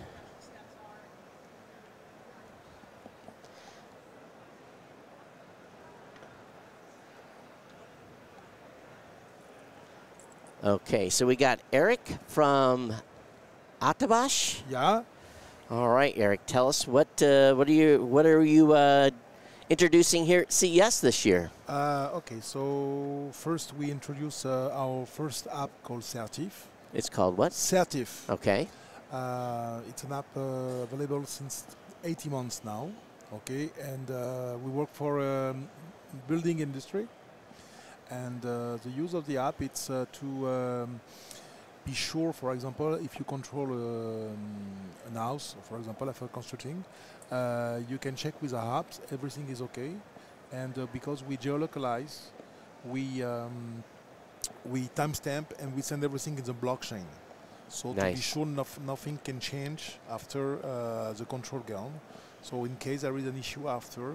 S16: Okay, so we got Eric from Atabash.
S20: Yeah.
S16: All right, Eric, tell us what are you introducing here at CES this year?
S20: Okay, so first we introduce our first app called Certif.
S16: It's called what?
S20: Certif.
S16: Okay.
S20: It's an app available since 80 months now. Okay, and we work for building industry. And the use of the app, it's to be sure, for example, if you control an house, for example, after constructing, you can check with our apps, everything is okay. And because we geolocalize, we timestamp and we send everything in the blockchain. So to be sure nothing can change after the control gone. So in case there is an issue after,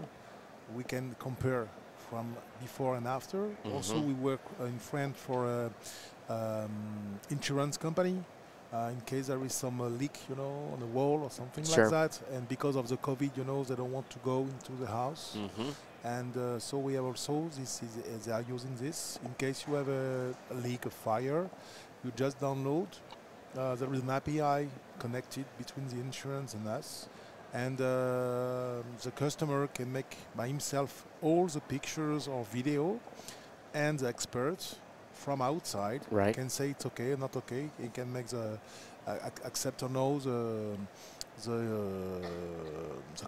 S20: we can compare from before and after. Mm-hmm. Also, we work in France for an insurance company. In case there is some leak, on the wall or something like that. And because of the COVID, they don't want to go into the house. Mm-hmm. And so we have also, they are using this. In case you have a leak, a fire, you just download. There is an API connected between the insurance and us. And the customer can make by himself all the pictures or video, and the expert from outside can say it's okay or not okay. He can make the accept or no the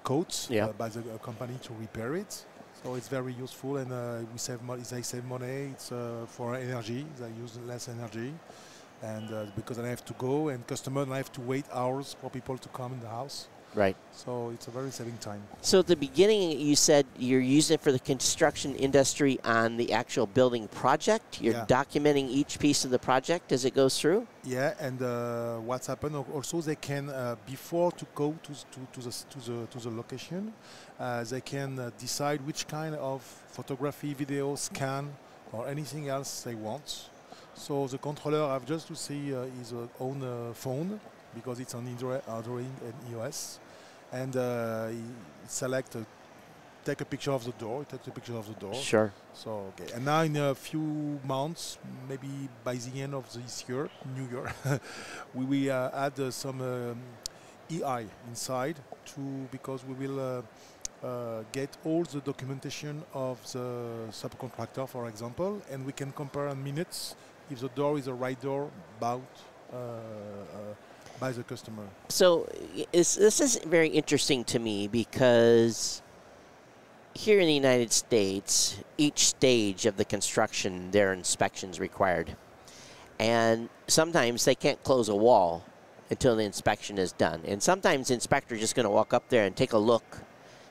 S20: codes by the company to repair it. So it's very useful, and we save money. They save money. It's for energy. They use less energy, and because I have to go, and customer and I have to wait hours for people to come in the house.
S16: Right.
S20: So it's a very saving time.
S16: So at the beginning, you said you're using it for the construction industry on the actual building project. You're documenting each piece of the project as it goes through.
S20: Yeah, and what's happened also, they can before to go to the location, they can decide which kind of photography, video, scan, or anything else they want. So the controller have just to see his own phone, because it's on Android and iOS, and he select, take a picture of the door. Take a picture of the door.
S16: Sure.
S20: So okay, and now in a few months, maybe by the end of this year, New Year, we will add some EI inside because we will get all the documentation of the subcontractor, for example, and we can compare in minutes if the door is the right door bought by the customer.
S16: So this is very interesting to me, because here in the United States, each stage of the construction, there are inspections required. And sometimes they can't close a wall until the inspection is done. And sometimes the inspector is just going to walk up there and take a look,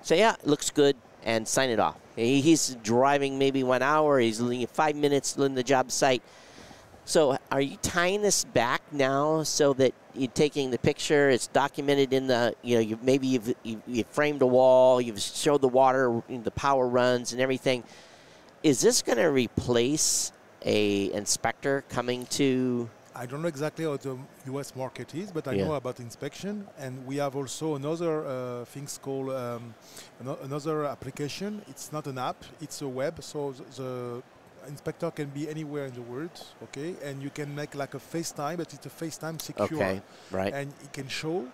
S16: say, yeah, it looks good, and sign it off. He's driving maybe 1 hour. He's leaving 5 minutes in the job site. So are you tying this back now so that you're taking the picture, it's documented in the, you've framed a wall, you've showed the water, the power runs and everything. Is this going to replace a inspector coming to?
S20: I don't know exactly how the U.S. market is, but I know about inspection, and we have also another things called another application. It's not an app; it's a web. So the inspector can be anywhere in the world, okay, and you can make like a FaceTime, but it's a FaceTime secure,
S16: okay, right?
S20: And it can show.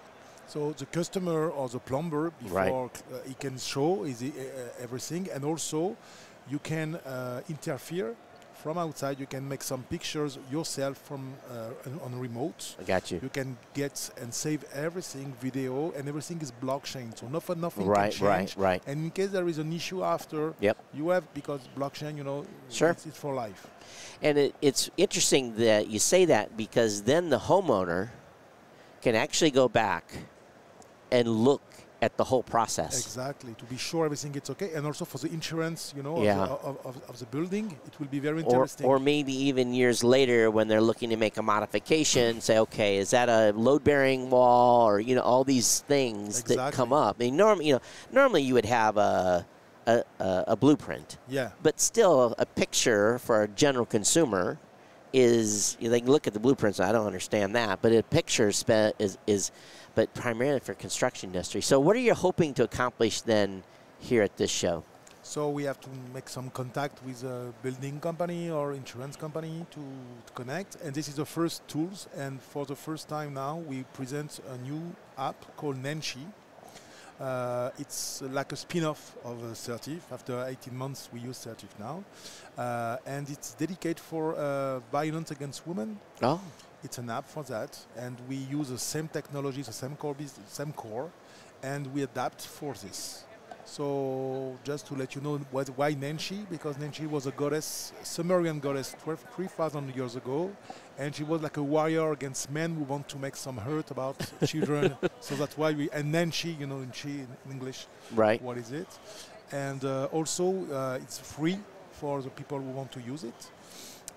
S20: So the customer or the plumber before he can show everything, and also you can interfere. From outside, you can make some pictures yourself from on remote.
S16: I got you.
S20: You can get and save everything, video, and everything is blockchain. So nothing
S16: right,
S20: can change.
S16: Right.
S20: And in case there is an issue after, you have, because blockchain, it's for life.
S16: And it's interesting that you say that, because then the homeowner can actually go back and look at the whole process.
S20: Exactly, to be sure everything is okay, and also for the insurance, of the building, it will be very interesting.
S16: Or maybe even years later when they're looking to make a modification, say, okay, is that a load-bearing wall, or all these things that come up. I mean, normally you would have a blueprint.
S20: Yeah.
S16: But still, a picture for a general consumer is, they can look at the blueprints. I don't understand that, but a picture is but primarily for construction industry. So what are you hoping to accomplish then here at this show?
S20: So we have to make some contact with a building company or insurance company to connect. And this is the first tools. And for the first time now, we present a new app called Nancy. It's like a spin-off of Certif. After 18 months, we use Certif now. And it's dedicated for violence against women.
S16: Oh.
S20: It's an app for that, and we use the same technology, the same core, and we adapt for this. So just to let you know why Nancy, because Nancy was a goddess, Sumerian goddess 3,000 years ago, and she was like a warrior against men who want to make some hurt about children. So that's why and Nancy, in English,
S16: right?
S20: What is it? And also it's free for the people who want to use it.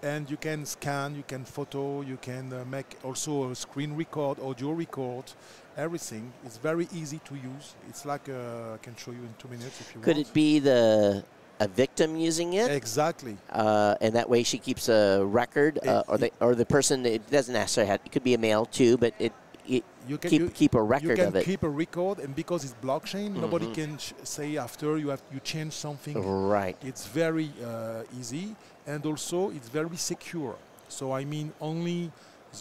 S20: And you can scan, you can photo, you can make also a screen record, audio record, everything. It's very easy to use. It's like, I can show you in 2 minutes if you want.
S16: Could it be a victim using it?
S20: Exactly.
S16: And that way she keeps a record, or the person, it doesn't necessarily have, it could be a male too, but you can keep a record of it.
S20: You can keep a record, and because it's blockchain, nobody can say after you change something.
S16: Right.
S20: It's very easy, and also it's very secure. So I mean, only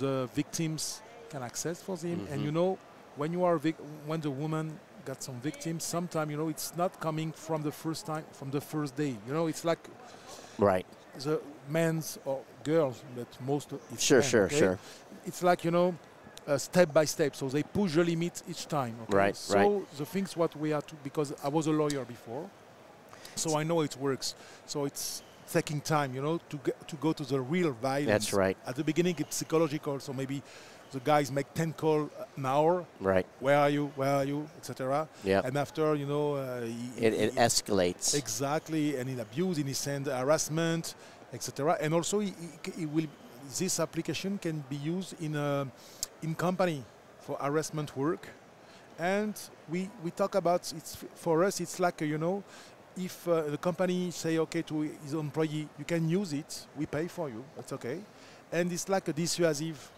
S20: the victims can access for them. And when you are when the woman got some victims, sometimes it's not coming from the first day. It's like the men's or girls, but most of it's
S16: sure.
S20: It's like step by step, so they push the limit each time. Okay?
S16: Right.
S20: So the things what we have to, because I was a lawyer before, so I know it works. So it's taking time, to go to the real violence.
S16: That's right.
S20: At the beginning, it's psychological. So maybe the guys make 10 calls an hour.
S16: Right.
S20: Where are you, etc.
S16: Yeah.
S20: And after,
S16: it escalates.
S20: Exactly, and in abuse, in send harassment, etc. And also, this application can be used in company for harassment work. And we talk about, for us, it's like, if the company say, okay, to his employee, you can use it, we pay for you, that's okay. And it's like a dissuasive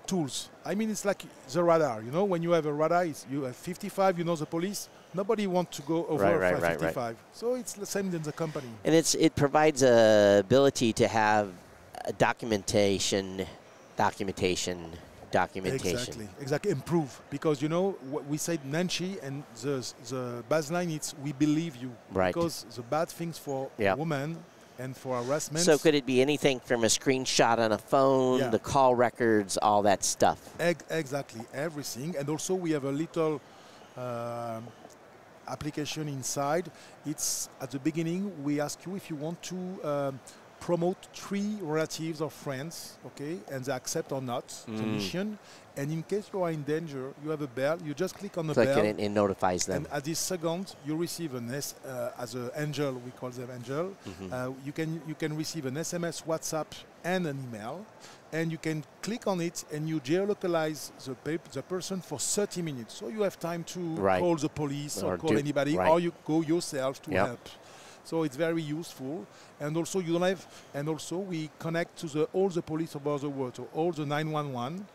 S20: tools. I mean, it's like the radar, when you have a radar, you have 55, the police, nobody wants to go over 55. Right. So it's the same in the company.
S16: And it provides a ability to have documentation.
S20: Exactly. Improve, because we said Nancy, and the baseline it's we believe you,
S16: right?
S20: Because the bad things for women and for harassment.
S16: So could it be anything from a screenshot on a phone, the call records, all that stuff?
S20: Exactly, everything. And also we have a little application inside. It's at the beginning we ask you if you want to promote 3 relatives or friends, okay, and they accept or not the mission. And in case you are in danger, you have a bell. You just click on the bell.
S16: Click it, it notifies them.
S20: And at this second, you receive as an angel, we call them angel. You can receive an SMS, WhatsApp, and an email. And you can click on it, and you geolocalize the person for 30 minutes. So you have time to call the police or call anybody, or you go yourself to help. So it's very useful, and also you don't have. And also we connect to all the police about the world, so all the 911.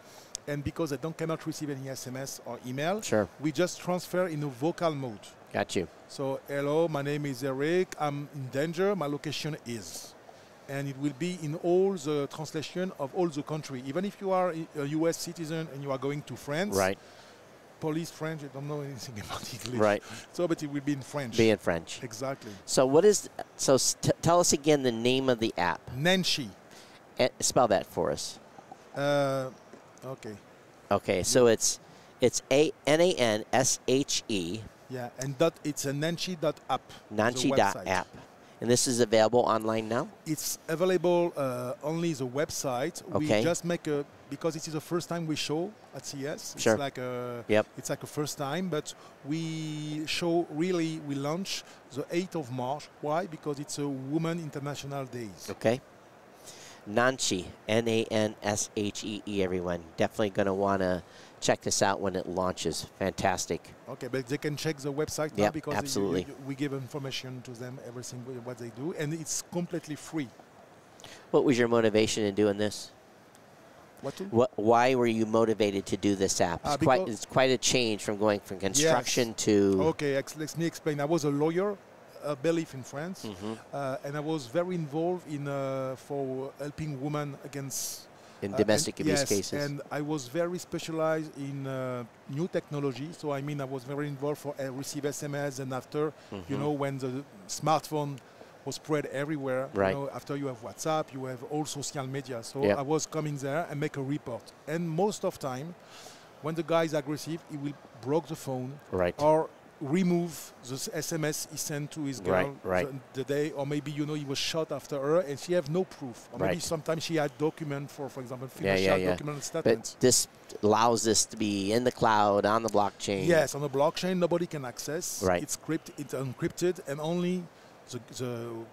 S20: And because they cannot receive any SMS or email, we just transfer in a vocal mode.
S16: Got you.
S20: So hello, my name is Eric. I'm in danger. My location is. And it will be in all the translation of all the country. Even if you are a US citizen and you are going to France, police French, I don't know anything about English. So, but it will be in French.
S16: Be in French.
S20: Exactly.
S16: So tell us again the name of the app.
S20: Nanshi.
S16: Spell that for us.
S20: Okay.
S16: Okay, so it's Nanshe.
S20: Yeah, and it's a Nanshi.app.
S16: Nanshi.app. And this is available online now?
S20: It's available only the website.
S16: Okay.
S20: We just make because it is the first time we show at CES.
S16: Sure.
S20: It's like a it's like a first time, but we launch the 8th of March. Why? Because it's a Women International Days.
S16: Okay. Nanshe, Nanshe, everyone. Definitely going to want to check this out when it launches. Fantastic.
S20: Okay, but they can check the website now because we give information to them, everything what they do, and it's completely free.
S16: What was your motivation in doing this? Why were you motivated to do this app? It's quite a change from going from construction to...
S20: Okay, let me explain. I was a lawyer. Belief in France, and I was very involved in for helping women against
S16: domestic abuse cases.
S20: And I was very specialized in new technology. So I was very involved for receive SMS, and after you know when the smartphone was spread everywhere. You know, after you have WhatsApp, you have all social media. So I was coming there and make a report. And most of time, when the guy is aggressive, he will break the phone or remove the SMS he sent to his girl the day, or maybe he was shot after her and she have no proof, or maybe sometimes she had document for example document statements.
S16: But this allows this to be in the cloud, on the blockchain.
S20: Yes, on the blockchain, nobody can access. It's encrypted, and only the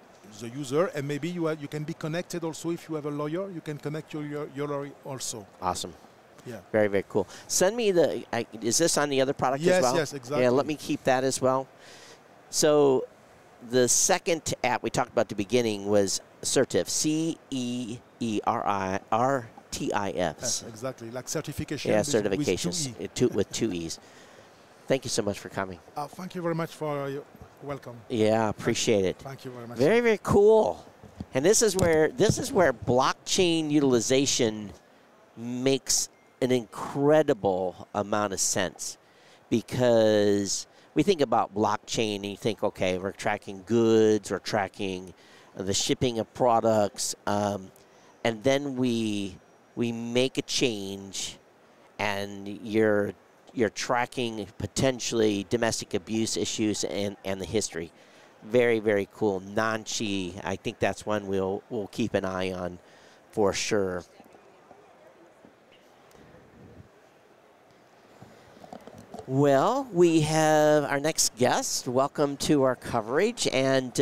S20: user, and maybe you can be connected also. If you have a lawyer, you can connect your lawyer also.
S16: Awesome.
S20: Yeah.
S16: Very, very cool. Send me is this on the other product as well?
S20: Yes, exactly.
S16: Yeah, let me keep that as well. So the second app we talked about at the beginning was Certif, CEERIRTIFs.
S20: Exactly, like certification.
S16: Yeah, certifications with 2 E's. Thank you so much for coming.
S20: Thank you very much for your welcome.
S16: Yeah, appreciate it.
S20: Thank you very much.
S16: Very, very cool. And this is where blockchain utilization makes an incredible amount of sense, because we think about blockchain and you think, okay, we're tracking goods, we're tracking the shipping of products, and then we make a change, and you're tracking potentially domestic abuse issues and the history. Very, very cool. Nanshe, I think that's one we'll keep an eye on for sure. Well, we have our next guest. Welcome to our coverage, and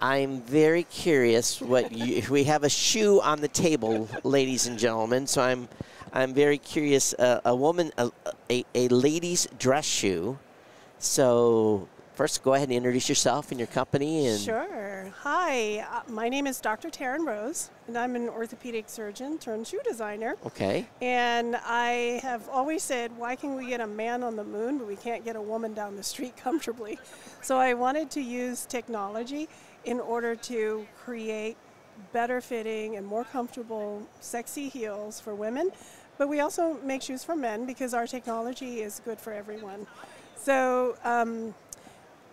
S16: I'm very curious what we have a shoe on the table, ladies and gentlemen. So I'm very curious. A ladies' dress shoe. So first, go ahead and introduce yourself and your company. And
S21: sure. Hi, my name is Dr. Taryn Rose, and I'm an orthopedic surgeon turned shoe designer.
S16: Okay.
S21: And I have always said, why can we get a man on the moon, but we can't get a woman down the street comfortably? So I wanted to use technology in order to create better fitting and more comfortable, sexy heels for women. But we also make shoes for men because our technology is good for everyone. So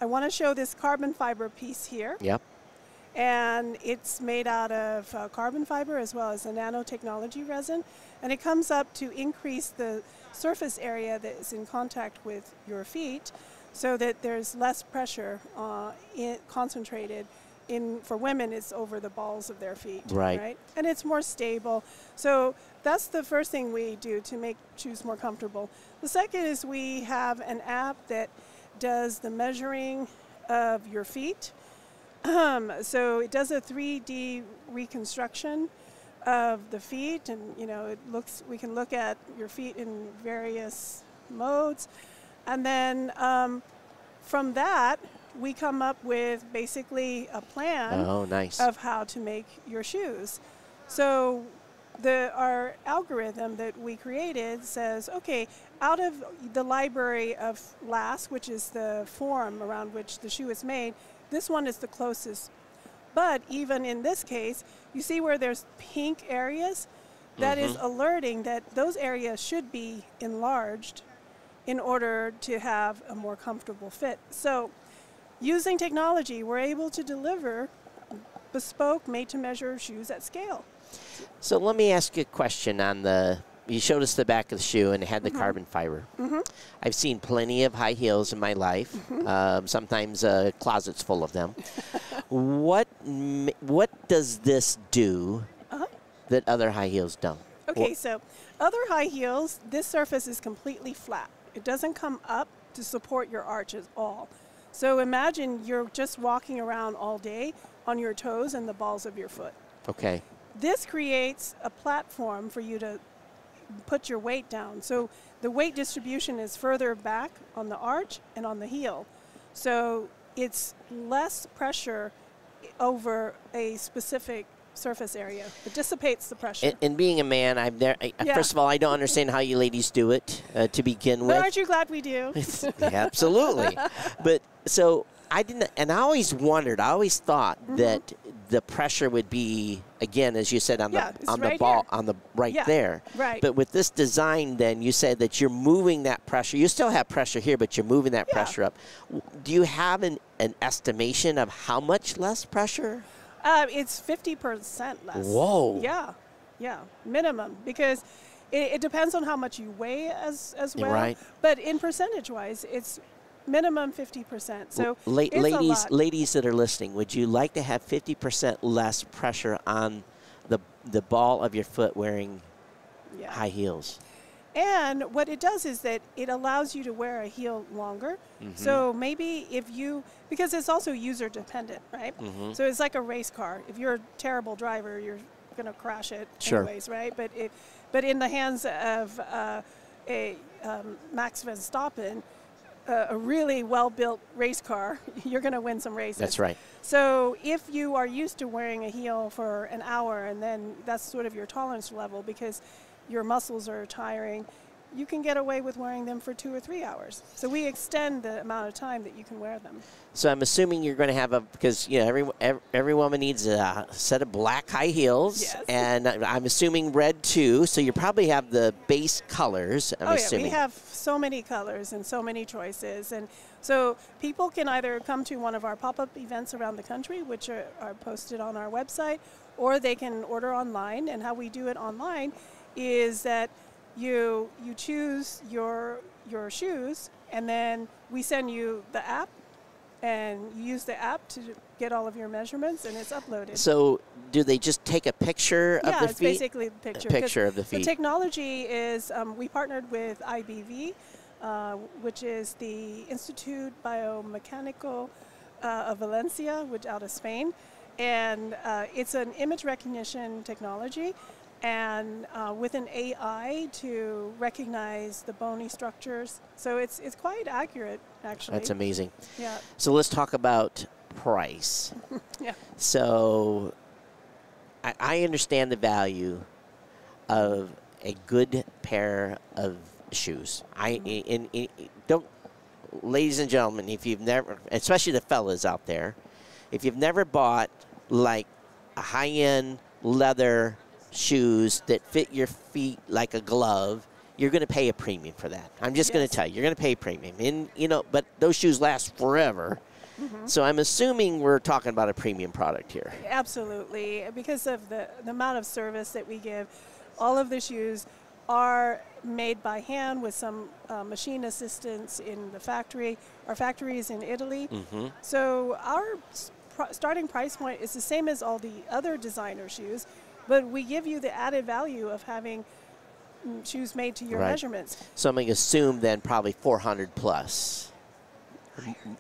S21: I want to show this carbon fiber piece here.
S16: Yep.
S21: And it's made out of carbon fiber as well as a nanotechnology resin. And it comes up to increase the surface area that is in contact with your feet so that there's less pressure concentrated for women, it's over the balls of their feet,
S16: Right.
S21: And it's more stable. So that's the first thing we do to make shoes more comfortable. The second is we have an app that does the measuring of your feet. So it does a 3D reconstruction of the feet, and we can look at your feet in various modes, and then from that we come up with basically a plan of how to make your shoes. So our algorithm that we created says, okay, out of the library of last, which is the form around which the shoe is made, this one is the closest. But even in this case, you see where there's pink areas? That is alerting that those areas should be enlarged in order to have a more comfortable fit. So using technology, we're able to deliver bespoke, made-to-measure shoes at scale.
S16: So let me ask you a question on you showed us the back of the shoe and it had the carbon fiber. I've seen plenty of high heels in my life, sometimes closets full of them. What does this do that other high heels don't?
S21: Okay, so other high heels, this surface is completely flat. It doesn't come up to support your arch at all. So imagine you're just walking around all day on your toes and the balls of your foot.
S16: Okay.
S21: This creates a platform for you to put your weight down. So the weight distribution is further back on the arch and on the heel. So it's less pressure over a specific surface area. It dissipates the pressure.
S16: And being a man, first of all, I don't understand how you ladies do it to begin with.
S21: But aren't you glad we do?
S16: Absolutely. But so I didn't, and I always wondered, I always thought that the pressure would be, again, as you said, on the ball, on the there.
S21: Right.
S16: But with this design, then you said that you're moving that pressure. You still have pressure here, but you're moving that pressure up. Do you have an estimation of how much less pressure?
S21: It's 50% less.
S16: Whoa.
S21: Yeah, minimum, because it depends on how much you weigh as well.
S16: Right.
S21: But in percentage-wise, it's minimum 50%. So it's a lot.
S16: Ladies that are listening, would you like to have 50% less pressure on the ball of your foot wearing high heels?
S21: And what it does is that it allows you to wear a heel longer. So maybe because it's also user dependent, right? So it's like a race car. If you're a terrible driver, you're going to crash it anyways, right? But in the hands of Max Verstappen, a really well-built race car, you're going to win some races.
S16: That's right.
S21: So if you are used to wearing a heel for an hour, and then that's sort of your tolerance level because your muscles are tiring, you can get away with wearing them for 2 or 3 hours. So we extend the amount of time that you can wear them.
S16: So I'm assuming you're going to have because every woman needs a set of black high heels, and I'm assuming red too. So you probably have the base colors. I'm assuming.
S21: We have so many colors and so many choices, and so people can either come to one of our pop-up events around the country, which are posted on our website, or they can order online. And how we do it online is that you choose your shoes, and then we send you the app, and you use the app to get all of your measurements, and it's uploaded.
S16: So do they just take a picture of the feet?
S21: Yeah, it's basically the picture.
S16: A picture of the feet.
S21: The technology is, we partnered with IBV, which is the Institute Biomechanical of Valencia, which out of Spain. And it's an image recognition technology, and with an AI to recognize the bony structures. So it's quite accurate, actually.
S16: That's amazing.
S21: Yeah.
S16: So let's talk about price.
S21: Yeah.
S16: So I understand the value of a good pair of shoes. Ladies and gentlemen, if you've never, especially the fellas out there, if you've never bought like a high-end leather shoes that fit your feet like a glove, you're going to pay a premium for that. I'm just going to tell you, you're going to pay a premium. And but those shoes last forever. So I'm assuming we're talking about a premium product here.
S21: Absolutely, because of the amount of service that we give. All of the shoes are made by hand with some machine assistance in the factory. Our factory is in Italy. So our starting price point is the same as all the other designer shoes, but we give you the added value of having shoes made to your measurements.
S16: So I'm going to assume then probably 400 plus.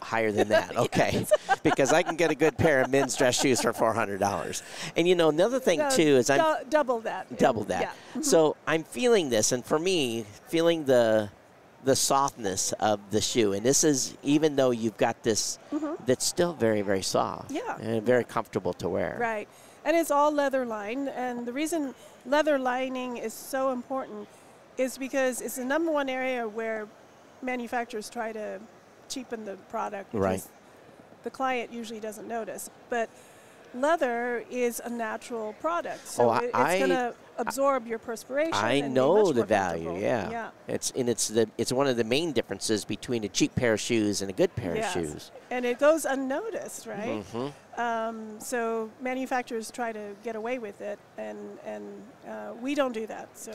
S16: Higher than that, okay. Because I can get a good pair of men's dress shoes for $400. And you know, another thing too is I'm
S21: double that.
S16: Double that.
S21: Yeah. Mm-hmm.
S16: So I'm feeling this, and for me, feeling the softness of the shoe. And this is, even though you've got this, that's still very, very soft.
S21: Yeah.
S16: And very comfortable to wear.
S21: Right. And it's all leather lined. And the reason leather lining is so important is because it's the #1 area where manufacturers try to cheapen the product.
S16: Right.
S21: The client usually doesn't notice. But leather is a natural product. So it's going to absorb your perspiration.
S16: I
S21: and
S16: know
S21: be much
S16: the
S21: more
S16: value,
S21: comfortable.
S16: yeah. It's one of the main differences between a cheap pair of shoes and a good pair of shoes.
S21: And it goes unnoticed, right?
S16: Mm-hmm.
S21: So manufacturers try to get away with it, and we don't do that. So.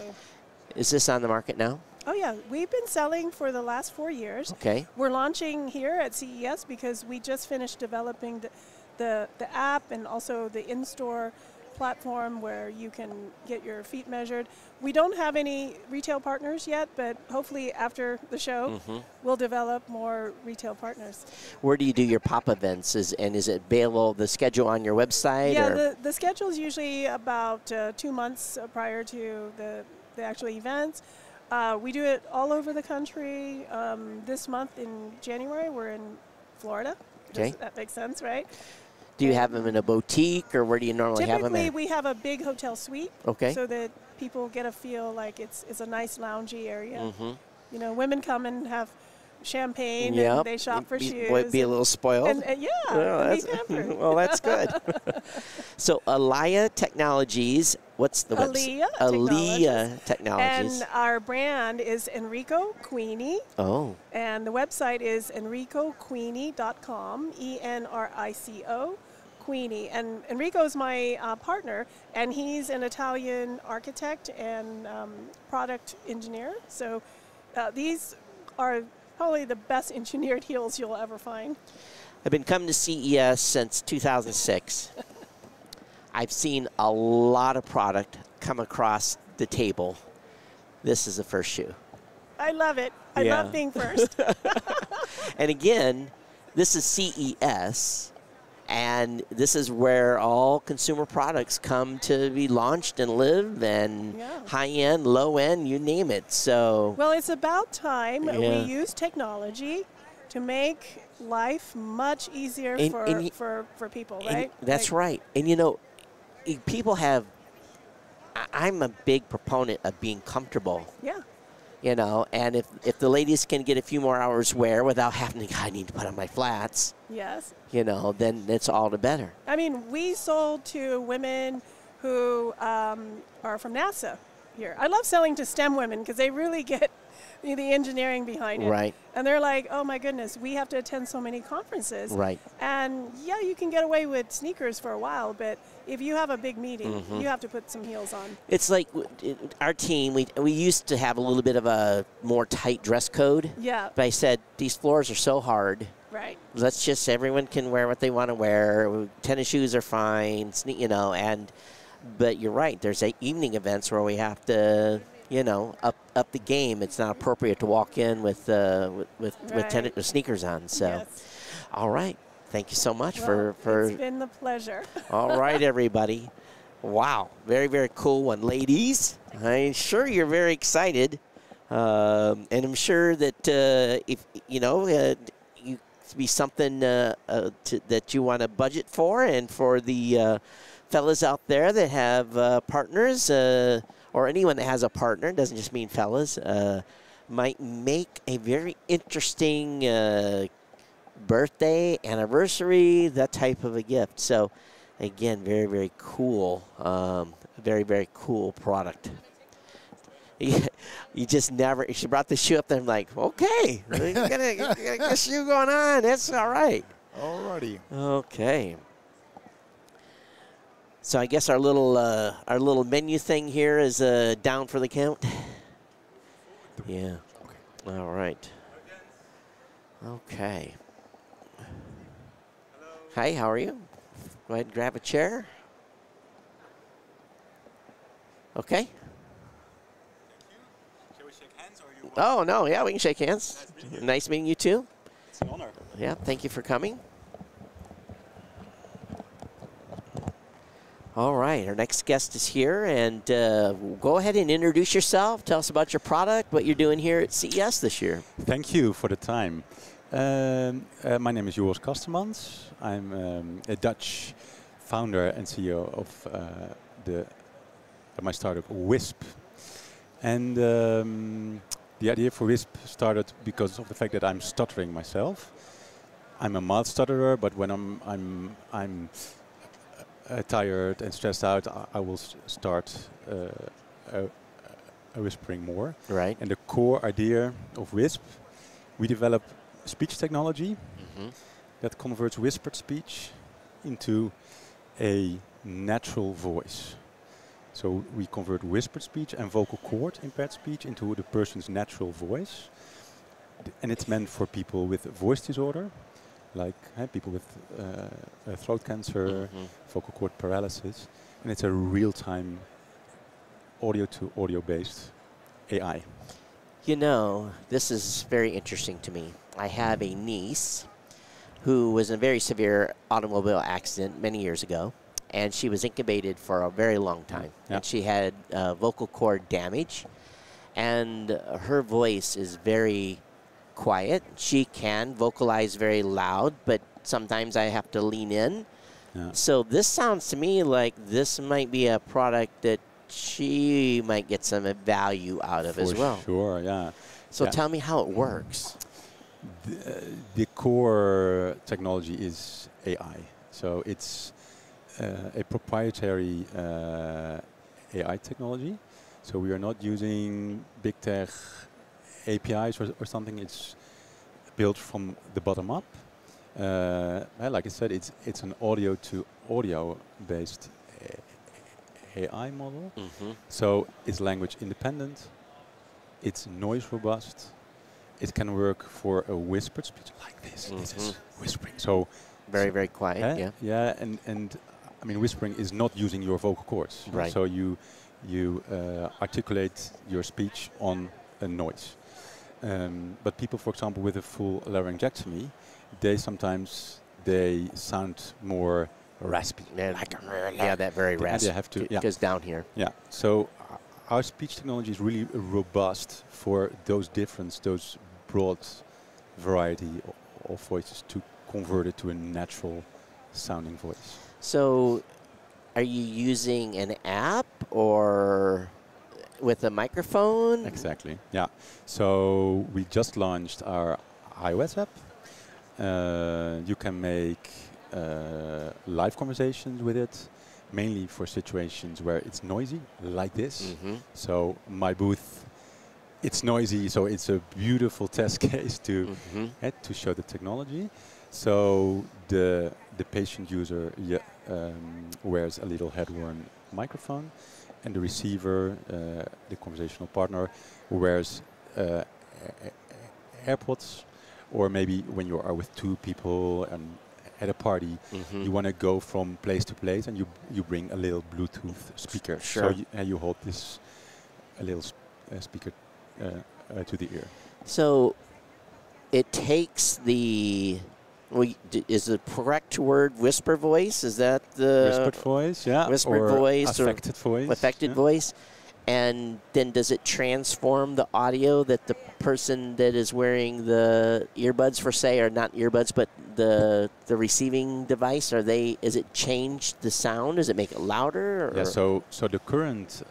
S16: Is this on the market now?
S21: Oh, yeah. We've been selling for the last 4 years.
S16: Okay.
S21: We're launching here at CES because we just finished developing the app and also the in-store platform where you can get your feet measured. We don't have any retail partners yet, but hopefully after the show, we'll develop more retail partners.
S16: Where do you do your pop events? Is it available, the schedule on your website?
S21: Yeah, the schedule is usually about 2 months prior to the actual events. We do it all over the country. This month in January, we're in Florida.
S16: Okay.
S21: That makes sense, right?
S16: Do you have them in a boutique, or where do you normally have them at?
S21: Typically, we have a big hotel suite.
S16: Okay.
S21: So that people get a feel like it's a nice loungy area.
S16: Mm-hmm.
S21: You know, women come and have champagne and they shop for shoes.
S16: Be a little spoiled.
S21: And be pampered.
S16: Well, that's good. So Aliyah Technologies, what's the website? Aliyah Technologies.
S21: And our brand is Enrico Queenie.
S16: Oh.
S21: And the website is enricoqueenie.com, ENRICO, Queenie. And Enrico's my partner, and he's an Italian architect and product engineer. So these are probably the best engineered heels you'll ever find.
S16: I've been coming to CES since 2006. I've seen a lot of product come across the table. This is the first shoe.
S21: I love it. I love being first.
S16: And again, this is CES, and this is where all consumer products come to be launched and live, and high-end, low-end, you name it. So
S21: well, it's about time we use technology to make life much easier for people, right?
S16: That's right. And, you know, people have – I'm a big proponent of being comfortable.
S21: Yeah.
S16: You know, and if the ladies can get a few more hours wear without having to, I need to put on my flats.
S21: Yes.
S16: You know, then it's all the better.
S21: I mean, we sold to women who are from NASA here. I love selling to STEM women because they really get the engineering behind it.
S16: Right.
S21: And they're like, oh, my goodness, we have to attend so many conferences.
S16: Right.
S21: And, yeah, you can get away with sneakers for a while, but if you have a big meeting, you have to put some heels on.
S16: It's like our team, we used to have a little bit of a more tight dress code.
S21: Yeah.
S16: But I said, these floors are so hard.
S21: Right.
S16: Let's just, everyone can wear what they want to wear. Tennis shoes are fine, you know, but you're right. There's evening events where we have to, you know, up the game. It's not appropriate to walk in with sneakers on. So, all right. Thank you so much for.
S21: It's been the pleasure.
S16: All right, everybody. Wow, very, very cool one, ladies. I'm sure you're very excited, and I'm sure that if you know, you be something that you want to budget for, and for the fellas out there that have partners. Or anyone that has a partner, doesn't just mean fellas, might make a very interesting birthday, anniversary, that type of a gift. So, again, very, very cool, very, very cool product. You just never, she brought the shoe up there, I'm like, okay, you got a shoe going on, that's all right.
S11: All righty.
S16: Okay. So I guess our little menu thing here is down for the count. Yeah. Okay. All right. Okay. Hi, how are you? Go ahead and grab a chair. Okay.
S5: Shall we shake hands, or you?
S16: Oh, no, yeah, we can shake hands. Nice meeting you, too.
S5: It's an honor.
S16: Yeah, thank you for coming. All right, our next guest is here, and go ahead and introduce yourself. Tell us about your product, what you're doing here at CES this year.
S5: Thank you for the time. My name is Joris Kastemans. I'm a Dutch founder and CEO of my startup WISP. And the idea for WISP started because of the fact that I'm stuttering myself. I'm a mild stutterer, but when I'm tired and stressed out, I will start whispering more.
S16: Right.
S5: And the core idea of WISP, we develop speech technology that converts whispered speech into a natural voice. So we convert whispered speech and vocal cord impaired speech into the person's natural voice. And it's meant for people with voice disorder, like people with throat cancer, vocal cord paralysis. And it's a real-time audio-to-audio based AI.
S16: You know, this is very interesting to me. I have a niece who was in a very severe automobile accident many years ago, and she was incubated for a very long time.
S5: Yeah.
S16: And she had vocal cord damage, and her voice is very quiet. She can vocalize very loud, but sometimes I have to lean in.
S5: Yeah.
S16: So this sounds to me like this might be a product that she might get some value out of as well.
S5: Sure, yeah.
S16: So tell me how it works.
S5: The core technology is AI. So it's a proprietary AI technology. So we are not using big tech APIs or something. It's built from the bottom up. Like I said, it's an audio to audio based AI model. So it's language independent. It's noise robust. It can work for a whispered speech like this. This is whispering. So
S16: very, very quiet. Yeah.
S5: Yeah, and I mean, whispering is not using your vocal cords.
S16: Right.
S5: So you articulate your speech on a noise. But people, for example, with a full laryngectomy, they sometimes sound more raspy.
S16: Yeah, that very raspy.
S5: They have to.
S16: It goes down here.
S5: Yeah. So our speech technology is really robust for those broad variety of voices to convert it to a natural sounding voice.
S16: So are you using an app or with a microphone?
S5: Exactly, yeah. So we just launched our iOS app. You can make live conversations with it, mainly for situations where it's noisy, like this. So my booth, it's noisy, so it's a beautiful test case to show the technology. So the patient user wears a little head-worn microphone, and the receiver, the conversational partner, wears AirPods, or maybe when you are with two people and at a party, you want to go from place to place, and you bring a little Bluetooth speaker.
S16: Sure.
S5: So you hold this a little speaker to the ear.
S16: So it takes the. Is the correct word whisper voice? Is that the
S5: whispered voice? Yeah,
S16: whispered
S5: or
S16: voice
S5: affected voice.
S16: Affected voice, and then does it transform the audio that the person that is wearing the earbuds, for say, or not earbuds, but the receiving device? Is it change the sound? Does it make it louder? Or?
S5: Yeah. So the current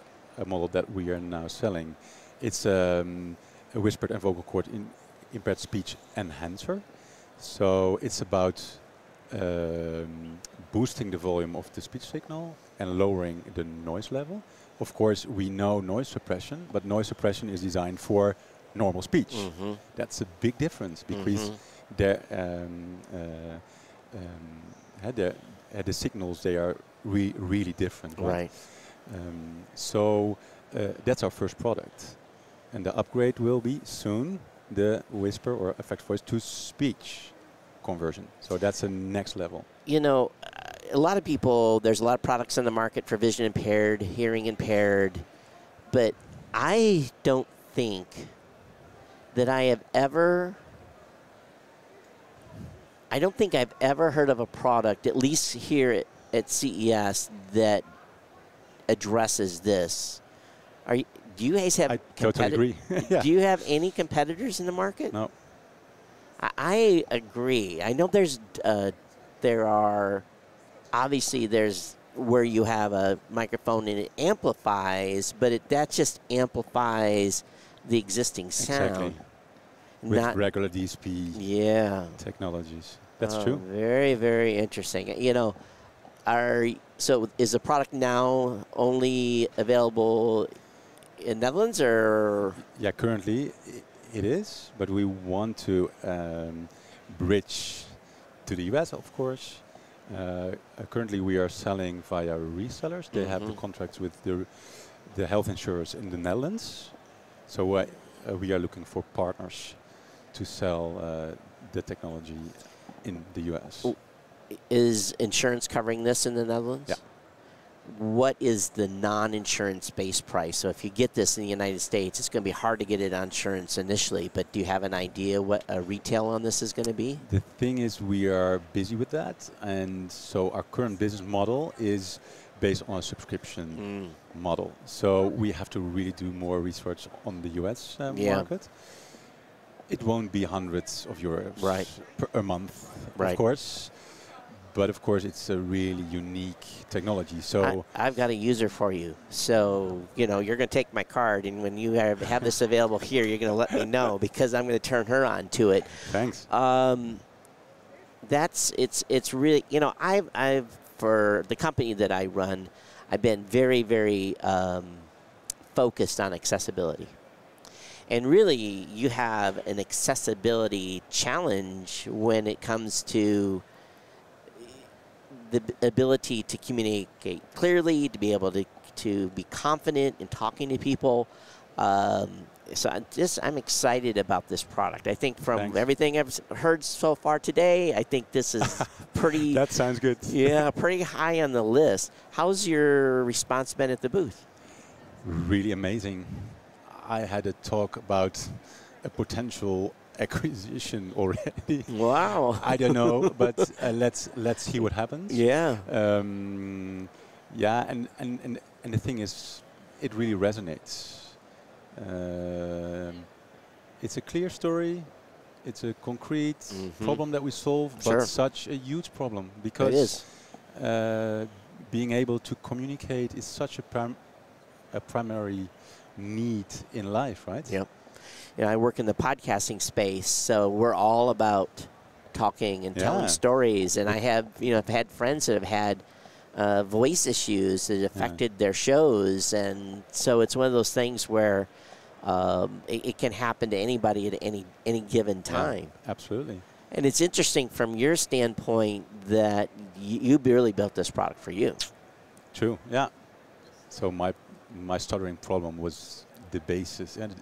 S5: model that we are now selling, it's a whispered and vocal cord impaired speech enhancer. So it's about boosting the volume of the speech signal and lowering the noise level. Of course, we know noise suppression, but noise suppression is designed for normal speech. That's a big difference because the signals, they are really different.
S16: Right.
S5: So that's our first product. And the upgrade will be soon the whisper or affect voice to speech conversion. So that's the next level.
S16: You know, a lot of people, there's a lot of products on the market for vision impaired, hearing impaired, but I don't think that I've ever heard of a product, at least here at CES, that addresses this. Do you guys have?
S5: I totally agree. Yeah.
S16: Do you have any competitors in the market?
S5: No.
S16: I agree. I know there are obviously there's where you have a microphone and it amplifies, but that just amplifies the existing sound.
S5: Exactly. With regular DSP technologies. That's true.
S16: Very, very interesting. You know, so is the product now only available in Netherlands or?
S5: Yeah, currently it is, but we want to bridge to the US, of course. Currently we are selling via resellers. They have the contracts with the health insurers in the Netherlands. So we are looking for partners to sell the technology in the US.
S16: Is insurance covering this in the Netherlands?
S5: Yeah.
S16: What is the non-insurance base price? So if you get this in the United States, it's going to be hard to get it on insurance initially, but do you have an idea what a retail on this is going to be?
S5: The thing is we are busy with that, and so our current business model is based on a subscription model. So we have to really do more research on the US market. It won't be hundreds of euros per month, of course. But of course, it's a really unique technology. So
S16: I've got a user for you. So you're going to take my card, and when you have this available here, you're going to let me know because I'm going to turn her on to it.
S5: Thanks.
S16: It's really I've for the company that I run, I've been very, very focused on accessibility. And really, you have an accessibility challenge when it comes to the ability to communicate clearly, to be able to be confident in talking to people. So I'm excited about this product. I think from everything I've heard so far today, I think this is pretty...
S5: That sounds good.
S16: Yeah, pretty high on the list. How's your response been at the booth?
S5: Really amazing. I had a talk about a potential acquisition already.
S16: Wow.
S5: I don't know, but let's see what happens.
S16: Yeah.
S5: Yeah, and the thing is, it really resonates. It's a clear story. It's a concrete problem that we solve, but such a huge problem because being able to communicate is such a primary need in life, right?
S16: Yep. I work in the podcasting space, so we're all about talking and telling stories. And I have, I've had friends that have had voice issues that affected their shows, and so it's one of those things where it can happen to anybody at any given time.
S5: Yeah, absolutely.
S16: And it's interesting from your standpoint that you really built this product for you.
S5: True. Yeah. So my stuttering problem was the basis and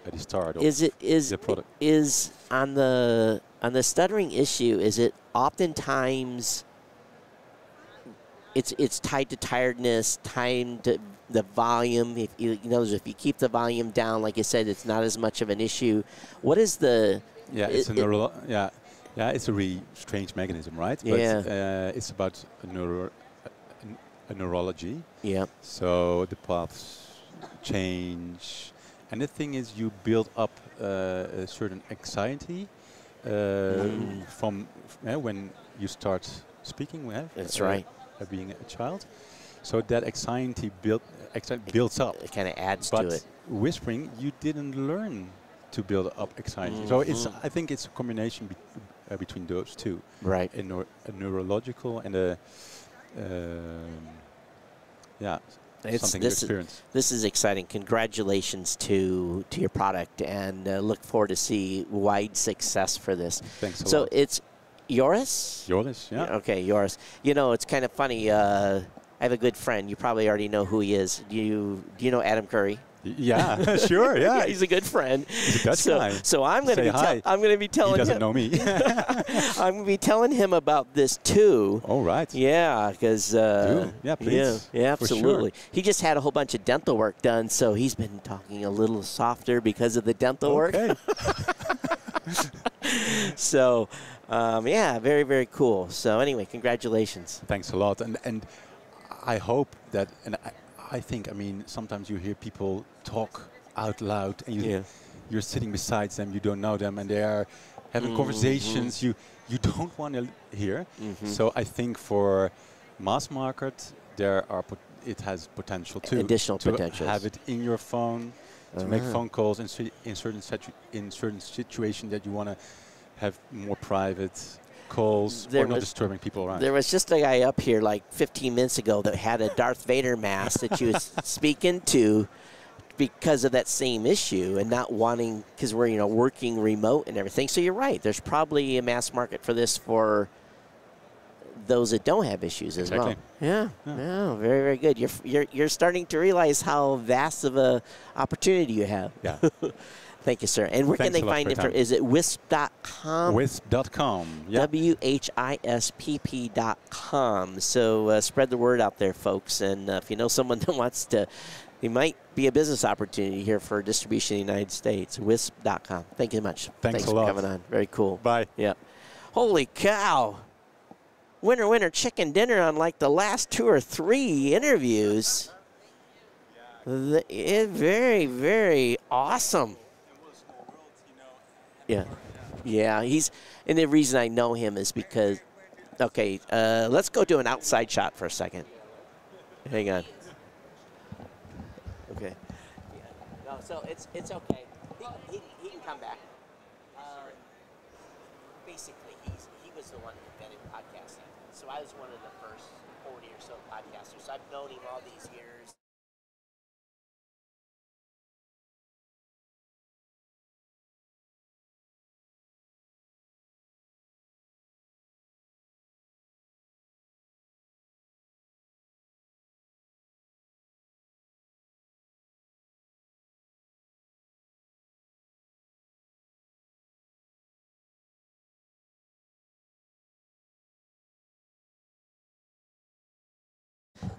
S5: at the start of the product.
S16: Is on the stuttering issue, is it oftentimes it's tied to tiredness, tied to the volume? If you keep the volume down, like you said, it's not as much of an issue. What is the
S5: it's it's a really strange mechanism, right? But it's about a neurology.
S16: Yeah.
S5: So the paths change. And the thing is, you build up a certain anxiety from when you start speaking.
S16: That's right.
S5: Being a child, so that anxiety builds up.
S16: It kind of adds
S5: to
S16: it.
S5: Whispering, you didn't learn to build up anxiety. So I think it's a combination between those two.
S16: Right.
S5: A neurological and a something you experience.
S16: This is exciting. Congratulations to your product, and look forward to see wide success for this.
S5: Thanks a lot.
S16: So it's Joris?
S5: Joris, yeah.
S16: Okay, Joris. It's kind of funny. I have a good friend. You probably already know who he is. Do you know Adam Curry?
S5: Yeah, sure, yeah.
S16: He's a good friend.
S5: He's a Dutch guy.
S16: So I'm going to be telling him.
S5: He doesn't know me.
S16: I'm going to be telling him about this too.
S5: All right.
S16: Yeah, because
S5: yeah, please.
S16: Yeah, absolutely.
S5: Sure.
S16: He just had a whole bunch of dental work done, so he's been talking a little softer because of the dental work. So, yeah, very, very cool. So anyway, congratulations.
S5: Thanks a lot. And I hope that, and I think, I mean, sometimes you hear people talk out loud and you're sitting beside them, you don't know them, and they are having conversations you don't want to hear. So I think for mass market, it has potential too.
S16: Additional
S5: to
S16: potential.
S5: Have it in your phone, to make phone calls in certain situations that you want to have more private calls or not disturbing people around.
S16: There was just a guy up here like 15 minutes ago that had a Darth Vader mask that you was speaking to because of that same issue and not wanting, because we're working remote and everything. So you're right. There's probably a mass market for this for those that don't have issues as well. Yeah, very, very good. You're starting to realize how vast of a opportunity you have.
S5: Yeah.
S16: Thank you, sir. And where can they find it? Is it wisp.com?
S5: Wisp.com. Yeah.
S16: WHISPP.com. So spread the word out there, folks. And if you know someone that wants to, it might be a business opportunity here for distribution in the United States. Wisp.com. Thank you so much.
S5: Thanks a
S16: for
S5: lot.
S16: coming on. Very cool.
S5: Bye.
S16: Yeah. Holy cow. Winner, winner, chicken dinner on like the last 2 or 3 interviews. Very, very awesome. Yeah. Yeah, and the reason I know him is because, okay, let's go do an outside shot for a second. Hang on. Okay. No, so it's okay. He can come back. Basically, he was the one who invented podcasting. So I was one of the first 40 or so podcasters. So I've known him all these years.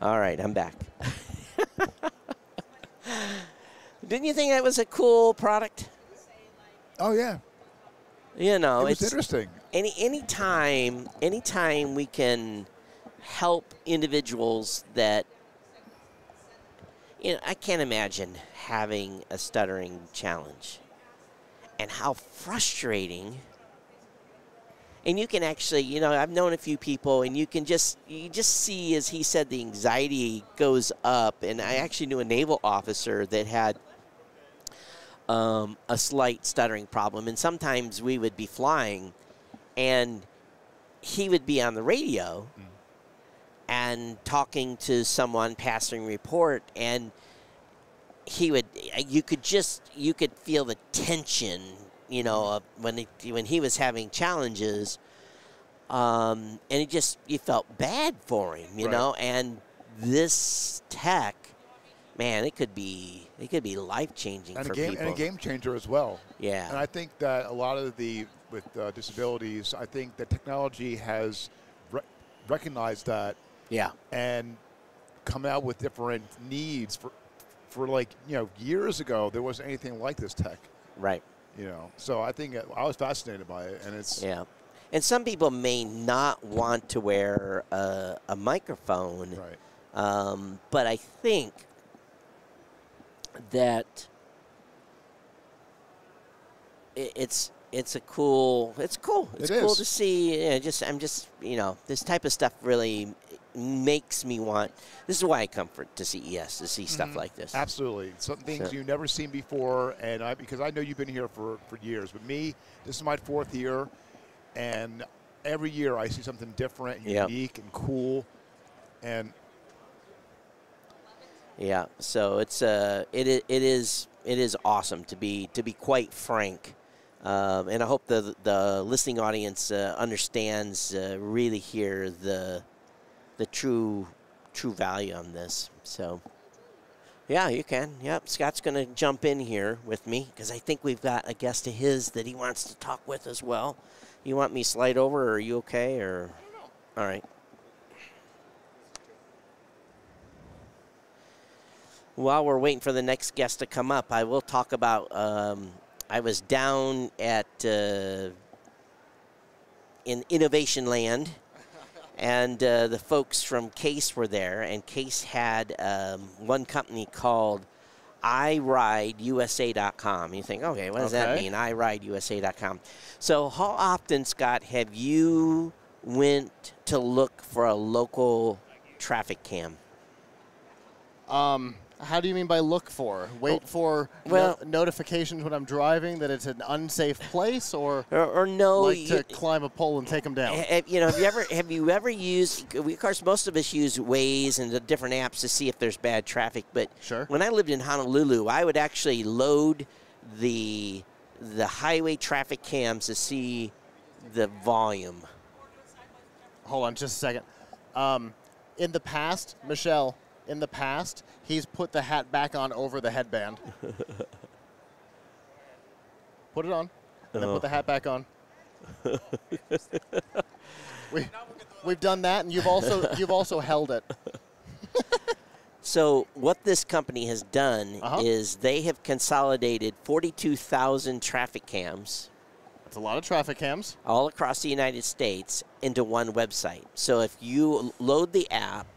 S16: All right, I'm back. Didn't you think that was a cool product?
S11: Oh, yeah.
S16: You know,
S11: it's interesting.
S16: Anytime we can help individuals that, I can't imagine having a stuttering challenge and how frustrating. And you can actually, I've known a few people, and you just see, as he said, the anxiety goes up. And I actually knew a naval officer that had a slight stuttering problem. And sometimes we would be flying, and he would be on the radio and talking to someone, passing report, and you could feel the tension. When he was having challenges, and you felt bad for him, know. And this tech, man, it could be life changing for people.
S11: And a game changer as well.
S16: Yeah.
S11: And I think that a lot of with disabilities, I think that technology has recognized that.
S16: Yeah.
S11: And come out with different needs for years ago there wasn't anything like this tech.
S16: Right.
S11: So I think I was fascinated by it, and it's
S16: And some people may not want to wear a microphone,
S11: right?
S16: But I think that it's cool. It's cool to see. This type of stuff really makes me want. This is why I come to CES to see stuff like this.
S11: Absolutely, some things you've never seen before, and because I know you've been here for years. But me, this is my 4th year, and every year I see something different, and unique, and cool, and
S16: So it is awesome to be quite frank. And I hope the listening audience understands really here the true value on this. So, Yeah, you can. Yep, Scott's going to jump in here with me because I think we've got a guest of his that he wants to talk with as well. You want me to slide over, or are you okay? Or all right. While we're waiting for the next guest to come up, I will talk about. I was down at in Innovation Land. And the folks from Case were there, and Case had one company called iRideUSA.com. You think, okay, what does that mean, iRideUSA.com? So how often, Scott, have you went to look for a local traffic cam?
S1: How do you mean by look for? Wait for notifications when I'm driving that it's an unsafe place, or
S16: no?
S1: Like to climb a pole and take them down.
S16: Have you ever used? Of course, most of us use Waze and the different apps to see if there's bad traffic. But when I lived in Honolulu, I would actually load the highway traffic cams to see the volume.
S1: Hold on, just a second. In the past, Michelle. In the past, he's put the hat back on over the headband. Put it on, and then put the hat back on. We've done that, and you've also held it.
S16: So what this company has done is they have consolidated 42,000 traffic cams.
S1: That's a lot of traffic cams.
S16: All across the United States into one website. So if you load the app,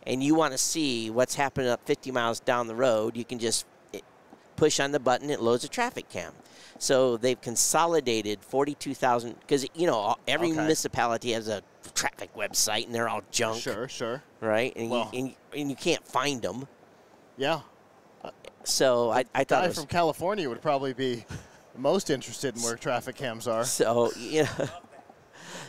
S16: and you want to see what's happening up 50 miles down the road, you can just push on the button, it loads a traffic cam. So they've consolidated 42,000, because, every municipality has a traffic website, and they're all junk.
S1: Sure.
S16: Right? And, you can't find them.
S1: Yeah.
S16: So I thought
S1: guy from California would probably be most interested in where traffic cams are.
S16: So,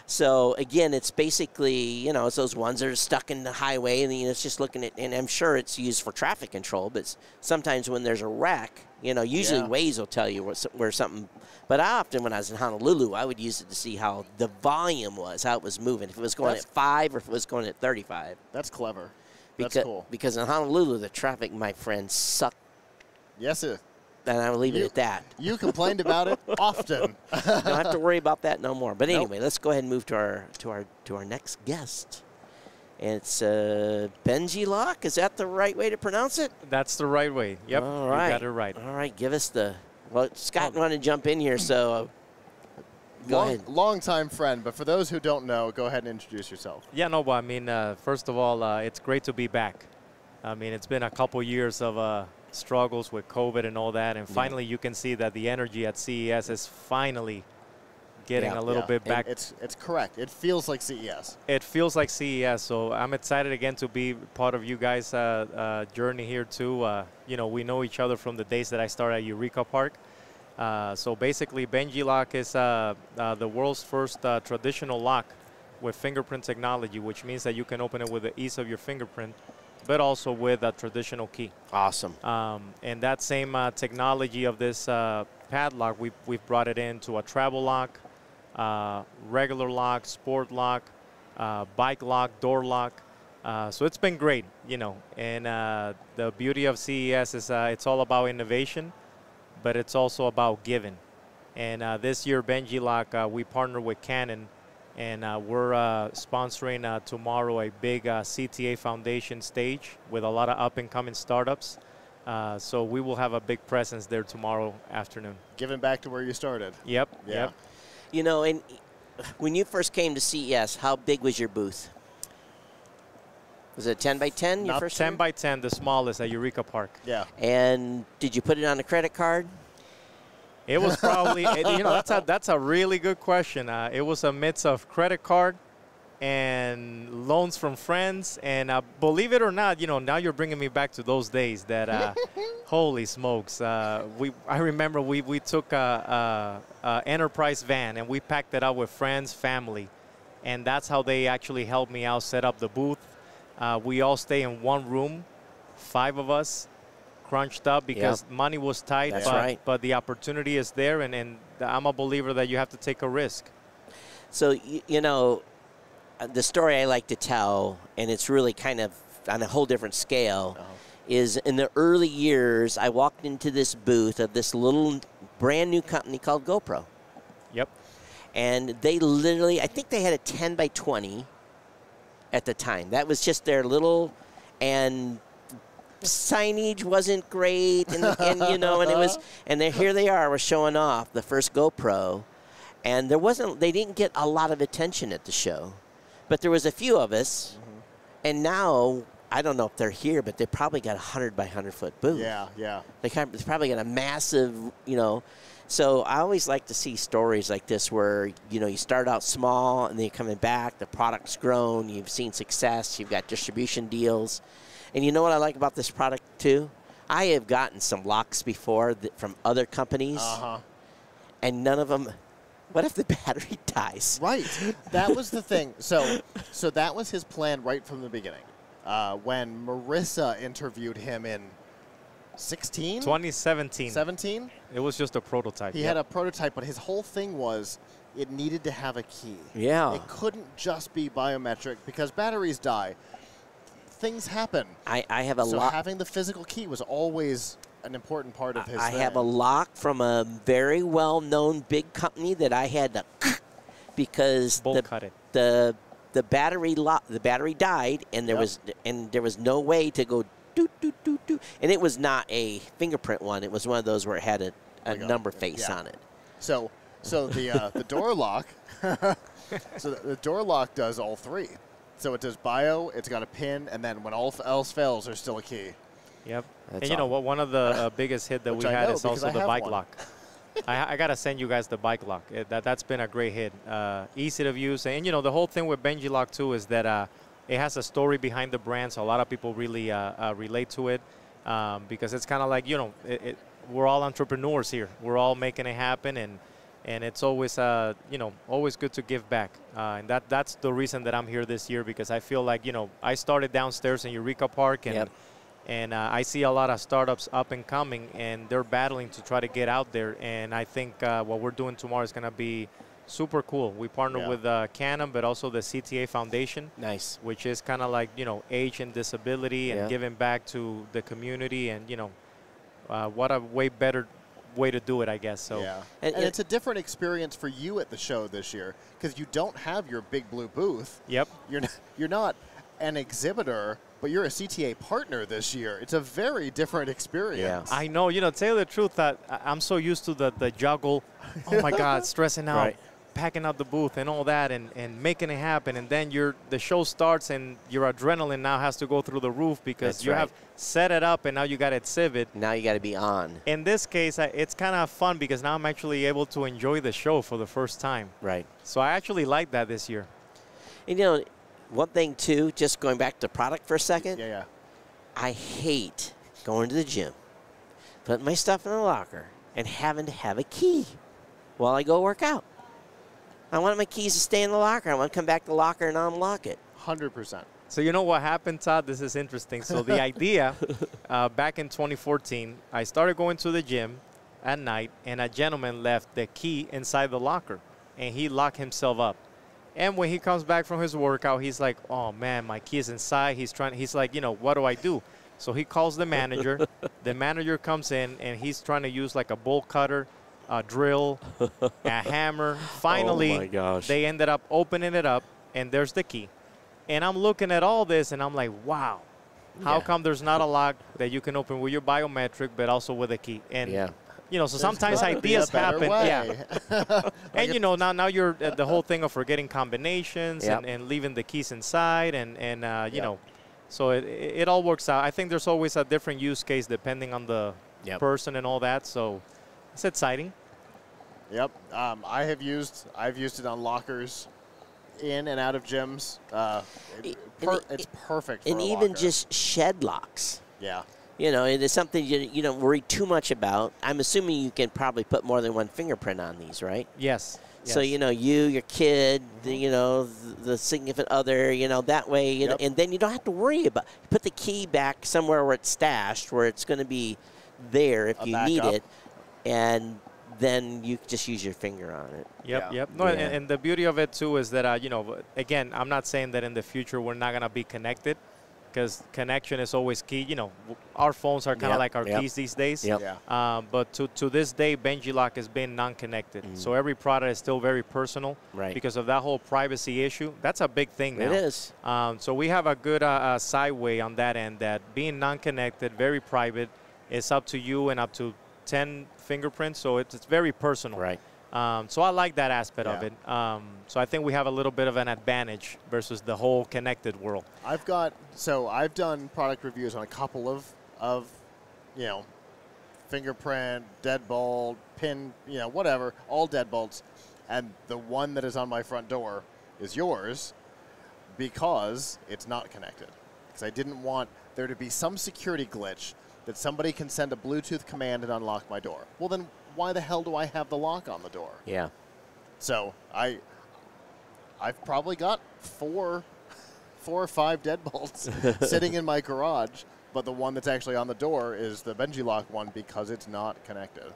S16: So, again, it's basically, it's those ones that are stuck in the highway, and it's just looking at, and I'm sure it's used for traffic control, but sometimes when there's a wreck, usually Waze will tell you where something, but when I was in Honolulu, I would use it to see how the volume was, how it was moving, if it was going at 5 or if it was going at 35.
S1: That's clever.
S16: That's
S1: cool.
S16: Because in Honolulu, the traffic, my friend, sucked.
S1: Yes, it.
S16: And I will leave it at that.
S1: You complained about it often.
S16: Don't have to worry about that no more. But anyway, let's go ahead and move to our next guest. And it's Benji Locke. Is that the right way to pronounce it?
S7: That's the right way. Yep.
S16: All right.
S7: You got it right.
S16: All right. Give us Scott wanted to jump in here, so go ahead.
S1: Long-time friend, but for those who don't know, go ahead and introduce yourself.
S7: Yeah, no, but I mean, first of all, it's great to be back. I mean, it's been a couple years of struggles with COVID and all that, and finally you can see that the energy at CES is finally getting a little bit back.
S1: It's correct. It feels like CES.
S7: It feels like CES, so I'm excited again to be part of you guys' journey here too. We know each other from the days that I started at Eureka Park. So basically, Benji Lock is the world's first traditional lock with fingerprint technology, which means that you can open it with the ease of your fingerprint, but also with a traditional key.
S16: Awesome.
S7: And that same technology of this padlock, we've brought it into a travel lock, regular lock, sport lock, bike lock, door lock. So it's been great, And the beauty of CES is it's all about innovation, but it's also about giving. And this year, Benji Lock, we partner with Canon, and we're sponsoring tomorrow a big CTA Foundation stage with a lot of up-and-coming startups. So we will have a big presence there tomorrow afternoon.
S1: Giving back to where you started.
S7: Yep.
S1: Yeah.
S16: Yep. And when you first came to CES, how big was your booth? Was it 10 by 10?
S7: Not 10 by 10, the smallest at Eureka Park.
S1: Yeah.
S16: And did you put it on a credit card?
S7: It was probably, that's a really good question. It was a mix of credit card and loans from friends. And believe it or not, now you're bringing me back to those days that, holy smokes. I remember we took a enterprise van and we packed it out with friends, family. And that's how they actually helped me out, set up the booth. We all stay in one room, 5 of us. Crunched up because money was tight, but the opportunity is there, and I'm a believer that you have to take a risk.
S16: So, the story I like to tell, and it's really kind of on a whole different scale, is in the early years, I walked into this booth of this little brand new company called GoPro.
S7: Yep.
S16: And they literally, I think they had a 10 by 20 at the time. That was just their little, and signage wasn't great, and you know, and it was, and here they are, we're showing off the first GoPro, and they didn't get a lot of attention at the show, but there was a few of us, and now, I don't know if they're here, but they probably got a 100 by 100 foot booth.
S1: Yeah, yeah.
S16: They probably got a massive, you know. So I always like to see stories like this where, you know, you start out small and then you're coming back, the product's grown, you've seen success, you've got distribution deals. And you know what I like about this product too? I have gotten some locks before from other companies, and none of them. What if the battery dies?
S1: Right. That was the thing. So that was his plan right from the beginning. When Marissa interviewed him in
S7: 2017.
S1: 17?
S7: It was just a prototype.
S1: He had a prototype, but his whole thing was it needed to have a key.
S16: Yeah.
S1: It couldn't just be biometric because batteries die. Things happen.
S16: I have a lock.
S1: So having the physical key was always an important part of his
S16: I
S1: thing.
S16: have a lock from a very well-known big company that I had to because the battery died, and there was no way to go doot doot doot doot, and it was not a fingerprint one. It was one of those where it had a number face on it.
S1: So the door lock. So the door lock does all three. So it does bio, it's got a pin, and then when all else fails, there's still a key.
S7: Yep. And you know what? One of the biggest hit that we had is also the bike lock. I got to send you guys the bike lock. That's been a great hit. Easy to use. And, you know, the whole thing with Benji Lock, too, is that it has a story behind the brand, so a lot of people really relate to it because it's kind of like, you know, we're all entrepreneurs here. We're all making it happen, and it's always, you know, always good to give back. And that's the reason that I'm here this year, because I feel like, you know, I started downstairs in Eureka Park, and I see a lot of startups up and coming, and they're battling to try to get out there. And I think what we're doing tomorrow is going to be super cool. We partner with Canon, but also the CTA Foundation.
S16: Nice.
S7: Which is kind of like, you know, age and disability and giving back to the community. And, you know, what a way better way to do it, I guess. So
S1: and it's a different experience for you at the show this year because you don't have your big blue booth.
S7: Yep.
S1: You're not an exhibitor, but you're a CTA partner this year. It's a very different experience.
S7: I know. You know, tell you the truth, that I'm so used to the juggle. Oh my God, stressing out, packing out the booth and all that, and making it happen. And then the show starts, and your adrenaline now has to go through the roof because you have set it up, and now you got to exhibit.
S16: Now you got to be on.
S7: In this case, it's kind of fun because now I'm actually able to enjoy the show for the first time.
S16: Right.
S7: So I actually like that this year.
S16: And, you know, one thing, too, just going back to product for a second.
S1: Yeah.
S16: I hate going to the gym, putting my stuff in the locker, and having to have a key while I go work out. I want my keys to stay in the locker. I want to come back to the locker and unlock it.
S1: 100%.
S7: So you know what happened, Todd? This is interesting. So the idea, back in 2014, I started going to the gym at night, and a gentleman left the key inside the locker, and he locked himself up. And when he comes back from his workout, he's like, oh, man, my key is inside. He's like, you know, what do I do? So he calls the manager. The manager comes in, and he's trying to use like a bolt cutter, a drill, a hammer. Finally, they ended up opening it up, and there's the key. And I'm looking at all this, and I'm like, wow, how come there's not a lock that you can open with your biometric, but also with a key? And you know, so sometimes ideas happen. And, you know, now you're at the whole thing of forgetting combinations and leaving the keys inside and you know, so it all works out. I think there's always a different use case depending on the person and all that. So it's exciting.
S1: Yep. I've used it on lockers in and out of gyms. It's perfect for
S16: and
S1: a
S16: even
S1: locker.
S16: just shed locks.
S1: Yeah.
S16: You know, it is something you don't worry too much about. I'm assuming you can probably put more than one fingerprint on these, right?
S7: Yes.
S16: So, you know, your kid, you know, the significant other, you know, that way, you know, and then you don't have to worry about put the key back somewhere where it's stashed, where it's going to be there if you need it, and then you just use your finger on it.
S7: Yep. No, and the beauty of it, too, is that, you know, again, I'm not saying that in the future we're not going to be connected, because connection is always key. You know, our phones are kind of like our keys these days. But to this day, BenjiLock has been non-connected. So every product is still very personal because of that whole privacy issue. That's a big thing now.
S16: It is.
S7: So we have a good sideway on that end, that being non-connected, very private, it's up to you and up to 10 fingerprints. So it's very personal.
S16: Right.
S7: So I like that aspect of it. So I think we have a little bit of an advantage versus the whole connected world.
S1: I've done product reviews on a couple of you know, fingerprint, deadbolt, pin, you know, whatever, all deadbolts, and the one that is on my front door is yours because it's not connected. Because I didn't want there to be some security glitch that somebody can send a Bluetooth command and unlock my door. Well, then why the hell do I have the lock on the door?
S16: Yeah.
S1: So I've probably got four or five deadbolts sitting in my garage, but the one that's actually on the door is the BenjiLock one because it's not connected.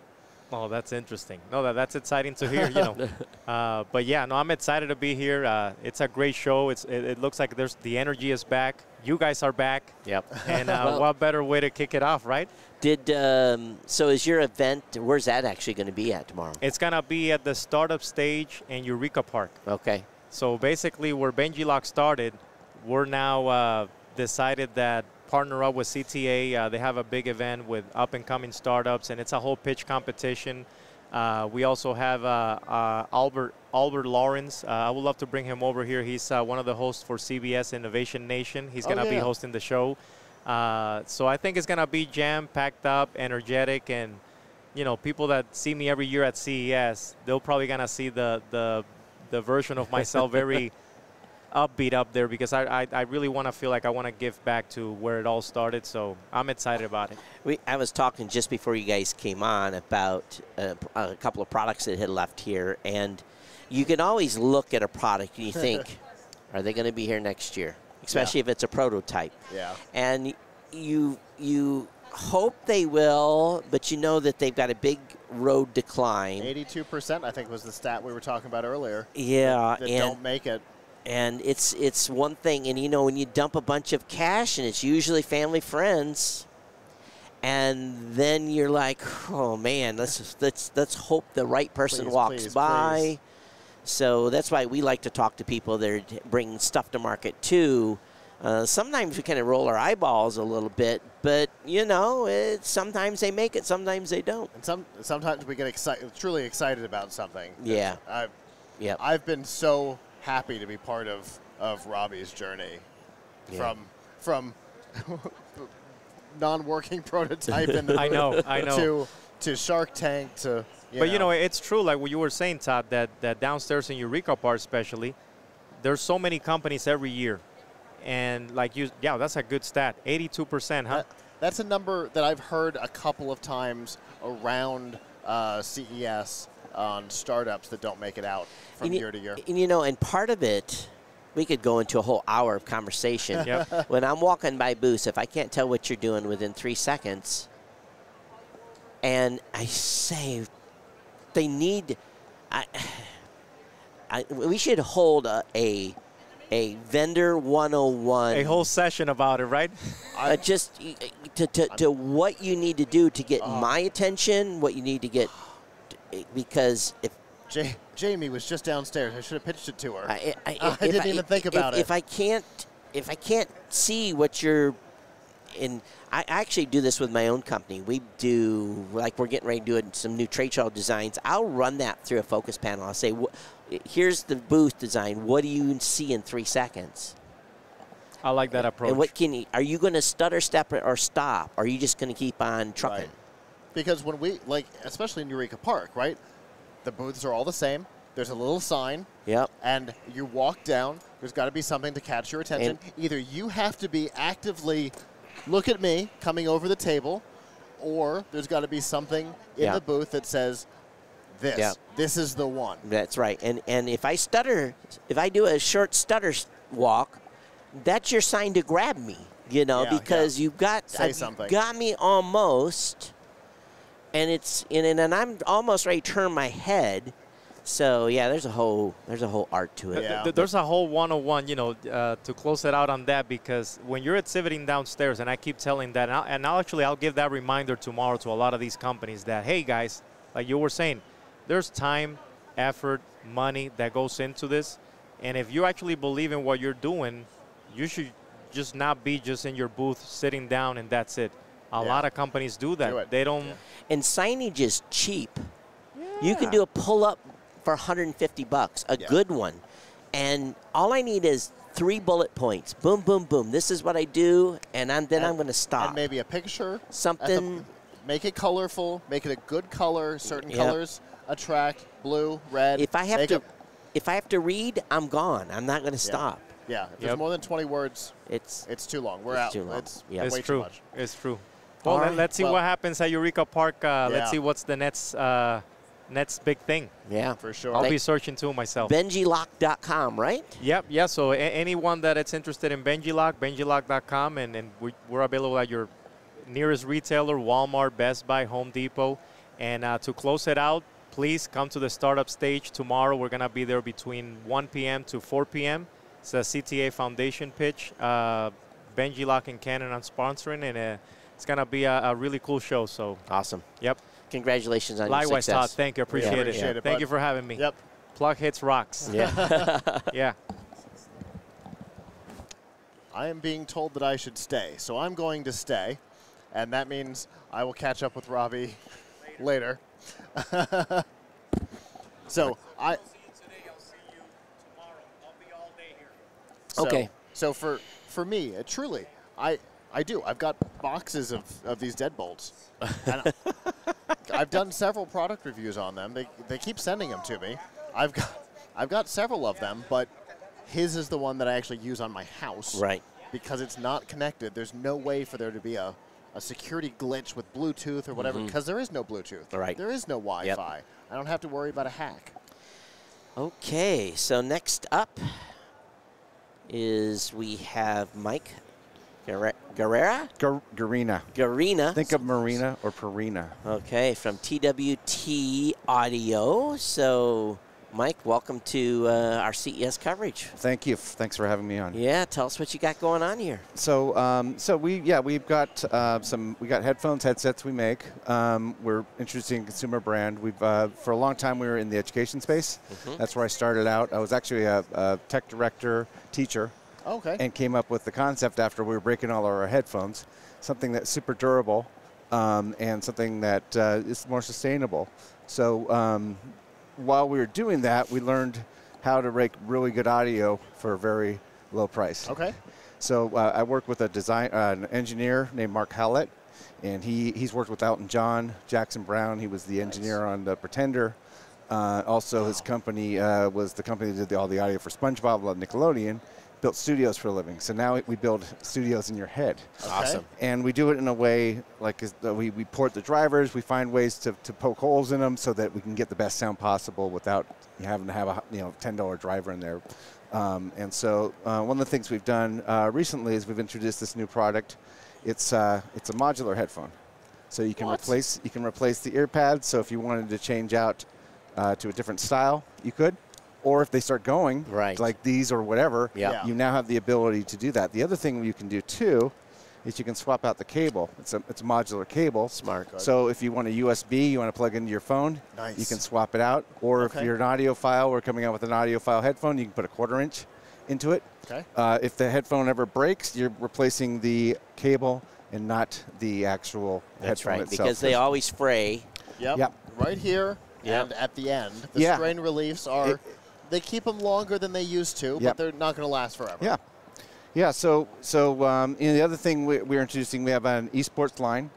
S7: Oh, that's interesting. No, that's exciting to hear, you know. But yeah, no, I'm excited to be here. It's a great show. It looks like the energy is back. You guys are back.
S16: Yep.
S7: And what better way to kick it off, right?
S16: So is your event, where's that actually going to be at tomorrow?
S7: It's going to be at the startup stage in Eureka Park.
S16: Okay.
S7: So basically where BenjiLock started, we're now decided that partner up with CTA. They have a big event with up-and-coming startups, and it's a whole pitch competition. We also have Albert Lawrence. I would love to bring him over here. He's one of the hosts for CBS Innovation Nation. He's going to be hosting the show. So I think it's going to be jam-packed up, energetic, and, you know, people that see me every year at CES, they'll probably going to see the version of myself very upbeat up there, because I really want to feel like I want to give back to where it all started. So I'm excited about it.
S16: I was talking just before you guys came on about a couple of products that had left here, and you can always look at a product and you think, are they going to be here next year? Especially if it's a prototype.
S1: Yeah.
S16: And you hope they will, but you know that they've got a big road decline.
S1: 82%, I think, was the stat we were talking about earlier.
S16: Yeah.
S1: That don't make it.
S16: And it's one thing, and you know, when you dump a bunch of cash, and it's usually family, friends, and then you're like, oh man, let's hope the right person walks by. Please. So that's why we like to talk to people that are bringing stuff to market too. Sometimes we kind of roll our eyeballs a little bit, but you know, sometimes they make it, sometimes they don't.
S1: And sometimes we get truly excited about something.
S16: Yeah.
S1: I've been so happy to be part of Robbie's journey, from non-working prototype in the
S7: I know
S1: to Shark Tank to.
S7: You know, it's true, like what you were saying, Todd, that downstairs in Eureka Park especially, there's so many companies every year. And like that's a good stat, 82%, huh?
S1: That's a number that I've heard a couple of times around CES on startups that don't make it out from year to year.
S16: And you know, and part of it, we could go into a whole hour of conversation. When I'm walking by booths, if I can't tell what you're doing within 3 seconds, and I say, they need, we should hold a vendor 101.
S7: A whole session about it, right?
S16: Just to what you need to do to get my attention, what you need to get, because if
S1: Jamie was just downstairs, I should have pitched it to her. I didn't even think about it.
S16: If I can't see what you're in, I actually do this with my own company. We do, like, we're getting ready to do some new trade show designs. I'll run that through a focus panel. I'll say, here's the booth design. What do you see in 3 seconds?
S7: I like that approach.
S16: And what are you going to stutter, step, or stop? Or are you just going to keep on trucking?
S1: Right. Because when we, especially in Eureka Park, right, the booths are all the same. There's a little sign.
S16: Yep.
S1: And you walk down. There's got to be something to catch your attention. Either you have to be actively, look at me, coming over the table, or there's got to be something in the booth that says, this is the one.
S16: That's right. And if I stutter, if I do a short stutter walk, that's your sign to grab me, you know, because you've got me almost, and I'm almost ready to turn my head. So yeah, there's a whole art to it.
S7: Yeah. There's a whole 101, you know, to close it out on that, because when you're sitting downstairs, and I keep telling that, and I'll give that reminder tomorrow to a lot of these companies that, hey guys, like you were saying, there's time, effort, money that goes into this, and if you actually believe in what you're doing, you should just not be just in your booth sitting down and that's it. A lot of companies do that. They don't.
S16: And signage is cheap. You can do a pull-up for $150, a good one. And all I need is 3 bullet points. Boom, boom, boom. This is what I do, and then I'm going to stop.
S1: And maybe a picture.
S16: Something.
S1: Make it colorful. Make it a good color. Certain colors attract. Blue, red.
S16: If I have to read, I'm gone. I'm not going to stop.
S1: Yeah. If there's more than 20 words,
S16: it's
S1: too long. We're out.
S16: Too long.
S1: It's
S16: Yeah.
S1: way too much.
S7: It's true. Well, let's see what happens at Eureka Park. Let's see what's the next big thing.
S16: Yeah,
S1: for sure.
S7: I'll be searching too myself.
S16: BenjiLock.com, right?
S7: Yep. Yeah. So anyone that is interested in BenjiLock, BenjiLock.com, and we're available at your nearest retailer: Walmart, Best Buy, Home Depot. And to close it out, please come to the startup stage tomorrow. We're gonna be there between 1 p.m. to 4 p.m. It's a CTA Foundation pitch. BenjiLock and Canon are sponsoring, and it's going to be a really cool show. So
S16: awesome.
S7: Yep.
S16: Congratulations on your
S7: success. Likewise, Todd. Thank you. Appreciate it. Thank you for having me.
S1: Yep.
S7: Plug hits rocks.
S16: Yeah.
S7: Yeah.
S1: I am being told that I should stay, so I'm going to stay, and that means I will catch up with Robbie later. So
S16: Okay.
S1: So for me, truly, I do. I've got boxes of these deadbolts. And I've done several product reviews on them. They keep sending them to me. I've got several of them, but his is the one that I actually use on my house.
S16: Right.
S1: Because it's not connected. There's no way for there to be a security glitch with Bluetooth or whatever, because there is no Bluetooth.
S16: Right.
S1: There is no Wi-Fi. I don't have to worry about a hack.
S16: Okay, so next up is we have Mike Guerrera?
S9: Garina. Think of Marina or Perina.
S16: Okay, from TWT Audio. So, Mike, welcome to our CES coverage.
S9: Thank you. Thanks for having me on.
S16: Yeah, tell us what you got going on here.
S9: So we've got we got headphones, headsets we make. We're introducing a consumer brand. We've for a long time we were in the education space. That's where I started out. I was actually a tech director, teacher.
S1: Okay.
S9: And came up with the concept after we were breaking all our headphones, something that's super durable and something that is more sustainable. So while we were doing that, we learned how to make really good audio for a very low price.
S1: Okay.
S9: So I work with an engineer named Mark Howlett, and he's worked with Elton John, Jackson Brown. He was the engineer on The Pretender. Also, his company was the company that did all the audio for SpongeBob on Nickelodeon. Built studios for a living. So now we build studios in your head.
S16: Okay. Awesome.
S9: And we do it in a way like we port the drivers. We find ways to poke holes in them so that we can get the best sound possible without having to have a $10 driver in there. And so one of the things we've done recently is we've introduced this new product. It's a modular headphone. So you can replace the ear pads. So if you wanted to change out to a different style, you could. Or if they start going, like these or whatever, you now have the ability to do that. The other thing you can do, too, is you can swap out the cable. It's a modular cable.
S16: Smart.
S9: So if you want a USB, you want to plug into your phone, you can swap it out. Or if you're an audiophile, we're coming out with an audiophile headphone, you can put a 1/4 inch into it.
S1: Okay.
S9: If the headphone ever breaks, you're replacing the cable and not the actual headphone itself.
S16: Because they always fray.
S1: Yep. Right here and at the end. The strain reliefs are... They keep them longer than they used to, but they're not going to last forever.
S9: Yeah. Yeah, so the other thing we're introducing, we have an esports line.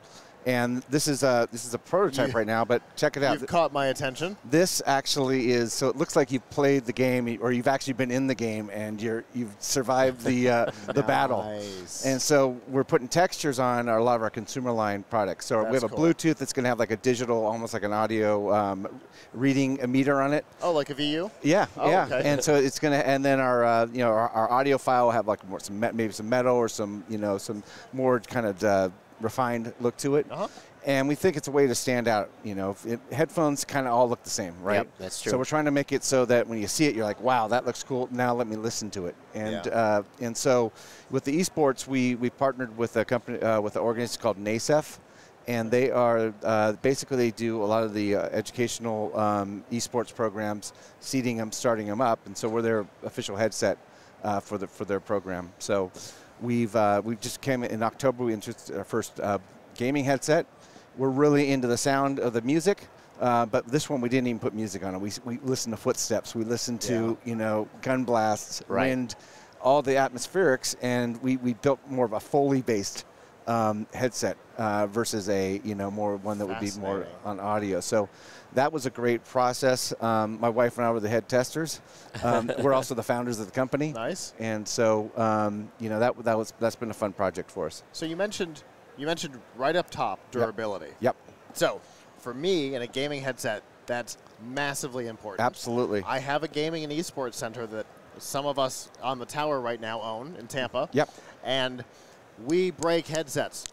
S9: And this is a prototype right now, but check it out.
S1: You've caught my attention.
S9: This actually is, so it looks like you've played the game, or you've actually been in the game, and you've survived the battle. And so we're putting textures on a lot of our consumer line products. So we have a Bluetooth that's going to have like a digital, almost like an audio reading a meter on it.
S1: Oh, like a VU?
S9: Yeah, yeah.
S1: Okay.
S9: And so it's going to, and then our our audio file will have like maybe some metal or some some more kind of refined look to it. And we think it's a way to stand out. You know, headphones kind of all look the same, right?
S16: Yep, that's true.
S9: So we're trying to make it so that when you see it, you're like, wow, that looks cool. Now let me listen to it. And so with the esports, we partnered with a company, with an organization called NASEF. And they are basically they do a lot of the educational esports programs, seeding them, starting them up. And so we're their official headset for their program. So we just came in October. We introduced our first gaming headset. We're really into the sound of the music, but this one we didn't even put music on it. We listened to footsteps. We listened to gun blasts, wind, all the atmospherics, and we built more of a Foley-based headset versus a more one that would be more on audio. So that was a great process. My wife and I were the head testers. We're also the founders of the company.
S1: Nice.
S9: And so that's been a fun project for us.
S1: So you mentioned right up top durability.
S9: Yep.
S1: So for me in a gaming headset, that's massively important.
S9: Absolutely.
S1: I have a gaming and esports center that some of us on the tower right now own in Tampa.
S9: Yep.
S1: And we break headsets.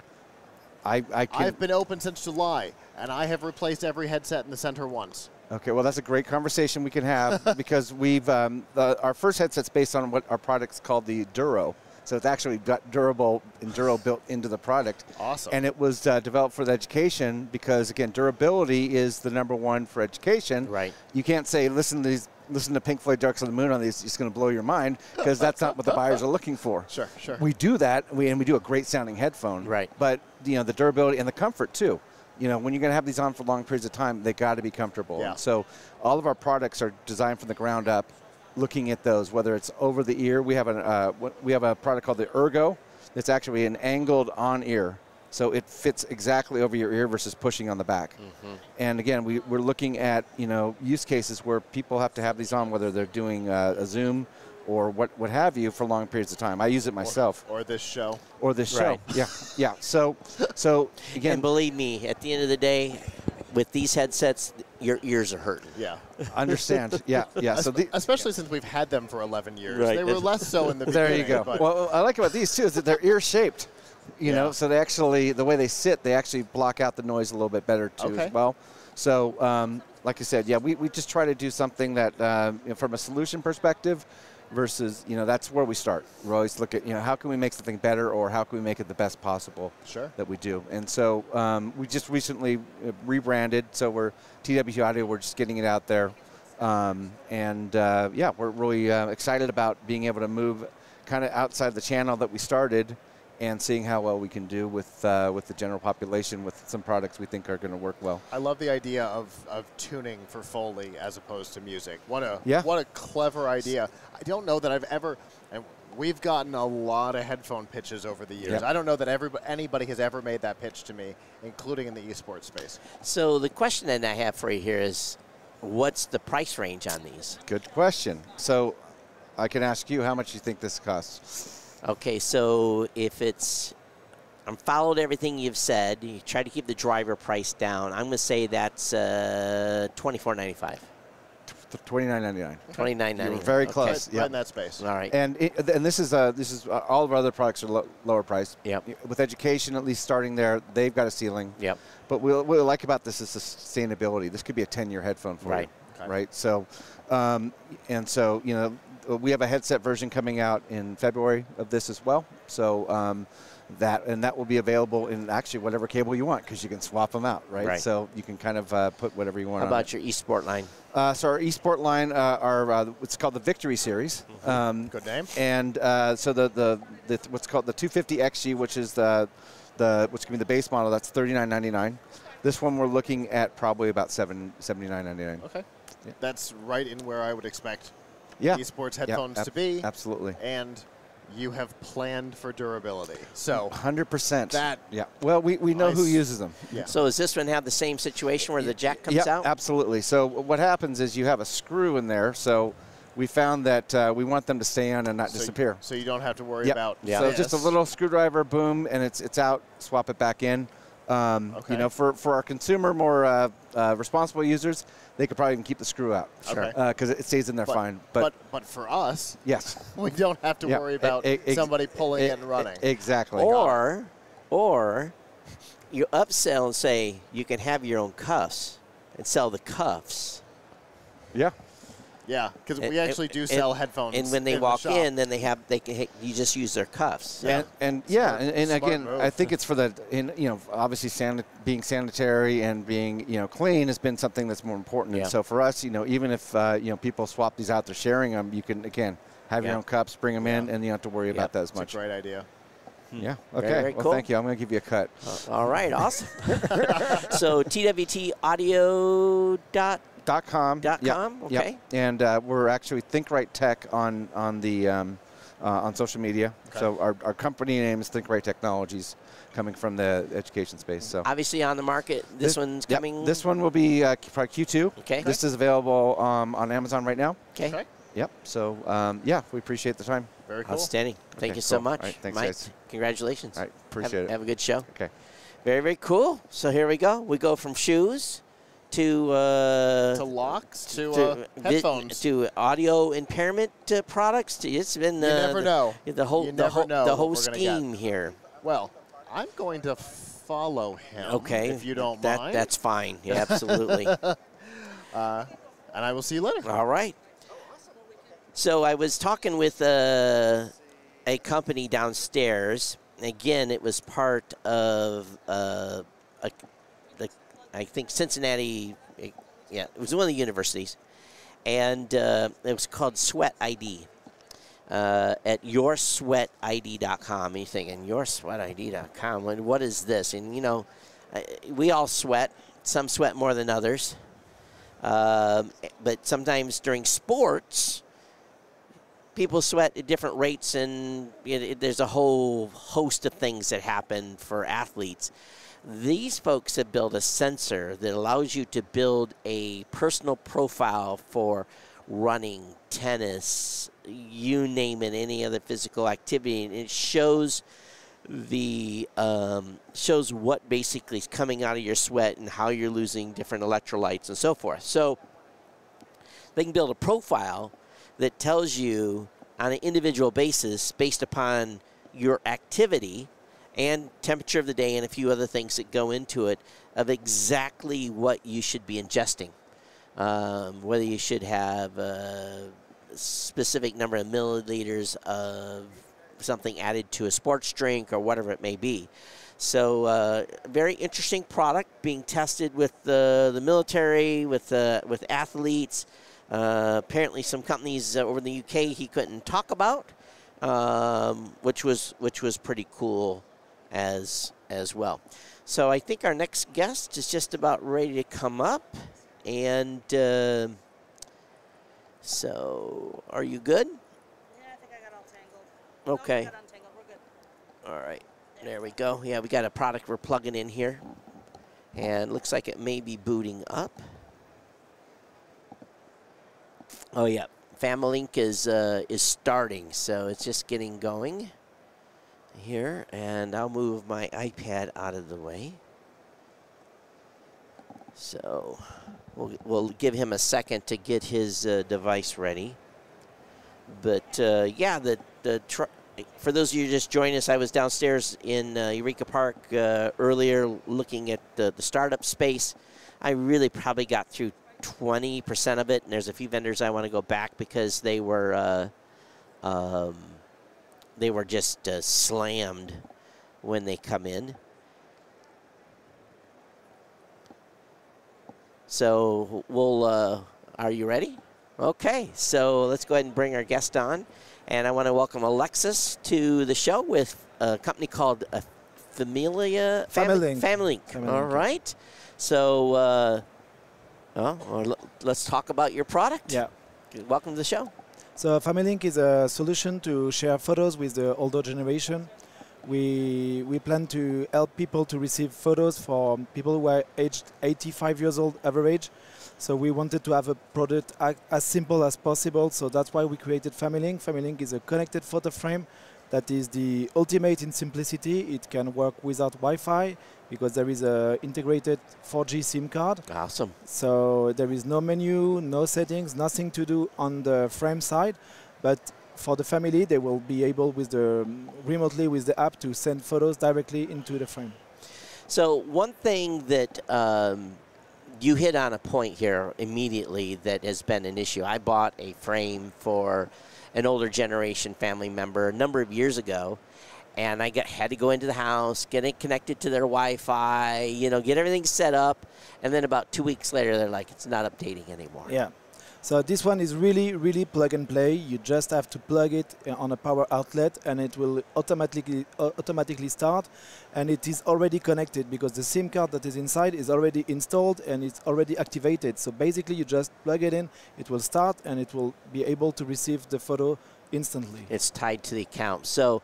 S9: I've
S1: been open since July, and I have replaced every headset in the center once.
S9: Okay, well, that's a great conversation we can have because we've our first headset's based on what our product's called the Duro. So it's actually got Duro built into the product.
S1: Awesome.
S9: And it was developed for the education because, again, durability is the #1 for education.
S16: Right.
S9: You can't say, listen to Pink Floyd Dark Side of the Moon on these, it's going to blow your mind, because that's not what the buyers are looking for.
S1: Sure, sure.
S9: We do that, and we do a great sounding headphone.
S16: Right.
S9: But, the durability and the comfort, too. When you're going to have these on for long periods of time, they got to be comfortable.
S1: Yeah.
S9: And so all of our products are designed from the ground up, looking at those, whether it's over the ear. We have a product called the Ergo that's actually an angled on ear. So it fits exactly over your ear versus pushing on the back.
S16: Mm-hmm.
S9: And again, we're looking at use cases where people have to have these on, whether they're doing a Zoom or what have you for long periods of time. I use it myself.
S1: Or this show.
S9: Or this
S16: Right.
S9: show. Yeah. So again,
S16: and believe me, at the end of the day, with these headsets, your ears are hurting.
S1: Yeah.
S9: Understand. Yeah. So
S1: especially since we've had them for 11 years.
S16: Right.
S1: They were less so in the beginning.
S9: There you go. Well, what I like about these too is that they're ear shaped. So they actually, the way they sit, they actually block out the noise a little bit better too as well. So like I said, we just try to do something that from a solution perspective versus, that's where we start. We always look at, how can we make something better, or how can we make it the best possible that we do. And so we just recently rebranded, so we're TWT Audio, we're just getting it out there. We're really excited about being able to move kind of outside the channel that we started and seeing how well we can do with the general population with some products we think are going to work well.
S1: I love the idea of tuning for Foley as opposed to music. What a clever idea. I don't know that I've ever, and we've gotten a lot of headphone pitches over the years.
S9: Yep.
S1: I don't know that anybody has ever made that pitch to me, including in the esports space.
S16: So the question that I have for you here is, what's the price range on these?
S9: Good question. So I can ask you, how much do you think this costs?
S16: Okay, so if it's, I'm followed everything you've said. You try to keep the driver price down. I'm going to say that's $24.95.
S9: $29.99.
S16: $29.99.
S9: You were very close.
S1: Right in that space.
S16: All right.
S9: And this is all of our other products are lower priced.
S16: Yep.
S9: With education, at least starting there, they've got a ceiling.
S16: Yep.
S9: But what we like about this is the sustainability. This could be a 10-year headphone for you.
S1: Okay.
S9: Right. So, we have a headset version coming out in February of this as well. So that will be available in actually whatever cable you want, because you can swap them out, right? So you can kind of put whatever you want
S16: How
S9: on
S16: about
S9: it.
S16: your eSport line?
S9: So our eSport line it's called the Victory Series.
S1: Good name.
S9: And so the what's called the 250XG, which is which can be the base model, that's $39.99. This one we're looking at probably about $79.99.
S1: Okay. Yeah. That's right in where I would expect esports headphones to be.
S9: Absolutely.
S1: And you have planned for durability. So
S9: 100%.
S1: That
S9: well, we know who uses them.
S1: Yeah.
S16: So does this one have the same situation where the jack comes out?
S9: Absolutely. So what happens is you have a screw in there. So we found that we want them to stay on and not disappear.
S1: So you don't have to worry about
S9: So just a little screwdriver, boom, and it's out. Swap it back in. For our consumer, more responsible users, they could probably even keep the screw out.
S1: Sure.
S9: Because it stays in there fine.
S1: But for us,
S9: yes,
S1: we don't have to worry about somebody pulling it and running.
S9: Exactly.
S16: Or you upsell and say you can have your own cuffs and sell the cuffs.
S9: Yeah.
S1: Yeah, because we actually do sell headphones.
S16: And when they walk in, then you just use their cuffs.
S9: Yeah. And again, move. I think it's for obviously being sanitary and being clean has been something that's more important.
S16: Yeah.
S9: And so for us, even if people swap these out, they're sharing them. You can again have your own cups, bring them in, and you don't have to worry about that as much.
S1: That's a great idea.
S9: Yeah. Okay.
S16: Very
S9: well,
S16: cool.
S9: thank you. I'm going to give you a cut.
S16: All right. Awesome. So TWTaudio.com.
S9: Yep.
S16: Okay.
S9: Yep. And we're actually Think Right Tech on social media.
S16: Okay.
S9: So our company name is Think Right Technologies, coming from the education space. So
S16: obviously on the market. This one's coming.
S9: This one will be probably Q2.
S16: Okay.
S9: This is available on Amazon right now.
S16: Okay.
S9: Yep. So we appreciate the time.
S1: Very cool.
S16: Outstanding. Thank you so much,
S9: All right, thanks,
S16: Mike.
S9: guys.
S16: Congratulations.
S9: All right. Appreciate it.
S16: Have a good show.
S9: Okay.
S16: Very, very cool. So here we go. We go from shoes to
S1: locks to headphones
S16: to audio impairment products. It's been
S1: you never know.
S16: The whole scheme here.
S1: Well, I'm going to follow him.
S16: Okay,
S1: if you don't mind.
S16: That's fine. Yeah, absolutely.
S1: And I will see you later.
S16: All right. So I was talking with a company downstairs. Again, it was part of I think Cincinnati. Yeah, it was one of the universities, and it was called Sweat ID. At yoursweatid.com. And you're thinking, yoursweatid.com, what is this? And, we all sweat. Some sweat more than others. But sometimes during sports, people sweat at different rates, and there's a whole host of things that happen for athletes. These folks have built a sensor that allows you to build a personal profile for running, tennis, you name it, any other physical activity, and it shows shows what basically is coming out of your sweat and how you're losing different electrolytes and so forth. So they can build a profile that tells you on an individual basis, based upon your activity and temperature of the day and a few other things that go into it, of exactly what you should be ingesting. Whether you should have a specific number of milliliters of something added to a sports drink or whatever it may be. So very interesting product being tested with the military, with athletes. Apparently some companies over in the UK he couldn't talk about, which was pretty cool as well. So I think our next guest is just about ready to come up. And so, are you good?
S6: Yeah, I think I got all tangled.
S16: Okay.
S6: No, got untangled. We're good.
S16: All right. There we go. Yeah, we got a product we're plugging in here. And looks like it may be booting up. Oh, yeah. Familink is starting, so it's just getting going here. And I'll move my iPad out of the way. So we'll give him a second to get his device ready. But yeah, for those of you who just joined us, I was downstairs in Eureka Park earlier looking at the startup space. I really probably got through 20% of it, and there's a few vendors I want to go back because they were just slammed when they come in. So are you ready? Okay, so let's go ahead and bring our guest on. And I want to welcome Alexis to the show with a company called Familink. All right. So let's talk about your product.
S10: Yeah.
S16: Welcome to the show.
S10: So Familink is a solution to share photos with the older generation. We plan to help people to receive photos from people who are aged 85 years old average. So we wanted to have a product as simple as possible. So that's why we created Familink. Familink is a connected photo frame that is the ultimate in simplicity. It can work without Wi-Fi because there is a integrated 4G SIM card.
S16: Awesome.
S10: So there is no menu, no settings, nothing to do on the frame side. But for the family, they will be able remotely with the app to send photos directly into the frame.
S16: So one thing that you hit on a point here immediately that has been an issue. I bought a frame for an older generation family member a number of years ago, and I had to go into the house, get it connected to their Wi-Fi, you know, get everything set up, and then about 2 weeks later, they're like, it's not updating anymore.
S10: Yeah. So this one is really, really plug and play. You just have to plug it on a power outlet, and it will automatically start. And it is already connected because the SIM card that is inside is already installed and it's already activated. So basically, you just plug it in, it will start, and it will be able to receive the photo instantly.
S16: It's tied to the account. So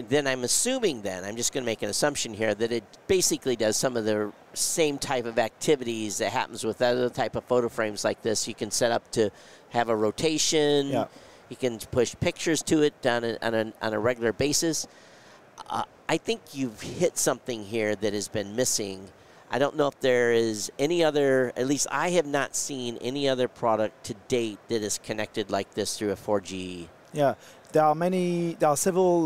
S16: then I'm assuming then, I'm just going to make an assumption here, that it basically does some of the same type of activities that happens with other type of photo frames like this. You can set up to have a rotation.
S10: Yeah.
S16: You can push pictures to it on a regular basis. I think you've hit something here that has been missing. I don't know if there is any other, at least I have not seen any other product to date that is connected like this through a 4G.
S10: Yeah. There are several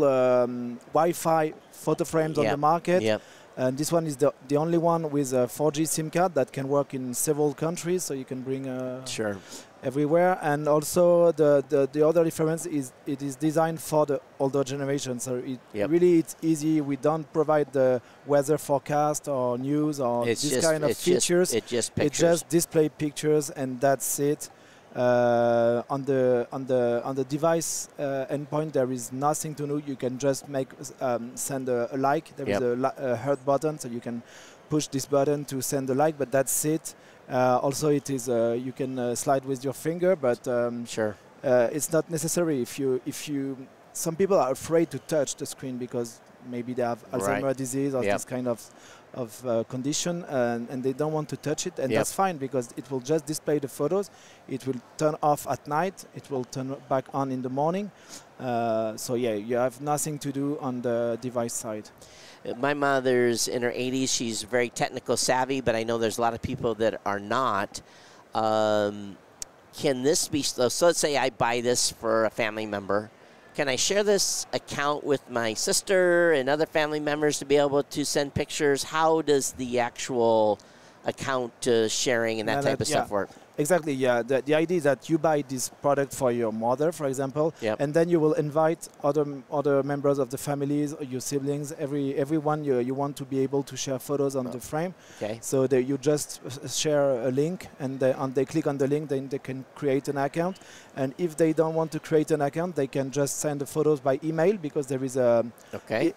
S10: Wi-Fi photo frames on the market.
S16: Yep.
S10: And this one is the only one with a 4G SIM card that can work in several countries, so you can bring
S16: sure.
S10: everywhere. And also the other difference is it is designed for the older generation, so really it's easy. We don't provide the weather forecast or news or this kind of features.
S16: It's just
S10: pictures. It just display pictures, and that's it. On the device endpoint, there is nothing to do. You can just send a like. There is a heart button, so you can push this button to send a like, but that's it. Also, it is you can slide with your finger, but
S16: sure,
S10: it's not necessary. If you some people are afraid to touch the screen because maybe they have Alzheimer's disease or this kind of condition, and they don't want to touch it, and that's fine because it will just display the photos. It will turn off at night. It will turn back on in the morning. So yeah, you have nothing to do on the device side.
S16: My mother's in her 80s. She's very technical savvy, but I know there's a lot of people that are not. Can this be, so let's say I buy this for a family member. Can I share this account with my sister and other family members to be able to send pictures? How does the actual account sharing and that type of stuff work?
S10: Exactly, yeah. The idea is that you buy this product for your mother, for example, and then you will invite other members of the families, or your siblings, everyone you want to be able to share photos on the frame.
S16: Okay.
S10: So that you just share a link, and they click on the link, then they can create an account. And if they don't want to create an account, they can just send the photos by email, because there is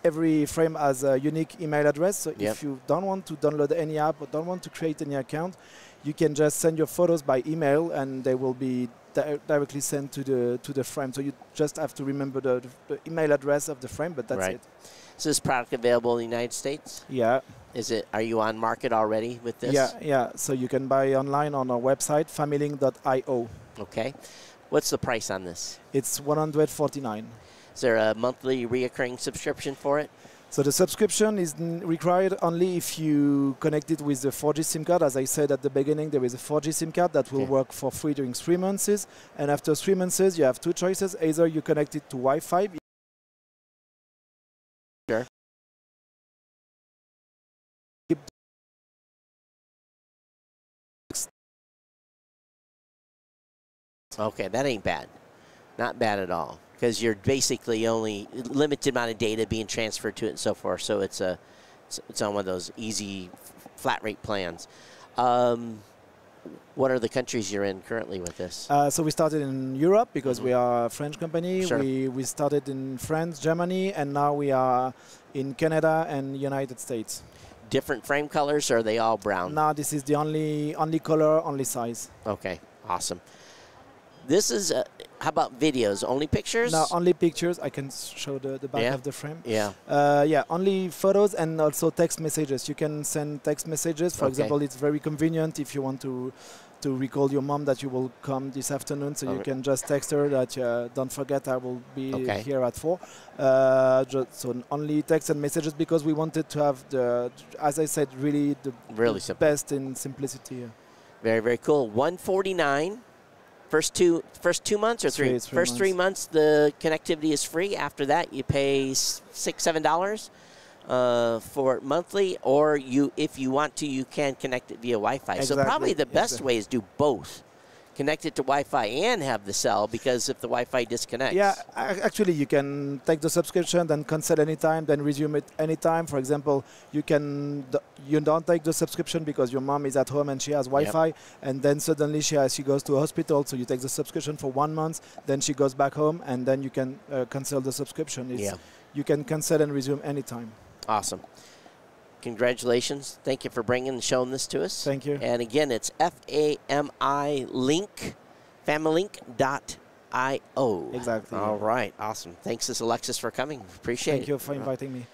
S10: every frame has a unique email address. So if you don't want to download any app or don't want to create any account, you can just send your photos by email, and they will be directly sent to the frame. So you just have to remember the email address of the frame, but that's it.
S16: Is this product available in the United States?
S10: Yeah.
S16: Are you on market already with this?
S10: Yeah. So you can buy online on our website, familylink.io.
S16: Okay. What's the price on this?
S10: It's $149.
S16: Is there a monthly reoccurring subscription for it?
S10: So the subscription is required only if you connect it with the 4G SIM card. As I said at the beginning, there is a 4G SIM card that will work for free during 3 months. And after 3 months, you have 2 choices. Either you connect it to Wi-Fi.
S16: Sure. Okay, that ain't bad. Not bad at all. Because you're basically only limited amount of data being transferred to it and so forth. So it's on one of those easy flat rate plans. What are the countries you're in currently with this?
S10: So we started in Europe because we are a French company.
S16: Sure.
S10: We started in France, Germany, and now we are in Canada and United States.
S16: Different frame colors, or are they all brown?
S10: No, this is the only color, only size.
S16: Okay, awesome. This is, how about videos? Only pictures?
S10: No, only pictures. I can show the back of the frame.
S16: Yeah.
S10: Only photos and also text messages. You can send text messages. For example, it's very convenient if you want to recall your mom that you will come this afternoon, so you can just text her that don't forget I will be here at 4. So only text and messages, because we wanted to have as I said, really the best in simplicity.
S16: Very, very cool. $149. First two months or three? First 3 months, the connectivity is free. After that, you pay $6, $7. for monthly, or if you want to, you can connect it via Wi-Fi.
S10: Exactly.
S16: So probably the best way is do both. Connect it to Wi-Fi and have the cell, because if the Wi-Fi disconnects.
S10: Yeah, actually you can take the subscription, then cancel anytime, then resume it anytime. For example, you don't take the subscription because your mom is at home and she has Wi-Fi, and then suddenly she goes to a hospital, so you take the subscription for 1 month, then she goes back home, and then you can cancel the subscription. You can cancel and resume anytime.
S16: Awesome. Congratulations. Thank you for bringing and showing this to us.
S10: Thank you.
S16: And again, it's familink.io.
S10: Exactly.
S16: All right. Awesome. Thanks, Alexis, for coming. Appreciate it.
S10: Thank you for inviting me.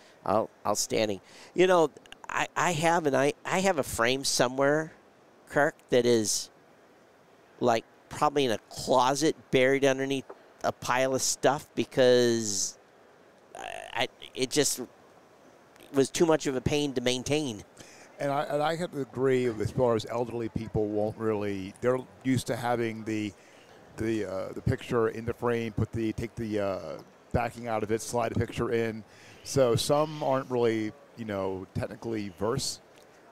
S16: Outstanding. You know, I have a frame somewhere, Kirk, that is like probably in a closet buried underneath a pile of stuff, because it just was too much of a pain to maintain.
S11: And I have to agree, as far as elderly people won't really, they're used to having the picture in the frame, take the backing out of it, slide a picture in. So some aren't really, technically versed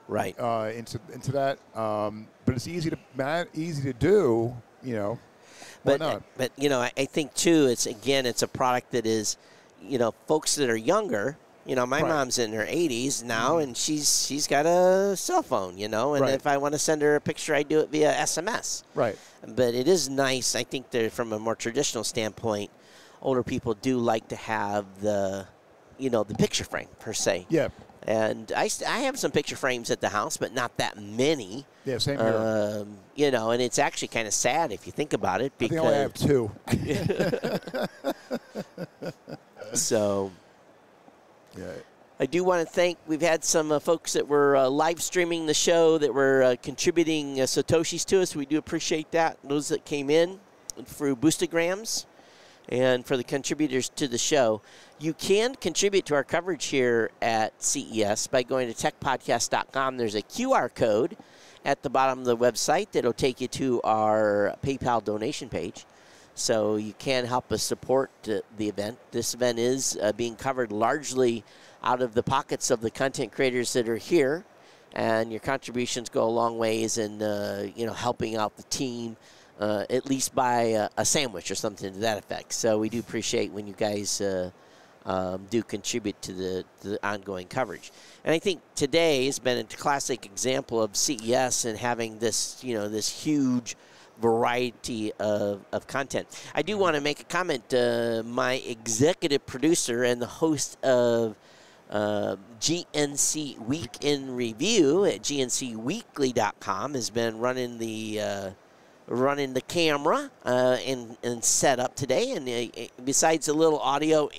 S11: into that. But it's easy to do, Why not?
S16: But I think too, it's a product that is, folks that are younger. My mom's in her 80s now, and she's got a cell phone, and if I want to send her a picture, I do it via SMS.
S11: Right.
S16: But it is nice. I think that from a more traditional standpoint, older people do like to have the picture frame, per se.
S11: Yeah.
S16: And I have some picture frames at the house, but not that many.
S11: Yeah, same here.
S16: And it's actually kind of sad if you think about it. Because
S11: I think I have 2.
S16: So...
S11: Yeah.
S16: I do want to thank, we've had some folks that were live streaming the show that were contributing Satoshis to us. We do appreciate that. Those that came in through Boostagrams and for the contributors to the show. You can contribute to our coverage here at CES by going to techpodcast.com. There's a QR code at the bottom of the website that will take you to our PayPal donation page. So you can help us support the event. This event is being covered largely out of the pockets of the content creators that are here, and your contributions go a long ways in helping out the team, at least buy a sandwich or something to that effect. So we do appreciate when you guys do contribute to the ongoing coverage. And I think today has been a classic example of CES and having this this huge variety of content. I do want to make a comment. My executive producer and the host of GNC Week in Review at GNCweekly.com has been running the camera and set up today. And besides the little audio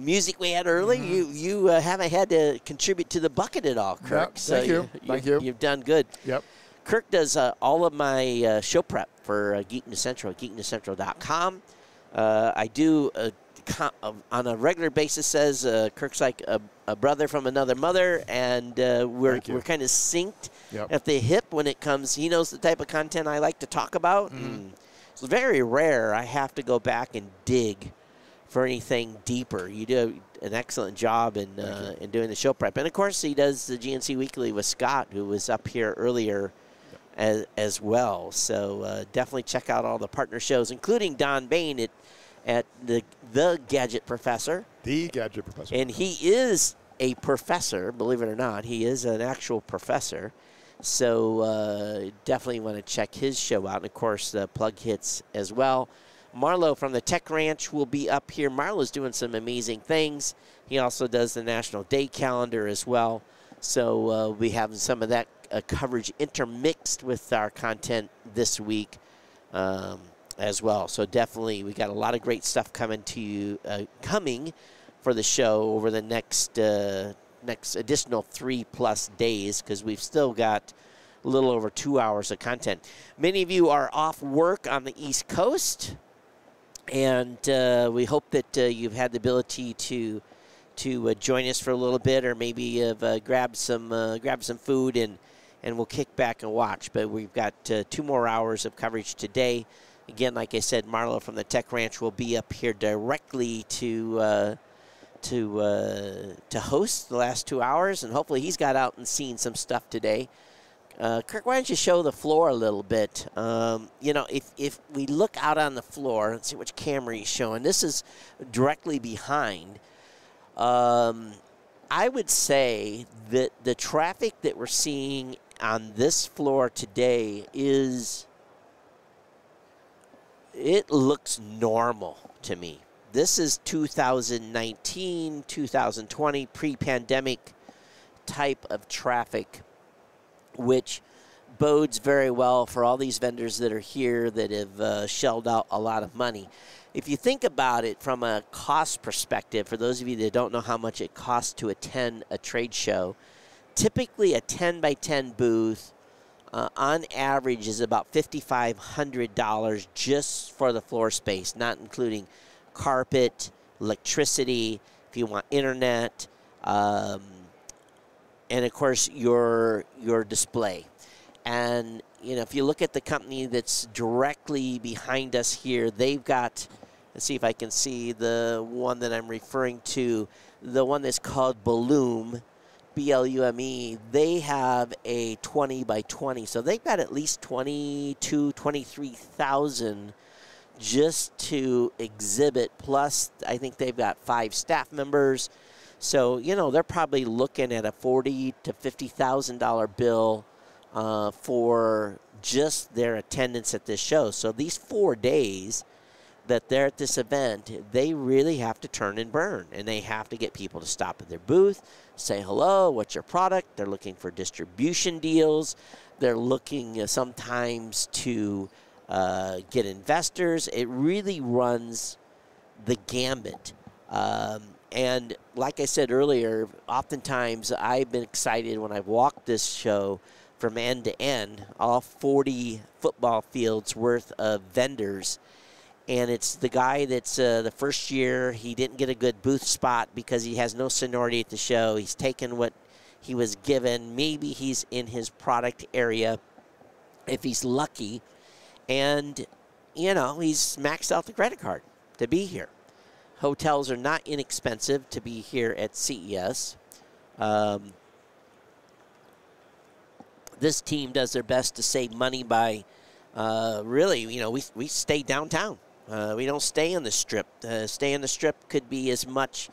S16: music we had early, you haven't had to contribute to the bucket at all, Kirk.
S11: Yep,
S16: so
S11: thank you.
S16: You've done good.
S11: Yep.
S16: Kirk does all of my show prep for Geek News Central at geeknewscentral.com. I do, on a regular basis, says Kirk's like a brother from another mother, and we're kind of synced at the hip when it comes. He knows the type of content I like to talk about. And it's very rare I have to go back and dig for anything deeper. You do an excellent job in doing the show prep. And, of course, he does the GNC Weekly with Scott, who was up here earlier as well. So definitely check out all the partner shows, including Don Bain at the Gadget Professor.
S11: The Gadget Professor.
S16: And he is a professor, believe it or not. He is an actual professor. So definitely want to check his show out. And, of course, the plug hits as well. Marlo from the Tech Ranch will be up here. Marlo's doing some amazing things. He also does the National Day Calendar as well. So we have some of that coverage intermixed with our content this week as well. So definitely we got a lot of great stuff coming to you, coming for the show over the next additional 3+ days, because we've still got a little over 2 hours of content. Many of you are off work on the East Coast, and we hope that you've had the ability to join us for a little bit, or maybe have grabbed some food and we'll kick back and watch. But we've got 2 more hours of coverage today. Again, like I said, Marlo from the Tech Ranch will be up here directly to to host the last 2 hours, and hopefully he's got out and seen some stuff today. Kirk, why don't you show the floor a little bit? You know, if we look out on the floor, let's see which camera he's showing. This is directly behind. I would say that the traffic that we're seeing on this floor today it looks normal to me. This is 2019, 2020, pre-pandemic type of traffic, which bodes very well for all these vendors that are here that have shelled out a lot of money. If you think about it from a cost perspective, for those of you that don't know how much it costs to attend a trade show, typically a 10 by 10 booth on average is about $5,500 just for the floor space, not including carpet, electricity, if you want internet, and of course your display. And you know, if you look at the company that's directly behind us here, they've got, let's see if I can see the one that I'm referring to, the one that's called Blume, B-L-U-M-E. They have a 20 by 20, so they've got at least 23,000 just to exhibit, plus I think they've got 5 staff members. So, you know, they're probably looking at a $40,000 to $50,000 bill for just their attendance at this show. So these 4 days that they're at this event, they really have to turn and burn, and they have to get people to stop at their booth, say hello, what's your product? They're looking for distribution deals. They're looking sometimes to get investors. It really runs the gambit. And like I said earlier, oftentimes I've been excited when I've walked this show from end to end, all 40 football fields worth of vendors. And it's the guy that's the first year, he didn't get a good booth spot because he has no seniority at the show. He's taken what he was given. Maybe he's in his product area if he's lucky. And, you know, he's maxed out the credit card to be here. Hotels are not inexpensive to be here at CES. This team does their best to save money by really, you know, we stay downtown. We don't stay on the Strip. Stay on the Strip could be as much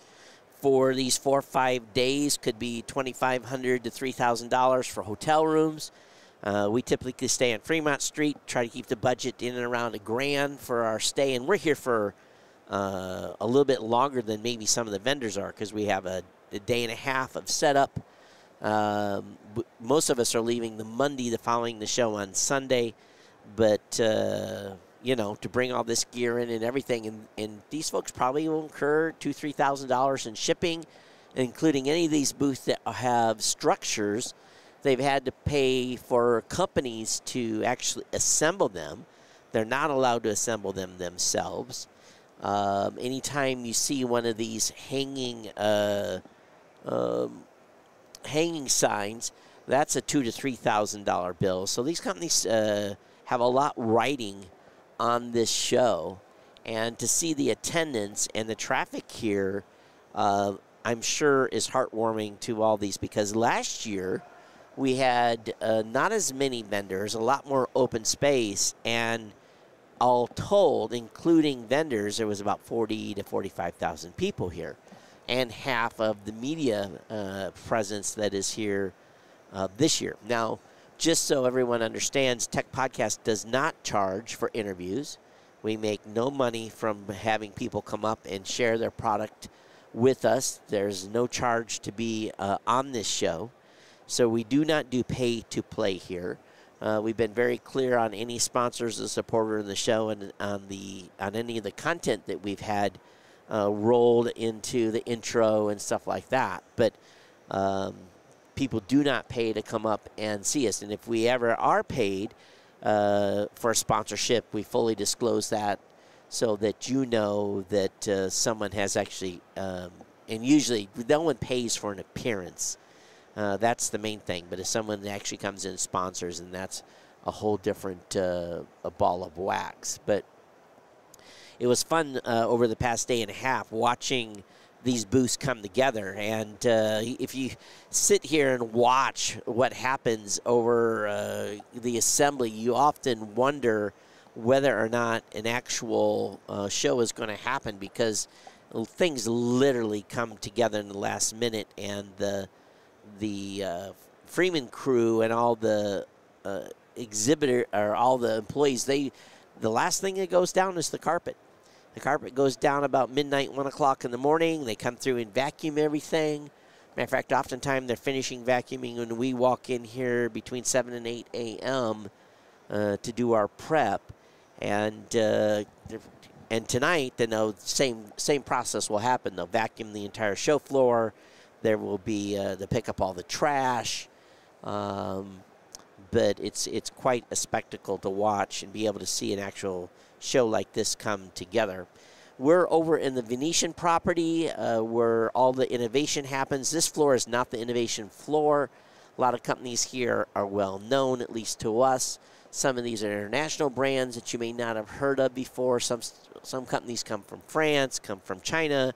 S16: for these 4 or 5 days, could be $2,500 to $3,000 for hotel rooms. We typically stay on Fremont Street, try to keep the budget in and around $1,000 for our stay, and we're here for a little bit longer than maybe some of the vendors are because we have a day and a half of setup. Most of us are leaving the Monday following the show on Sunday, but you know, to bring all this gear in and everything, and these folks probably will incur $2,000 to $3,000 in shipping, including any of these booths that have structures. They've had to pay for companies to actually assemble them. They're not allowed to assemble them themselves. Anytime you see one of these hanging signs, that's a $2,000 to $3,000 bill. So these companies have a lot riding on this show, and to see the attendance and the traffic here, I'm sure is heartwarming to all these, because last year we had not as many vendors, a lot more open space, and all told, including vendors, there was about 40,000 to 45,000 people here, and half of the media presence that is here this year. Now, just so everyone understands, Tech Podcast does not charge for interviews. We make no money from having people come up and share their product with us. There's no charge to be on this show. So we do not do pay to play here. We've been very clear on any sponsors and supporter in the show, and on any of the content that we've had rolled into the intro and stuff like that. But people do not pay to come up and see us. And if we ever are paid for a sponsorship, we fully disclose that so that you know that someone has actually, and usually no one pays for an appearance. That's the main thing. But if someone actually comes in and sponsors, and that's a whole different a ball of wax. But it was fun over the past day and a half watching these booths come together. And if you sit here and watch what happens over the assembly, you often wonder whether or not an actual show is going to happen, because things literally come together in the last minute, and the Freeman crew and all the exhibitor or all the employees, the last thing that goes down is the carpet. The carpet goes down about midnight, 1 o'clock in the morning. They come through and vacuum everything. Matter of fact, oftentimes they're finishing vacuuming when we walk in here between 7 and 8 a.m. To do our prep. And tonight, same process will happen. They'll vacuum the entire show floor. There will be they'll pick up all the trash. But it's quite a spectacle to watch and be able to see an actual show like this come together. We're over in the Venetian property where all the innovation happens. This floor is not the innovation floor. A lot of companies here are well known, at least to us. Some of these are international brands that you may not have heard of before. Some companies come from France, come from China,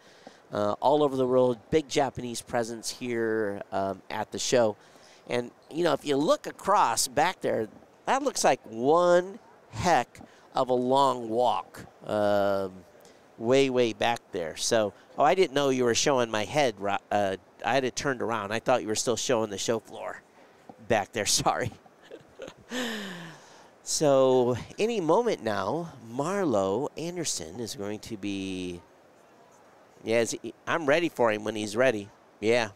S16: all over the world. Big Japanese presence here at the show. And, if you look across back there, that looks like one heck of a long walk way back there. So, I didn't know you were showing my head. I had it turned around. I thought you were still showing the show floor back there. Sorry. So, any moment now, Marlo Anderson is going to be, I'm ready for him when he's ready. Yeah.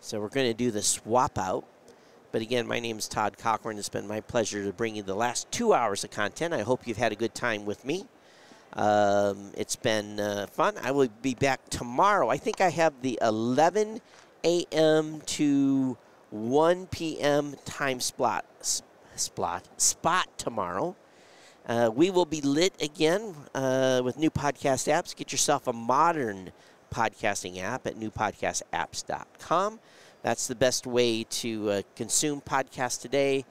S16: So, we're going to do the swap out. But again, my name is Todd Cochran. It's been my pleasure to bring you the last 2 hours of content. I hope you've had a good time with me. It's been fun. I will be back tomorrow. I think I have the 11 a.m. to 1 p.m. time spot tomorrow. We will be lit again with new podcast apps. Get yourself a modern podcasting app at newpodcastapps.com. That's the best way to consume podcasts today,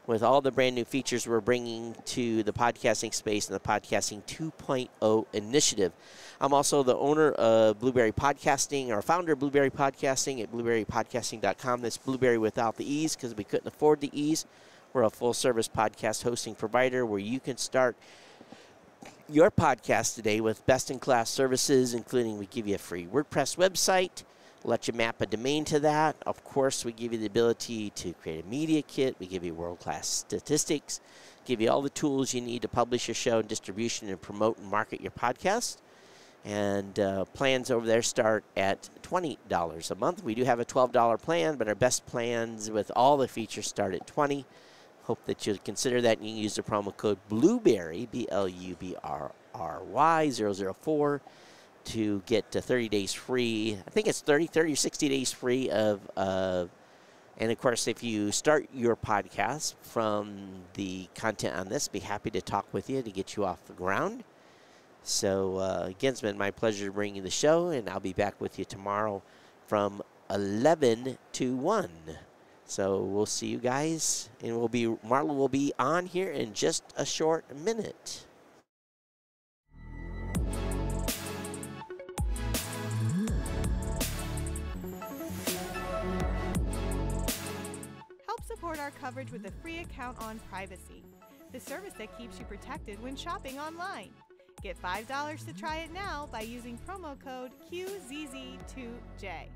S16: with all the brand new features we're bringing to the podcasting space and the Podcasting 2.0 initiative. I'm also the owner of Blueberry Podcasting, or founder of Blueberry Podcasting at blueberrypodcasting.com. That's Blueberry without the E's, because we couldn't afford the E's. We're a full-service podcast hosting provider where you can start your podcast today with best-in-class services, including we give you a free WordPress website, let you map a domain to that. Of course, we give you the ability to create a media kit. We give you world-class statistics, give you all the tools you need to publish your show and distribution and promote and market your podcast. And plans over there start at $20 a month. We do have a $12 plan, but our best plans with all the features start at $20. Hope that you'll consider that, and you can use the promo code BLUEBERRY, BLUBRRY 004, to get 30 days free. I think it's 30 or 60 days free of, and of course, if you start your podcast from the content on this, be happy to talk with you to get you off the ground. So, again, it's been my pleasure to bring you the show, and I'll be back with you tomorrow from 11 to 1. So we'll see you guys, and Marla will be on here in just a short minute.
S8: Help support our coverage with a free account on Privacy, the service that keeps you protected when shopping online. Get $5 to try it now by using promo code QZZ2J.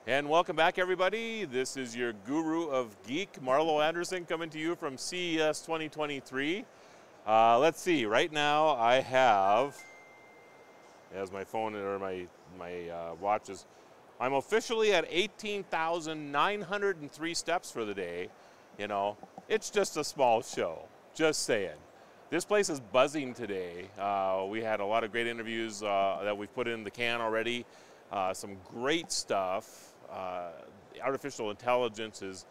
S2: And welcome back, everybody. This is your guru of geek, Marlo Anderson, coming to you from CES 2023. Let's see. Right now, I have, as my phone or my watch is, I'm officially at 18,903 steps for the day. You know, it's just a small show. Just saying. This place is buzzing today. We had a lot of great interviews that we've put in the can already. Some great stuff. Artificial intelligence is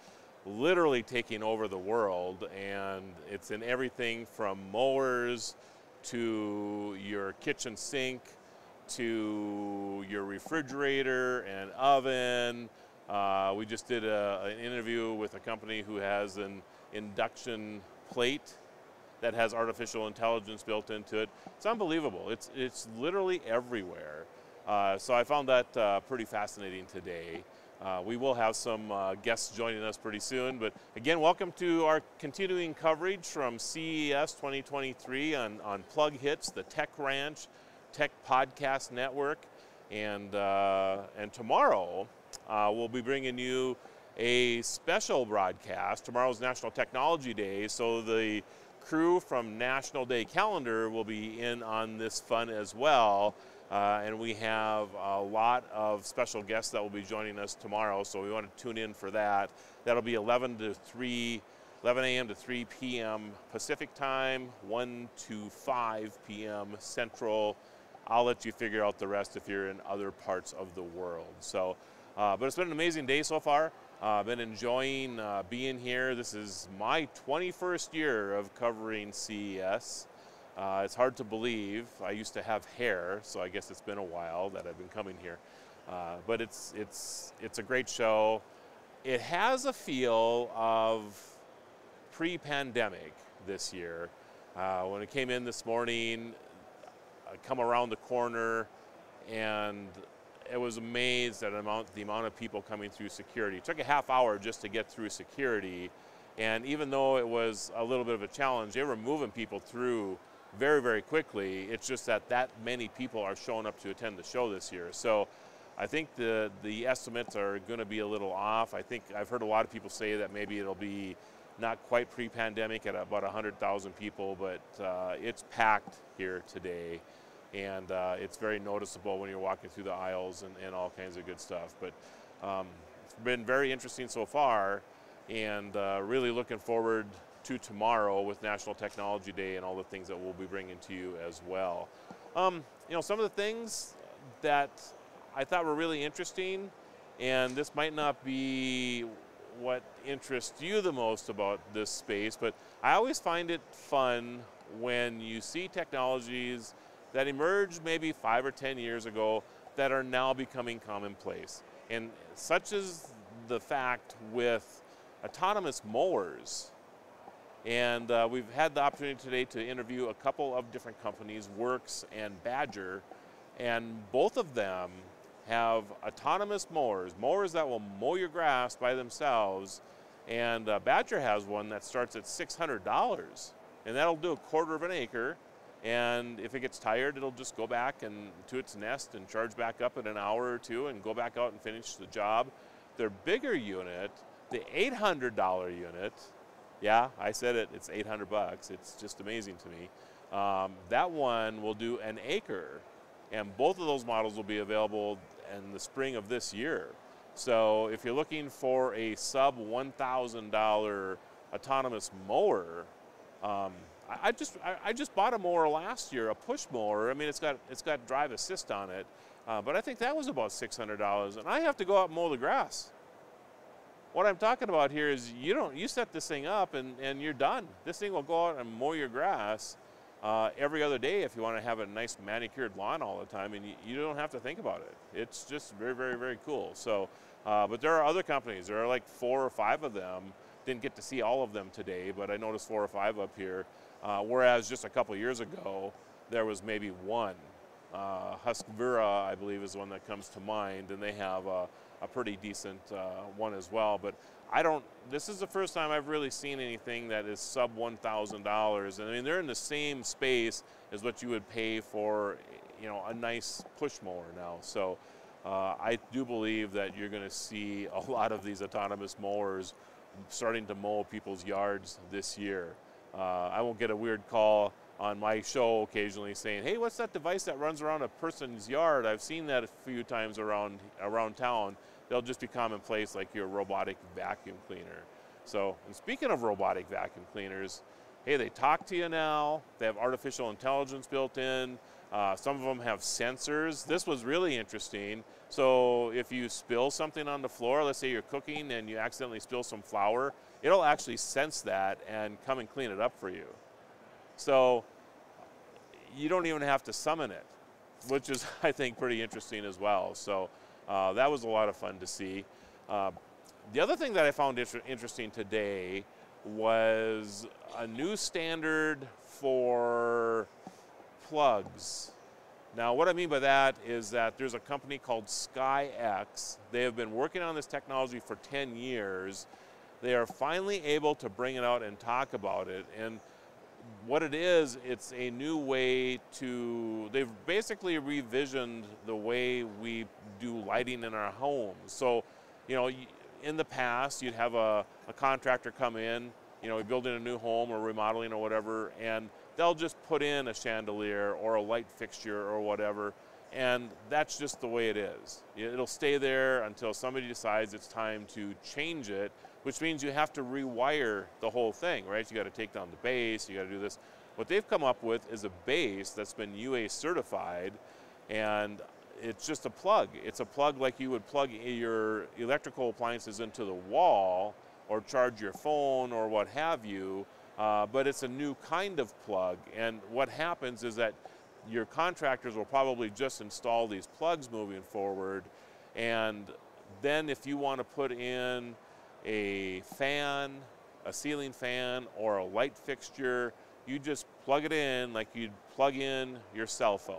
S2: literally taking over the world, and it's in everything from mowers to your kitchen sink to your refrigerator and oven. We just did an interview with a company who has an induction plate that has artificial intelligence built into it. It's unbelievable. It's literally everywhere. So I found that pretty fascinating today. We will have some guests joining us pretty soon, but again, welcome to our continuing coverage from CES 2023 on Plug Hits, the Tech Ranch, Tech Podcast Network, and tomorrow we'll be bringing you a special broadcast. Tomorrow's National Technology Day, so the crew from National Day Calendar will be in on this fun as well. And we have a lot of special guests that will be joining us tomorrow, so we want to tune in for that. That'll be 11 a.m. to 3 p.m. Pacific time, 1 to 5 p.m. Central. I'll let you figure out the rest if you're in other parts of the world. So, but it's been an amazing day so far. I've been enjoying being here. This is my 21st year of covering CES. It's hard to believe. I used to have hair, so I guess it's been a while that I've been coming here. But it's a great show. It has a feel of pre-pandemic this year. When it came in this morning, I come around the corner, and I was amazed at the amount of people coming through security. It took a half hour just to get through security, and even though it was a little bit of a challenge, they were moving people through very, very quickly. It's just that many people are showing up to attend the show this year. So I think the estimates are going to be a little off. I think I've heard a lot of people say that maybe it'll be not quite pre-pandemic at about 100,000 people, but it's packed here today. And it's very noticeable when you're walking through the aisles and all kinds of good stuff. But it's been very interesting so far, and really looking forward to tomorrow with National Technology Day and all the things that we'll be bringing to you as well. You know, some of the things that I thought were really interesting, and this might not be what interests you the most about this space, but I always find it fun when you see technologies that emerged maybe 5 or 10 years ago that are now becoming commonplace. And such is the fact with autonomous mowers. And we've had the opportunity today to interview a couple of different companies, Works and Badger, and both of them have autonomous mowers that will mow your grass by themselves. And Badger has one that starts at $600, and that'll do 1/4 of an acre. And if it gets tired, it'll just go back to its nest and charge back up in an hour or two and go back out and finish the job. Their bigger unit, the $800 unit, yeah, I said it, it's $800. It's just amazing to me. That one will do an acre, and both of those models will be available in the spring of this year. So if you're looking for a sub $1,000 autonomous mower, I just bought a mower last year, a push mower. I mean, it's got drive assist on it, but I think that was about $600, and I have to go out and mow the grass. What I'm talking about here is you set this thing up and you're done. This thing will go out and mow your grass every other day if you want to have a nice manicured lawn all the time, and you don't have to think about it. It's just very, very, very cool. So, but there are other companies. There are like 4 or 5 of them. Didn't get to see all of them today, but I noticed 4 or 5 up here. Whereas just a couple years ago, there was maybe 1. Husqvarna, I believe, is the one that comes to mind, and they have a pretty decent one as well. But this is the first time I've really seen anything that is sub $1,000. And I mean, they're in the same space as what you would pay for, a nice push mower now. So I do believe that you're going to see a lot of these autonomous mowers starting to mow people's yards this year. I won't get a weird call on my show occasionally saying, hey, what's that device that runs around a person's yard? I've seen that a few times around town. They'll just be commonplace like your robotic vacuum cleaner. So, and speaking of robotic vacuum cleaners, hey, they talk to you now. They have artificial intelligence built in. Some of them have sensors. This was really interesting. So if you spill something on the floor, let's say you're cooking and you accidentally spill some flour, it'll actually sense that and come and clean it up for you. So you don't even have to summon it, which is, I think, pretty interesting as well. So that was a lot of fun to see. The other thing that I found interesting today was a new standard for plugs. Now, what I mean by that is that there's a company called SkyX. They have been working on this technology for 10 years. They are finally able to bring it out and talk about it. And what it is, it's a new way to, they've basically revisioned the way we do lighting in our homes. So, you know, in the past, you'd have a contractor come in, you know, building a new home or remodeling or whatever, and they'll just put in a chandelier or a light fixture or whatever, and that's just the way it is. It'll stay there until somebody decides it's time to change it, which means you have to rewire the whole thing, right? You got to take down the base, you got to do this. What they've come up with is a base that's been UA certified, and it's just a plug. It's a plug like you would plug your electrical appliances into the wall or charge your phone or what have you, but it's a new kind of plug. And what happens is that your contractors will probably just install these plugs moving forward, and then if you want to put in a fan, a ceiling fan, or a light fixture, you just plug it in like you'd plug in your cell phone.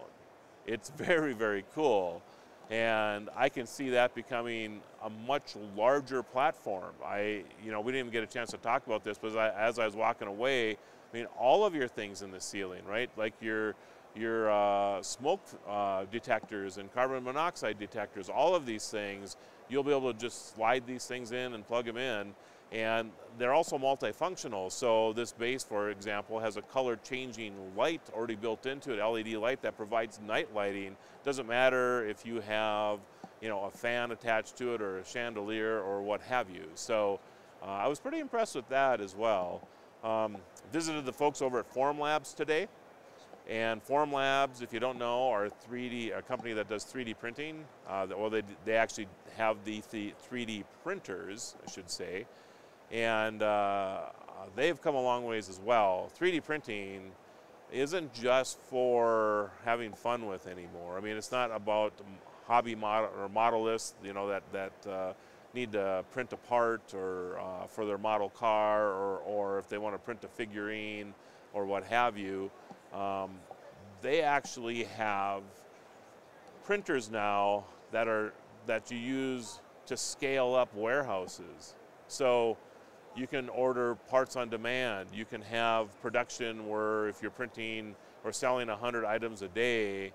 S2: It's very, very cool, and I can see that becoming a much larger platform. You know, we didn't even get a chance to talk about this, but as I was walking away, I mean, all of your things in the ceiling, right? Like your smoke detectors and carbon monoxide detectors, all of these things, you'll be able to just slide these things in and plug them in. And they're also multifunctional. So this base, for example, has a color changing light already built into it, LED light that provides night lighting. Doesn't matter if you have, you know, a fan attached to it or a chandelier or what have you. So I was pretty impressed with that as well. Visited the folks over at Form Labs today. And Form Labs, if you don't know, are a company that does 3D printing. Well, they actually have the 3D printers, I should say. And they've come a long ways as well. 3D printing isn't just for having fun with anymore. I mean, it's not about hobby modelists, you know, that need to print a part or for their model car, or if they want to print a figurine or what have you. They actually have printers now that you use to scale up warehouses. So you can order parts on demand. You can have production where if you're printing or selling 100 items a day,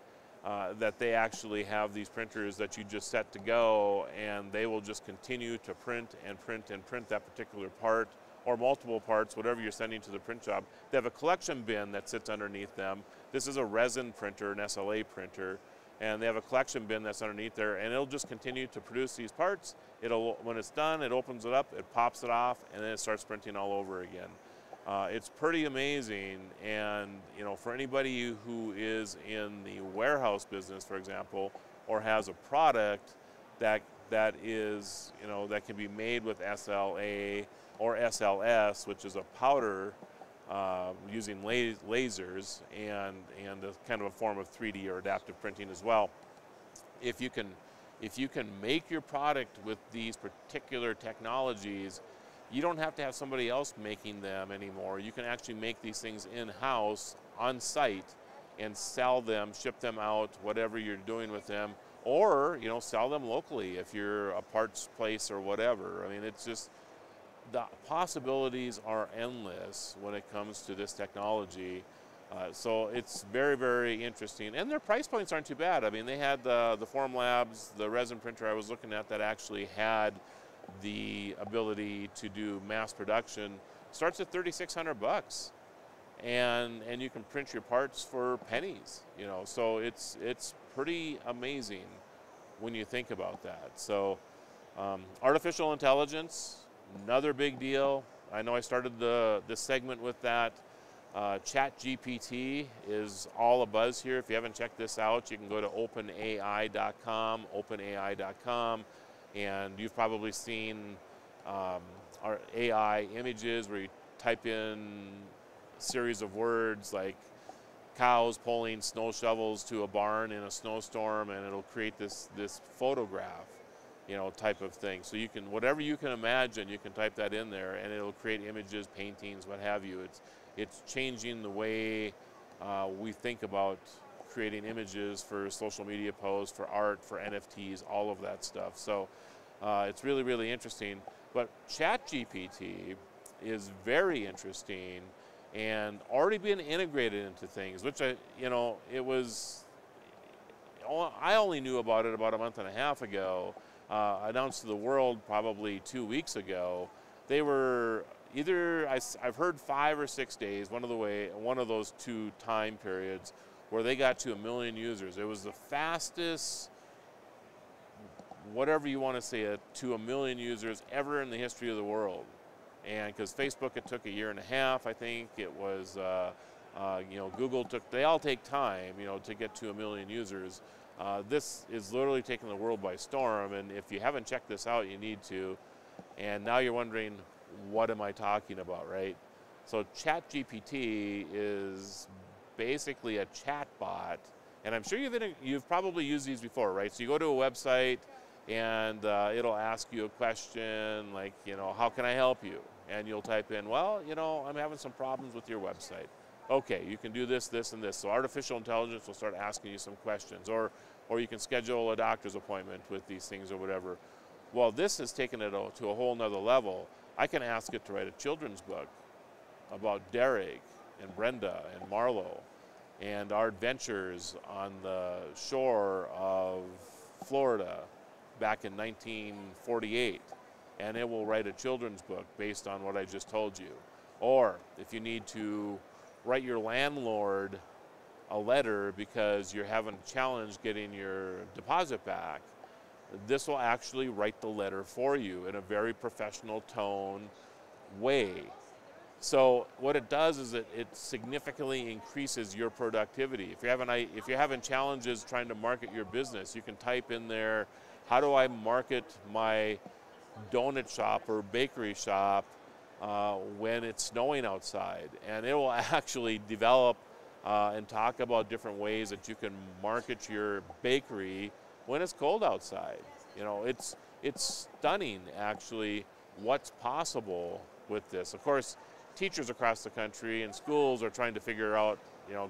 S2: that they actually have these printers that you just set to go, and they will just continue to print and print and print that particular part or multiple parts, whatever you're sending to the print job. They have a collection bin that sits underneath them. This is a resin printer, an SLA printer, and they have a collection bin that's underneath there, and it'll just continue to produce these parts. When it's done, it opens it up, it pops it off, and then it starts printing all over again. It's pretty amazing, and you know, for anybody who is in the warehouse business, for example, or has a product that is, you know, that can be made with SLA or SLS, which is a powder using lasers and a kind of a form of 3D or adaptive printing as well. If you can make your product with these particular technologies, you don't have to have somebody else making them anymore. You can actually make these things in-house, on site, and sell them, ship them out, whatever you're doing with them, or, you know, sell them locally if you're a parts place or whatever. I mean, it's just, the possibilities are endless when it comes to this technology. So it's very, very interesting. And their price points aren't too bad. I mean, they had the Formlabs, the resin printer I was looking at that actually had the ability to do mass production, starts at $3,600. And you can print your parts for pennies, you know. So it's pretty amazing when you think about that. So artificial intelligence, another big deal. I know I started this segment with that. ChatGPT is all a buzz here. If you haven't checked this out, you can go to openai.com, and you've probably seen our AI images where you type in a series of words like cows pulling snow shovels to a barn in a snowstorm, and it'll create this photograph, you know, type of thing. So you can, whatever you can imagine, you can type that in there, and it'll create images, paintings, what have you. It's changing the way we think about creating images for social media posts, for art, for NFTs, all of that stuff. So it's really, really interesting. But ChatGPT is very interesting and already been integrated into things, which I only knew about it about a month and a half ago, announced to the world probably 2 weeks ago. They were either, I've heard 5 or 6 days, one of those 2 time periods where they got to 1 million users. It was the fastest, whatever you want to say, to 1 million users ever in the history of the world. And because Facebook, it took 1.5 years, I think. It was, Google they all take time, to get to 1 million users. This is literally taking the world by storm. And if you haven't checked this out, you need to. And now you're wondering, what am I talking about, right? So ChatGPT is basically a chat bot, and I'm sure you've probably used these before, right? So you go to a website, and it'll ask you a question like, how can I help you? And you'll type in, well, I'm having some problems with your website. Okay, you can do this, this, and this. So artificial intelligence will start asking you some questions, or you can schedule a doctor's appointment with these things or whatever. Well, this has taken it to a whole nother level. I can ask it to write a children's book about Derek and Brenda and Marlo and our adventures on the shore of Florida back in 1948. And it will write a children's book based on what I just told you. Or if you need to write your landlord a letter because you're having a challenge getting your deposit back, this will actually write the letter for you in a very professional tone way. So what it does is it significantly increases your productivity. If you're having challenges trying to market your business, you can type in there, how do I market my donut shop or bakery shop when it's snowing outside? And it will actually develop and talk about different ways that you can market your bakery when it's cold outside. It's stunning, actually, what's possible with this. Of course, teachers across the country and schools are trying to figure out,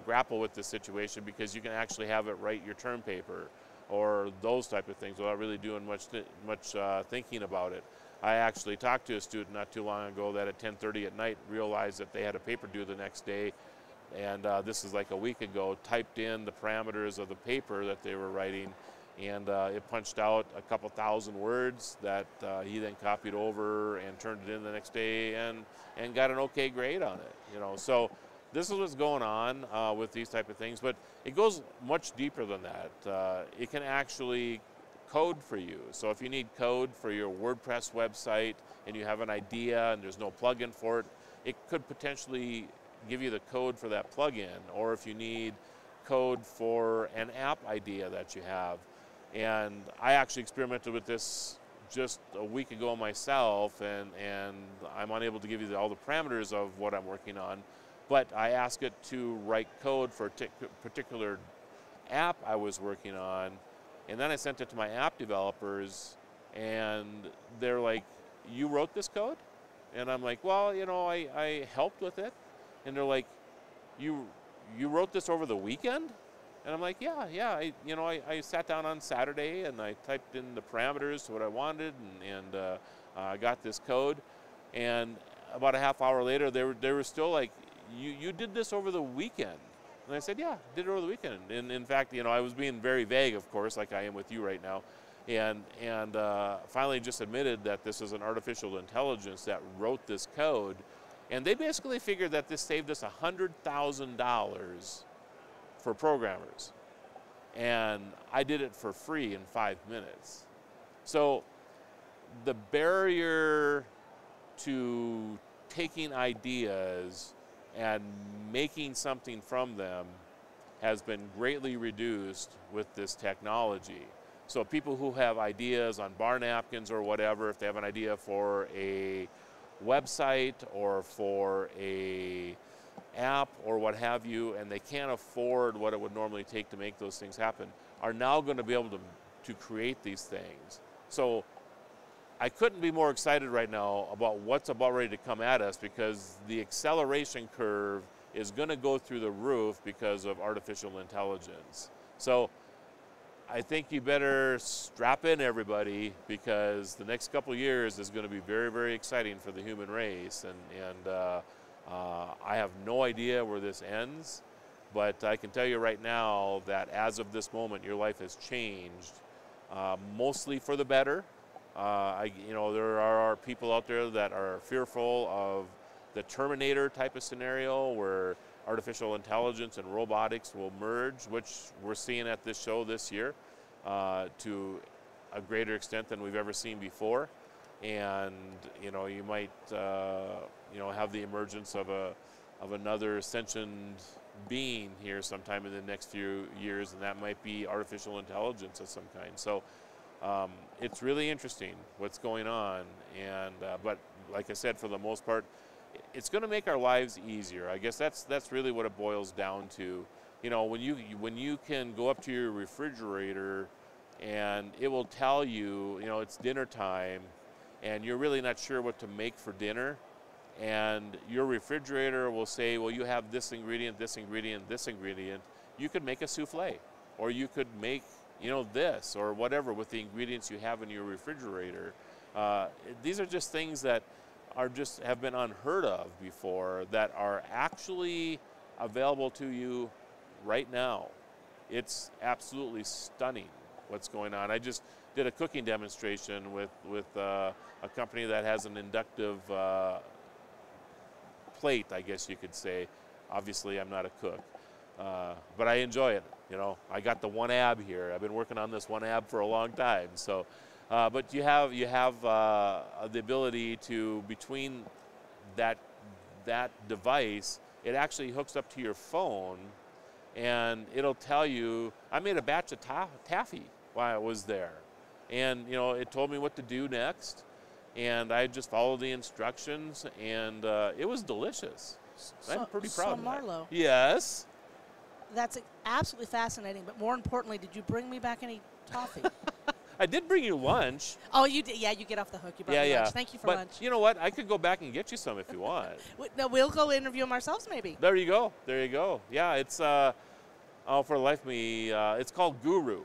S2: grapple with this situation, because you can actually have it write your term paper or those type of things without really doing much thinking about it. I actually talked to a student not too long ago that at 10:30 at night realized that they had a paper due the next day, and this is like a week ago, typed in the parameters of the paper that they were writing, and it punched out a couple thousand words that he then copied over and turned it in the next day and got an okay grade on it. So this is what's going on with these type of things, but it goes much deeper than that. It can actually code for you. So if you need code for your WordPress website and you have an idea and there's no plugin for it, it could potentially give you the code for that plugin. Or if you need code for an app idea that you have. And I actually experimented with this just a week ago myself, and I'm unable to give you all the parameters of what I'm working on, but I asked it to write code for a particular app I was working on, and then I sent it to my app developers, and they're like, you wrote this code? And I'm like, well, I helped with it. And they're like, you wrote this over the weekend? And I'm like, yeah. I sat down on Saturday and I typed in the parameters to what I wanted, and I got this code. And about a half hour later, they were still like, you did this over the weekend. And I said, yeah, did it over the weekend. And in fact, I was being very vague, of course, like I am with you right now. And finally just admitted that this is an artificial intelligence that wrote this code. And they basically figured that this saved us $100,000 for programmers. And I did it for free in 5 minutes. So the barrier to taking ideas and making something from them has been greatly reduced with this technology. So people who have ideas on bar napkins or whatever, if they have an idea for a website or for a app or what have you, and they can't afford what it would normally take to make those things happen, are now going to be able to create these things. So I couldn't be more excited right now about what's about ready to come at us, because the acceleration curve is going to go through the roof because of artificial intelligence. So I think you better strap in, everybody, because the next couple of years is going to be very, very exciting for the human race. And I have no idea where this ends, but I can tell you right now that as of this moment, your life has changed, mostly for the better. There are people out there that are fearful of the Terminator type of scenario where artificial intelligence and robotics will merge, which we're seeing at this show this year to a greater extent than we've ever seen before. And you might have the emergence of another sentient being here sometime in the next few years, and that might be artificial intelligence of some kind. So it's really interesting what's going on, and but like I said, for the most part, it's going to make our lives easier. I guess that's really what it boils down to. When you can go up to your refrigerator and it will tell you, it's dinner time, and you're really not sure what to make for dinner, and your refrigerator will say, well, you have this ingredient, this ingredient, this ingredient. You could make a souffle, or you could make this or whatever with the ingredients you have in your refrigerator. These are just things that have been unheard of before, that are actually available to you right now. It's absolutely stunning what's going on. I just did a cooking demonstration with a company that has an inductive plate, I guess you could say. Obviously, I'm not a cook, but I enjoy it. I got the one ab here. I've been working on this one ab for a long time. So, but you have the ability to, between that device, it actually hooks up to your phone, and it'll tell you. I made a batch of taffy while I was there, and it told me what to do next, and I just followed the instructions, and it was delicious. I'm pretty proud of that.
S6: Marlo.
S2: Yes.
S6: That's absolutely fascinating, but more importantly, did you bring me back any toffee?
S2: I did bring you lunch.
S6: Oh, you did? Yeah, you get off the hook. You brought me lunch. Thank you for lunch.
S2: But you know what? I could go back and get you some if you want.
S6: No, we'll go interview them ourselves, maybe.
S2: There you go. There you go. Yeah, it's for the life of me, it's called Guru.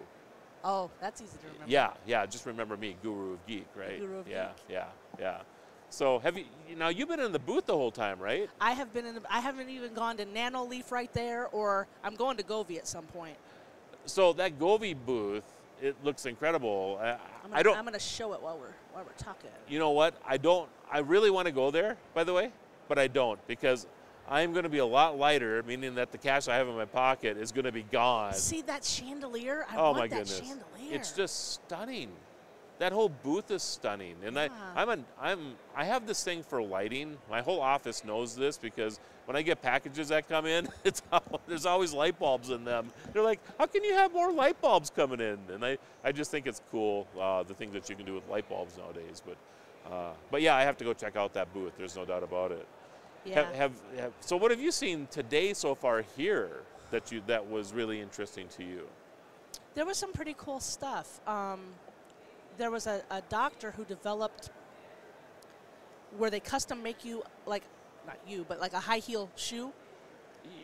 S6: Oh, that's easy to remember.
S2: Yeah. Just remember me, Guru of Geek, right?
S6: Guru of Geek.
S2: Yeah. So you've been in the booth the whole time, right?
S6: I have been I haven't even gone to Nano Leaf right there, or I'm going to Govee at some point.
S2: So that Govee booth, it looks incredible.
S6: I'm going to show it while we're talking.
S2: You know what? I really want to go there, by the way, but I don't, because I'm going to be a lot lighter, meaning that the cash I have in my pocket is going to be gone.
S6: See that chandelier? I
S2: oh
S6: want
S2: my
S6: that
S2: goodness.
S6: Chandelier.
S2: It's just stunning. That whole booth is stunning, and
S6: yeah.
S2: I have this thing for lighting. My whole office knows this, because when I get packages that come in, there's always light bulbs in them. They're like, how can you have more light bulbs coming in? And I just think it's cool, the things that you can do with light bulbs nowadays. But yeah, I have to go check out that booth. There's no doubt about it.
S6: Yeah.
S2: So what have you seen today so far here that was really interesting to you?
S6: There was some pretty cool stuff. There was a doctor who developed where they custom make you, like, not you, but like a high heel shoe.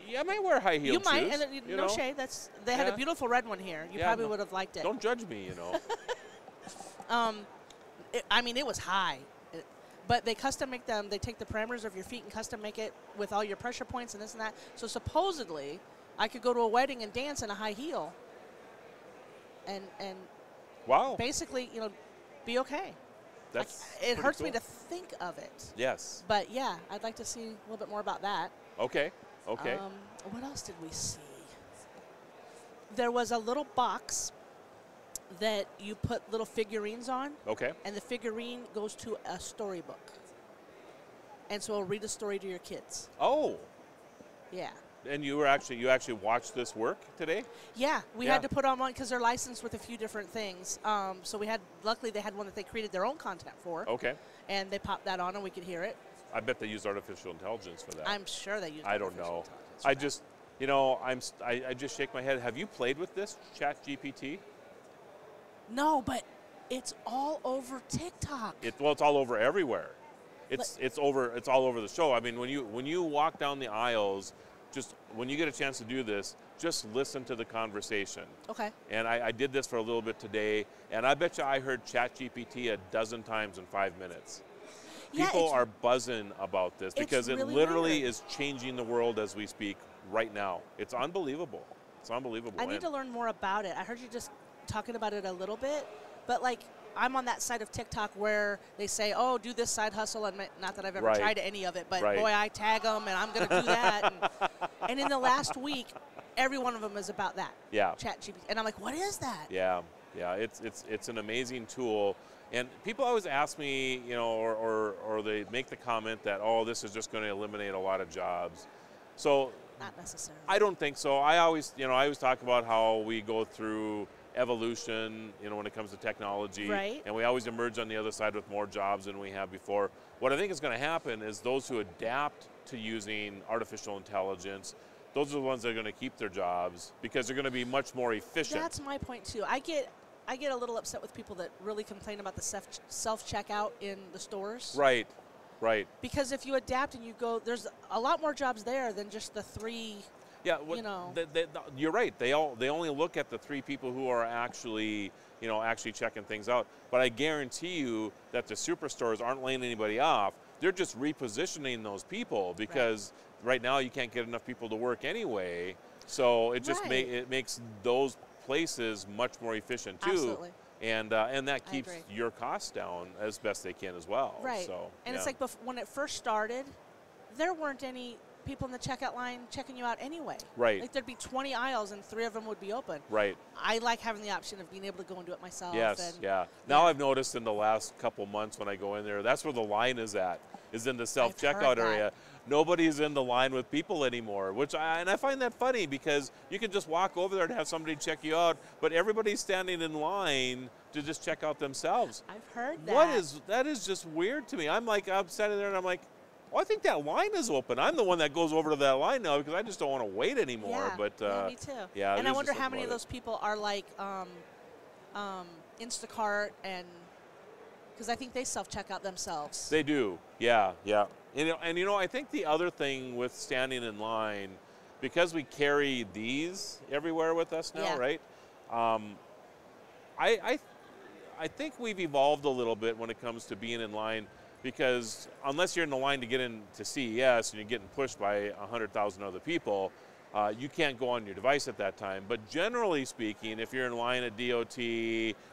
S2: Yeah, I might wear high heel shoes.
S6: You might, and no shade. They had a beautiful red one here. You probably would have liked it.
S2: Don't judge me,
S6: I mean, it was high. but they custom make them. They take the parameters of your feet and custom make it with all your pressure points and this and that. So supposedly, I could go to a wedding and dance in a high heel. And
S2: wow,
S6: basically, be okay. It hurts me to think of it.
S2: Yes.
S6: But yeah, I'd like to see a little bit more about that.
S2: Okay. Okay.
S6: What else did we see? There was a little box that you put little figurines on.
S2: Okay.
S6: And the figurine goes to a storybook. And so it'll read a story to your kids.
S2: Oh.
S6: Yeah.
S2: And you actually watched this work today?
S6: Yeah, we had to put on one because they're licensed with a few different things. So luckily they had one that they created their own content for.
S2: Okay.
S6: And they popped that on and we could hear it.
S2: I bet they use artificial intelligence for that.
S6: I'm sure they use.
S2: I don't know. I just, I just shake my head. Have you played with this ChatGPT?
S6: No, but it's all over TikTok.
S2: It's all over everywhere. It's all over the show. I mean, when you walk down the aisles, just when you get a chance to do this, just listen to the conversation.
S6: Okay.
S2: And I did this for a little bit today, and I bet you I heard ChatGPT a dozen times in 5 minutes. People are buzzing about this because it literally is changing the world as we speak right now. It's unbelievable. It's unbelievable.
S6: I need to learn more about it. I heard you just talking about it a little bit, but I'm on that side of TikTok where they say, oh, do this side hustle, and not that I've ever tried any of it, but boy, I tag them, and I'm going to do that. And in the last week, every one of them is about that.
S2: Yeah.
S6: ChatGPT. And I'm like, what is that?
S2: Yeah. Yeah. It's an amazing tool. And people always ask me, or they make the comment that, oh, this is just going to eliminate a lot of jobs. So
S6: not necessarily.
S2: I don't think so. I always talk about how we go through evolution, when it comes to technology,
S6: right.
S2: And we always emerge on the other side with more jobs than we have before. What I think is going to happen is those who adapt to using artificial intelligence, those are the ones that are going to keep their jobs because they're going to be much more efficient.
S6: That's my point too. I get a little upset with people that really complain about the self-checkout in the stores.
S2: Right, right.
S6: Because if you adapt and you go, there's a lot more jobs there than just the three.
S2: Yeah, you're right. They only look at the 3 people who are actually checking things out. But I guarantee you that the superstores aren't laying anybody off. They're just repositioning those people because right now you can't get enough people to work anyway. So it just it makes those places much more efficient too.
S6: Absolutely.
S2: And that keeps your costs down as best they can as well.
S6: Right.
S2: So,
S6: and it's like when it first started, there weren't any people in the checkout line checking you out anyway.
S2: Right.
S6: Like there'd be 20 aisles and 3 of them would be open.
S2: Right.
S6: I like having the option of being able to go and do it myself.
S2: Yes, Now I've noticed in the last couple months when I go in there, that's where the line is at, is in the self-checkout area. Nobody's in the line with people anymore, and I find that funny because you can just walk over there and have somebody check you out, but everybody's standing in line to just check out themselves.
S6: I've heard that.
S2: That is just weird to me. I'm standing there and I'm like, oh, I think that line is open. I'm the one that goes over to that line now because I just don't want to wait anymore.
S6: Yeah,
S2: but
S6: me too.
S2: Yeah,
S6: and I wonder how many of those people are like Instacart and because I think they self-check out themselves.
S2: They do. Yeah, yeah. And I think the other thing with standing in line, because we carry these everywhere with us now, right? I think we've evolved a little bit when it comes to being in line. Because unless you're in the line to get into CES and you're getting pushed by 100,000 other people, you can't go on your device at that time. But generally speaking, if you're in line at DOT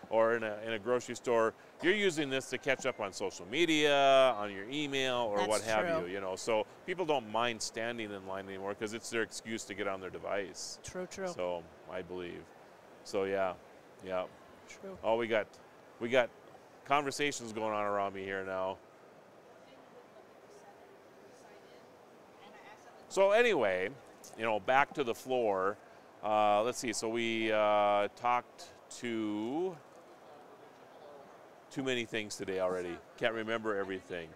S2: or in a grocery store, you're using this to catch up on social media, on your email, or what have you. So people don't mind standing in line anymore because it's their excuse to get on their device.
S6: True.
S2: So I believe. So yeah.
S6: True.
S2: Oh, we got conversations going on around me here now. So anyway, back to the floor. Let's see. So we talked to too many things today already. Can't remember everything.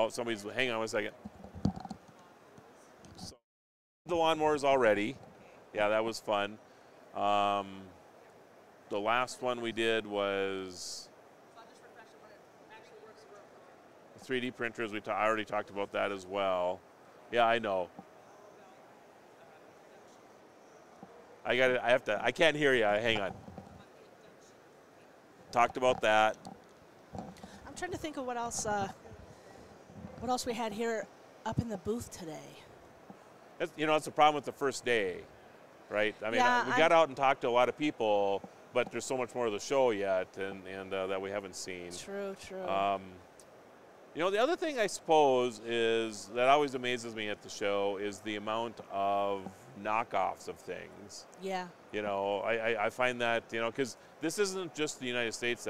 S2: Somebody's. Hang on one second. So, the lawnmowers already. Yeah, that was fun. The last one we did was 3D printers. I already talked about that as well. Yeah, I know. I can't hear you. Hang on. Talked about that.
S6: I'm trying to think of what else we had here up in the booth today.
S2: That's, that's the problem with the first day, right? I mean,
S6: Yeah,
S2: we got out and talked to a lot of people, but there's so much more of the show yet, and that we haven't seen.
S6: True.
S2: The other thing I suppose is that always amazes me at the show is the amount of knockoffs of things.
S6: Yeah.
S2: I find that, because this isn't just the United States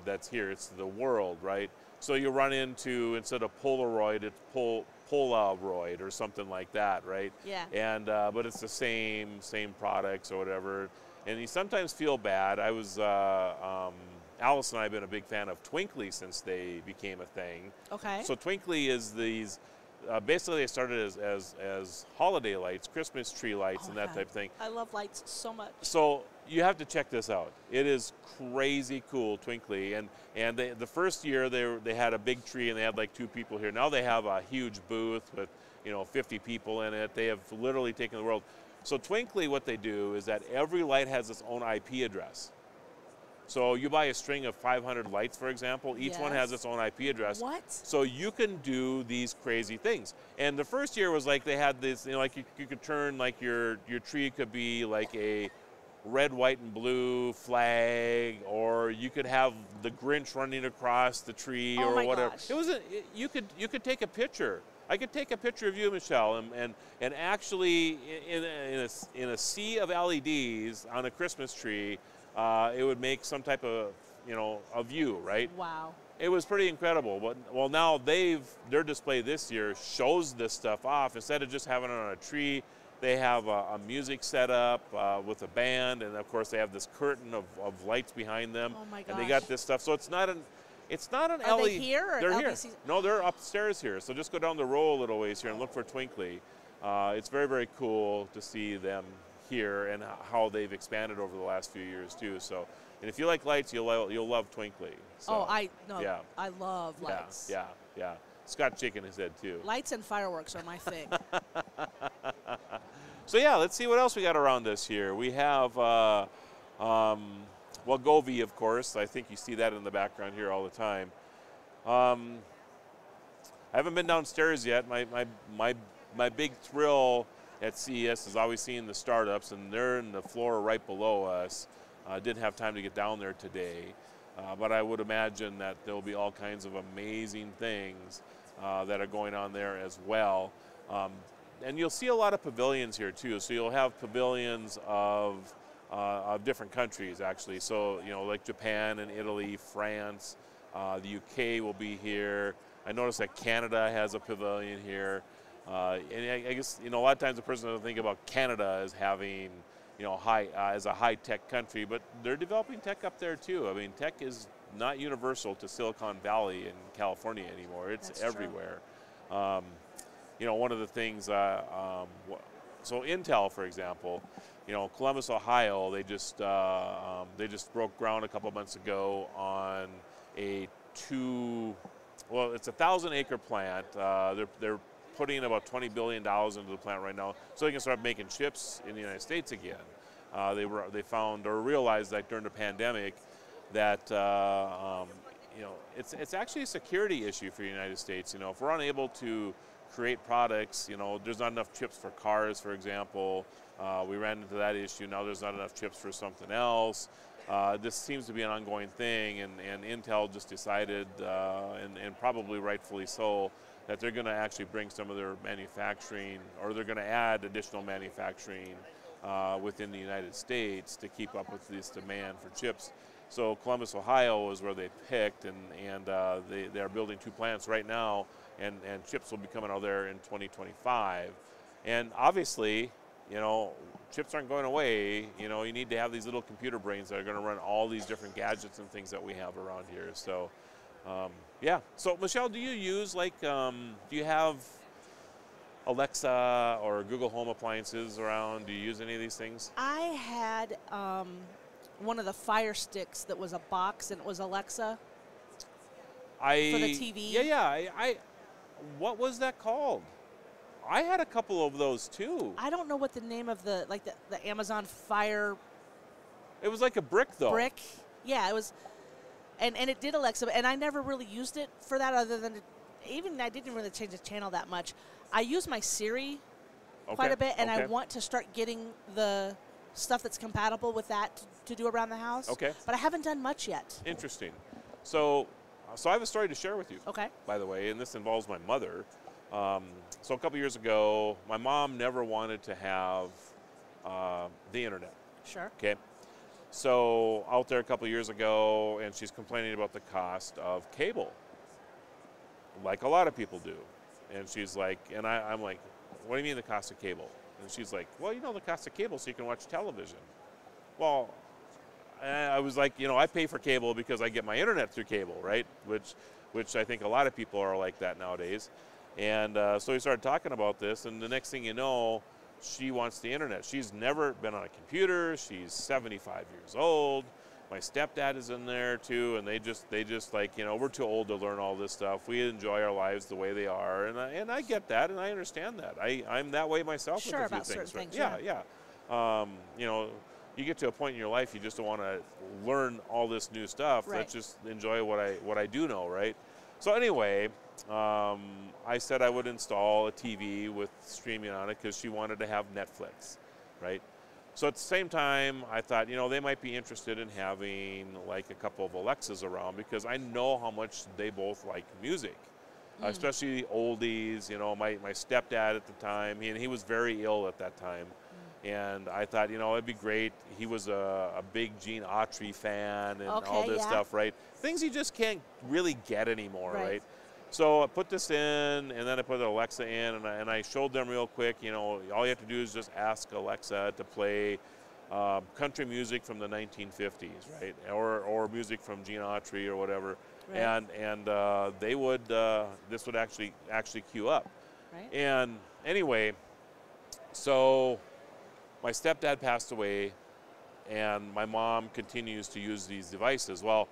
S2: that's here, it's the world, right? So you run into, instead of Polaroid, it's Polaroid or something like that, right?
S6: Yeah.
S2: And but it's the same products or whatever, and you sometimes feel bad. I was Alice and I have been a big fan of Twinkly since they became a thing.
S6: Okay.
S2: So Twinkly is these. Basically, they started as holiday lights, Christmas tree lights, and that type of thing.
S6: I love lights so much.
S2: So you have to check this out. It is crazy cool, Twinkly. And the first year they had a big tree and they had like 2 people here. Now they have a huge booth with 50 people in it. They have literally taken the world. So Twinkly, what they do is that every light has its own IP address. So you buy a string of 500 lights, for example. Each one has its own IP address.
S6: What?
S2: So you can do these crazy things. And the first year was like they had this, like you could turn like your tree could be like a red, white, and blue flag, or you could have the Grinch running across the tree or whatever.
S6: Gosh.
S2: It was you could take a picture. I could take a picture of you, Michelle, and actually in a sea of LEDs on a Christmas tree. It would make some type of, a view, right?
S6: Wow.
S2: It was pretty incredible. But, well, now their display this year shows this stuff off. Instead of just having it on a tree, they have a music set up with a band, and of course they have this curtain of lights behind them.
S6: Oh my gosh.
S2: And they got this stuff. So it's not an
S6: Are
S2: LED.
S6: they here? Or
S2: They're here.
S6: LBC?
S2: No, they're upstairs here. So just go down the row a little ways here and look for Twinkly. It's very, very cool to see them here and how they've expanded over the last few years too. So, and if you like lights, you'll love Twinkly. So,
S6: I
S2: yeah.
S6: love lights.
S2: Yeah. Scott's shaking his head too.
S6: Lights and fireworks are my thing.
S2: So yeah, let's see what else we got around us here. We have Govee, of course. I think you see that in the background here all the time. I haven't been downstairs yet. My big thrill at CES is always seeing the startups, and they're in the floor right below us. Didn't have time to get down there today, but I would imagine that there'll be all kinds of amazing things that are going on there as well. And you'll see a lot of pavilions here too. So you'll have pavilions of different countries actually. So like Japan and Italy, France, the UK will be here. I noticed that Canada has a pavilion here. And I guess a lot of times a person doesn't think about Canada as having as a high-tech country, but they're developing tech up there too. I mean, tech is not universal to Silicon Valley in California anymore. It's
S6: That's
S2: everywhere. One of the things. So Intel, for example, Columbus, Ohio, they just broke ground a couple months ago on it's a 1,000-acre plant. They're putting about $20 billion into the plant right now, so they can start making chips in the United States again. They found or realized that during the pandemic that it's actually a security issue for the United States. If we're unable to create products, there's not enough chips for cars, for example. We ran into that issue. Now there's not enough chips for something else. This seems to be an ongoing thing, and Intel just decided, and probably rightfully so, that they're going to actually bring some of their manufacturing, or they're going to add additional manufacturing within the United States to keep up with this demand for chips. So Columbus, Ohio is where they picked, and they are building 2 plants right now, and chips will be coming out there in 2025. And obviously, chips aren't going away. You need to have these little computer brains that are going to run all these different gadgets and things that we have around here. So, yeah. So, Michelle, do you use do you have Alexa or Google Home appliances around? Do you use any of these things?
S6: I had one of the Fire Sticks that was a box, and it was Alexa for the TV.
S2: Yeah. What was that called? I had a couple of those too.
S6: I don't know what the name of the Amazon Fire.
S2: It was like a brick though.
S6: Brick, yeah, it was, And it did Alexa, and I never really used it for that other than I didn't really change the channel that much. I use my Siri quite a bit, and I want to start getting the stuff that's compatible with that to do around the house.
S2: Okay.
S6: But I haven't done much yet.
S2: Interesting. So I have a story to share with you.
S6: Okay.
S2: By the way, and this involves my mother. So a couple years ago, my mom never wanted to have the internet.
S6: Sure.
S2: Okay. So out there a couple years ago, and she's complaining about the cost of cable, like a lot of people do. And she's like, and I'm like, what do you mean the cost of cable? And she's like, well, you know, the cost of cable so you can watch television. Well, I was like, you know, I pay for cable because I get my internet through cable, right? Which I think a lot of people are like that nowadays. And so we started talking about this, and the next thing you know, she wants the internet. She's never been on a computer. She's 75 years old. My stepdad is in there too, and they just like, you know, we're too old to learn all this stuff. We enjoy our lives the way they are, and I get that, and I understand that. I'm that way myself with a few
S6: about
S2: things.
S6: certain things.
S2: Yeah. You know, you get to a point in your life you just don't want to learn all this new stuff.
S6: Right.
S2: Let's just enjoy what I do know, right? So anyway, I said I would install a TV with streaming on it because she wanted to have Netflix, right? So at the same time, I thought, you know, they might be interested in having like a couple of Alexas around because I know how much they both like music, especially the oldies. You know, my stepdad at the time, he was very ill at that time. And I thought, you know, it'd be great. He was a big Gene Autry fan and all this stuff, right? Things you just can't really get anymore, right? So I put this in, and then I put Alexa in, and I showed them real quick, you know, all you have to do is just ask Alexa to play country music from the 1950s, right? Or music from Gene Autry or whatever. Right. And they would, this would actually queue up.
S6: Right.
S2: And anyway, so my stepdad passed away, and my mom continues to use these devices. Well,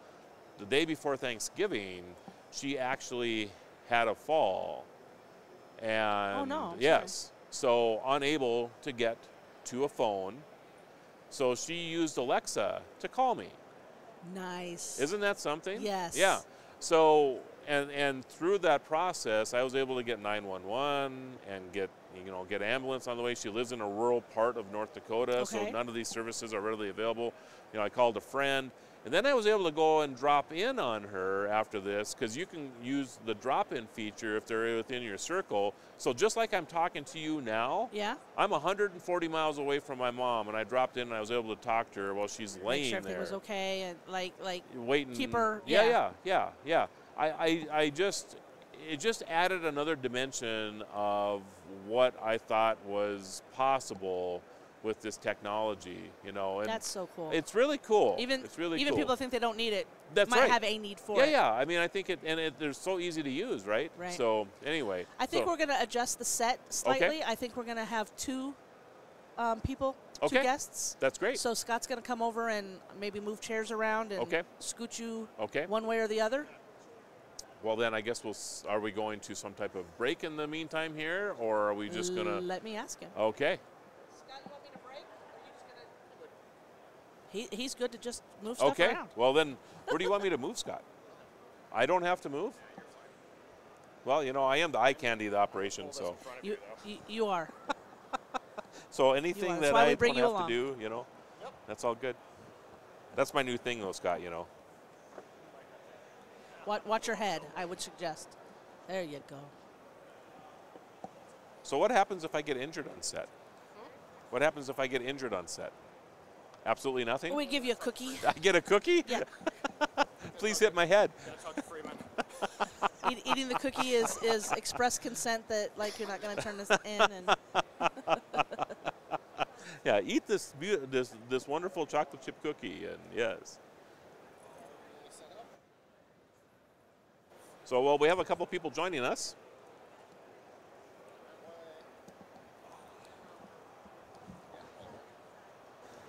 S2: the day before Thanksgiving, she actually had a fall, and
S6: oh no!
S2: Yes, so unable to get to a phone, so she used Alexa to call me.
S6: Nice.
S2: Isn't that something?
S6: Yes.
S2: Yeah. So and through that process, I was able to get 911 and get ambulance on the way. She lives in a rural part of North Dakota, so none of these services are readily available. You know, I called a friend. And then I was able to go and drop in on her after this because you can use the drop-in feature if they're within your circle. So just like I'm talking to you now, I'm 140 miles away from my mom, and I dropped in and I was able to talk to her while she's laying
S6: Make sure
S2: there.
S6: Everything was okay and like
S2: waiting.
S6: Keep her.
S2: Yeah. It just added another dimension of what I thought was possible with this technology, you know. And
S6: that's so cool.
S2: It's really cool.
S6: Even
S2: cool.
S6: people think they don't need it.
S2: That's
S6: might
S2: right.
S6: have a need for it.
S2: Yeah. I mean, I think they're so easy to use, right?
S6: Right.
S2: So anyway.
S6: I think we're going to adjust the set slightly. I think we're going to have two people, two guests.
S2: That's great.
S6: So Scott's going to come over and maybe move chairs around and scoot you one way or the other.
S2: Well, then I guess are we going to some type of break in the meantime here, or are we just going to?
S6: Let me ask him.
S2: Okay.
S6: Scott, you want me to break? Or are you just going to? He's good to just move stuff around.
S2: Okay. Well, then where do you want me to move, Scott? I don't have to move? Well, you know, I am the eye candy of the operation, so.
S6: You are.
S2: So anything that I don't have to do, you know, that's all good. That's my new thing, though, Scott, you know.
S6: Watch your head, I would suggest. There you go.
S2: So what happens if I get injured on set? What happens if I get injured on set? Absolutely nothing?
S6: We give you a cookie.
S2: I get a cookie?
S6: Yeah.
S2: Please hit my head.
S6: Eating the cookie is express consent that, like, you're not going to turn this in. And
S2: yeah, eat this wonderful chocolate chip cookie, and yes. So, well, we have a couple people joining us.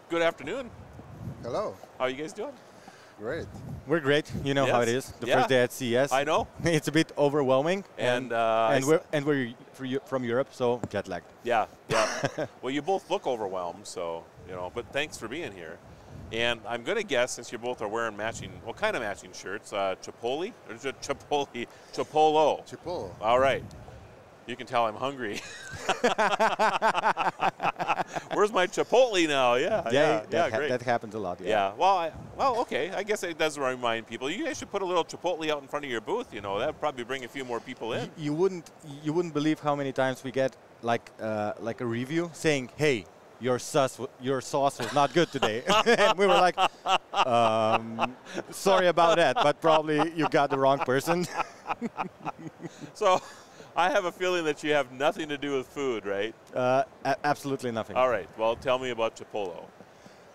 S2: Good afternoon.
S12: Hello.
S2: How are you guys doing?
S12: Great.
S7: We're great. You know how it is. The first day at CES.
S2: I know.
S7: It's a bit overwhelming. And we're from Europe, so jet lagged.
S2: Yeah. Well, you both look overwhelmed, so, you know, but thanks for being here. And I'm going to guess, since you both are wearing matching, what kind of matching shirts? Chipotle? Or is it Chipotle? Chipolo.
S12: Chipolo.
S2: All right. You can tell I'm hungry. Where's my Chipotle now? Yeah, great.
S7: That happens a lot.
S2: Yeah. Well, okay. I guess it does remind people. You guys should put a little Chipotle out in front of your booth. You know, that'd probably bring a few more people in.
S7: You wouldn't believe how many times we get like a review saying, "Hey, your sauce was not good today." And we were like, sorry about that, but probably you got the wrong person.
S2: So I have a feeling that you have nothing to do with food, right?
S7: Absolutely nothing.
S2: All right. Well, tell me about Chipolo.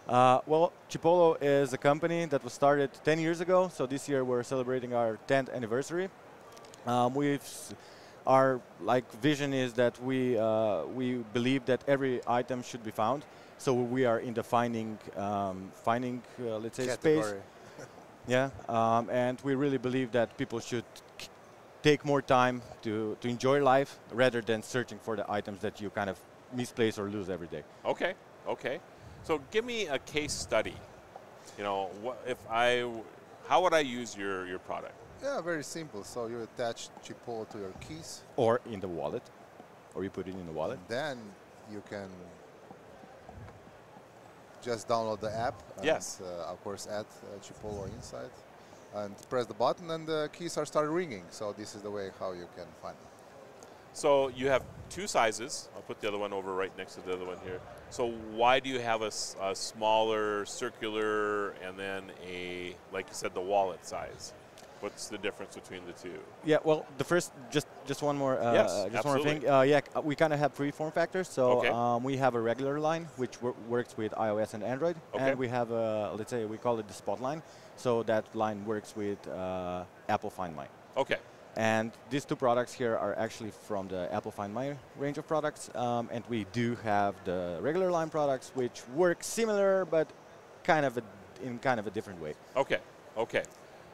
S7: Well, Chipolo is a company that was started 10 years ago. So this year we're celebrating our 10th anniversary. Our vision is that we believe that every item should be found. So we are in the finding let's say
S12: category.
S7: Space. Yeah, and we really believe that people should take more time to enjoy life rather than searching for the items that you kind of misplace or lose every day.
S2: Okay. So give me a case study. You know, how would I use your product?
S12: Yeah, very simple. So you attach Chipolo to your keys.
S7: Or in the wallet. Or you put it in the wallet.
S12: And then you can just download the app.
S2: Yes.
S12: And, of course, add Chipolo inside. And press the button and the keys are started ringing. So this is the way how you can find them.
S2: So you have two sizes. I'll put the other one over right next to the other one here. So why do you have a smaller circular and then like you said, the wallet size? What's the difference between the two?
S7: Yeah, well, the first, just one more,
S2: yes,
S7: just one more thing. We kind of have three form factors. So we have a regular line, which works with iOS and Android.
S2: Okay.
S7: And we have, let's say, we call it the Spot line. So that line works with Apple Find My.
S2: Okay.
S7: And these two products here are actually from the Apple Find My range of products. And we do have the regular line products, which work similar, but in kind of a different way.
S2: Okay.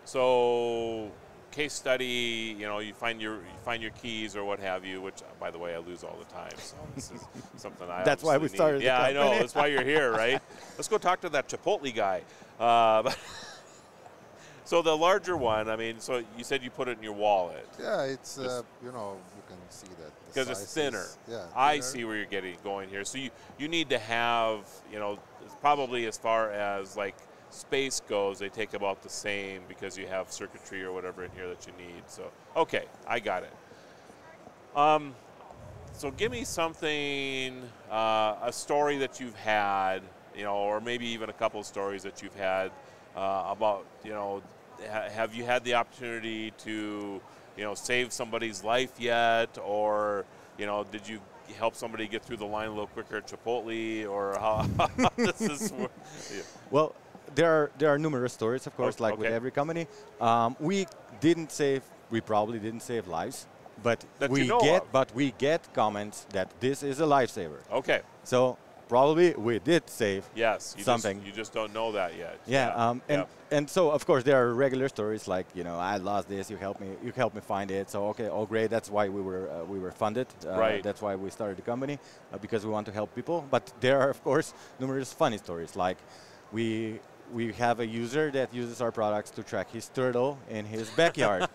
S2: So case study, you know, you find your keys or what have you, which by the way I lose all the time. So this is something I
S7: That's why we started.
S2: Yeah, I know. That's why you're here, right? Let's go talk to that Chipotle guy. So the larger one, I mean, so you said you put it in your wallet.
S12: Yeah, it's you know, you can see that
S2: because it's thinner.
S12: Yeah,
S2: I see where you're going here. So you need to have, you know, probably as far as like space goes, they take about the same because you have circuitry or whatever in here that you need. So, okay, I got it. So give me something, a story that you've had, you know, or maybe even a couple of stories that you've had about, you know, have you had the opportunity to, you know, save somebody's life yet, or, you know, did you help somebody get through the line a little quicker at Chipotle, or how this is? Yeah.
S7: Well, there are numerous stories, of course, like with every company. We probably didn't save lives, but we get comments that this is a lifesaver.
S2: Okay.
S7: So probably we did save something.
S2: You just don't know that yet.
S7: Yeah. And so of course there are regular stories like, you know, I lost this, you helped me find it. So okay, oh great, that's why we were funded.
S2: Right.
S7: That's why we started the company, because we want to help people. But there are of course numerous funny stories, like we have a user that uses our products to track his turtle in his backyard.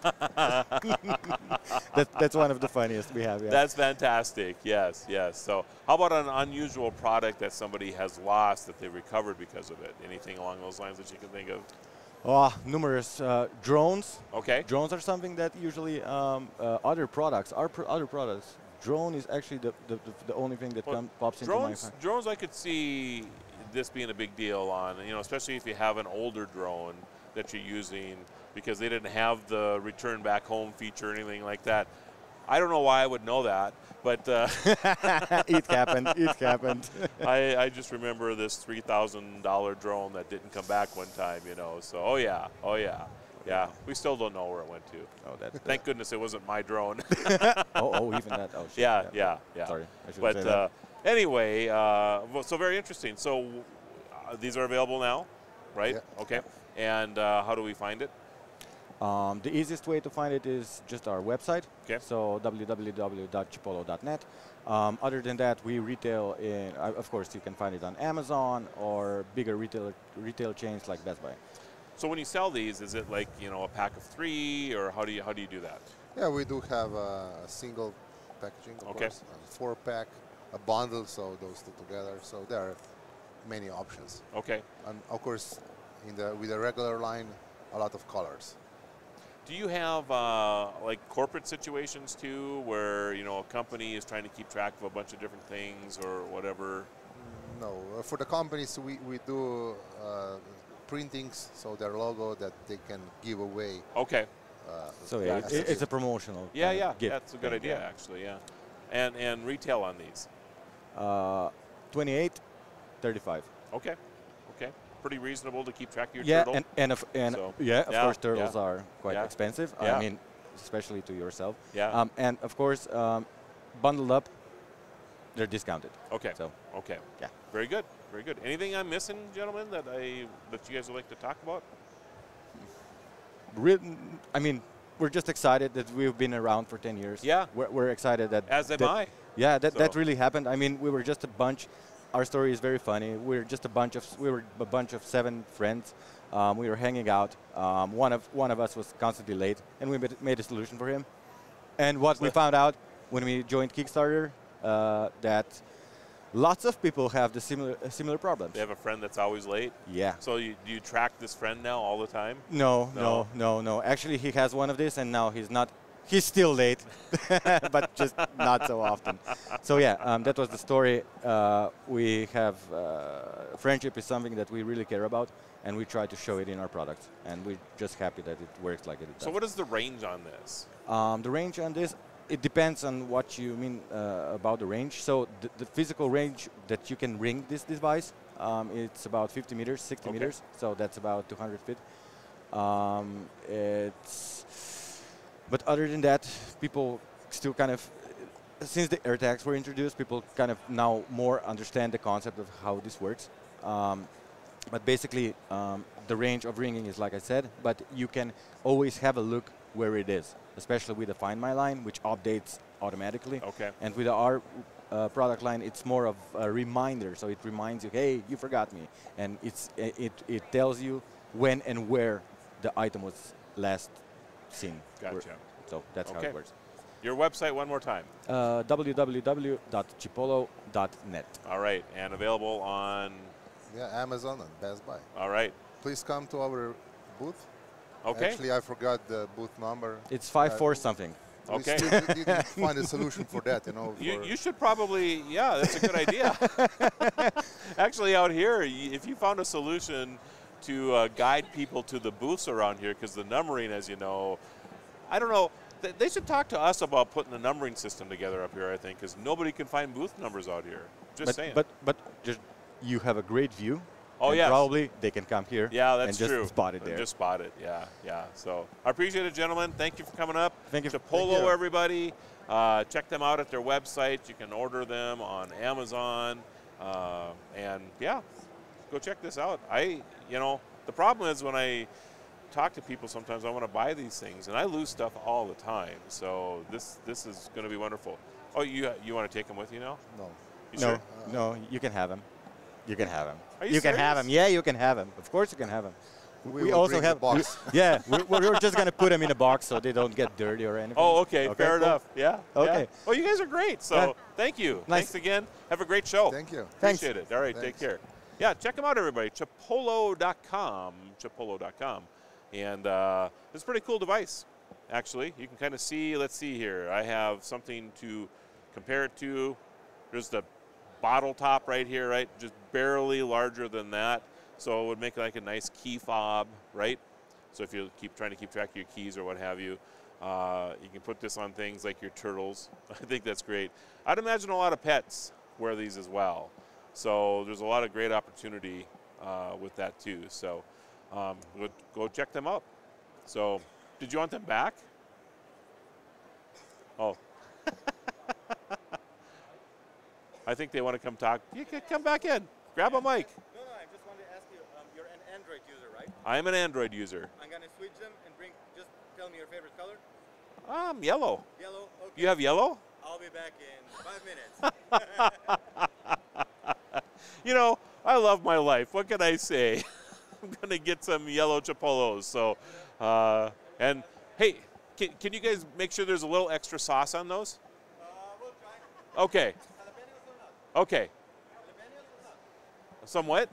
S7: That's one of the funniest we have. Yeah.
S2: That's fantastic. Yes. So how about an unusual product that somebody has lost that they recovered because of it? Anything along those lines that you can think of?
S7: Oh, numerous. Drones.
S2: Okay.
S7: Drones are something that usually other products. Drone is actually the only thing that pops into my mind.
S2: Drones I could see this being a big deal on, you know, especially if you have an older drone that you're using because they didn't have the return back home feature or anything like that. I don't know why I would know that, but
S7: it happened.
S2: I just remember this $3,000 drone that didn't come back one time, you know. So oh yeah, we still don't know where it went to.
S7: Oh,
S2: thank goodness it wasn't my drone.
S7: even that. Oh shit.
S2: Yeah.
S7: Sorry, I should say that.
S2: Anyway, so very interesting. So these are available now, right?
S12: Yeah.
S2: Okay. And how do we find it?
S4: The easiest way to find it is just our website.
S2: Okay.
S4: So www.chipolo.net. Other than that, we retail in. Of course, you can find it on Amazon or bigger retail chains like Best Buy.
S2: So when you sell these, is it like a pack of 3, or how do you do that?
S12: Yeah, we do have a single packaging, of course, a 4-pack, a bundle, so those two together. So there are many options.
S2: Okay.
S12: And of course, with the regular line, a lot of colors.
S2: Do you have like corporate situations too, where a company is trying to keep track of a bunch of different things or whatever?
S12: No, for the companies we do printings, so their logo that they can give away.
S2: Okay.
S4: So yeah, it's a promotional.
S2: Yeah,
S4: gift.
S2: that's a good idea actually. Yeah, and retail on these.
S4: 28, 35.
S2: Okay. Pretty reasonable to keep track of your turtle.
S4: Of course, turtles are quite expensive.
S2: Yeah.
S4: I mean, especially to yourself.
S2: Yeah.
S4: And of course, bundled up, they're discounted.
S2: Okay.
S4: So.
S2: Okay.
S4: Yeah.
S2: Very good. Very good. Anything I'm missing, gentlemen, that you guys would like to talk about?
S4: I mean, we're just excited that we've been around for 10 years.
S2: Yeah.
S4: We're excited that.
S2: As am I.
S4: Yeah, that really happened. I mean, we were just a bunch. Our story is very funny. We were a bunch of 7 friends. We were hanging out. One of us was constantly late, and we made a solution for him. And what we found out when we joined Kickstarter, that lots of people have the similar problems.
S2: They have a friend that's always late?
S4: Yeah.
S2: So do you track this friend now all the time?
S4: No. Actually, he has one of these, and now he's not. He's still late, but just not so often. So yeah, that was the story. We have friendship is something that we really care about, and we try to show it in our products. And we're just happy that it works like it does.
S2: So what is the range on this?
S4: The range on this, it depends on what you mean about the range. So the physical range that you can ring this device, it's about 50 meters, 60 meters. So that's about 200 feet. But other than that, people still kind of, since the AirTags were introduced, people kind of now more understand the concept of how this works. But basically, the range of ringing is like I said, but you can always have a look where it is, especially with the Find My line, which updates automatically.
S2: Okay.
S4: And with our product line, it's more of a reminder, so it reminds you, hey, you forgot me, and it tells you when and where the item was last seen.
S2: Gotcha.
S4: So that's how it works.
S2: Your website one more time.
S4: www.chipolo.net.
S2: All right, and available on?
S12: Yeah, Amazon and Best Buy.
S2: All right.
S12: Please come to our booth.
S2: Okay.
S12: Actually, I forgot the booth number.
S4: It's 54 something.
S2: Okay.
S12: We still didn't find a solution for that,
S2: You should probably, that's a good idea. Actually, out here, if you found a solution to guide people to the booths around here, because the numbering, as you know, I don't know, they should talk to us about putting a numbering system together up here, I think, because nobody can find booth numbers out here. Just saying.
S4: But just you have a great view.
S2: Oh, yes.
S4: Probably they can come here
S2: that's
S4: and
S2: true.
S4: just spot it there.
S2: Just spot it, yeah. So I appreciate it, gentlemen. Thank you for coming up.
S4: Thank you.
S2: Chipolo, everybody. Check them out at their website. You can order them on Amazon. And, go check this out. The problem is when I talk to people sometimes, I want to buy these things, and I lose stuff all the time. So this is going to be wonderful. Oh, you want to take them with you now?
S12: No.
S2: You sure?
S4: No, you can have them. You can have them.
S2: Are you
S4: can have them. Yeah, you can have them. Of course you can have them. We also have
S12: box.
S4: We're just going to put them in a box so they don't get dirty or anything.
S2: Oh, okay. Fair enough. Yeah.
S4: Okay.
S2: Yeah. Well, you guys are great. So thank you.
S4: Nice.
S2: Thanks again. Have a great show.
S12: Thank you.
S2: Appreciate it. All right. Take care. Yeah, check them out, everybody. Chipolo.com. Chipolo.com. And it's a pretty cool device, actually. You can kind of see, let's see here. I have something to compare it to. There's the bottle top right here, right? Just barely larger than that. So it would make like a nice key fob, right? So if you're trying to keep track of your keys or what have you, you can put this on things like your turtles. I think that's great. I'd imagine a lot of pets wear these as well. So there's a lot of great opportunity with that too. So go check them out. So did you want them back? Oh. I think they want to come talk. You can come back in. Grab a mic.
S7: No, I just wanted to ask you, you're an Android user, right?
S2: I am an Android user.
S7: I'm going to switch them and just
S4: tell me your favorite color?
S2: Yellow.
S4: Yellow. Okay.
S2: You have yellow?
S4: I'll be back in 5 minutes.
S2: You know, I love my life. What can I say? I'm going to get some yellow chipolos. So, and hey, can you guys make sure there's a little extra sauce on those?
S4: We'll try.
S2: Okay. Okay. Some what?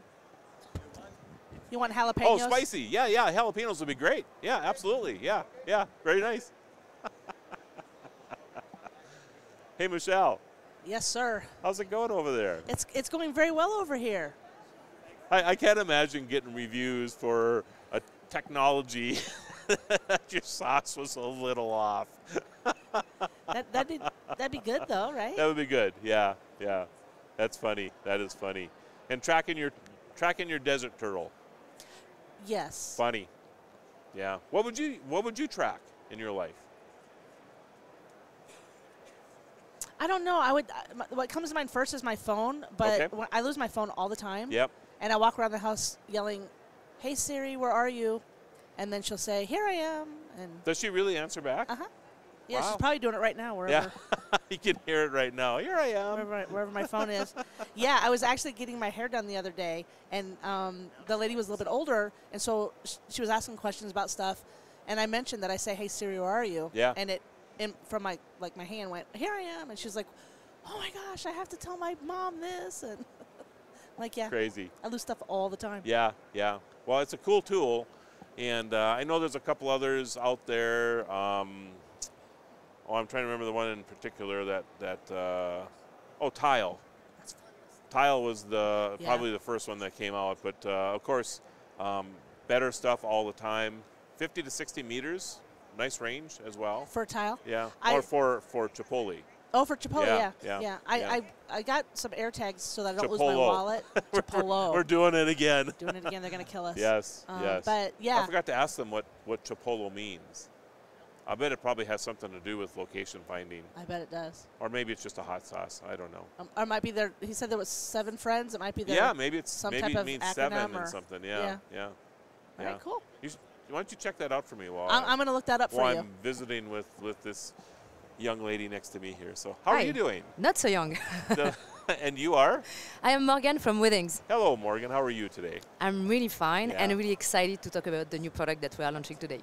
S6: You want jalapenos?
S2: Oh, spicy. Yeah, yeah. Jalapenos would be great. Yeah, absolutely. Yeah, yeah. Very nice. Hey, Michelle.
S6: Yes, sir.
S2: How's it going over there?
S6: It's going very well over here.
S2: I can't imagine getting reviews for a technology that your sauce was a little off.
S6: That'd be good though, right?
S2: That would be good. Yeah, yeah. That's funny. That is funny. And tracking your desert turtle.
S6: Yes.
S2: Funny. Yeah. What would you track in your life?
S6: I don't know. What comes to mind first is my phone, but I lose my phone all the time.
S2: Yep.
S6: And I walk around the house yelling, "Hey Siri, where are you?" And then she'll say, "Here I am." And
S2: does she really answer back?
S6: Yeah,
S2: wow.
S6: She's probably doing it right now. Wherever.
S2: Yeah. You can hear it right now. Here I am.
S6: Wherever my phone is. Yeah, I was actually getting my hair done the other day, and the lady was a little bit older, and so she was asking questions about stuff, and I mentioned that I say, "Hey Siri, where are you?"
S2: Yeah.
S6: And from my hand went, "Here I am," and she was like, "Oh my gosh, I have to tell my mom this," and like, yeah.
S2: Crazy.
S6: I lose stuff all the time.
S2: Yeah, yeah. Well, it's a cool tool, and I know there's a couple others out there. I'm trying to remember the one in particular Tile. Tile was probably the first one that came out, but of course, better stuff all the time. 50 to 60 meters, nice range as well.
S6: For Tile?
S2: Yeah, or for Chipotle.
S6: Oh, for Chipotle,
S2: yeah.
S6: I got some air tags so that I don't lose my wallet. Chipotle.
S2: We're doing it again.
S6: Doing it again. They're going to kill us.
S2: Yes, yes.
S6: But, yeah.
S2: I forgot to ask them what Chipotle means. I bet it probably has something to do with location finding.
S6: I bet it does.
S2: Or maybe it's just a hot sauce. I don't know.
S6: Or it might be there. He said there was 7 friends. It might be there.
S2: Yeah, maybe it's
S6: type of
S2: means
S6: acronym
S2: 7
S6: or
S2: and something. Yeah.
S6: All right, cool.
S2: Why don't you check that out for me while
S6: I'm going to look that up for you.
S2: I'm visiting with this young lady next to me here. So how are you doing?
S13: Not so young.
S2: And you are?
S13: I am Morgan from Weddings.
S2: Hello, Morgan. How are you today?
S13: I'm really fine and really excited to talk about the new product that we are launching today.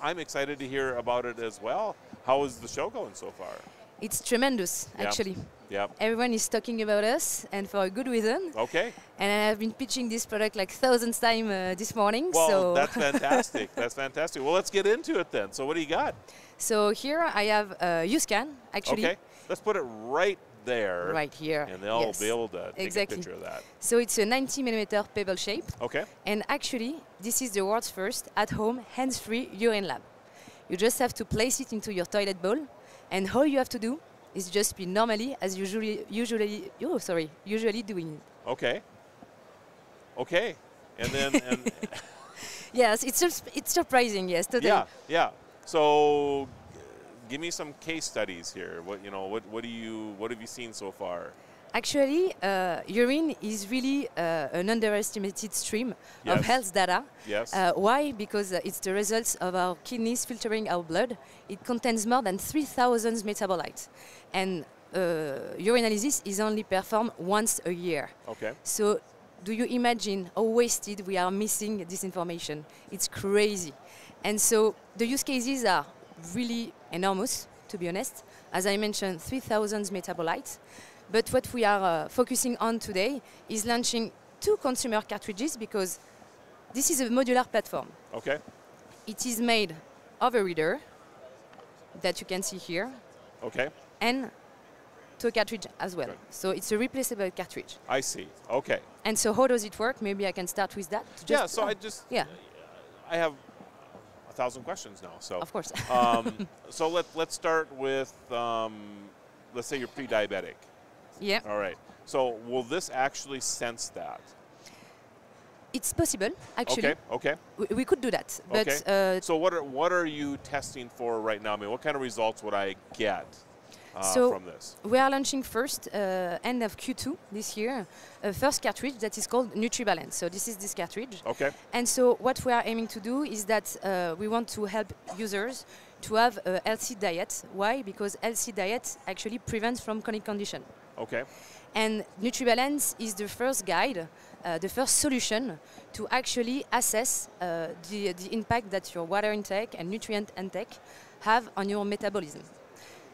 S2: I'm excited to hear about it as well. How is the show going so far?
S13: It's tremendous, actually.
S2: Yeah.
S13: Everyone is talking about us, and for a good reason.
S2: Okay.
S13: And I've been pitching this product like thousands times this morning.
S2: Well,
S13: so
S2: that's fantastic. That's fantastic. Well, let's get into it then. So what do you got?
S13: So here I have a UScan, actually.
S2: Okay. Let's put it right there.
S13: Right here.
S2: And they'll be able to take a picture of that.
S13: So it's a 90mm pebble shape.
S2: Okay.
S13: And actually, this is the world's first at-home hands-free urine lab. You just have to place it into your toilet bowl, and all you have to do is just be normally as usually doing it.
S2: Okay. Okay. And then
S13: yes, it's surprising. Yes, totally.
S2: Yeah, yeah. So give me some case studies here. What have you seen so far?
S13: Actually, urine is really an underestimated stream of health data.
S2: Yes.
S13: Why? Because it's the results of our kidneys filtering our blood. It contains more than 3,000 metabolites. And urinalysis is only performed once a year.
S2: Okay.
S13: So do you imagine how wasted we are missing this information? It's crazy. And so the use cases are really enormous, to be honest. As I mentioned, 3,000 metabolites. But what we are focusing on today is launching 2 consumer cartridges because this is a modular platform.
S2: Okay.
S13: It is made of a reader that you can see here.
S2: Okay.
S13: And 2 cartridge as well. Okay. So it's a replaceable cartridge.
S2: I see. Okay.
S13: And so how does it work? Maybe I can start with that.
S2: I have 1,000 questions now. So
S13: of course.
S2: So let's start with let's say you're pre-diabetic.
S13: Yeah.
S2: All right. So will this actually sense that?
S13: It's possible, actually.
S2: Okay.
S13: We could do that. But
S2: okay. So what are you testing for right now? I mean, what kind of results would I get? from this?
S13: We are launching first, end of Q2 this year, a first cartridge that is called NutriBalance. So this is this cartridge.
S2: Okay.
S13: And so what we are aiming to do is that we want to help users to have a healthy diet. Why? Because healthy diet actually prevents from chronic condition.
S2: Okay.
S13: And NutriBalance is the first guide, the first solution to actually assess the impact that your water intake and nutrient intake have on your metabolism.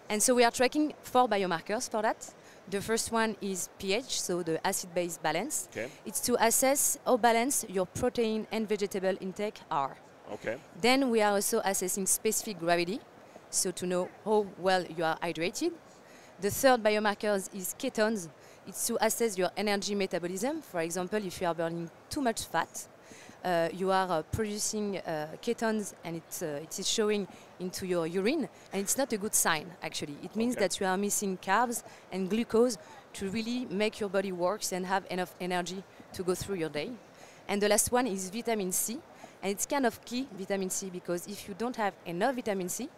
S13: And so we are tracking 4 biomarkers for that. The first one is pH, so the acid-base balance.
S2: Okay.
S13: It's to assess how balanced your protein and vegetable intake are.
S2: Okay.
S13: Then we are also assessing specific gravity, so to know how well you are hydrated. The third biomarker is ketones. It's to assess your energy metabolism. For example, if you are burning too much fat, you are producing ketones, and it is showing into your urine, and it's not a good sign, actually. It means that you are missing carbs and glucose to really make your body work and have enough energy to go through your day. And the last one is vitamin C, and it's kind of key, vitamin C, because if you don't have enough vitamin C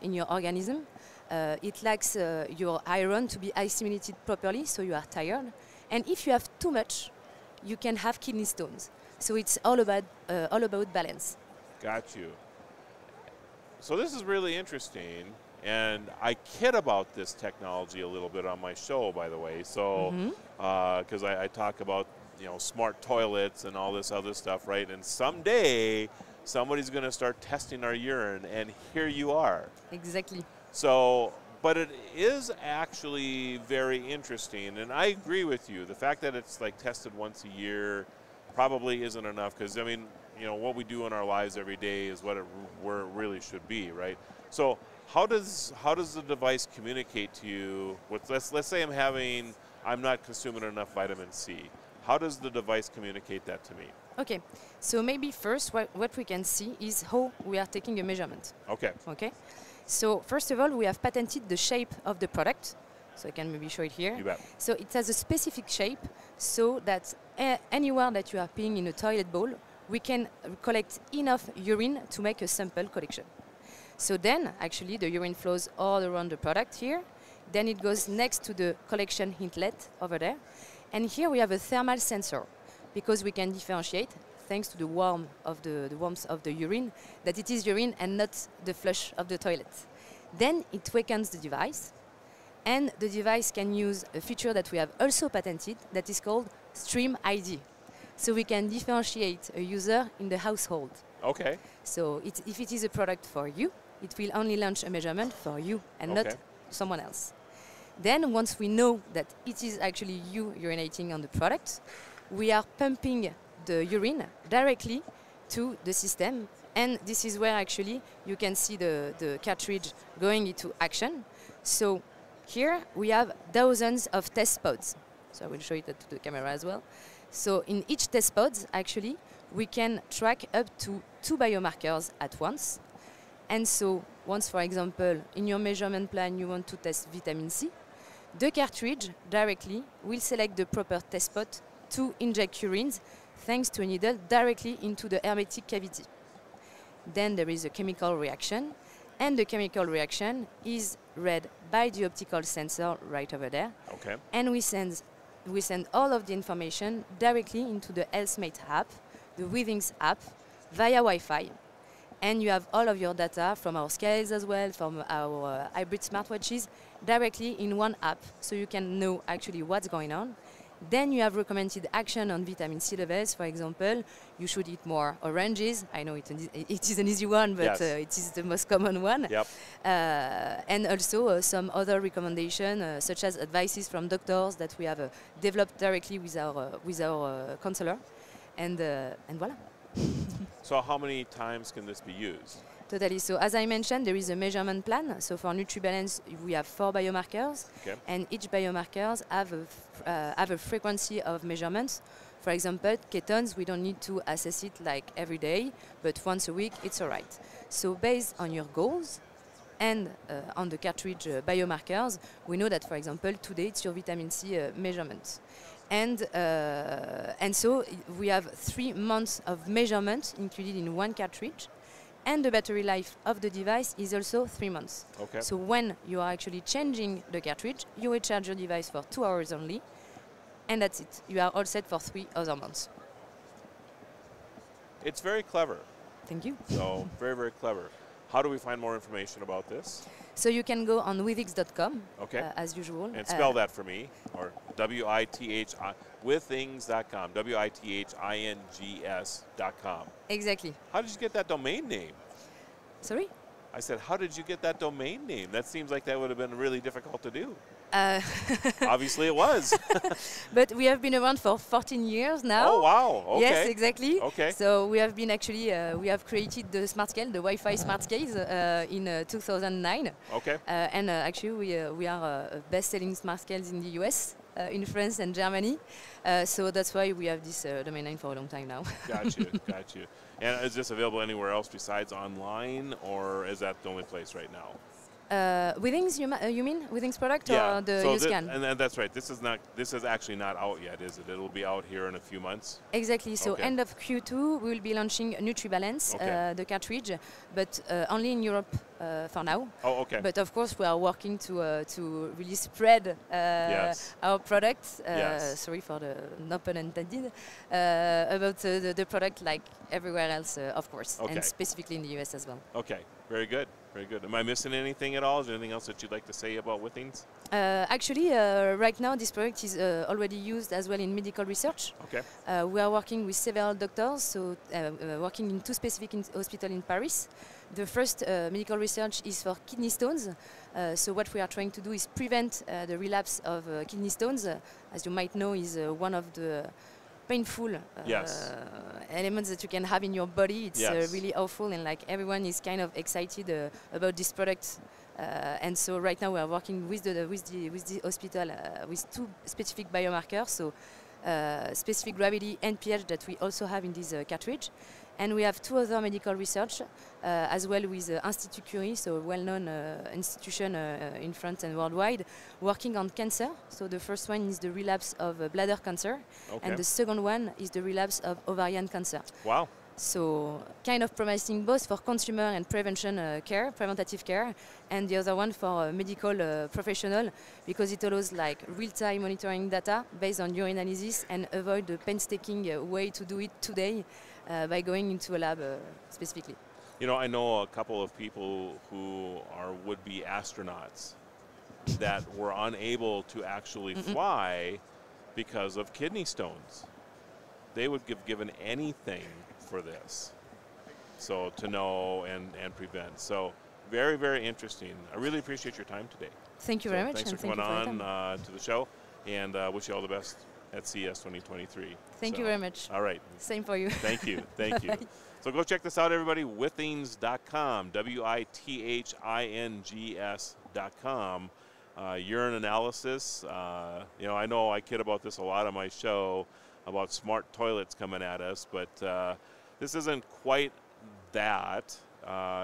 S13: in your organism, it lacks your iron to be assimilated properly, so you are tired. And if you have too much, you can have kidney stones. So it's all about balance.
S2: Got you. So this is really interesting, and I kid about this technology a little bit on my show, by the way. So, because I talk about smart toilets and all this other stuff, right? And someday somebody's going to start testing our urine, and here you are.
S13: Exactly.
S2: So, but it is actually very interesting, and I agree with you. The fact that it's like tested once a year probably isn't enough, because I mean, what we do in our lives every day is where it really should be, right? So, how does the device communicate to you? Let's say I'm not consuming enough vitamin C. How does the device communicate that to me?
S13: Okay, so maybe first what we can see is how we are taking a measurement.
S2: Okay.
S13: Okay. So first of all, we have patented the shape of the product. So I can maybe show it here.
S2: You bet.
S13: So it has a specific shape so that anywhere that you are peeing in a toilet bowl, we can collect enough urine to make a sample collection. So then, actually, the urine flows all around the product here. Then it goes next to the collection inlet over there. And here we have a thermal sensor, because we can differentiate, thanks to the warmth of the urine, that it is urine and not the flush of the toilet. Then it wakens the device, and the device can use a feature that we have also patented that is called Stream ID. So we can differentiate a user in the household.
S2: Okay.
S13: So if it is a product for you, it will only launch a measurement for you and not someone else. Then once we know that it is actually you urinating on the product, we are pumping the urine directly to the system, and this is where actually you can see the cartridge going into action. So here we have thousands of test pods. So I will show it to the camera as well. So in each test pod, actually, we can track up to 2 biomarkers at once. And so once, for example, in your measurement plan, you want to test vitamin C, the cartridge directly will select the proper test pod to inject urines thanks to a needle directly into the hermetic cavity. Then there is a chemical reaction, and the chemical reaction is read by the optical sensor right over there.
S2: Okay.
S13: And we send all of the information directly into the HealthMate app, the Withings app, via Wi-Fi. And you have all of your data from our scales as well, from our hybrid smartwatches, directly in one app, so you can know actually what's going on. Then you have recommended action on vitamin C levels. For example, you should eat more oranges. I know it is an easy one, but it is the most common one.
S2: Yep.
S13: And also some other recommendations, such as advices from doctors that we have developed directly with our counselor. And voila.
S2: So how many times can this be used?
S13: Totally. So as I mentioned, there is a measurement plan. So for NutriBalance, we have 4 biomarkers, and each biomarkers have a frequency of measurements. For example, ketones, we don't need to assess it like every day, but once a week, it's all right. So based on your goals and on the cartridge biomarkers, we know that, for example, today it's your vitamin C measurement. And so we have 3 months of measurement included in one cartridge. and the battery life of the device is also 3 months.
S2: Okay.
S13: So when you are actually changing the cartridge, you recharge your device for 2 hours only, and that's it. You are all set for 3 other months.
S2: It's very clever.
S13: Thank you.
S2: So very, very clever. How do we find more information about this?
S13: So you can go on withings.com,
S2: okay.
S13: As usual.
S2: And spell that for me, or W-I-T-H-I, withings.com, W-I-T-H-I-N-G-S.com.
S13: Exactly.
S2: How did you get that domain name?
S13: Sorry?
S2: I said, how did you get that domain name? That seems like that would have been really difficult to do. Obviously it was.
S13: But we have been around for 14 years now.
S2: Oh, wow. Okay.
S13: Yes, exactly.
S2: Okay.
S13: So we have been actually, we have created the smart scale, the Wi-Fi smart scales in 2009.
S2: Okay.
S13: And actually we are best-selling smart scales in the US, in France and Germany. So that's why we have this domain name for a long time now.
S2: Got you, got you. And is this available anywhere else besides online, or is that the only place right now?
S13: Withings, you mean Withings product,
S2: yeah.
S13: or the
S2: so
S13: U-Scan?
S2: And that's right. This is actually not out yet, is it? It'll be out here in a few months.
S13: Exactly. So
S2: okay.
S13: end of Q2, we will be launching NutriBalance,
S2: okay.
S13: The cartridge, but only in Europe for now.
S2: Oh, okay.
S13: But of course, we are working to really spread
S2: yes.
S13: our product.
S2: Yes.
S13: Sorry for the no pun intended. About the product like everywhere else, of course,
S2: okay.
S13: and specifically in the US as well.
S2: Okay. Very good. Very good. Am I missing anything at all? Is there anything else that you'd like to say about Withings?
S13: Actually, right now this product is already used as well in medical research.
S2: Okay.
S13: We are working with several doctors, so working in 2 specific hospitals in Paris. The first medical research is for kidney stones. So what we are trying to do is prevent the relapse of kidney stones. As you might know, is one of the painful
S2: yes.
S13: elements that you can have in your body. It's
S2: yes.
S13: really awful, and like everyone is kind of excited about this product. And so right now we are working with the hospital with 2 specific biomarkers, so specific gravity and pH that we also have in this cartridge. And we have 2 other medical research as well with Institut Curie, so a well-known institution in France and worldwide, working on cancer. So the first one is the relapse of bladder cancer,
S2: okay.
S13: and the second one is the relapse of ovarian cancer.
S2: Wow.
S13: So kind of promising both for consumer and prevention care, preventative care, and the other one for medical professional, because it allows like real-time monitoring data based on urine analysis and avoid the painstaking way to do it today by going into a lab specifically.
S2: You know, I know a couple of people who are would-be astronauts that were unable to actually fly because of kidney stones. They would give given anything for this, so to know and prevent. So very, very interesting. I really appreciate your time today.
S13: Thank you very much.
S2: Thanks for coming on to the show, and wish you all the best at CES 2023.
S13: Thank you very much.
S2: All right.
S13: Same for you.
S2: Thank you. Thank you. So go check this out, everybody. Withings.com, WITHINGS.com. Urine analysis. You know I kid about this a lot on my show about smart toilets coming at us, but this isn't quite that.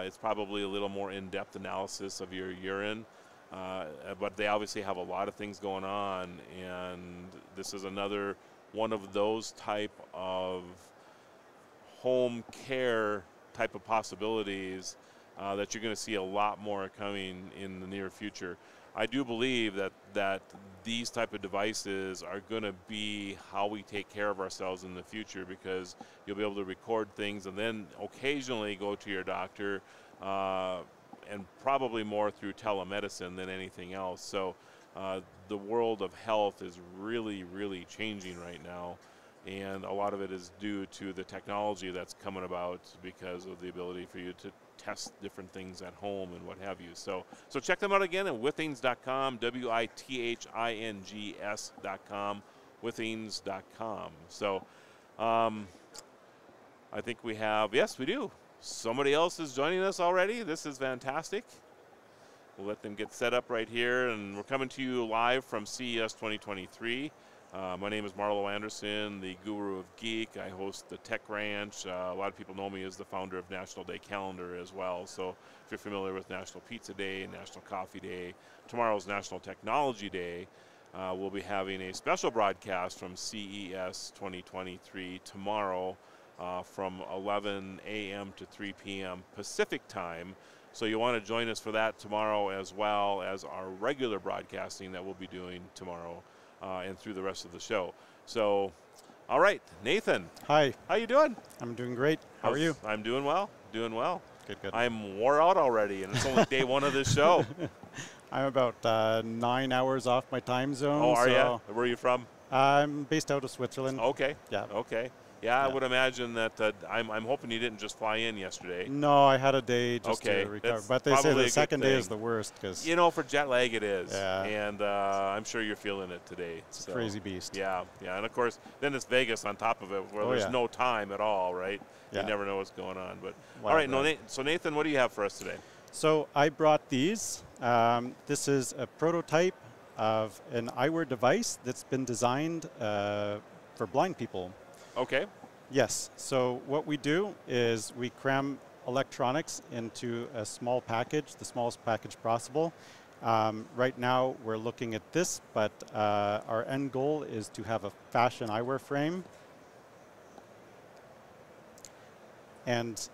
S2: It's probably a little more in-depth analysis of your urine. But they obviously have a lot of things going on, and this is another one of those type of home care type of possibilities that you're going to see a lot more coming in the near future. I do believe that these type of devices are going to be how we take care of ourselves in the future, because you'll be able to record things and then occasionally go to your doctor, and probably more through telemedicine than anything else. So the world of health is really, really changing right now, and a lot of it is due to the technology that's coming about because of the ability for you to test different things at home and what have you. So check them out again at withings.com, WITHINGS.com, withings.com. So I think we have, yes, we do. Somebody else is joining us already. This is fantastic. We'll let them get set up right here, and we're coming to you live from CES 2023. My name is Marlo Anderson, the Guru of Geek. I host the Tech Ranch. A lot of people know me as the founder of National Day Calendar as well. So if you're familiar with National Pizza Day, National Coffee Day, tomorrow's National Technology Day, we'll be having a special broadcast from CES 2023 tomorrow from 11 a.m. to 3 p.m. Pacific time. So you want to join us for that tomorrow, as well as our regular broadcasting that we'll be doing tomorrow and through the rest of the show. So, all right, Nathan.
S3: Hi.
S2: How you doing?
S3: I'm doing great. How are you?
S2: I'm doing well. Doing well.
S3: Good, good.
S2: I'm wore out already, and it's only day one of this show.
S3: I'm about 9 hours off my time zone.
S2: Oh, are you? Where are you from?
S3: I'm based out of Switzerland.
S2: Okay.
S3: Yeah.
S2: Okay. Yeah, I would imagine that I'm hoping you didn't just fly in yesterday.
S3: No, I had a day just to recover.
S2: That's
S3: but they say
S2: probably
S3: the
S2: a
S3: second
S2: good
S3: day
S2: thing.
S3: is the worst. Cause
S2: you know, for jet lag it is.
S3: Yeah.
S2: And I'm sure you're feeling it today.
S3: It's a crazy beast.
S2: Yeah, yeah. And, of course, then it's Vegas on top of it where there's no time at all, right?
S3: Yeah.
S2: You never know what's going on. But
S3: Wow,
S2: all right,
S3: right.
S2: so Nathan, what do you have for us today?
S3: So I brought these. This is a prototype of an eyewear device that's been designed for blind people.
S2: Okay.
S3: Yes. So what we do is we cram electronics into a small package, the smallest package possible. Right now we're looking at this, but our end goal is to have a fashion eyewear frame. And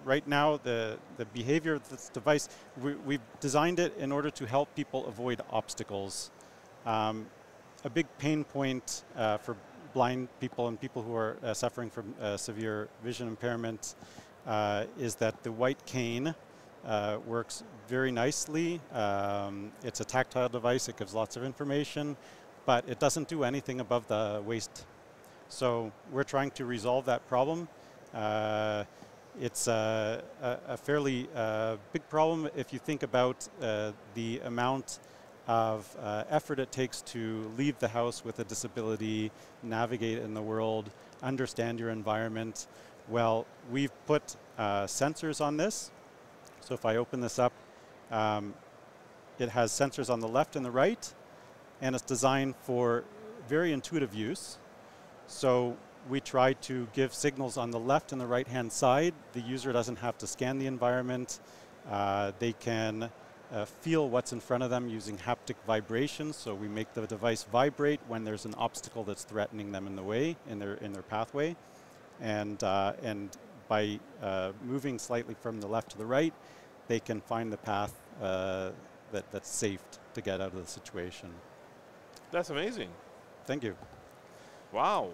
S3: right now the behavior of this device, we've designed it in order to help people avoid obstacles. A big pain point for blind people and people who are suffering from severe vision impairment is that the white cane works very nicely. It's a tactile device. It gives lots of information, but it doesn't do anything above the waist. So we're trying to resolve that problem. It's a fairly big problem if you think about the amount of effort it takes to leave the house with a disability, navigate in the world, understand your environment. Well, we've put sensors on this. So if I open this up, it has sensors on the left and the right, and it's designed for very intuitive use. So we try to give signals on the left and the right-hand side. The user doesn't have to scan the environment. They can feel what's in front of them using haptic vibrations. So we make the device vibrate when there's an obstacle that's threatening them in the way, in their pathway. And by moving slightly from the left to the right, they can find the path that's safe to get out of the situation.
S2: That's amazing.
S3: Thank you.
S2: Wow.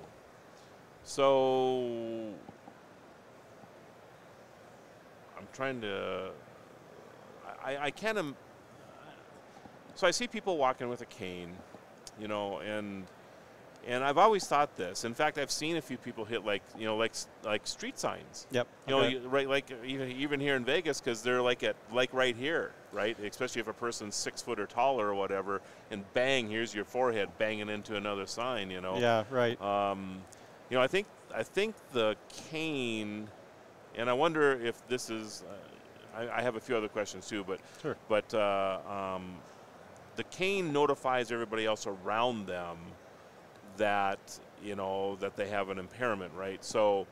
S2: So I'm trying to, I can't, so I see people walking with a cane, you know, and I've always thought this. In fact, I've seen a few people hit like street signs.
S3: Yep.
S2: You know, right, like even here in Vegas, because they're like right here, right? Especially if a person's 6 foot or taller or whatever, and bang, here's your forehead banging into another sign. You know.
S3: Yeah. Right.
S2: You know, I think the cane, and I wonder if this is. I have a few other questions too, but
S3: sure.
S2: But the cane notifies everybody else around them that that they have an impairment, right? So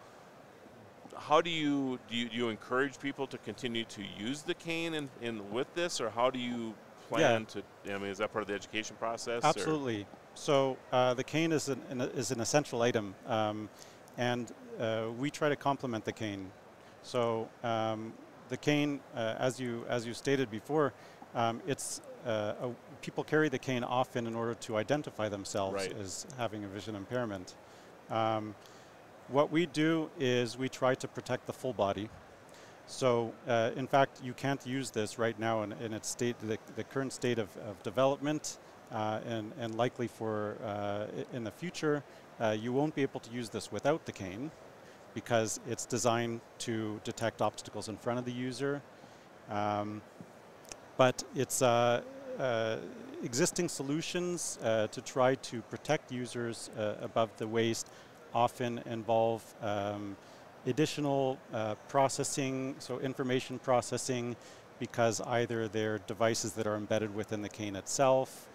S2: how do you encourage people to continue to use the cane in with this, or how do you plan to? I mean, is that part of the education process?
S3: Absolutely. So the cane is an essential item, and we try to complement the cane. So the cane, as you stated before, it's people carry the cane often in order to identify themselves as having a vision impairment. What we do is we try to protect the full body. So, in fact, you can't use this right now in its state, the current state of development, and likely for in the future, you won't be able to use this without the cane, because it's designed to detect obstacles in front of the user. But it's existing solutions to try to protect users above the waist often involve additional processing, so information processing, because either they're devices that are embedded within the cane itself,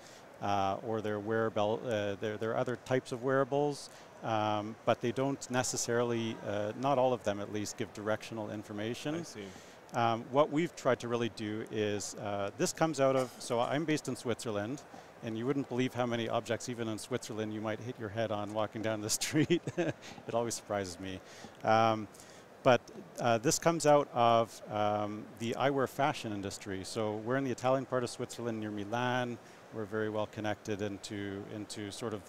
S3: or they're wearable. There are other types of wearables, but they don't necessarily, not all of them at least, give directional information.
S2: I see.
S3: What we've tried to really do is, this comes out of, so I'm based in Switzerland, and you wouldn't believe how many objects, even in Switzerland, you might hit your head on walking down the street. It always surprises me. But this comes out of the eyewear fashion industry. So we're in the Italian part of Switzerland near Milan. We're very well connected into sort of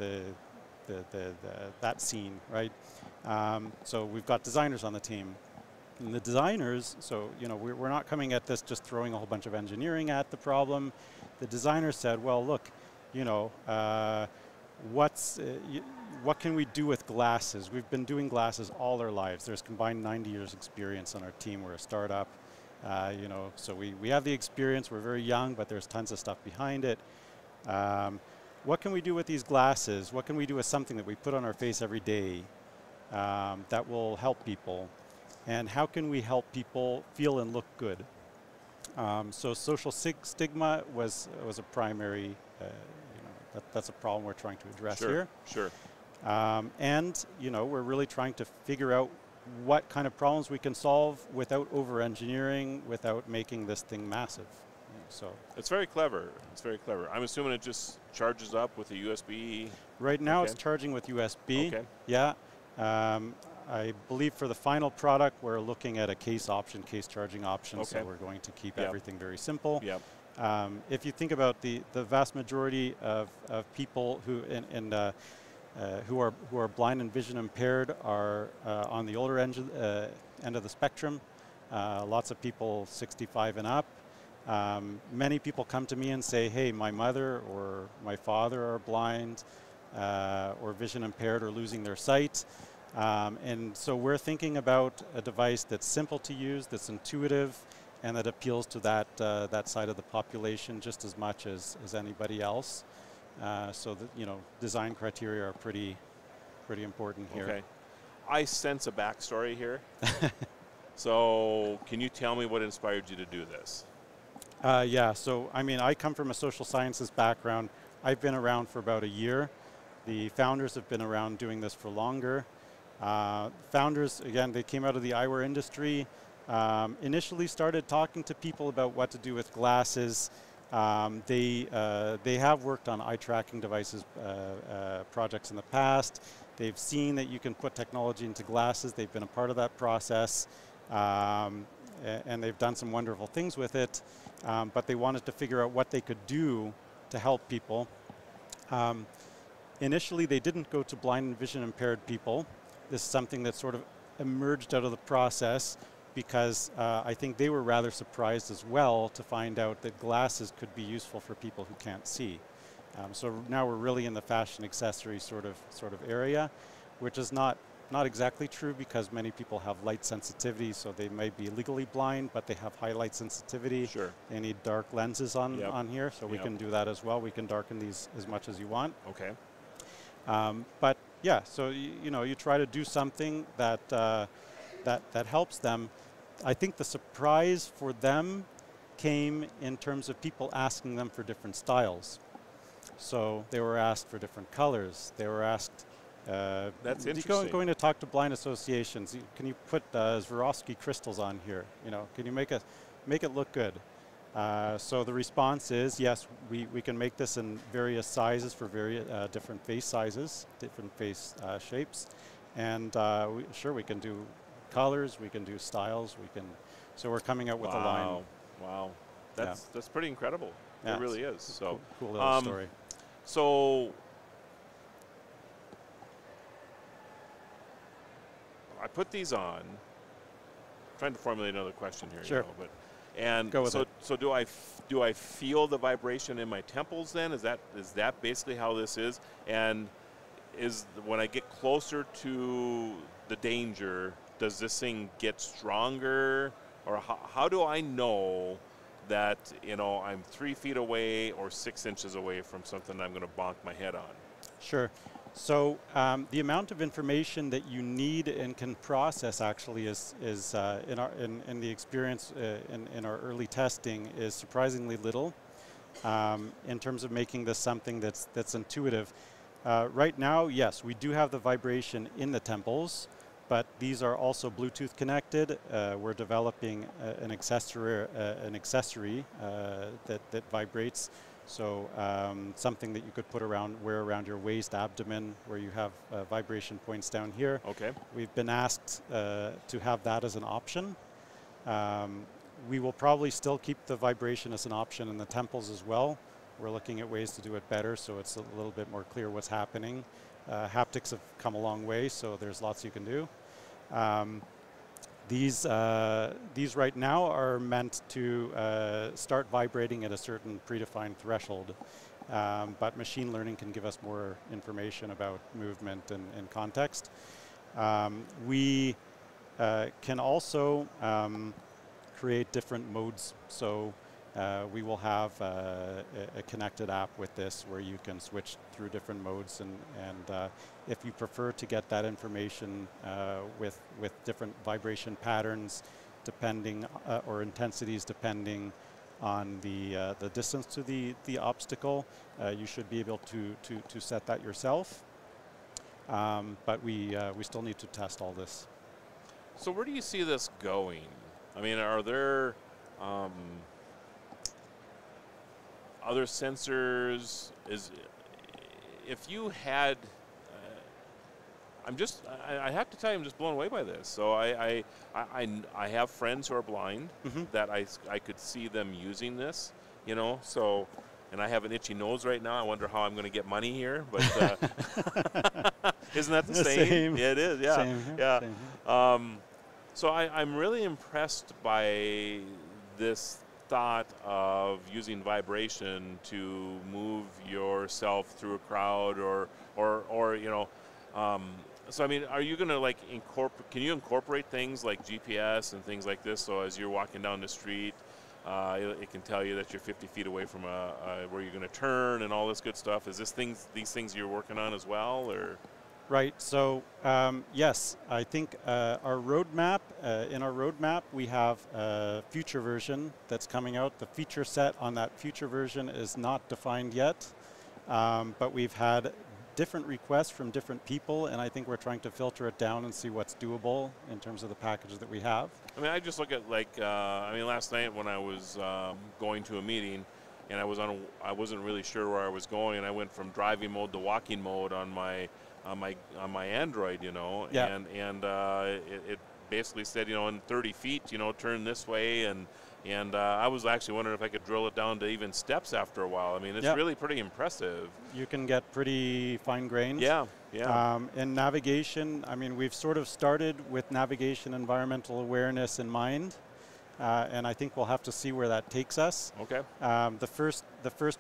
S3: that scene, right? So we've got designers on the team. And the designers, so we're not coming at this just throwing a whole bunch of engineering at the problem. The designers said, well, look, what can we do with glasses? We've been doing glasses all our lives. There's combined 90 years experience on our team. We're a startup, so we have the experience. We're very young, but there's tons of stuff behind it. What can we do with these glasses? What can we do with something that we put on our face every day that will help people? And how can we help people feel and look good? So social stigma was a primary, that's a problem we're trying to address here.
S2: Sure.
S3: And we're really trying to figure out what kind of problems we can solve without over-engineering, without making this thing massive. So
S2: it's very clever. It's very clever. I'm assuming it just charges up with a USB.
S3: Right now it's charging with USB.
S2: Okay.
S3: Yeah. I believe for the final product, we're looking at a case charging option. So we're going to keep everything very simple.
S2: Yep.
S3: If you think about the vast majority of people who who are blind and vision impaired are on the older end of the spectrum. Lots of people 65 and up. Many people come to me and say, hey, my mother or my father are blind or vision impaired or losing their sight. And so we're thinking about a device that's simple to use, that's intuitive, and that appeals to that side of the population just as much as anybody else. So that design criteria are pretty important here.
S2: Okay, I sense a backstory here. So can you tell me what inspired you to do this?
S3: Yeah. So I come from a social sciences background. I've been around for about a year. The founders have been around doing this for longer. Founders, again, they came out of the eyewear industry. Initially started talking to people about what to do with glasses. They have worked on eye tracking devices projects in the past. They've seen that you can put technology into glasses. They've been a part of that process, and they've done some wonderful things with it. But they wanted to figure out what they could do to help people. Initially, they didn't go to blind and vision impaired people. This is something that sort of emerged out of the process because I think they were rather surprised as well to find out that glasses could be useful for people who can't see. So now we're really in the fashion accessory sort of area, which is not exactly true because many people have light sensitivity, so they might be legally blind, but they have high light sensitivity.
S2: Sure.
S3: They need dark lenses on here, so we can do that as well. We can darken these as much as you want.
S2: Okay.
S3: But yeah, so you try to do something that helps them. I think the surprise for them came in terms of people asking them for different styles. So they were asked for different colors. They were asked.
S2: That's interesting.
S3: Going to talk to blind associations. Can you put Swarovski crystals on here? Can you make it look good? So the response is yes. We can make this in various sizes for various different face sizes, different face shapes, and we can do colors. We can do styles. So we're coming out with a line.
S2: Wow, that's pretty incredible.
S3: Yeah,
S2: it really is. So
S3: cool little story.
S2: So I put these on. I'm trying to formulate another question here.
S3: Sure.
S2: Go with it. So do I feel the vibration in my temples then? Is that basically how this is? And when I get closer to the danger, does this thing get stronger? Or how do I know that I'm 3 feet away or 6 inches away from something I'm going to bonk my head on?
S3: Sure. So the amount of information that you need and can process actually is in the experience in our early testing is surprisingly little in terms of making this something that's intuitive. Right now, yes, we do have the vibration in the temples, but these are also Bluetooth connected. We're developing an accessory that vibrates So something that you could wear around your waist, abdomen, where you have vibration points down here.
S2: Okay.
S3: We've been asked to have that as an option. We will probably still keep the vibration as an option in the temples as well. We're looking at ways to do it better, so it's a little bit more clear what's happening. Haptics have come a long way, so there's lots you can do. These right now are meant to start vibrating at a certain predefined threshold, but machine learning can give us more information about movement and context. We can also create different modes, so we will have a connected app with this where you can switch through different modes, and if you prefer to get that information with different vibration patterns depending or intensities depending on the distance to the obstacle, you should be able to set that yourself. But we still need to test all this.
S2: So where do you see this going? I mean, are there other sensors? If you had, I have to tell you, I'm just blown away by this. So I have friends who are blind that I could see them using this, you know. So, and I have an itchy nose right now. I wonder how I'm going to get money here, but isn't that the same? Yeah, it is. Yeah,
S3: same here.
S2: Yeah.
S3: Same here.
S2: So I'm really impressed by this thought of using vibration to move yourself through a crowd or you know. So I mean, are you going to like can you incorporate things like GPS and things like this? So as you're walking down the street, it can tell you that you're 50 feet away from where you're going to turn and all this good stuff. Is these things you're working on as well, or?
S3: Right. So yes, I think our roadmap. In our roadmap, we have a future version that's coming out. The feature set on that future version is not defined yet, but we've had different requests from different people, and I think we're trying to filter it down and see what's doable in terms of the package that we have.
S2: I mean, I just look at like last night when I was going to a meeting, and I wasn't really sure where I was going, and I went from driving mode to walking mode on my Android, you know,
S3: yeah.
S2: and it basically said, you know, in 30 feet, you know, turn this way, and I was actually wondering if I could drill it down to even steps after a while. I mean, it's really pretty impressive.
S3: You can get pretty fine-grained.
S2: Yeah, yeah.
S3: In navigation, I mean, we've sort of started with navigation environmental awareness in mind, and I think we'll have to see where that takes us.
S2: Okay.
S3: The first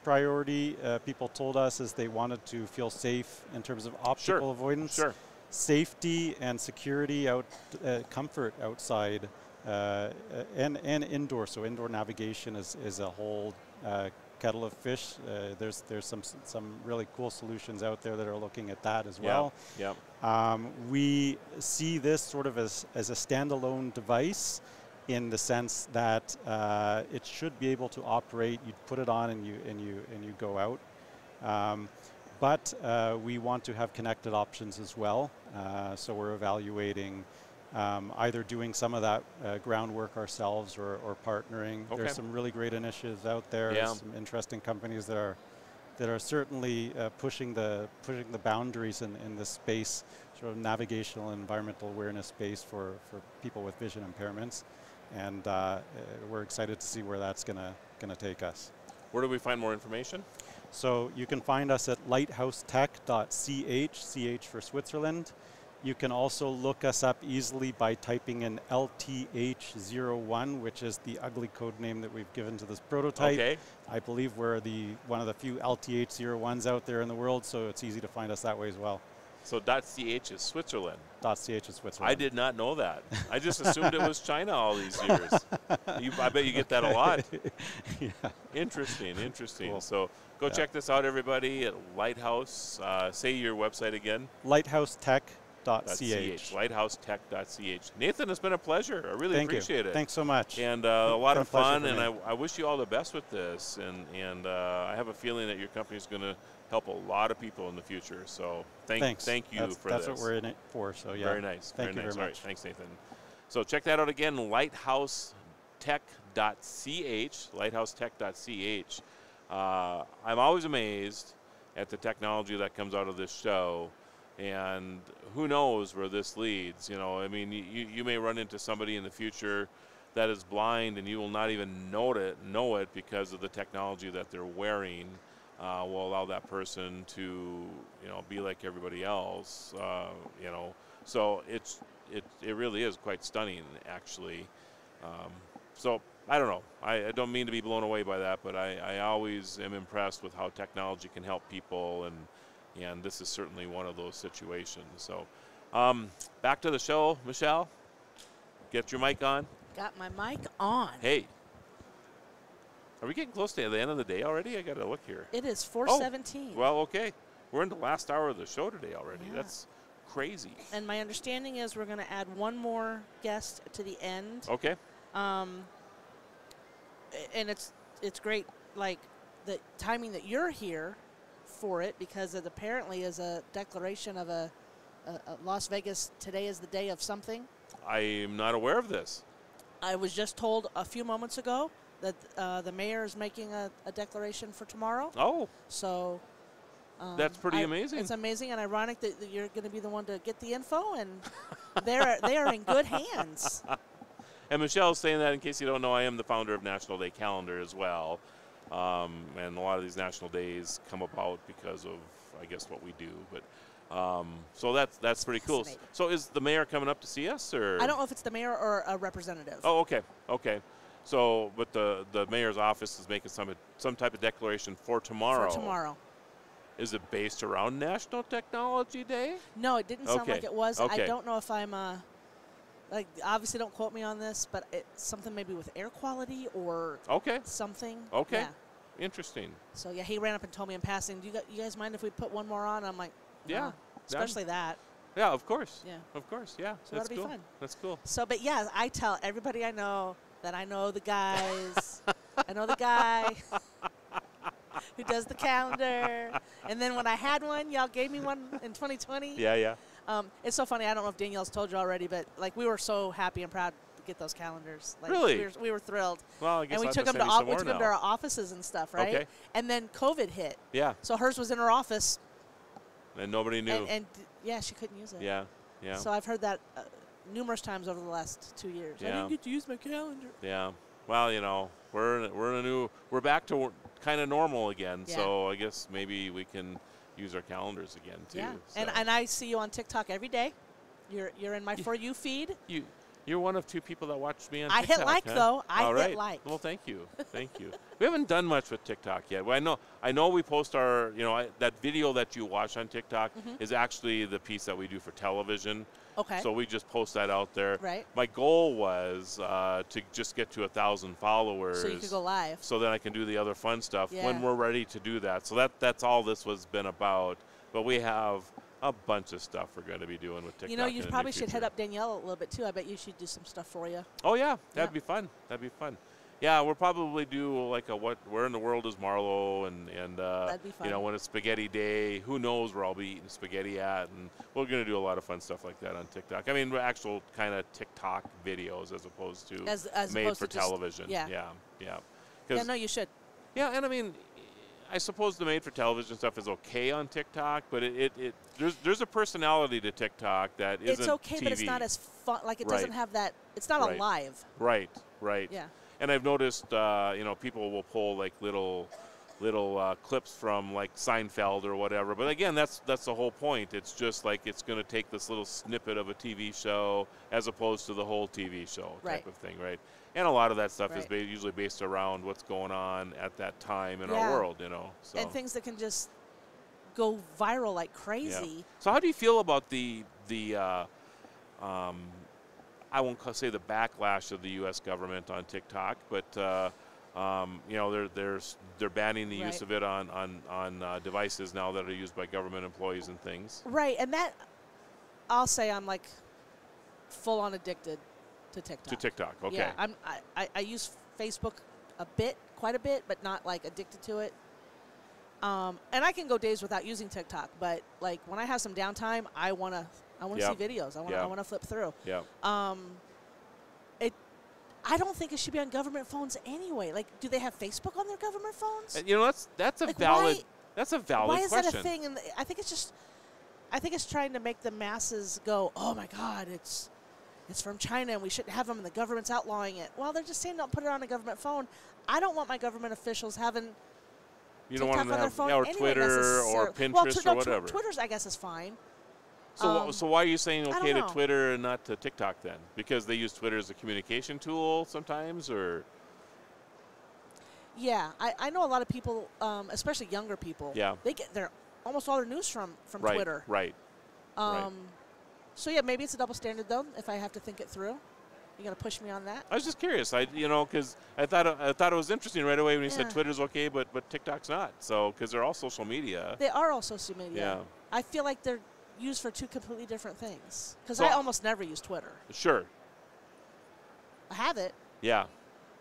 S3: priority people told us is they wanted to feel safe in terms of obstacle avoidance.
S2: Sure.
S3: Safety and security, comfort outside, and indoor. So indoor navigation is a whole kettle of fish. There's some really cool solutions out there that are looking at that as well.
S2: Yeah.
S3: We see this sort of as a standalone device, in the sense that it should be able to operate. You put it on and you go out. But we want to have connected options as well. So we're evaluating either doing some of that groundwork ourselves or partnering.
S2: Okay.
S3: There's some really great initiatives out there.
S2: Yeah.
S3: Some interesting companies that are certainly pushing the boundaries in this space, sort of navigational and environmental awareness space for people with vision impairments. And we're excited to see where that's gonna take us.
S2: Where do we find more information?
S3: So you can find us at lighthousetech.ch, CH for Switzerland. You can also look us up easily by typing in LTH01, which is the ugly code name that we've given to this prototype.
S2: Okay.
S3: I believe we're one of the few LTH01s out there in the world, so it's easy to find us that way as well.
S2: So .ch is Switzerland.
S3: .ch is Switzerland.
S2: I did not know that. I just assumed it was China all these years. I bet you get that a lot.
S3: Yeah.
S2: Interesting.
S3: Cool.
S2: So go check this out, everybody, at Lighthouse. Say your website again.
S3: Lighthousetech.ch.
S2: Lighthousetech.ch. Nathan, it's been a pleasure. I really appreciate it.
S3: Thanks so much.
S2: And a lot of fun, and
S3: me.
S2: I wish you all the best with this. And I have a feeling that your company is going to help a lot of people in the future. So thank you for this.
S3: That's what we're in it for. So yeah.
S2: Very nice.
S3: Thank you very much.
S2: All right, thanks, Nathan. So check that out again, lighthousetech.ch, lighthousetech.ch. I'm always amazed at the technology that comes out of this show, and who knows where this leads. You know, I mean, you may run into somebody in the future that is blind, and you will not even know it because of the technology that they're wearing. Will allow that person to, you know, be like everybody else. You know, so it really is quite stunning, actually. So I don't know. I don't mean to be blown away by that, but I always am impressed with how technology can help people, and this is certainly one of those situations. So back to the show, Michelle. Get your mic on.
S6: Got my mic on.
S2: Hey. Are we getting close to the end of the day already? I got to look here.
S6: It is 4:17.
S2: Oh, well, okay. We're in the last hour of the show today already.
S6: Yeah.
S2: That's crazy.
S6: And my understanding is we're going to add one more guest to the end.
S2: Okay.
S6: And it's great, like, the timing that you're here for it, because it apparently is a declaration of a Las Vegas, today is the day of something.
S2: I am not aware of this.
S6: I was just told a few moments ago that the mayor is making a declaration for tomorrow.
S2: Oh.
S6: So
S2: that's pretty amazing.
S6: It's amazing and ironic that you're going to be the one to get the info, and they are in good hands.
S2: And Michelle's saying that in case you don't know, I am the founder of National Day Calendar as well. And a lot of these national days come about because of, I guess, what we do. But so that's pretty cool. So is the mayor coming up to see us, or?
S6: I don't know if it's the mayor or a representative.
S2: Oh, okay, okay. So, but the mayor's office is making some type of declaration for tomorrow.
S6: For tomorrow.
S2: Is it based around National Technology Day?
S6: No, it didn't sound like it was.
S2: Okay.
S6: I don't know if I'm like, obviously don't quote me on this, but it's something maybe with air quality or something.
S2: Okay.
S6: Yeah.
S2: Interesting.
S6: So yeah, he ran up and told me in passing, "Do you guys mind if we put one more on?" I'm like, no.
S2: Yeah.
S6: Especially that.
S2: Yeah, of course.
S6: Yeah.
S2: Of course. Yeah.
S6: So
S2: that's
S6: that'll be
S2: cool.
S6: fun.
S2: That's cool.
S6: So, but yeah, I tell everybody I know that I know the guys. I know the guy who does the calendar. And then when I had one, y'all gave me one in 2020.
S2: Yeah, yeah.
S6: It's so funny. I don't know if Danielle's told you already, but like we were so happy and proud to get those calendars. Like,
S2: really?
S6: We were thrilled.
S2: Well, I guess
S6: and we took them to our offices and stuff, right?
S2: Okay.
S6: And then COVID hit.
S2: Yeah.
S6: So hers was in her office.
S2: And nobody knew.
S6: And yeah, she couldn't use it.
S2: Yeah, yeah.
S6: So I've heard that numerous times over the last 2 years.
S2: Yeah.
S6: I didn't get to use my calendar.
S2: Yeah. Well, you know, we're back to kind of normal again.
S6: Yeah.
S2: So I guess maybe we can use our calendars again too.
S6: Yeah.
S2: So.
S6: And I see you on TikTok every day. You're in my For You feed.
S2: You're one of two people that watch me on
S6: I
S2: TikTok.
S6: hit like,
S2: huh?
S6: though. I
S2: All
S6: hit
S2: right.
S6: like.
S2: Well, thank you. Thank you. We haven't done much with TikTok yet. Well, I know we post our, that video that you watch on TikTok is actually the piece that we do for television.
S6: Okay.
S2: So we just post that out there.
S6: Right.
S2: My goal was to just get to 1,000 followers.
S6: So you could go live.
S2: So then I can do the other fun stuff
S6: Yeah.
S2: when we're ready to do that. So that's all this was been about. But we have a bunch of stuff we're going to be doing with TikTok.
S6: You know, you
S2: in the
S6: probably
S2: near
S6: should
S2: future.
S6: hit up Danielle a little bit too. I bet you should do some stuff for you.
S2: Oh yeah, that'd be fun. That'd be fun. Yeah, we'll probably do like where in the world is Marlo, and
S6: that'd be fun.
S2: when it's Spaghetti Day, who knows where I'll be eating spaghetti at, and we're gonna do a lot of fun stuff like that on TikTok. I mean, actual kind of TikTok videos as opposed to
S6: as
S2: made
S6: opposed
S2: for
S6: to just-
S2: television.
S6: yeah.
S2: Yeah.
S6: Yeah, no, you should.
S2: Yeah, and I mean, I suppose the made for television stuff is okay on TikTok, but there's a personality to TikTok that isn't
S6: It's okay,
S2: TV.
S6: but it's not as fun. Like it
S2: Right.
S6: doesn't have that. It's not
S2: Right.
S6: alive.
S2: Right.
S6: Yeah.
S2: And I've noticed, people will pull like little clips from like Seinfeld or whatever. But again, that's the whole point. It's just like it's going to take this little snippet of a TV show as opposed to the whole TV show type of thing, right? And a lot of that stuff is usually based around what's going on at that time in our world, So.
S6: And things that can just go viral like crazy.
S2: Yeah. So how do you feel about the I won't say the backlash of the U.S. government on TikTok, but they're banning the use of it on devices now that are used by government employees and things.
S6: Right, and that I'll say I'm like full on addicted to TikTok.
S2: To TikTok, okay.
S6: Yeah, I use Facebook quite a bit, but not like addicted to it. And I can go days without using TikTok, but like when I have some downtime, I wanna see videos. I wanna flip through.
S2: Yeah.
S6: I don't think it should be on government phones anyway. Like, do they have Facebook on their government phones?
S2: You know, that's a
S6: Like,
S2: valid question.
S6: Why is that a thing? And I think it's trying to make the masses go, oh my God, it's from China and we shouldn't have them and the government's outlawing it. Well, they're just saying don't put it on a government phone. I don't want my government officials having
S2: You don't
S6: TikTok
S2: want them to
S6: on their
S2: have
S6: phone
S2: or
S6: anyway
S2: Twitter or Pinterest or whatever.
S6: Twitter's, I guess, is fine.
S2: So why are you saying
S6: I
S2: okay
S6: don't
S2: to
S6: know.
S2: Twitter and not to TikTok then? Because they use Twitter as a communication tool sometimes, or?
S6: Yeah, I know a lot of people, especially younger people.
S2: Yeah.
S6: They get almost all their news from
S2: Right,
S6: Twitter.
S2: Right. Right.
S6: So yeah, maybe it's a double standard though. If I have to think it through, you gonna push me on that?
S2: I was just curious. Because I thought it was interesting right away when you said
S6: Yeah.
S2: Twitter's okay, but TikTok's not. So because they're all social media.
S6: They are all social media.
S2: Yeah.
S6: I feel like they're used for two completely different things. Because
S2: So-
S6: I almost never use Twitter.
S2: Sure.
S6: I have it.
S2: Yeah.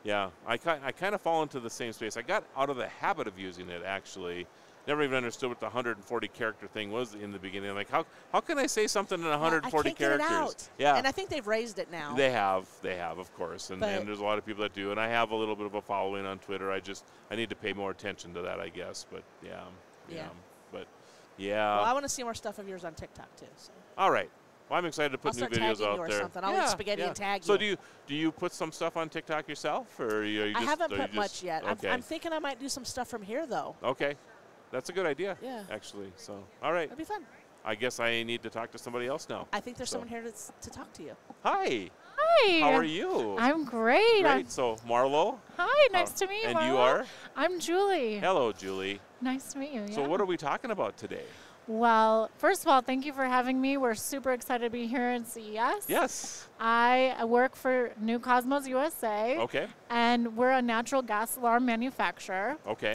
S2: Yeah. I kind of fall into the same space. I got out of the habit of using it actually. Never even understood what the 140 character thing was in the beginning. Like how can I say something in 140
S6: I can't
S2: characters?
S6: Get it out.
S2: Yeah.
S6: And I think they've raised it now.
S2: They have, of course, and
S6: But-
S2: there's a lot of people that do, and I have a little bit of a following on Twitter. I need to pay more attention to that, I guess. But yeah. But yeah.
S6: Well, I want to see more stuff of yours on TikTok too. So.
S2: All right. Well, I'm excited to put
S6: I'll
S2: new
S6: start
S2: videos
S6: tagging
S2: out
S6: you or
S2: there.
S6: something. I'll eat spaghetti and tag
S2: So
S6: you.
S2: do you put some stuff on TikTok yourself, or are you
S6: I
S2: just,
S6: haven't
S2: are you
S6: put much yet.
S2: Okay.
S6: I'm thinking I might do some stuff from here though.
S2: Okay. That's a good idea.
S6: Yeah.
S2: Actually. So all right.
S6: That'd be fun.
S2: I guess I need to talk to somebody else now.
S6: I think there's
S2: So-
S6: someone here to talk to you.
S2: Hi.
S14: Hi.
S2: How are you?
S14: I'm great.
S2: Great. So Marlo.
S14: Hi, nice to meet you.
S2: And you
S14: Marlo.
S2: are?
S14: I'm Julie.
S2: Hello, Julie.
S14: Nice to meet you.
S2: So
S14: yeah.
S2: what are we talking about today?
S14: Well, first of all, thank you for having me. We're super excited to be here at CES.
S2: Yes.
S14: I work for New Cosmos USA.
S2: Okay.
S14: And we're a natural gas alarm manufacturer.
S2: Okay.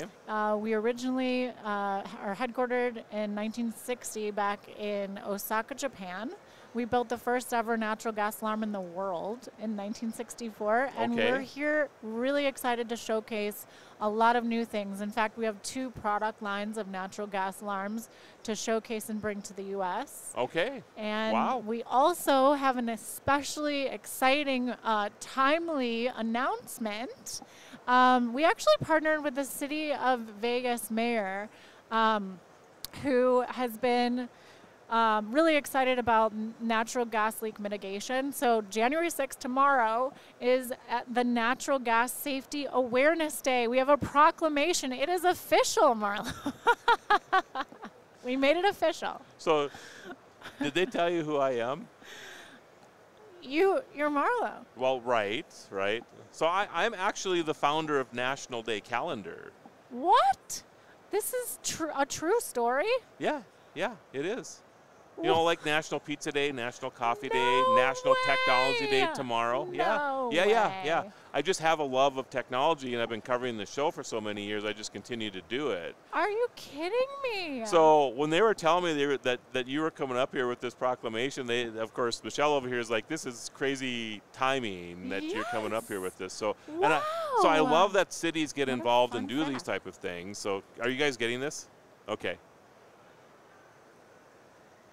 S14: We originally are headquartered in 1960 back in Osaka, Japan. We built the first ever natural gas alarm in the world in 1964. And
S2: Okay.
S14: we're here really excited to showcase a lot of new things. In fact, we have 2 product lines of natural gas alarms to showcase and bring to the U.S.
S2: Okay.
S14: And
S2: wow.
S14: we also have an especially exciting, timely announcement. We actually partnered with the City of Vegas mayor, who has been really excited about natural gas leak mitigation. So January 6th, tomorrow, is at the Natural Gas Safety Awareness Day. We have a proclamation. It is official, Marlo. We made it official.
S2: So did they tell you who I am?
S14: You're Marlo.
S2: Well, right. So I'm actually the founder of National Day Calendar.
S14: What? This is a true story?
S2: Yeah, it is. You know, like National Pizza Day, National Coffee Day, National Technology Day tomorrow.
S14: No
S2: Yeah. I just have a love of technology, and I've been covering the show for so many years, I just continue to do it.
S14: Are you kidding me?
S2: So when they were telling me that you were coming up here with this proclamation, of course, Michelle over here is like, this is crazy timing that you're coming up here with this. So, so I love that cities get involved and do these type of things. So are you guys getting this? Okay.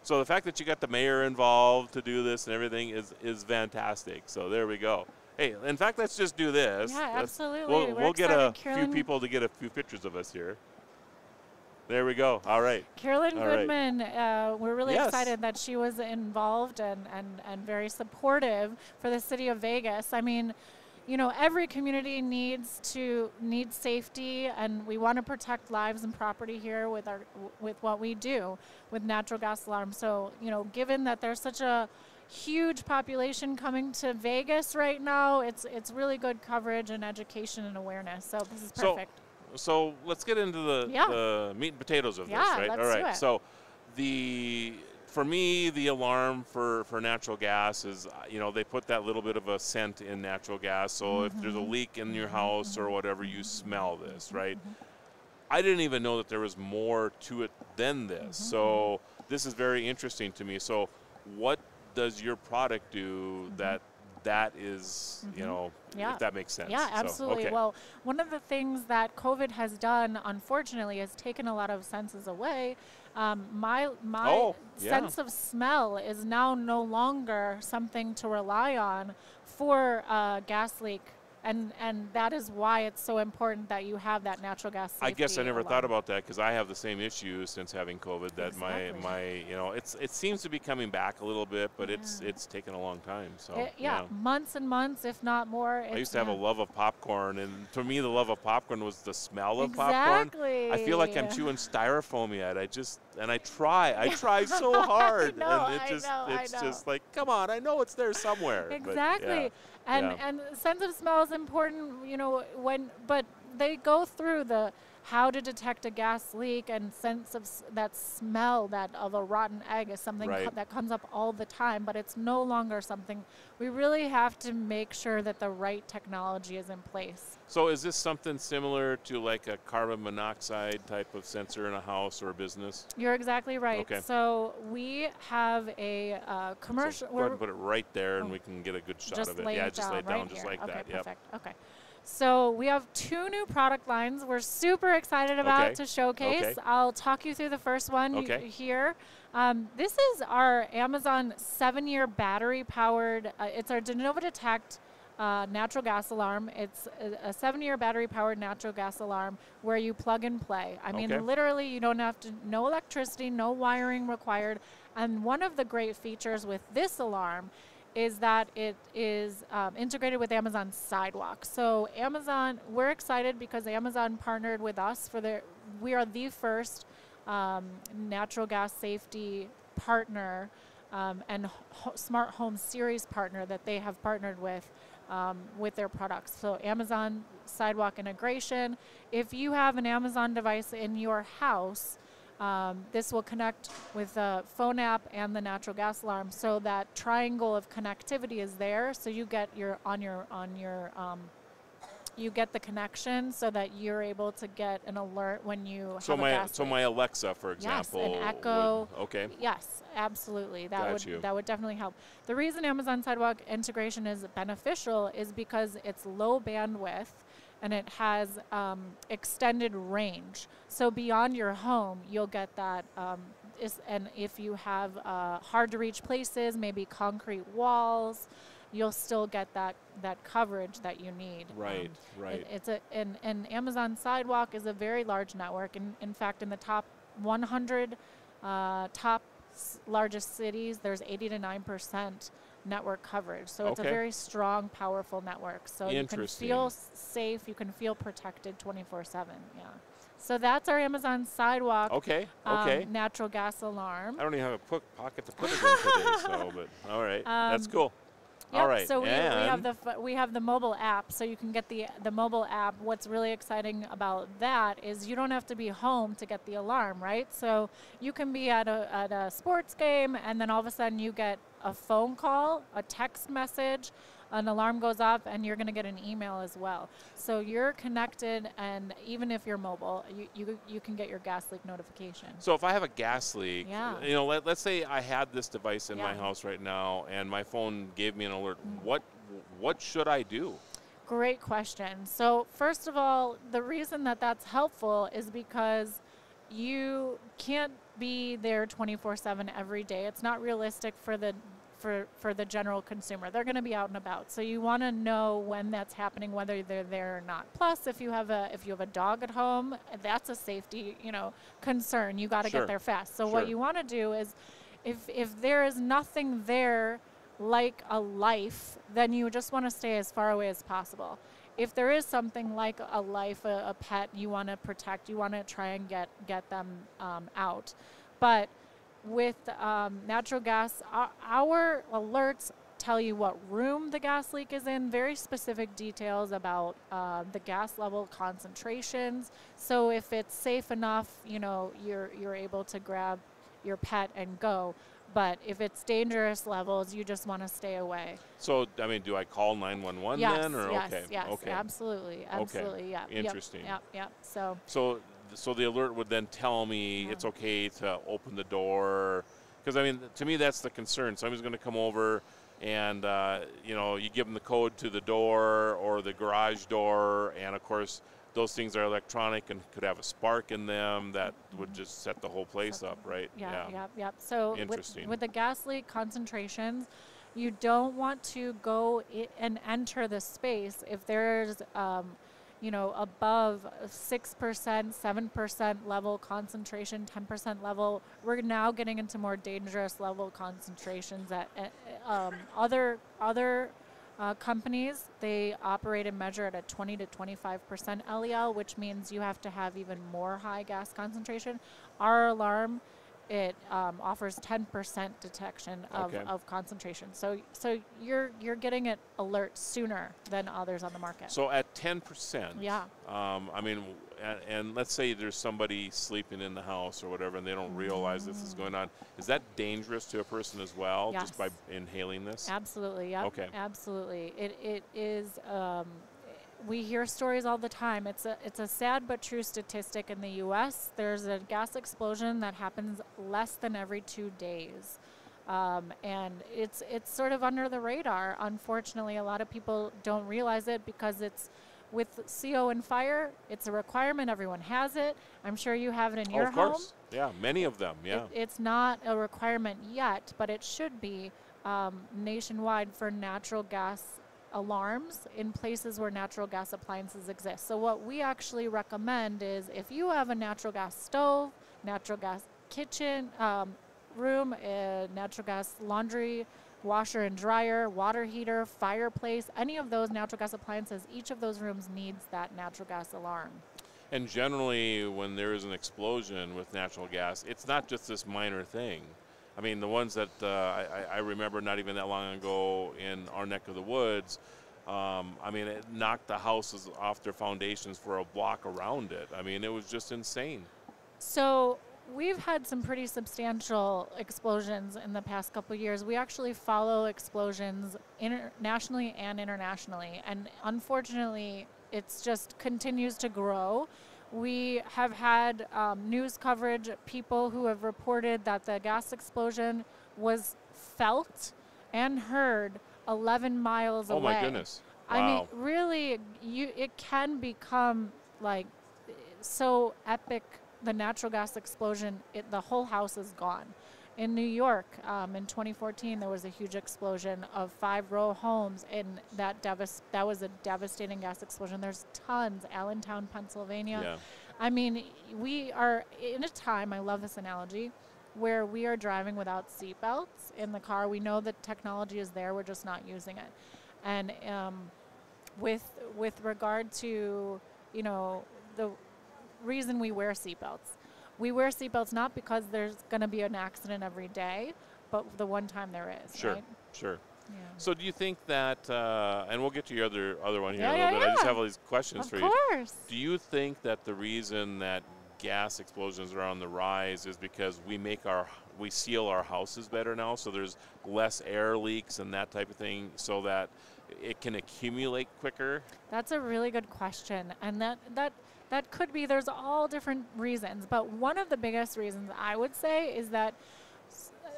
S2: So the fact that you got the mayor involved to do this and everything is fantastic. So there we go. Hey, in fact, let's just do this.
S14: Yeah, absolutely.
S2: We'll get a few
S14: Carolyn,
S2: people to get a few pictures of us here. There we go. All right.
S14: Carolyn
S2: All right.
S14: Goodman, we're really
S2: Yes.
S14: excited that she was involved and very supportive for the city of Vegas. I mean, you know, every community needs safety, and we want to protect lives and property here with what we do with natural gas alarms. So, you know, given that there's such a huge population coming to Vegas right now, it's really good coverage and education and awareness. So this is perfect.
S2: So let's get into the meat and potatoes of this, right?
S14: let's
S2: All right.
S14: do it.
S2: So for me, the alarm for natural gas is, you know, they put that little bit of a scent in natural gas. So if there's a leak in your house or whatever, you smell this, right? I didn't even know that there was more to it than this. So this is very interesting to me. So what does your product do that is, you know, if that makes sense?
S14: Yeah,
S2: So,
S14: absolutely.
S2: okay.
S14: Well, one of the things that COVID has done, unfortunately, is taken a lot of senses away. My sense of smell is now no longer something to rely on for a gas leak. And that is why it's so important that you have that natural gas safety
S2: I guess I never
S14: alarm.
S2: thought about that because I have the same issue since having COVID. That
S14: Exactly.
S2: my it seems to be coming back a little bit, but it's taken a long time. So
S14: months and months, if not more.
S2: I used to have a love of popcorn, and to me, the love of popcorn was the smell of
S14: Exactly.
S2: popcorn. I feel like I'm chewing styrofoam yet. I try so hard, and it's just like, come on, I know it's there somewhere.
S14: Exactly.
S2: But, yeah.
S14: And sense of smell is important, but they go through the how to detect a gas leak, and sense of that smell of a rotten egg is something that comes up all the time, but it's no longer something. We really have to make sure that the right technology is in place.
S2: So is this something similar to like a carbon monoxide type of sensor in a house or a business?
S14: You're exactly right.
S2: Okay.
S14: So we have a commercial.
S2: So go ahead and put it right there, and we can get a good shot of it. Yeah, just lay it down just like that.
S14: Okay, perfect. Yep. Okay. So we have 2 new product lines we're super excited about to showcase.
S2: Okay.
S14: I'll talk you through the first one here. This is our Amazon 7-year battery-powered, it's our de novo detect natural gas alarm. It's a 7-year battery-powered natural gas alarm where you plug and play. I mean, literally, you don't have to, no electricity, no wiring required. And one of the great features with this alarm is that it is integrated with Amazon Sidewalk. So Amazon, we're excited because Amazon partnered with us we are the first natural gas safety partner and smart home series partner that they have partnered with their products. So Amazon Sidewalk integration. If you have an Amazon device in your house, this will connect with the phone app and the natural gas alarm, so that triangle of connectivity is there. So you get you get the connection, so that you're able to get an alert when you have a gas leak.
S2: So my Alexa, for example,
S14: yes, an Echo.
S2: Yes,
S14: absolutely. That would definitely help. The reason Amazon Sidewalk integration is beneficial is because it's low bandwidth, and it has extended range. So beyond your home, you'll get that. And if you have hard to reach places, maybe concrete walls, you'll still get that coverage that you need.
S2: Right.
S14: And Amazon Sidewalk is a very large network. In fact, in the top 100 largest cities, there's 80 to 9% network coverage. So it's a very strong, powerful network. So you can feel safe, you can feel protected 24/7. Yeah. So that's our Amazon Sidewalk natural gas alarm.
S2: I don't even have a pocket to put it in today, but all right, that's cool.
S14: Yep,
S2: all right,
S14: so we have the mobile app, so you can get the mobile app. What's really exciting about that is you don't have to be home to get the alarm, right? So you can be at a sports game, and then all of a sudden you get a phone call, a text message, an alarm goes off, and you're going to get an email as well. So you're connected, and even if you're mobile, you can get your gas leak notification.
S2: So if I have a gas leak, let's say I had this device in my house right now, and my phone gave me an alert. What should I do?
S14: Great question. So first of all, the reason that that's helpful is because you can't be there 24/7 every day. It's not realistic for the general consumer. They're going to be out and about. So you want to know when that's happening, whether they're there or not. Plus, if you have a dog at home, that's a safety, concern. You got to get there fast. So what you want to do is, if there is nothing there like a life, then you just want to stay as far away as possible. If there is something like a life, a pet you want to protect, you want to try and get them out. But with natural gas, our alerts tell you what room the gas leak is in, very specific details about the gas level concentrations. So if it's safe enough, you're able to grab your pet and go. But if it's dangerous levels, you just want to stay away.
S2: So, I mean, do I call 911 then? Or
S14: yes, absolutely, yeah.
S2: Interesting.
S14: Yep.
S2: So the alert would then tell me it's okay to open the door, because I mean, to me that's the concern. Somebody's going to come over, and you give them the code to the door or the garage door, and of course those things are electronic and could have a spark in them that would just set the whole place up, right?
S14: Yeah. So
S2: interesting.
S14: With the gas leak concentrations, you don't want to go and enter the space if there's above 6%, 7% level concentration, 10% level. We're now getting into more dangerous level concentrations. Other companies, they operate and measure at a 20 to 25% LEL, which means you have to have even more high gas concentration. Our alarm, it offers 10% detection of concentration. So you're getting it alert sooner than others on the market.
S2: So at 10%,
S14: yeah.
S2: I mean, and let's say there's somebody sleeping in the house or whatever, and they don't realize this is going on. Is that dangerous to a person as well,
S14: Yes.
S2: just by inhaling this?
S14: Absolutely. Yeah.
S2: Okay.
S14: Absolutely. It is. We hear stories all the time. It's a sad but true statistic in the U.S. There's a gas explosion that happens less than every 2 days. And it's sort of under the radar. Unfortunately, a lot of people don't realize it because it's with CO and fire, it's a requirement. Everyone has it. I'm sure you have it in your home.
S2: Of course. Yeah, many of them, yeah.
S14: It's not a requirement yet, but it should be nationwide for natural gas alarms in places where natural gas appliances exist. So what we actually recommend is if you have a natural gas stove, natural gas kitchen room, natural gas laundry, washer and dryer, water heater, fireplace, any of those natural gas appliances, each of those rooms needs that natural gas alarm.
S2: And generally, when there is an explosion with natural gas, it's not just this minor thing. I mean, the ones that I remember not even that long ago in our neck of the woods, I mean, it knocked the houses off their foundations for a block around it. I mean, it was just insane.
S14: So we've had some pretty substantial explosions in the past couple of years. We actually follow explosions nationally and internationally, and unfortunately, it's just continues to grow. We have had news coverage, people who have reported that the gas explosion was felt and heard 11 miles away.
S2: Oh my goodness. Wow.
S14: I mean, really, it can become like so epic. The natural gas explosion, the whole house is gone. In New York, in 2014, there was a huge explosion of 5-row homes, and that was a devastating gas explosion. There's tons, Allentown, Pennsylvania.
S2: Yeah.
S14: I mean, we are in a time, I love this analogy, where we are driving without seatbelts in the car. We know that technology is there, we're just not using it. And with regard to, the reason we wear seatbelts. We wear seatbelts not because there's going to be an accident every day, but the one time there is.
S2: Sure,
S14: right?
S2: sure.
S14: Yeah.
S2: So do you think that, and we'll get to your other one here
S14: Yeah,
S2: in a little bit.
S14: yeah,
S2: I just
S14: yeah.
S2: have all these questions for you.
S14: Of course.
S2: Do you think that the reason that gas explosions are on the rise is because we seal our houses better now, so there's less air leaks and that type of thing, so that it can accumulate quicker?
S14: That's a really good question, and that could be, there's all different reasons, but one of the biggest reasons I would say is that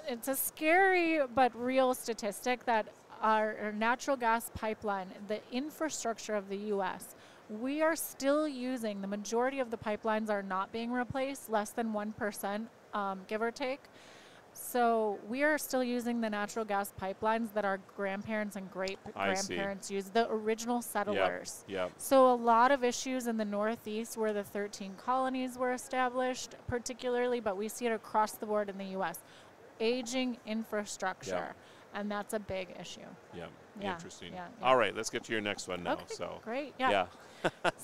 S14: it's a scary but real statistic that our natural gas pipeline, the infrastructure of the U.S., we are still using, the majority of the pipelines are not being replaced, less than 1%, give or take. So we are still using the natural gas pipelines that our grandparents and great-grandparents used, the original settlers.
S2: Yep.
S14: So a lot of issues in the Northeast where the 13 colonies were established particularly, but we see it across the board in the U.S. Aging infrastructure,
S2: Yep.
S14: and that's a big issue.
S2: Yep.
S14: Yeah,
S2: Interesting.
S14: yeah.
S2: All right, let's get to your next one now.
S14: Okay,
S2: So
S14: great. Yeah.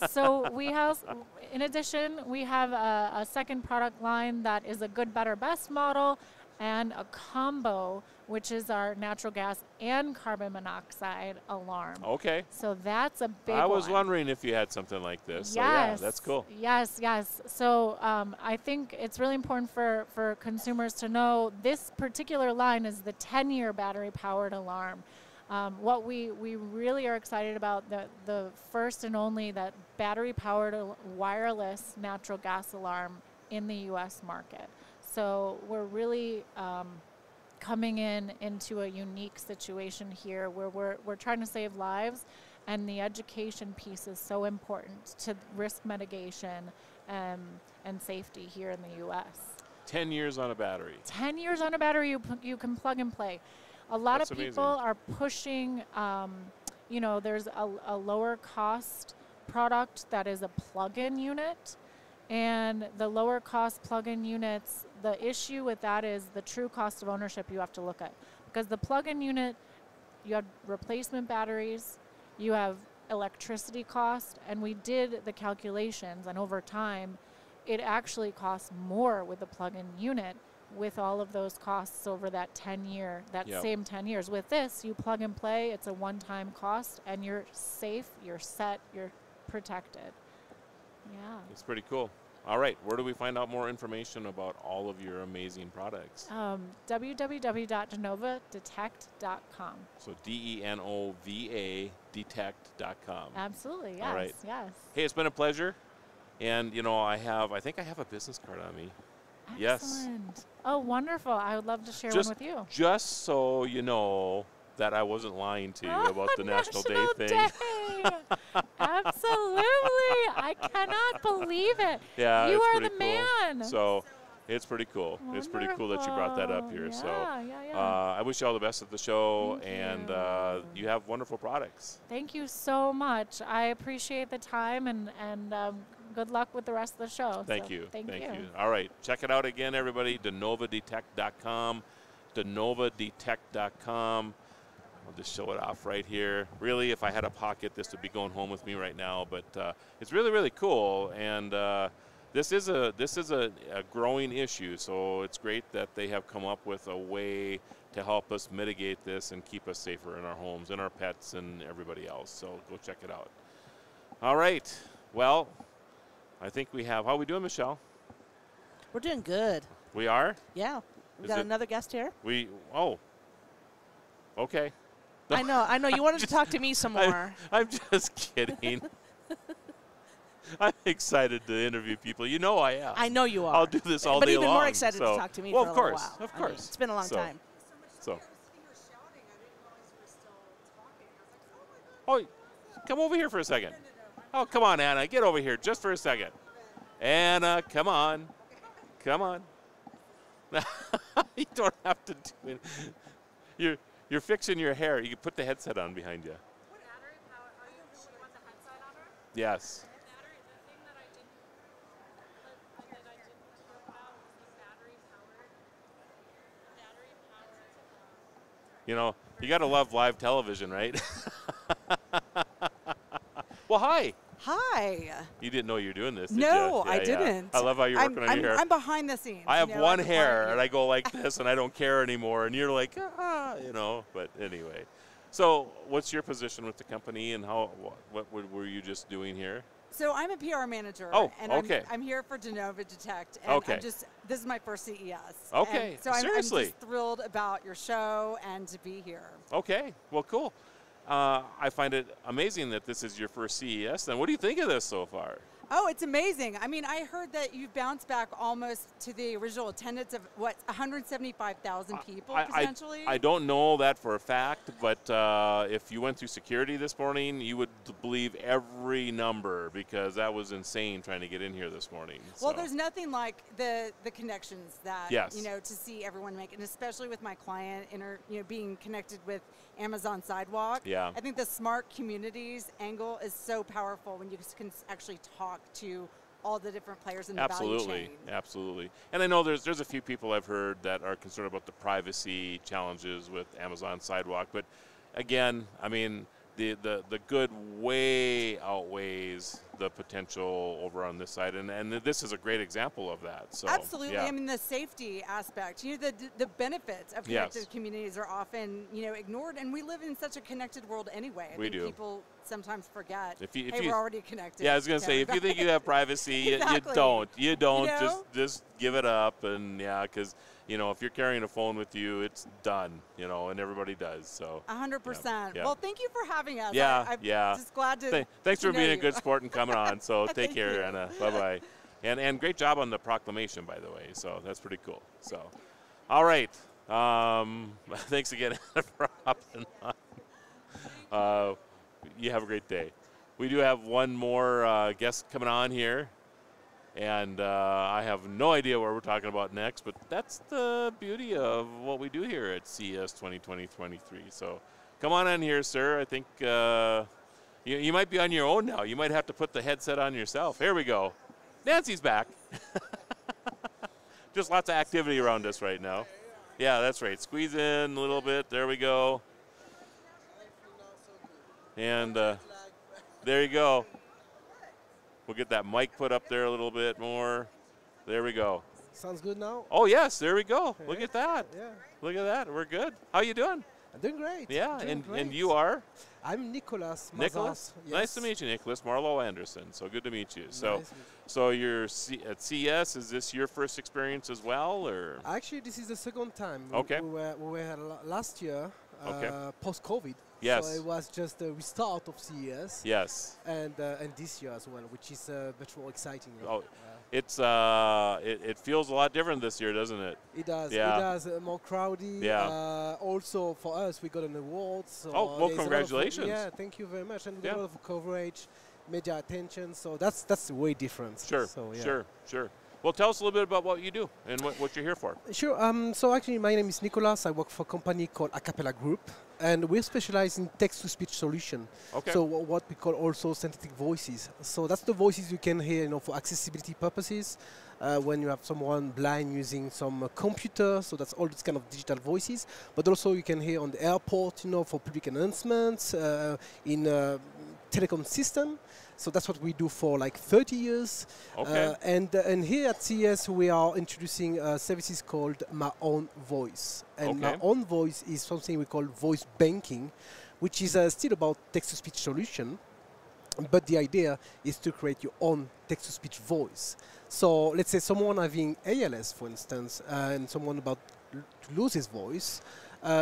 S14: So we have, in addition, we have a second product line that is a good, better, best model, and a combo, which is our natural gas and carbon monoxide alarm.
S2: Okay.
S14: So that's a big one.
S2: I was wondering if you had something like this.
S14: Yes.
S2: So yeah, that's cool.
S14: Yes, yes. So I think it's really important for consumers to know this particular line is the 10-year battery-powered alarm. What we really are excited about, the first and only that battery-powered wireless natural gas alarm in the U.S. market. So we're really coming into a unique situation here where we're trying to save lives, And the education piece is so important to risk mitigation and safety here in the U.S.
S2: 10 years on a battery.
S14: 10 years on a battery, you can plug and play. A lot
S2: That's
S14: of people
S2: amazing.
S14: are pushing, you know, there's a lower cost product that is a plug-in unit. And the lower cost plug-in units, the issue with that is the true cost of ownership you have to look at. Because the plug-in unit, you have replacement batteries, you have electricity cost, and we did the calculations, and over time, it actually costs more with the plug-in unit with all of those costs over that same 10 years. With this, you plug and play, it's a one-time cost, and you're safe, you're set, you're protected. Yeah.
S2: It's pretty cool. All right, where do we find out more information about all of your amazing products?
S14: www.denovodetect.com.
S2: So DENOVA detect.com.
S14: Absolutely, yes.
S2: All right.
S14: Yes.
S2: Hey, it's been a pleasure. And, you know, I think I have a business card on me. Yes.
S14: Excellent. Oh, wonderful. I would love to share one with you.
S2: Just so you know that I wasn't lying to you about the National Day thing.
S14: Absolutely. I cannot believe it.
S2: Yeah,
S14: you
S2: it's
S14: are
S2: pretty
S14: the
S2: cool.
S14: man.
S2: So it's pretty cool. Wonderful. It's pretty cool that you brought that up here. I wish you all the best at the show, and you have wonderful products.
S14: Thank you so much. I appreciate the time, and good luck with the rest of the show.
S2: Thank you.
S14: Thank you.
S2: All right. Check it out again, everybody. DenovaDetect.com. DenovaDetect.com. I'll just show it off right here. Really, if I had a pocket, this would be going home with me right now. But it's really, really cool. And this is a growing issue. So it's great that they have come up with a way to help us mitigate this and keep us safer in our homes and our pets and everybody else. So go check it out. All right. Well, I think we have. How are we doing, Michelle?
S6: We're doing good.
S2: We are?
S6: Yeah. We got another guest here.
S2: Okay.
S6: I know. You wanted to talk to me some more.
S2: I'm just kidding. I'm excited to interview people. You know I am.
S6: I know you are.
S2: I'll do this all
S6: but
S2: day
S6: even
S2: long.
S6: more excited to talk to me
S2: well,
S6: for
S2: of
S6: a
S2: course,
S6: little while.
S2: Of course.
S6: It's been a long time.
S2: So. Oh, come over here for a second. Oh, come on, Anna. Get over here just for a second. Anna, come on. Come on. You don't have to do it. You're fixing your hair. You can put the headset on behind you.
S14: What battery power are you? You want the headset on her?
S2: Yes.
S14: The thing that I didn't hear about was the battery powered.
S2: You know, you got to love live television, right? Well, hi.
S15: Hi.
S2: You didn't know you were doing this, did
S15: No,
S2: you?
S15: I didn't.
S2: I love how you're working on your hair.
S15: I'm behind the scenes.
S2: I have one hair, and I go like this, and I don't care anymore. And you're like, you know. But anyway, so what's your position with the company, and what were you just doing here?
S15: So I'm a PR manager.
S2: Oh,
S15: and
S2: okay.
S15: I'm here for Denova Detect. And
S2: okay.
S15: this is my first CES.
S2: Okay,
S15: and so
S2: seriously.
S15: I'm just thrilled about your show and to be here.
S2: Okay, well, cool. I find it amazing that this is your first CES. Then what do you think of this so far?
S15: Oh, it's amazing. I mean, I heard that you've bounced back almost to the original attendance of, 175,000 people, potentially?
S2: I don't know that for a fact, but if you went through security this morning, you would believe every number because that was insane trying to get in here this morning.
S15: Well,
S2: so.
S15: there's nothing like the connections that,
S2: yes.
S15: To see everyone make, and especially with my client, being connected with Amazon Sidewalk.
S2: Yeah.
S15: I think the smart communities angle is so powerful when you can actually talk to all the different players in the value chain.
S2: Absolutely. And I know there's a few people I've heard that are concerned about the privacy challenges with Amazon Sidewalk, but again, I mean, the good way outweighs the potential over on this side, and this is a great example of that. So
S15: absolutely,
S2: yeah.
S15: I mean the safety aspect. The benefits of connected communities are often ignored, and we live in such a connected world anyway. I think people sometimes forget. We're already connected.
S2: Yeah, I was gonna say if you think you have privacy,
S15: exactly.
S2: you don't. Just give it up, and because. If you're carrying a phone with you, it's done, and everybody does. So
S15: 100%.
S2: Yeah.
S15: Well, thank you for having us.
S2: I'm
S15: just glad to
S2: Thanks for being
S15: know
S2: a good sport and coming on. So take care,
S15: you.
S2: Anna. Bye-bye. And great job on the proclamation, by the way. So that's pretty cool. So, all right. Thanks again, Anna, for hopping on. You have a great day. We do have one more guest coming on here, and I have no idea what we're talking about next, but that's the beauty of what we do here at CES 2020-23. So come on in here, sir. I think you might be on your own now. You might have to put the headset on yourself. Here we go. Nancy's back. Just lots of activity around us right now. Yeah, that's right. Squeeze in a little bit. There we go. And there you go. We'll get that mic put up there a little bit more. There we go.
S17: Sounds good now?
S2: Oh, yes. There we go.
S17: Yeah.
S2: Look at that.
S17: Yeah.
S2: Look at that. We're good. How you doing?
S17: I'm doing great.
S2: Yeah,
S17: doing great.
S2: and you are?
S17: I'm Nicholas.
S2: Nicholas?
S17: Yes.
S2: Nice to meet you, Nicholas. Marlo Anderson. So good to meet you. So,
S17: Nice.
S2: so you're at CES. Is this your first experience as well, or?
S17: Actually, this is the second time.
S2: Okay.
S17: We were last year, post-COVID.
S2: Yes.
S17: So it was just the restart of CES.
S2: Yes.
S17: And this year as well, which is much more exciting.
S2: Oh, it's it feels a lot different this year, doesn't it?
S17: It does.
S2: Yeah.
S17: It does. More crowded.
S2: Yeah.
S17: Also for us, we got an award. So
S2: oh, well, congratulations.
S17: Yeah, thank you very much. And we
S2: Yeah.
S17: got a lot of coverage, media attention. So that's way different.
S2: Sure.
S17: So, yeah.
S2: Sure. Well, tell us a little bit about what you do and what you're here for.
S17: Sure. So actually, my name is Nicholas. I work for a company called Acapella Group, and we're specialized in text-to-speech solution.
S2: Okay.
S17: So what we call also synthetic voices. So that's the voices you can hear, for accessibility purposes. When you have someone blind using some computer, so that's all these kind of digital voices. But also you can hear on the airport, for public announcements, in telecom system. So that's what we do for like 30 years.
S2: Okay.
S17: And here at CES, we are introducing services called My Own Voice. And My Own Voice is something we call voice banking, which is still about text-to-speech solution. But the idea is to create your own text-to-speech voice. So let's say someone having ALS, for instance, and someone about to lose his voice,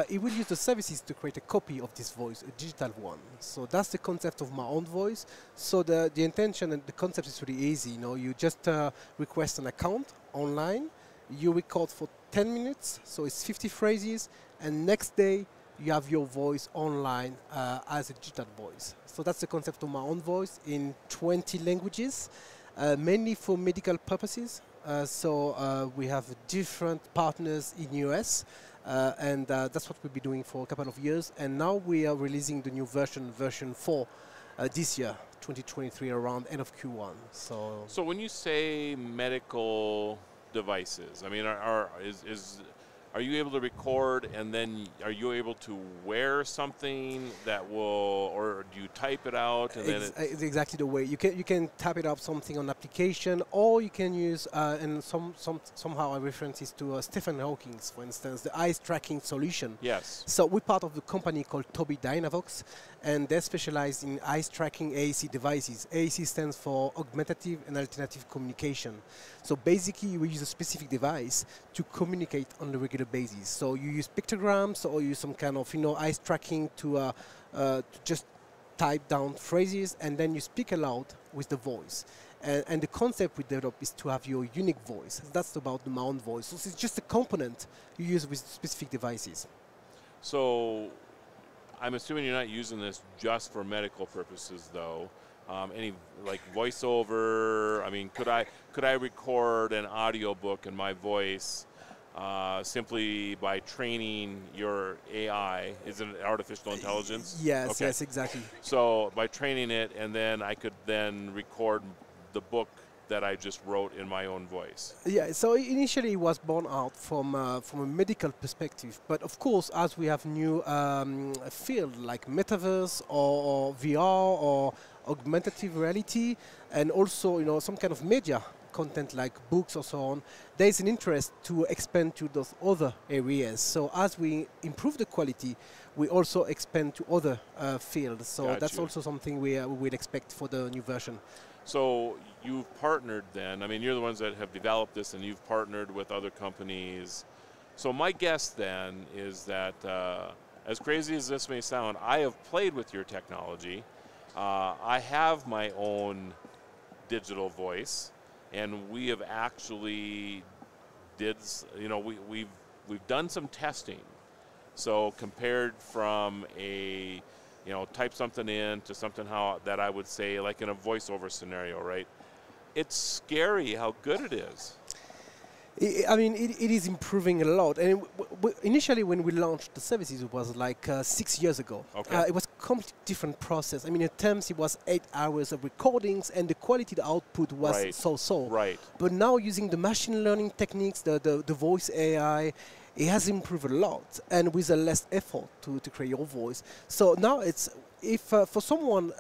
S17: it will use the services to create a copy of this voice, a digital one. So that's the concept of My Own Voice. So the intention and the concept is really easy. You just request an account online, you record for 10 minutes, so it's 50 phrases, and next day you have your voice online as a digital voice. So that's the concept of My Own Voice in 20 languages, mainly for medical purposes. So we have different partners in US. And that's what we'll be doing for a couple of years. And now we are releasing the new version 4, this year, 2023, around end of Q1.
S2: So when you say medical devices, I mean, are you able to record and then are you able to wear something that will, or do you type it out and then
S17: it's exactly the way you can type it up something on application, or you can use and somehow I reference to Stephen Hawking's, for instance, the eyes tracking solution.
S2: Yes.
S17: So we're part of the company called Tobii Dynavox, and they're specialized in eyes tracking AAC devices. AAC stands for augmentative and alternative communication. So basically, we use a specific device to communicate on a regular basis. So you use pictograms or use some kind of eyes tracking to just type down phrases, and then you speak aloud with the voice. And the concept we developed is to have your unique voice. That's about the My Own Voice. So it's just a component you use with specific devices.
S2: So I'm assuming you're not using this just for medical purposes, though. Any like voiceover? I mean, could I record an audio book in my voice simply by training your AI? Is it artificial intelligence?
S17: Yes,
S2: okay.
S17: Yes, exactly.
S2: So by training it, and then I could then record the book that I just wrote in my own voice.
S17: Yeah, so initially it was born out from a medical perspective, but of course, as we have new field like metaverse or VR or augmentative reality, and also some kind of media content like books or so on, there is an interest to expand to those other areas. So as we improve the quality, we also expand to other fields. So that's also something we will expect for the new version.
S2: So you've partnered then. I mean, you're the ones that have developed this, and you've partnered with other companies. So my guess then is that, as crazy as this may sound, I have played with your technology. I have my own digital voice, and we have actually we've done some testing. So compared from a you know, type something in to something that I would say like in a voiceover scenario, right? It's scary how good it is.
S17: I mean, it is improving a lot. And initially, when we launched the services, it was like 6 years ago.
S2: Okay.
S17: It was a completely different process. I mean, at times it was 8 hours of recordings, and the quality, the output was so-so.
S2: Right.
S17: But now, using the machine learning techniques, the voice AI, it has improved a lot, and with a less effort to create your voice. So now it's, if for someone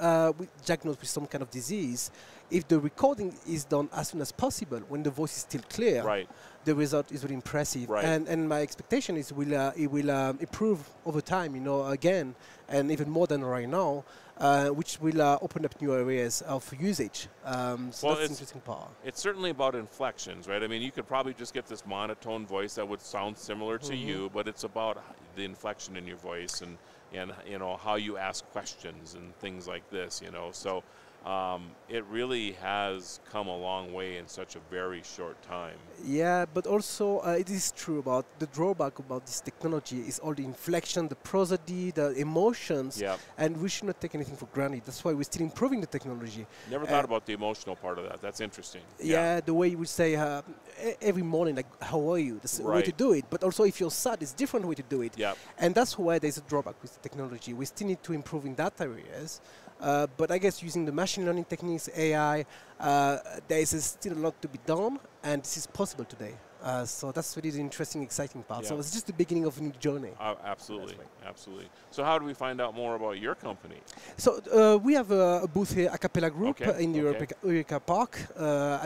S17: diagnosed with some kind of disease, if the recording is done as soon as possible, when the voice is still clear, the result is really impressive.
S2: Right.
S17: And my expectation is it will improve over time, you know, again, and even more than right now, which will open up new areas of usage. So that's the interesting part.
S2: It's certainly about inflections, right? I mean, you could probably just get this monotone voice that would sound similar to you, but it's about the inflection in your voice and you know, how you ask questions and things like this, you know. So it really has come a long way in such a very short time.
S17: Yeah, but also it is true about the drawback about this technology is all the inflection, the prosody, the emotions, and we should not take anything for granted. That's why we're still improving the technology.
S2: Never thought about the emotional part of that. That's interesting.
S17: Yeah, the way you would say every morning, like, how are you? That's the way to do it. But also if you're sad, it's a different way to do it. And that's why there's a drawback with the technology. We still need to improve in that areas. But I guess using the machine learning techniques, AI, there is still a lot to be done, and this is possible today. So that's really the interesting, exciting part. So it's just the beginning of a new journey.
S2: Absolutely, absolutely. So how do we find out more about your company?
S17: So we have a booth here, Acapella Group, in the Eureka Park,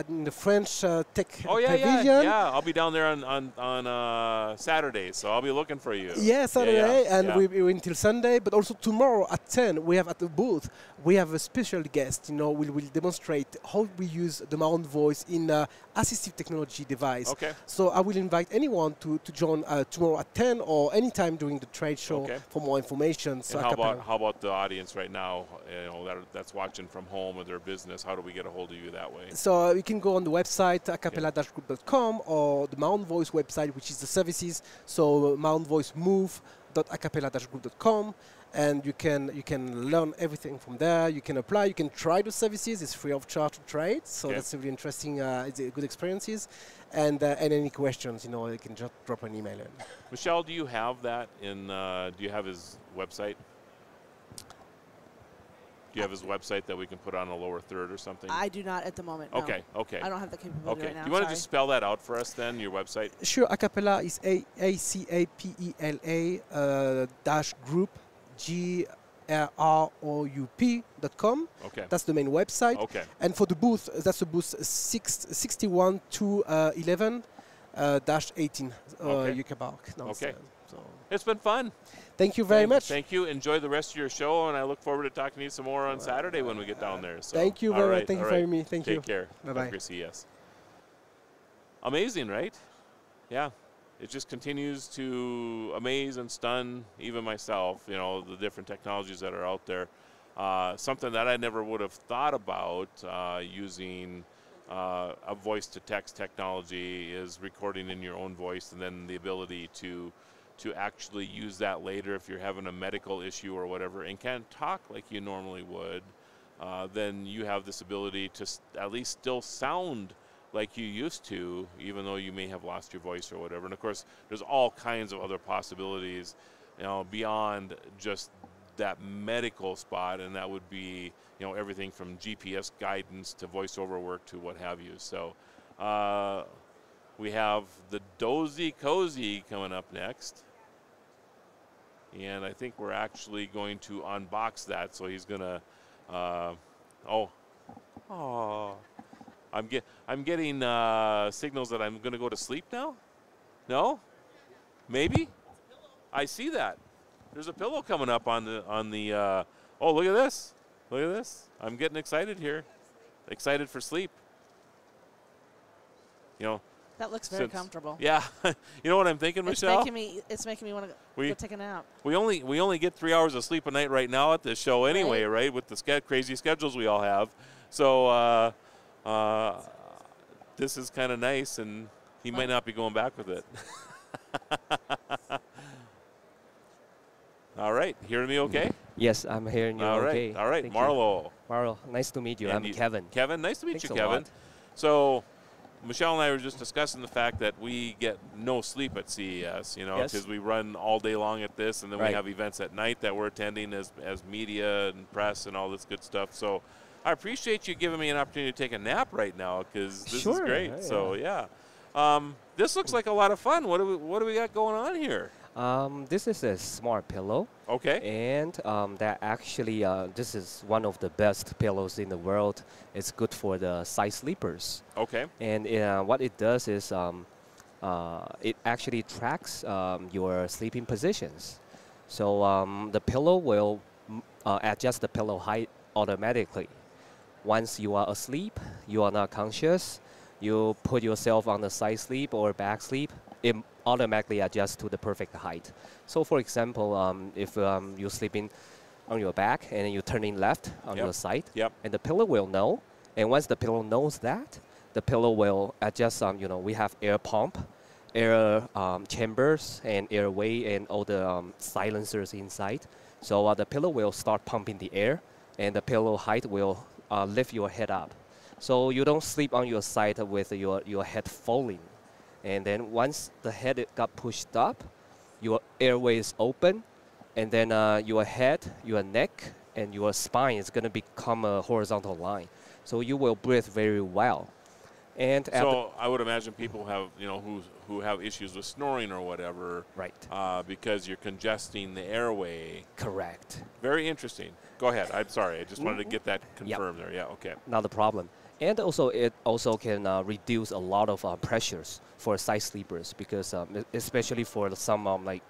S17: in the French Tech Pavilion.
S2: Yeah. I'll be down there on Saturday, so I'll be looking for you.
S17: Yeah, Saturday, and we're until Sunday. But also tomorrow at 10, we have at the booth, we have a special guest. You know, we'll demonstrate how we use the My Own Voice in assistive technology device.
S2: Okay.
S17: So I will invite anyone to join tomorrow at 10 or anytime during the trade show for more information. So
S2: and how about the audience right now, you know, that's watching from home or their business? How do we get a hold of you that way?
S17: So you can go on the website, acapella-group.com, or the My Own Voice website, which is the services. So My Own Voice move.acapella-group.com. And you can learn everything from there. You can apply. You can try the services. It's free of charge to try it. So that's really interesting. It's good experiences. And any questions, you know, you can just drop an email in.
S2: Michelle, do you have that in? Do you have his website? Do you have his website that we can put on a lower third or something?
S6: I do not at the moment. No.
S2: Okay.
S6: I don't have the capability right now.
S2: Do you want to just spell that out for us then? Your website?
S17: Sure. Acapella is ACAPELA -group. GROUP.com.
S2: Okay.
S17: That's the main website.
S2: Okay.
S17: And for the booth, that's the booth 61 to 11 -18 UK Park.
S2: Okay. So it's been fun.
S17: Thank you very much.
S2: Thank you. Enjoy the rest of your show, and I look forward to talking to you some more on Saturday when we get down there. So,
S17: thank you very much. Thank you for having me. Thank you.
S2: Take care.
S17: Bye-bye.
S2: CES. Amazing, right? Yeah. It just continues to amaze and stun even myself, you know, the different technologies that are out there. Something that I never would have thought about using a voice-to-text technology is recording in your own voice, and then the ability to actually use that later if you're having a medical issue or whatever and can't talk like you normally would. Then you have this ability to at least still sound like you used to, even though you may have lost your voice or whatever. And of course, there's all kinds of other possibilities, you know, beyond just that medical spot, and that would be, you know, everything from GPS guidance to voiceover work to what have you. So we have the Dozy Cozy coming up next, and I think we're actually going to unbox that. So he's gonna, I'm getting signals that I'm going to go to sleep now. No? Maybe? I see that. There's a pillow coming up on the oh, look at this. Look at this. I'm getting excited here. Excited for sleep. You know.
S6: That looks very comfortable.
S2: Yeah. You know what I'm thinking, Michelle?
S6: It's making me want to go take a nap.
S2: We only get 3 hours of sleep a night right now at this show anyway, right? With the crazy schedules we all have. So this is kind of nice, and he might not be going back with it. All right. Hearing me okay?
S18: Yes, I'm here in
S2: All
S18: okay.
S2: All right,
S18: Thank
S2: Marlo.
S18: You. Marlo, nice to meet you. I'm Kevin.
S2: Kevin, nice to meet
S18: Thanks
S2: you, Kevin. So, Michelle and I were just discussing the fact that we get no sleep at CES, you know, because we run all day long at this, and then we have events at night that we're attending as media and press and all this good stuff. So I appreciate you giving me an opportunity to take a nap right now, because this is great. Yeah. So, this looks like a lot of fun. What do we got going on here?
S18: This is a smart pillow.
S2: Okay.
S18: And that actually, this is one of the best pillows in the world. It's good for the side sleepers.
S2: Okay.
S18: And what it does is it actually tracks your sleeping positions. So the pillow will adjust the pillow height automatically. Once you are asleep, you are not conscious, you put yourself on the side sleep or back sleep, it automatically adjusts to the perfect height. So for example, if you're sleeping on your back and you're turning left on your side, and the pillow will know, and once the pillow knows that, the pillow will adjust, we have air pump, air chambers, and airway, and all the silencers inside. So the pillow will start pumping the air, and the pillow height will lift your head up. So you don't sleep on your side with your head falling. And then once the head got pushed up, your airway is open, and then your head, your neck, and your spine is going to become a horizontal line. So you will breathe very well. And
S2: so I would imagine people have, who have issues with snoring or whatever, because you're congesting the airway.
S18: Correct.
S2: Very interesting. Go ahead. I'm sorry. I just wanted to get that confirmed there. Yeah. Okay.
S18: Not a problem. And also, it also can reduce a lot of pressures for side sleepers, because especially for some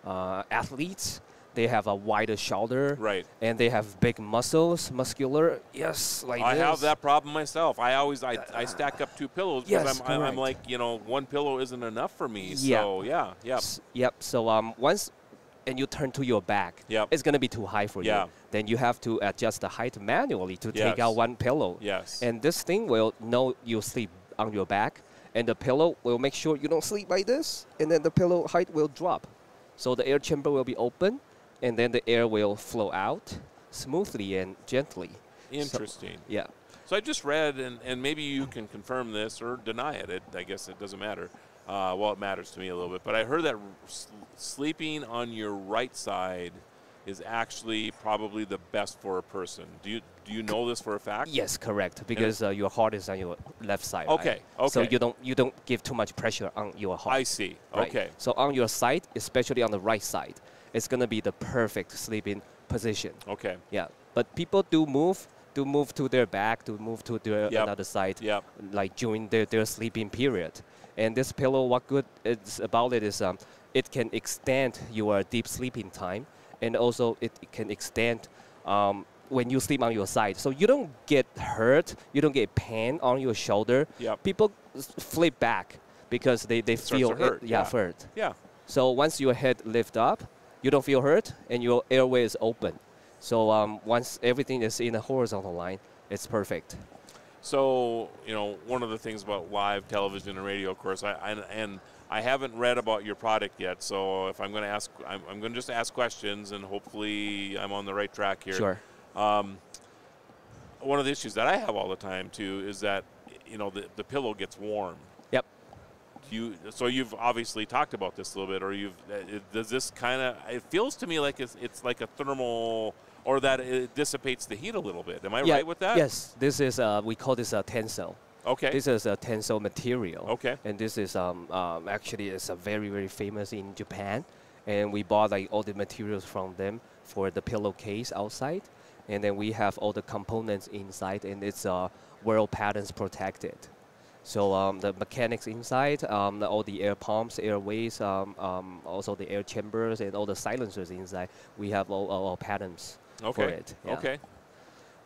S18: athletes, they have a wider shoulder, and they have big muscles, muscular. Yes, like
S2: I
S18: this.
S2: have that problem myself. I stack up two pillows because I'm like, one pillow isn't enough for me. So
S18: Yep. So once and you turn to your back, it's going to be too high for you. Then you have to adjust the height manually to take out one pillow.
S2: Yes.
S18: And this thing will know you sleep on your back, and the pillow will make sure you don't sleep like this, and then the pillow height will drop. So the air chamber will be open, and then the air will flow out smoothly and gently.
S2: Interesting.
S18: So,
S2: So I just read, and maybe you can confirm this or deny it. I guess it doesn't matter. Well, it matters to me a little bit. But I heard that sleeping on your right side is actually probably the best for a person. Do you know this for a fact?
S18: Yes, correct. Because your heart is on your left side.
S2: Okay.
S18: Right? So you don't give too much pressure on your heart.
S2: I see.
S18: Right?
S2: Okay.
S18: So on your side, especially on the right side, it's going to be the perfect sleeping position.
S2: Okay.
S18: Yeah. But people do move to their back, to move to their another side, like during their sleeping period. And this pillow, what good it's about it is it can extend your deep sleeping time, and also it can extend when you sleep on your side. So you don't get hurt, you don't get pain on your shoulder. People flip back because they feel
S2: hurt.
S18: Hurt.
S2: Yeah.
S18: So once your head lifts up, you don't feel hurt, and your airway is open. So once everything is in a horizontal line, it's perfect.
S2: So, one of the things about live television and radio, of course, I haven't read about your product yet. So if I'm going to ask, I'm going to just ask questions, and hopefully I'm on the right track here.
S18: Sure.
S2: One of the issues that I have all the time too is that the pillow gets warm.
S18: Yep.
S2: So you've obviously talked about this a little bit, or does this kind of? It feels to me like it's like a thermal. Or that it dissipates the heat a little bit. Am I right with that?
S18: Yes. This is, we call this a tensile.
S2: Okay.
S18: This is a tensile material.
S2: Okay.
S18: And this is actually it's a very, very famous in Japan. And we bought all the materials from them for the pillowcase outside. And then we have all the components inside, and it's world patents protected. So the mechanics inside, all the air pumps, airways, also the air chambers, and all the silencers inside, we have all patents. For it. Yeah.
S2: Okay.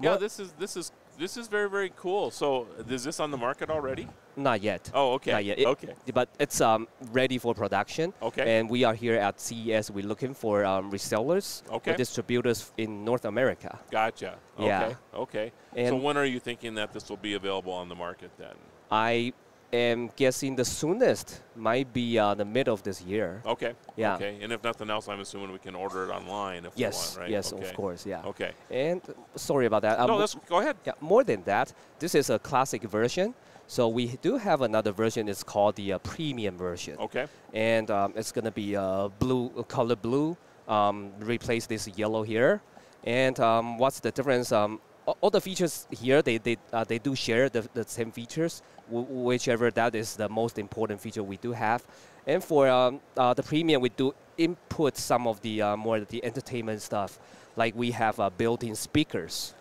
S2: Yeah, this is very, very cool. So is this on the market already?
S18: Not yet.
S2: Oh, okay.
S18: Not yet.
S2: Okay.
S18: But it's ready for production.
S2: Okay.
S18: And we are here at CES. We're looking for resellers, or distributors in North America.
S2: Gotcha. Okay.
S18: Yeah.
S2: Okay.
S18: And
S2: so when are you thinking that this will be available on the market then?
S18: I am guessing the soonest might be the middle of this year.
S2: Okay.
S18: Yeah.
S2: Okay. And if nothing else, I'm assuming we can order it online if
S18: Yes.
S2: we want, right?
S18: Yes,
S2: okay.
S18: of course. Yeah.
S2: Okay.
S18: And sorry about that.
S2: No, go ahead.
S18: Yeah. More than that, this is a classic version. So we do have another version. It's called the premium version.
S2: Okay.
S18: And it's going to be blue, color blue. Replace this yellow here. And what's the difference? All the features here, they do share the same features, whichever that is the most important feature we do have. And for the premium, we do input some of the more the entertainment stuff, like we have built-in speakers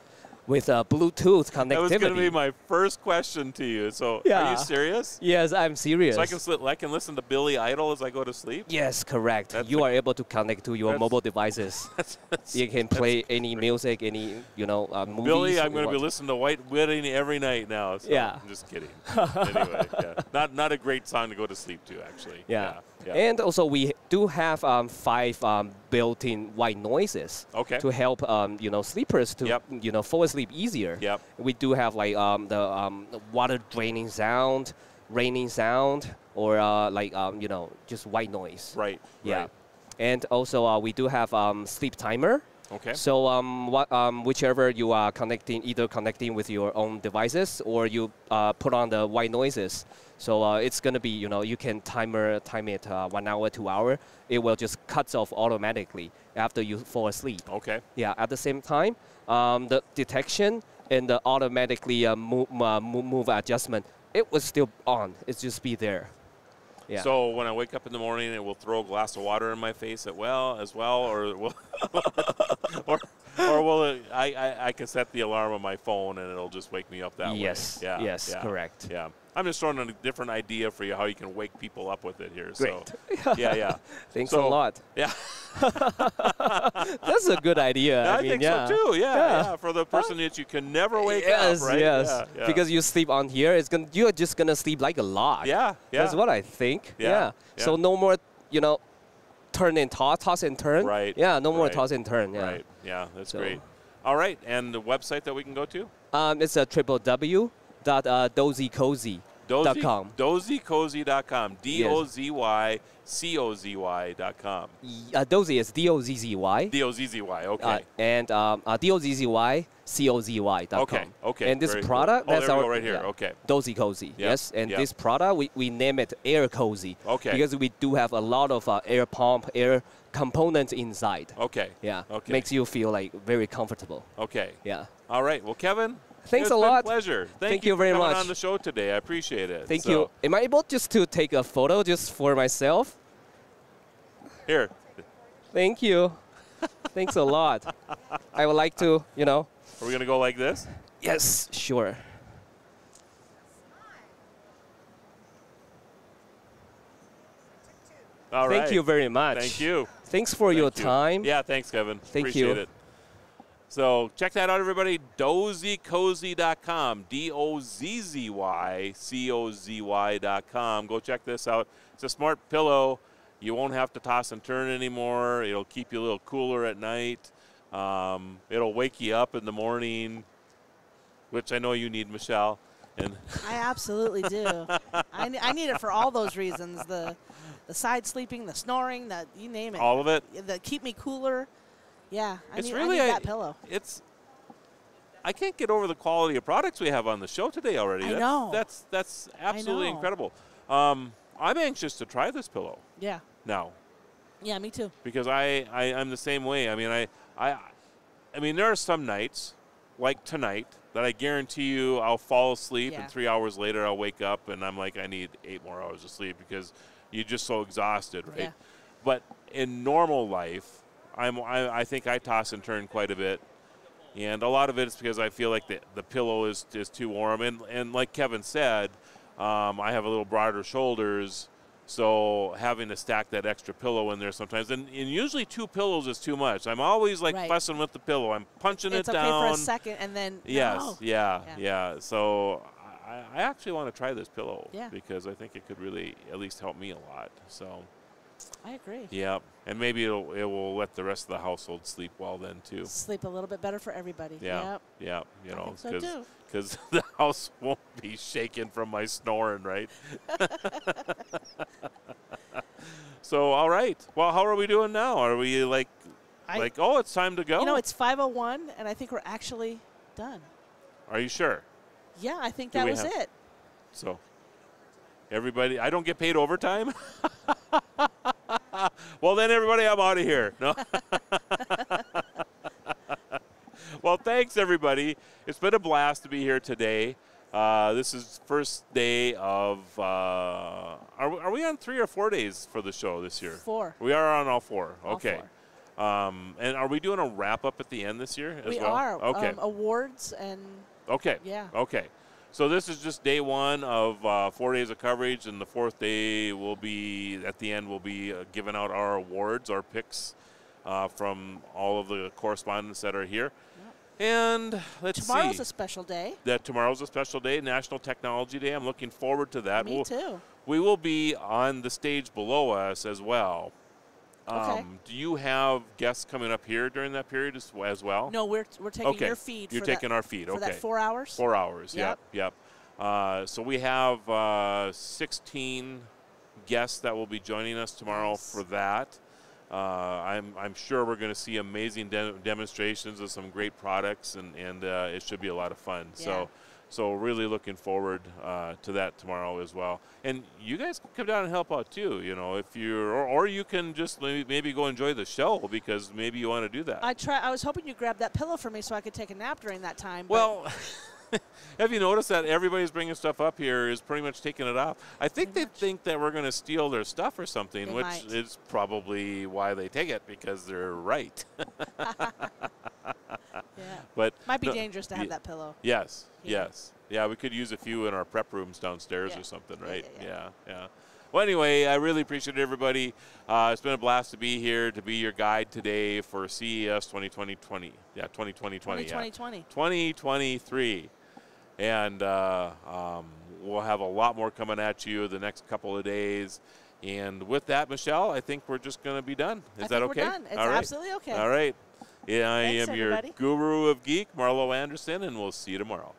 S18: with Bluetooth connectivity.
S2: That was going to be my first question to you. So are you serious?
S18: Yes, I'm serious.
S2: So I can listen to Billy Idol as I go to sleep?
S18: Yes, correct. You are able to connect to your mobile devices. You can play any music, any movies.
S2: Billy, I'm going to be listening to White Wedding every night now. So
S18: yeah.
S2: I'm just kidding. Anyway, yeah. Not a great song to go to sleep to, actually.
S18: Yeah. And also we do have 5 built-in white noises to help sleepers to fall asleep easier.
S2: Yep.
S18: We do have like the water draining sound, raining sound, or just white noise.
S2: Right.
S18: Yeah.
S2: Right.
S18: And also we do have sleep timer.
S2: Okay.
S18: So whichever you are either connecting with your own devices or you put on the white noises. So it's going to be, you can time it 1 hour, 2 hours. It will just cut off automatically after you fall asleep.
S2: Okay.
S18: Yeah. At the same time, the detection and the automatically move adjustment, it was still on. It's just be there. Yeah.
S2: So when I wake up in the morning, it will throw a glass of water in my face as well, or will or will it, I can set the alarm on my phone and it'll just wake me up that way.
S18: Yes.
S2: Yeah.
S18: Yes.
S2: Yeah.
S18: Correct.
S2: Yeah. I'm just throwing a different idea for you how you can wake people up with it here.
S18: Great.
S2: So, yeah.
S18: Thanks a lot.
S2: Yeah.
S18: That's a good idea.
S2: I think so too. Yeah. For the person that you can never wake up, right?
S18: Yes.
S2: Yeah.
S18: Because you sleep on here, you're just gonna sleep like a log.
S2: Yeah.
S18: That's what I think.
S2: Yeah.
S18: So no more, turn and toss and turn.
S2: Right.
S18: Yeah. No more toss and turn. Yeah.
S2: Right. Yeah. That's great. All right. And the website that we can go to?
S18: It's www.dozycozy.com.
S2: Dozycozy.com. DOZYCOZY.com.
S18: Dozy is D-O-Z-Z-Y.
S2: D-O-Z-Z-Y, okay.
S18: And DOZYCOZY.com.
S2: Okay.
S18: And this product,
S2: cool.
S18: that's
S2: there we
S18: our
S2: go right here. Okay.
S18: Dozy Cozy. Yes. And this product, we name it Air Cozy.
S2: Okay.
S18: Because we do have a lot of air pump, air components inside.
S2: Okay.
S18: Yeah.
S2: Okay.
S18: Makes you feel like very comfortable.
S2: Okay.
S18: Yeah.
S2: All right. Well, Kevin.
S18: Thanks
S2: a
S18: lot.
S2: Pleasure.
S18: Thank you very
S2: for coming
S18: much
S2: on the show today. I appreciate it.
S18: Thank you. Am I able just to take a photo just for myself?
S2: Here.
S18: Thank you. Thanks a lot. I would like to,
S2: Are we going to go like this?
S18: Yes, sure.
S2: All right.
S18: Thank you very much.
S2: Thank you.
S18: Thanks for your time.
S2: Yeah, thanks, Kevin.
S18: Thank
S2: Appreciate
S18: you.
S2: it. So check that out, everybody. Dozycozy.com. DOZZYCOZY.com. Go check this out. It's a smart pillow. You won't have to toss and turn anymore. It'll keep you a little cooler at night. It'll wake you up in the morning, which I know you need, Michelle. And
S6: I absolutely do. I need it for all those reasons. The side sleeping, the snoring, you name it.
S2: All of it?
S6: The keep me cooler. Yeah, I need that pillow.
S2: I can't get over the quality of products we have on the show today already.
S6: I know.
S2: That's absolutely incredible. I'm anxious to try this pillow.
S6: Yeah.
S2: Now.
S6: Yeah, me too.
S2: Because I'm the same way. I mean, there are some nights, like tonight, that I guarantee you I'll fall asleep and 3 hours later I'll wake up and I'm like, I need 8 more hours of sleep because you're just so exhausted, right?
S6: Yeah.
S2: But in normal life, I think I toss and turn quite a bit. And a lot of it is because I feel like the pillow is too warm. And like Kevin said, I have a little broader shoulders, so having to stack that extra pillow in there sometimes. And usually 2 pillows is too much. I'm always like fussing with the pillow. I'm punching it down.
S6: It's okay for a second and then
S2: Yes, yeah. So I actually want to try this pillow because I think it could really at least help me a lot. So
S6: I agree.
S2: Yeah, and maybe it will let the rest of the household sleep well then too.
S6: Sleep a little bit better for everybody.
S2: Yeah,
S6: yep.
S2: yeah, you know,
S6: because
S2: the house won't be shaking from my snoring, right? So, all right. Well, how are we doing now? Are we like, oh, it's time to go?
S6: You know, it's 5:01, and I think we're actually done.
S2: Are you sure?
S6: Yeah, I think that was it.
S2: So, everybody, I don't get paid overtime? Well, then, everybody, I'm out of here. No. Well, thanks, everybody. It's been a blast to be here today. This is first day of, are we on 3 or 4 days for the show this year?
S6: 4.
S2: We are on all 4.
S6: All
S2: okay.
S6: 4.
S2: And are we doing a wrap-up at the end this year as well?
S6: We are.
S2: Okay.
S6: Awards and.
S2: Okay.
S6: Yeah.
S2: Okay. So this is just day 1 of 4 days of coverage, and the 4th day will be, at the end, we'll be giving out our awards, our picks from all of the correspondents that are here. And let's see.
S6: Tomorrow's a special day.
S2: Tomorrow's a special day, National Technology Day. I'm looking forward to that.
S6: Me too.
S2: We will be on the stage below us as well.
S6: Okay.
S2: Do you have guests coming up here during that period as well?
S6: No, we're taking your feed.
S2: You're taking our feed.
S6: For
S2: Okay.
S6: that 4 hours.
S2: 4 hours.
S6: Yep.
S2: Yep. So we have 16 guests that will be joining us tomorrow for that. I'm sure we're going to see amazing demonstrations of some great products, and it should be a lot of fun.
S6: Yeah.
S2: So really looking forward to that tomorrow as well. And you guys can come down and help out too. You know, if you're, or you can just maybe go enjoy the show because maybe you want to do that.
S6: I was hoping you grabbed that pillow for me so I could take a nap during that time.
S2: Well. Have you noticed that everybody's bringing stuff up here is pretty much taking it off? I think they think that we're going to steal their stuff or something, which is probably why they take it, because they're right.
S6: Yeah.
S2: But
S6: might be dangerous to have that pillow.
S2: Yes, yes. Yeah, we could use a few in our prep rooms downstairs or something, right? Yeah. Well, anyway, I really appreciate everybody. It's been a blast to be here, to be your guide today for CES 2020. Yeah, 2020. 2023. And we'll have a lot more coming at you the next couple of days. And with that, Michelle, I think we're just going to be done. Is that okay?
S6: We're done. It's
S2: all right.
S6: Absolutely okay.
S2: All right. Yeah, I am
S6: Thanks,
S2: your
S6: everybody.
S2: guru of geek, Marlo Anderson, and we'll see you tomorrow.